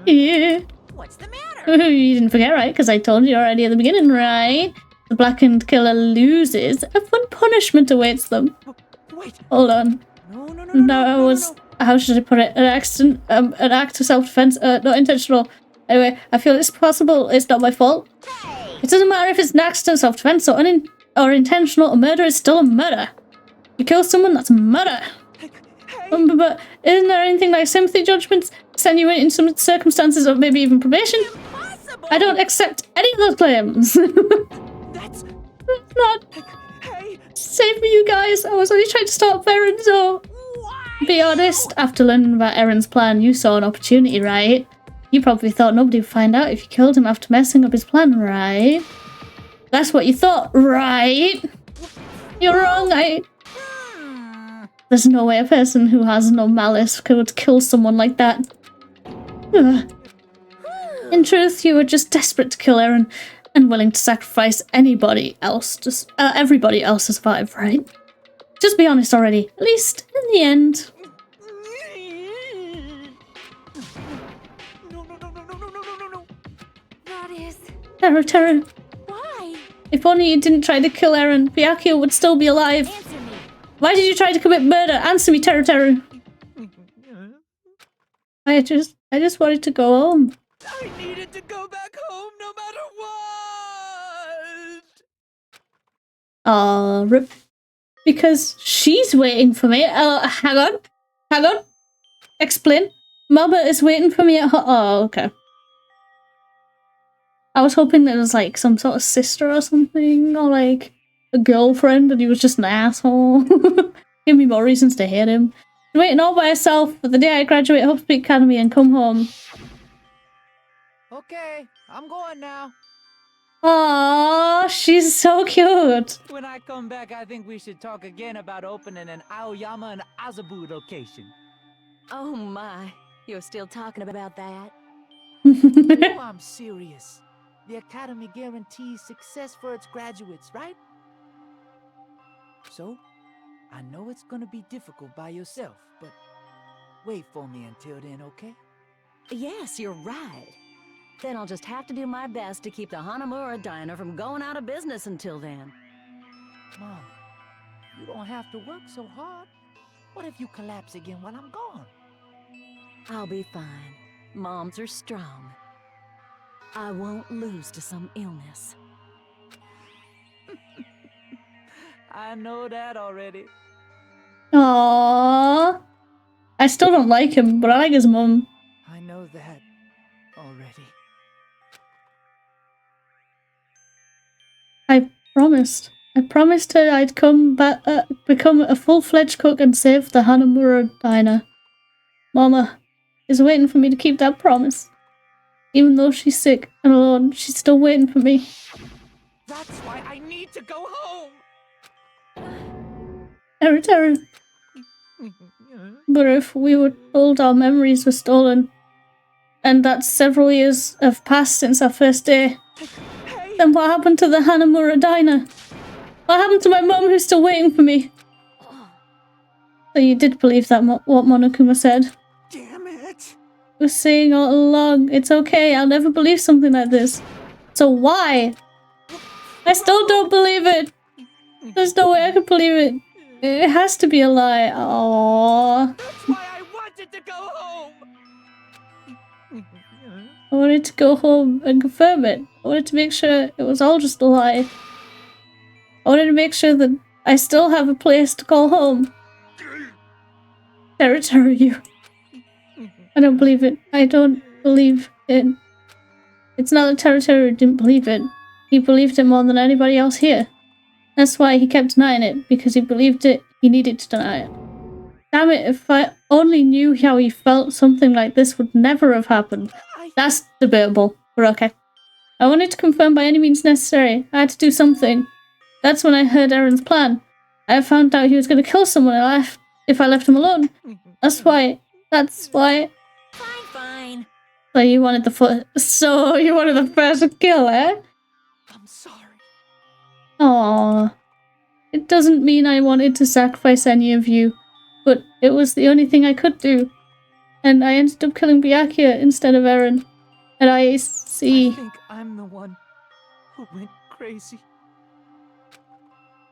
Yeah. What's the matter? You didn't forget, right? Because I told you already at the beginning, right? The blackened killer loses. A fun punishment awaits them. Wait. Hold on. No, how should I put it? An accident, an act of self-defense, not intentional. Anyway, I feel it's possible it's not my fault. It doesn't matter if it's an accident, self-defense, or intentional. A murder is still a murder. You kill someone, that's murder. But isn't there anything like sympathy judgments send you in some circumstances or maybe even probation? Impossible. I don't accept any of those claims. That's not. Hey. Save me, you guys. I was only trying to stop Eren, so... Be honest, after learning about Eren's plan, you saw an opportunity, right? You probably thought nobody would find out if you killed him after messing up his plan, right? That's what you thought, right? You're wrong, There's no way a person who has no malice could kill someone like that. Ugh. In truth, you were just desperate to kill Eren and willing to sacrifice everybody else to survive, right? Just be honest already, at least in the end. No. That is... Teruteru. Why? If only you didn't try to kill Eren, Byakuya would still be alive. Answer me. Why did you try to commit murder? Answer me, Teruteru. I just wanted to go home. I needed to go back home no matter what. Rip. Because she's waiting for me. Hang on. Explain. Mama is waiting for me at her. Oh, okay. I was hoping there was like some sort of sister or something, or like a girlfriend, and he was just an asshole. Give me more reasons to hate him. I'm waiting all by herself for the day I graduate Hope Speak Academy and come home. Okay, I'm going now. Aww, she's so cute. When I come back, I think we should talk again about opening an Aoyama and Azabu location. Oh my, you're still talking about that? No, I'm serious. The Academy guarantees success for its graduates, right? So, I know it's gonna be difficult by yourself, but wait for me until then, okay? Yes, you're right. Then I'll just have to do my best to keep the Hanamura Diner from going out of business until then. Mom, you don't have to work so hard. What if you collapse again while I'm gone? I'll be fine. Moms are strong. I won't lose to some illness. I know that already. Aww. I still don't like him, but I like his mum. I know that already. I promised her I'd come back, become a full-fledged cook and save the Hanamura diner. Mama is waiting for me to keep that promise. Even though she's sick and alone, she's still waiting for me. That's why I need to go home. Teru. But if we were told our memories were stolen, and that several years have passed since our first day, then what happened to the Hanamura diner? What happened to my mum who's still waiting for me? So you did believe that what Monokuma said? Damn it! I was saying all along, it's okay, I'll never believe something like this. So why? I still don't believe it! There's no way I could believe it. It has to be a lie. Aww. That's why I wanted to go home. I wanted to go home and confirm it. I wanted to make sure it was all just a lie. I wanted to make sure that I still have a place to call home. Teru, you. I don't believe it. I don't believe it. It's not that Teru didn't believe it. He believed it more than anybody else here. That's why he kept denying it, because he believed it, he needed to deny it. Damn it, if I only knew how he felt, something like this would never have happened. That's debatable, but okay. I wanted to confirm by any means necessary. I had to do something. That's when I heard Eren's plan. I found out he was going to kill someone if I left him alone. That's why. Fine. So you wanted the first kill, eh? I'm sorry. Aww. It doesn't mean I wanted to sacrifice any of you, but it was the only thing I could do. And I ended up killing Byakuya instead of Eren. And I see... I think I'm the one who went crazy.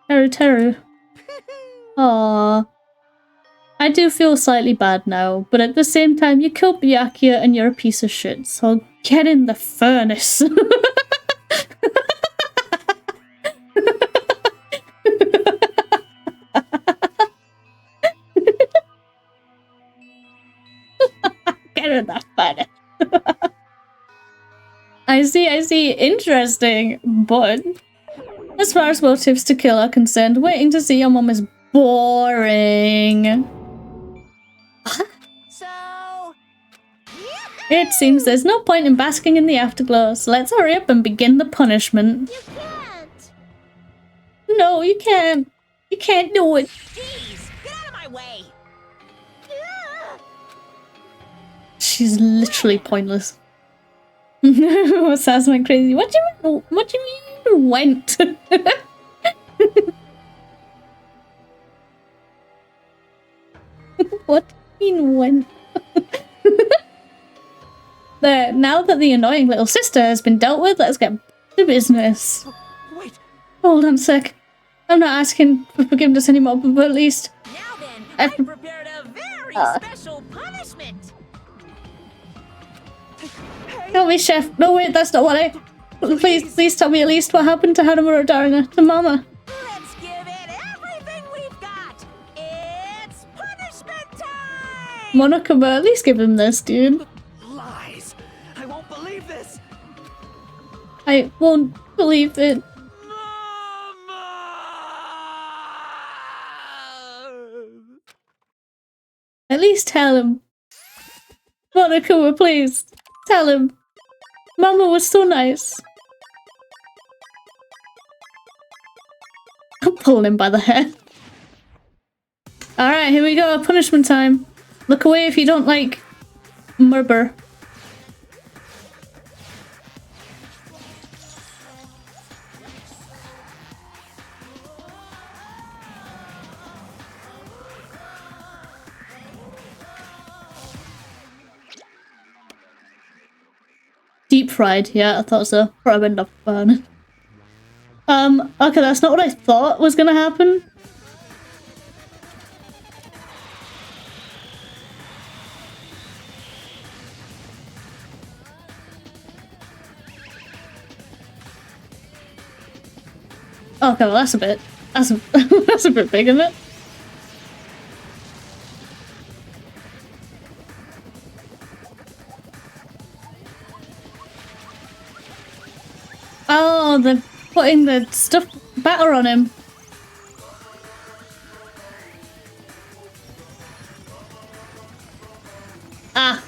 Teru. Aww. I do feel slightly bad now, but at the same time, you killed Byakuya and you're a piece of shit, so get in the furnace. Get in the furnace. I see. Interesting, but as far as motives to kill are concerned, waiting to see your mom is boring. So... It seems there's no point in basking in the afterglow, so let's hurry up and begin the punishment. You can't! No, you can't. You can't do it. Jeez, get out of my way! She's literally pointless. Sass went crazy. What do you mean went? What do you mean went? There, now that the annoying little sister has been dealt with, let's get to business. Wait. Hold on a sec. I'm not asking for forgiveness anymore, but at least... Now then, I've prepared a very special punishment! Tell me, Chef. No, wait, that's not what I... Please tell me at least what happened to Hanamura Darna, to Mama. Let's give it everything we've got! It's punishment time! Monokuma, at least give him this, dude. Lies! I won't believe this! I won't believe it. At least tell him. Monokuma, please. Tell him. Mama was so nice. I'm pulling him by the hair. Alright, here we go. Punishment time. Look away if you don't like murder. Deep fried, yeah, I thought so. Probably end up burning. Okay, that's not what I thought was gonna happen. Okay, well that's a bit That's that's a bit big, isn't it? Oh, they're putting the stuff batter on him. Ah.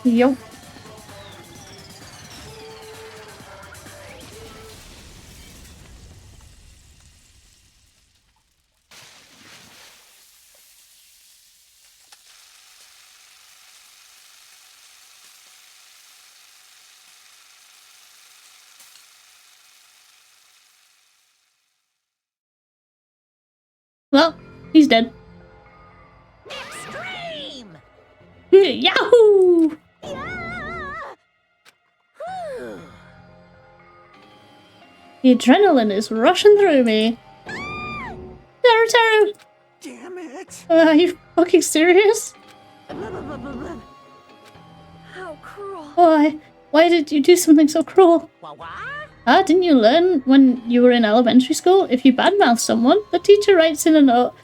Yup. Well, he's dead. Extreme! Yahoo! The adrenaline is rushing through me. Teru! Damn it! Are you fucking serious? How cruel. Why did you do something so cruel? Didn't you learn when you were in elementary school? If you badmouth someone, the teacher writes in a note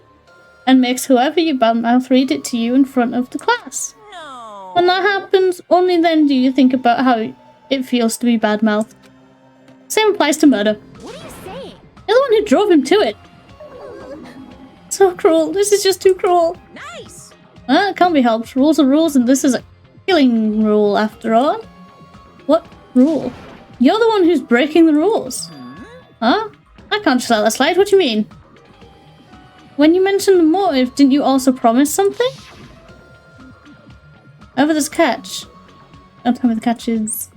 and makes whoever you badmouth read it to you in front of the class. No. When that happens, only then do you think about how it feels to be badmouthed. Same applies to murder. What are you saying? You're the one who drove him to it. So cruel. This is just too cruel. Nice. It can't be helped. Rules are rules, and this is a killing rule after all. What rule? You're the one who's breaking the rules. Huh? I can't just let that slide. What do you mean? When you mentioned the motive, didn't you also promise something? Over this catch. Don't tell me the catch is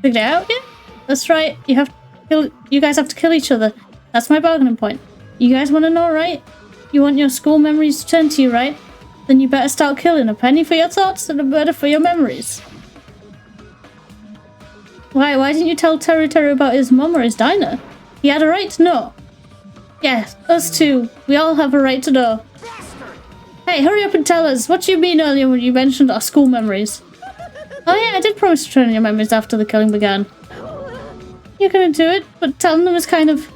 figured out yet? That's right. You guys have to kill each other. That's my bargaining point. You guys want to know, right? You want your school memories returned to you, right? Then you better start killing. A penny for your thoughts and a murder for your memories. Why didn't you tell Teru about his mum or his diner? He had a right to know. Yes, us too. We all have a right to know. Hey, hurry up and tell us. What do you mean earlier when you mentioned our school memories? Oh yeah, I did promise to return your memories after the killing began. You're gonna do it, but telling them is kind of...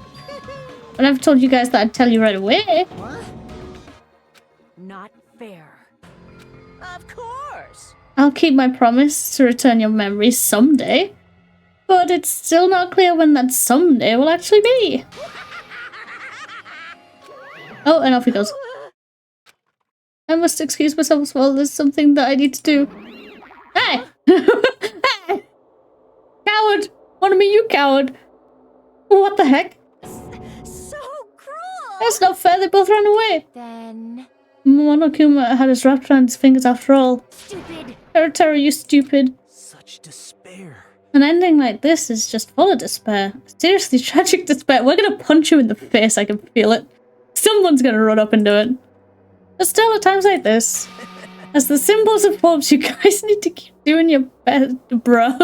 I never told you guys that I'd tell you right away. What? Not fair. Of course. I'll keep my promise to return your memories someday. But it's still not clear when that someday will actually be. Oh, and off he goes. I must excuse myself as well. There's something that I need to do. Hey! Hey! Coward! Wanna meet you, coward? What the heck? So cruel! That's not fair, they both ran away. Then... Monokuma had his wrapped around his fingers after all. Stupid! Teru, you stupid. Such despair. An ending like this is just full of despair. Seriously, tragic despair. We're gonna punch you in the face, I can feel it. Someone's gonna run up and do it. But still, at times like this, as the symbols of hopes, you guys need to keep doing your best, bro.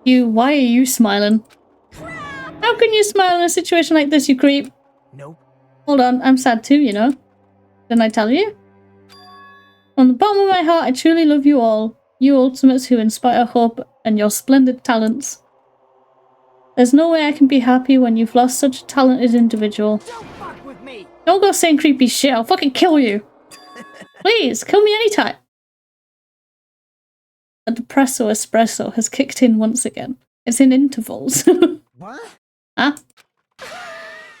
Why are you smiling? How can you smile in a situation like this, you creep? Nope. Hold on, I'm sad too, you know. Didn't I tell you? From the bottom of my heart, I truly love you all. You ultimates who inspire hope and your splendid talents. There's no way I can be happy when you've lost such a talented individual. Don't fuck with me. Don't go saying creepy shit, I'll fucking kill you. Please, kill me anytime. The depresso espresso has kicked in once again. It's in intervals. What? Huh?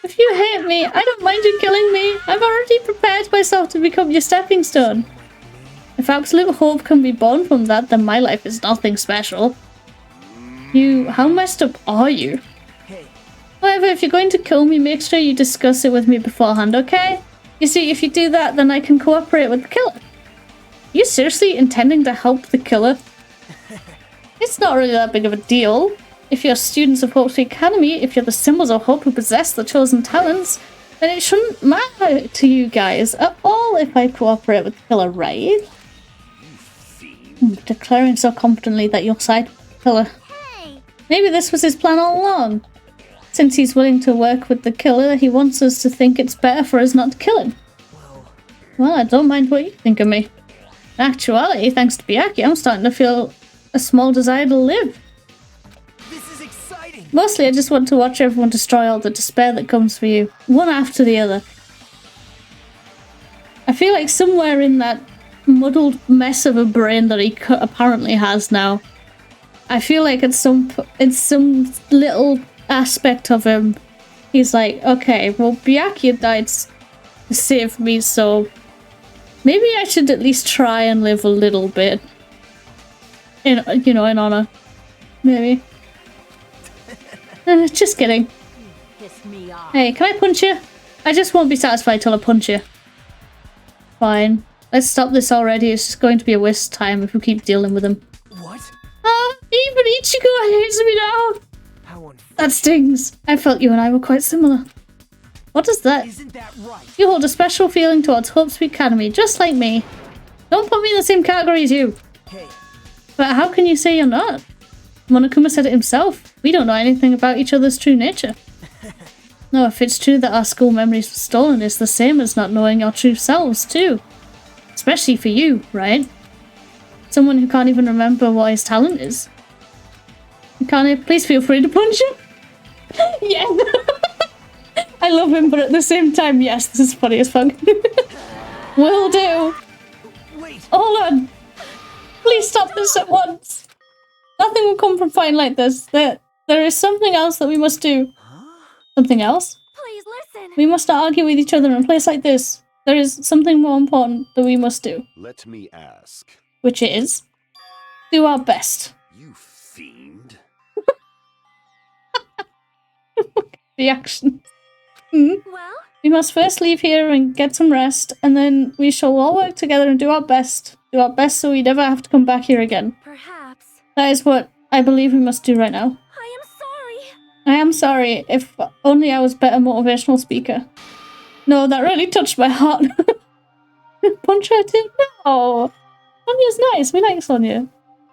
If you hate me, I don't mind you killing me. I've already prepared myself to become your stepping stone. If absolute hope can be born from that, then my life is nothing special. How messed up are you? However, if you're going to kill me, make sure you discuss it with me beforehand, okay? You see, if you do that, then I can cooperate with the killer. Are you seriously intending to help the killer? It's not really that big of a deal. If you're students of Hope's Academy, if you're the symbols of hope who possess the chosen talents, then it shouldn't matter to you guys at all if I cooperate with the killer, right? Declaring so confidently that you'll side with the killer. Maybe this was his plan all along. Since he's willing to work with the killer, he wants us to think it's better for us not to kill him. Well, I don't mind what you think of me. In actuality, thanks to Byakuya, I'm starting to feel a small desire to live. This is exciting. Mostly I just want to watch everyone destroy all the despair that comes for you, one after the other. I feel like somewhere in that muddled mess of a brain that he apparently has now, I feel like in some little aspect of him, he's like, okay, well, Byakuya died to save me, so maybe I should at least try and live a little bit. In honor. Maybe. Just kidding. Piss me off. Hey, can I punch you? I just won't be satisfied till I punch you. Fine. Let's stop this already. It's just going to be a waste of time if we keep dealing with him. What? Even Ichigo hates me now! That stings. I felt you and I were quite similar. What is that? Isn't that right? You hold a special feeling towards Hope Sweet Academy, just like me. Don't put me in the same category as you. Hey. But how can you say you're not? Monokuma said it himself. We don't know anything about each other's true nature. No, if it's true that our school memories were stolen, it's the same as not knowing your true selves, too. Especially for you, right? Someone who can't even remember what his talent is. Can't please feel free to punch him? Yeah. I love him, but at the same time, yes, this is funny as fuck. Will do. Wait. Hold on. Please stop this at once. Nothing will come from fighting like this. There is something else that we must do. Something else? Please listen. We must not argue with each other in a place like this. There is something more important that we must do. Let me ask. Which is do our best. You fiend. The action. Well, we must first leave here and get some rest, and then we shall all work together and do our best. Do our best so we never have to come back here again. Perhaps. That is what I believe we must do right now. I am sorry. I am sorry. If only I was a better motivational speaker. No, that really touched my heart. Punch her too? No. Sonya's nice. We like Sonya.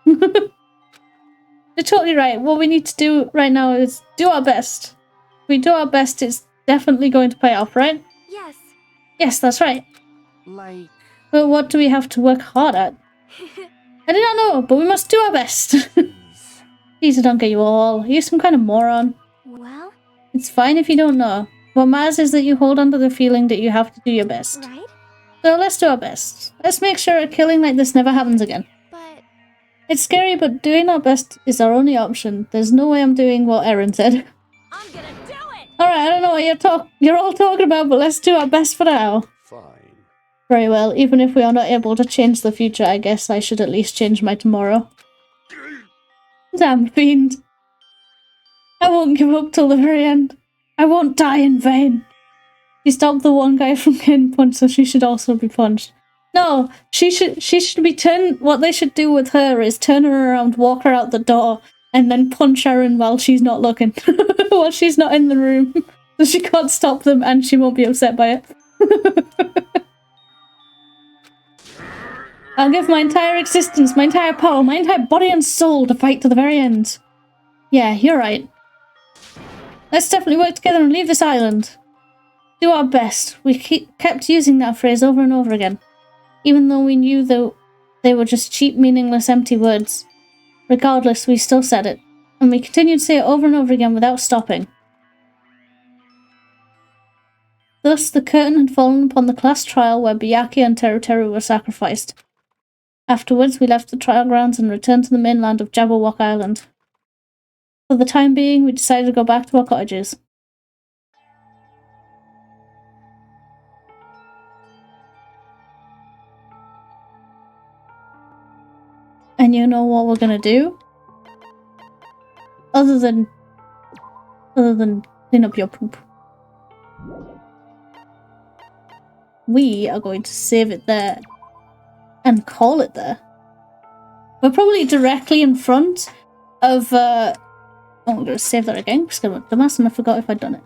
You're totally right. What we need to do right now is do our best. If we do our best, it's definitely going to pay off, right? Yes. Yes, that's right. Like... But what do we have to work hard at? I do not know, but we must do our best. Please don't get you all. Are you some kind of moron? Well? It's fine if you don't know. What matters is that you hold on to the feeling that you have to do your best. Right? So let's do our best. Let's make sure a killing like this never happens again. But... It's scary, but doing our best is our only option. There's no way I'm doing what Eren said. I'm gonna do it! Alright, I don't know what you're all talking about, but let's do our best for now. Fine. Very well, even if we are not able to change the future, I guess I should at least change my tomorrow. Damn fiend. I won't give up till the very end. I won't die in vain. She stopped the one guy from getting punched, so she should also be punched. No, she should be what they should do with her is turn her around, walk her out the door, and then punch Eren while she's not looking. While she's not in the room. So she can't stop them and she won't be upset by it. I'll give my entire existence, my entire power, my entire body and soul to fight to the very end. Yeah, you're right. Let's definitely work together and leave this island. Do our best. We kept using that phrase over and over again. Even though we knew that they were just cheap, meaningless, empty words. Regardless, we still said it. And we continued to say it over and over again without stopping. Thus, the curtain had fallen upon the class trial where Byakuya and 𝕃𝕚𝕟𝕜𝕤 were sacrificed. Afterwards, we left the trial grounds and returned to the mainland of Jabberwock Island. For the time being, we decided to go back to our cottages. And you know what we're gonna do? Other than clean up your poop. We are going to save it there. And call it there. We're probably directly in front of, oh, I'm going to save that again, because I'm a dumbass and I forgot if I'd done it.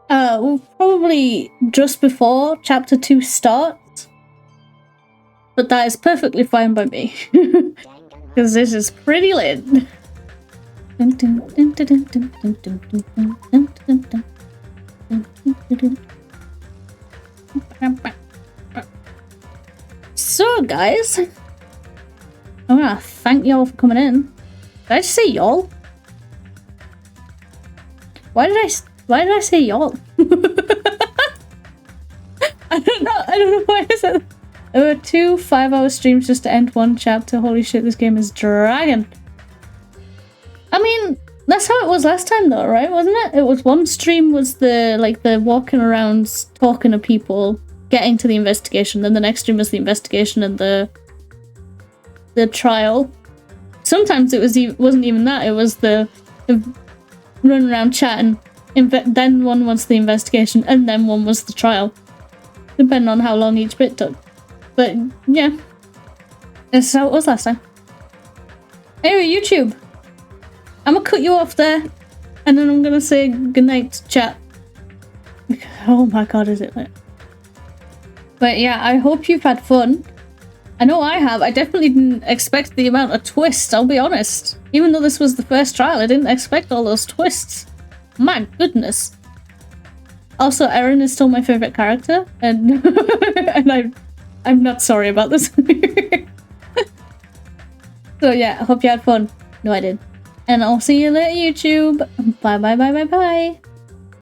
We're probably just before Chapter 2 starts. But that is perfectly fine by me. Because this is pretty lit. So, guys, I want to thank y'all for coming in. Did I just say y'all? Why did I say y'all? I don't know why I said that. There were 2 5-hour streams just to end one chapter. Holy shit, this game is dragging. I mean, that's how it was last time though, right? Wasn't it? It was one stream was the walking around talking to people, getting to the investigation, then the next stream was the investigation and the trial. Sometimes it wasn't even that, it was the running around chatting, then one was the investigation, and then one was the trial. Depending on how long each bit took. But yeah, this is how it was last time. Anyway, YouTube, I'm gonna cut you off there, and then I'm gonna say goodnight, chat. Oh my god, is it lit? But yeah, I hope you've had fun. I know I have. I definitely didn't expect the amount of twists, I'll be honest. Even though this was the first trial, I didn't expect all those twists. My goodness. Also, Eren is still my favorite character, and and I'm not sorry about this. So yeah, I hope you had fun. No, I did. And I'll see you later, YouTube. Bye bye bye bye bye.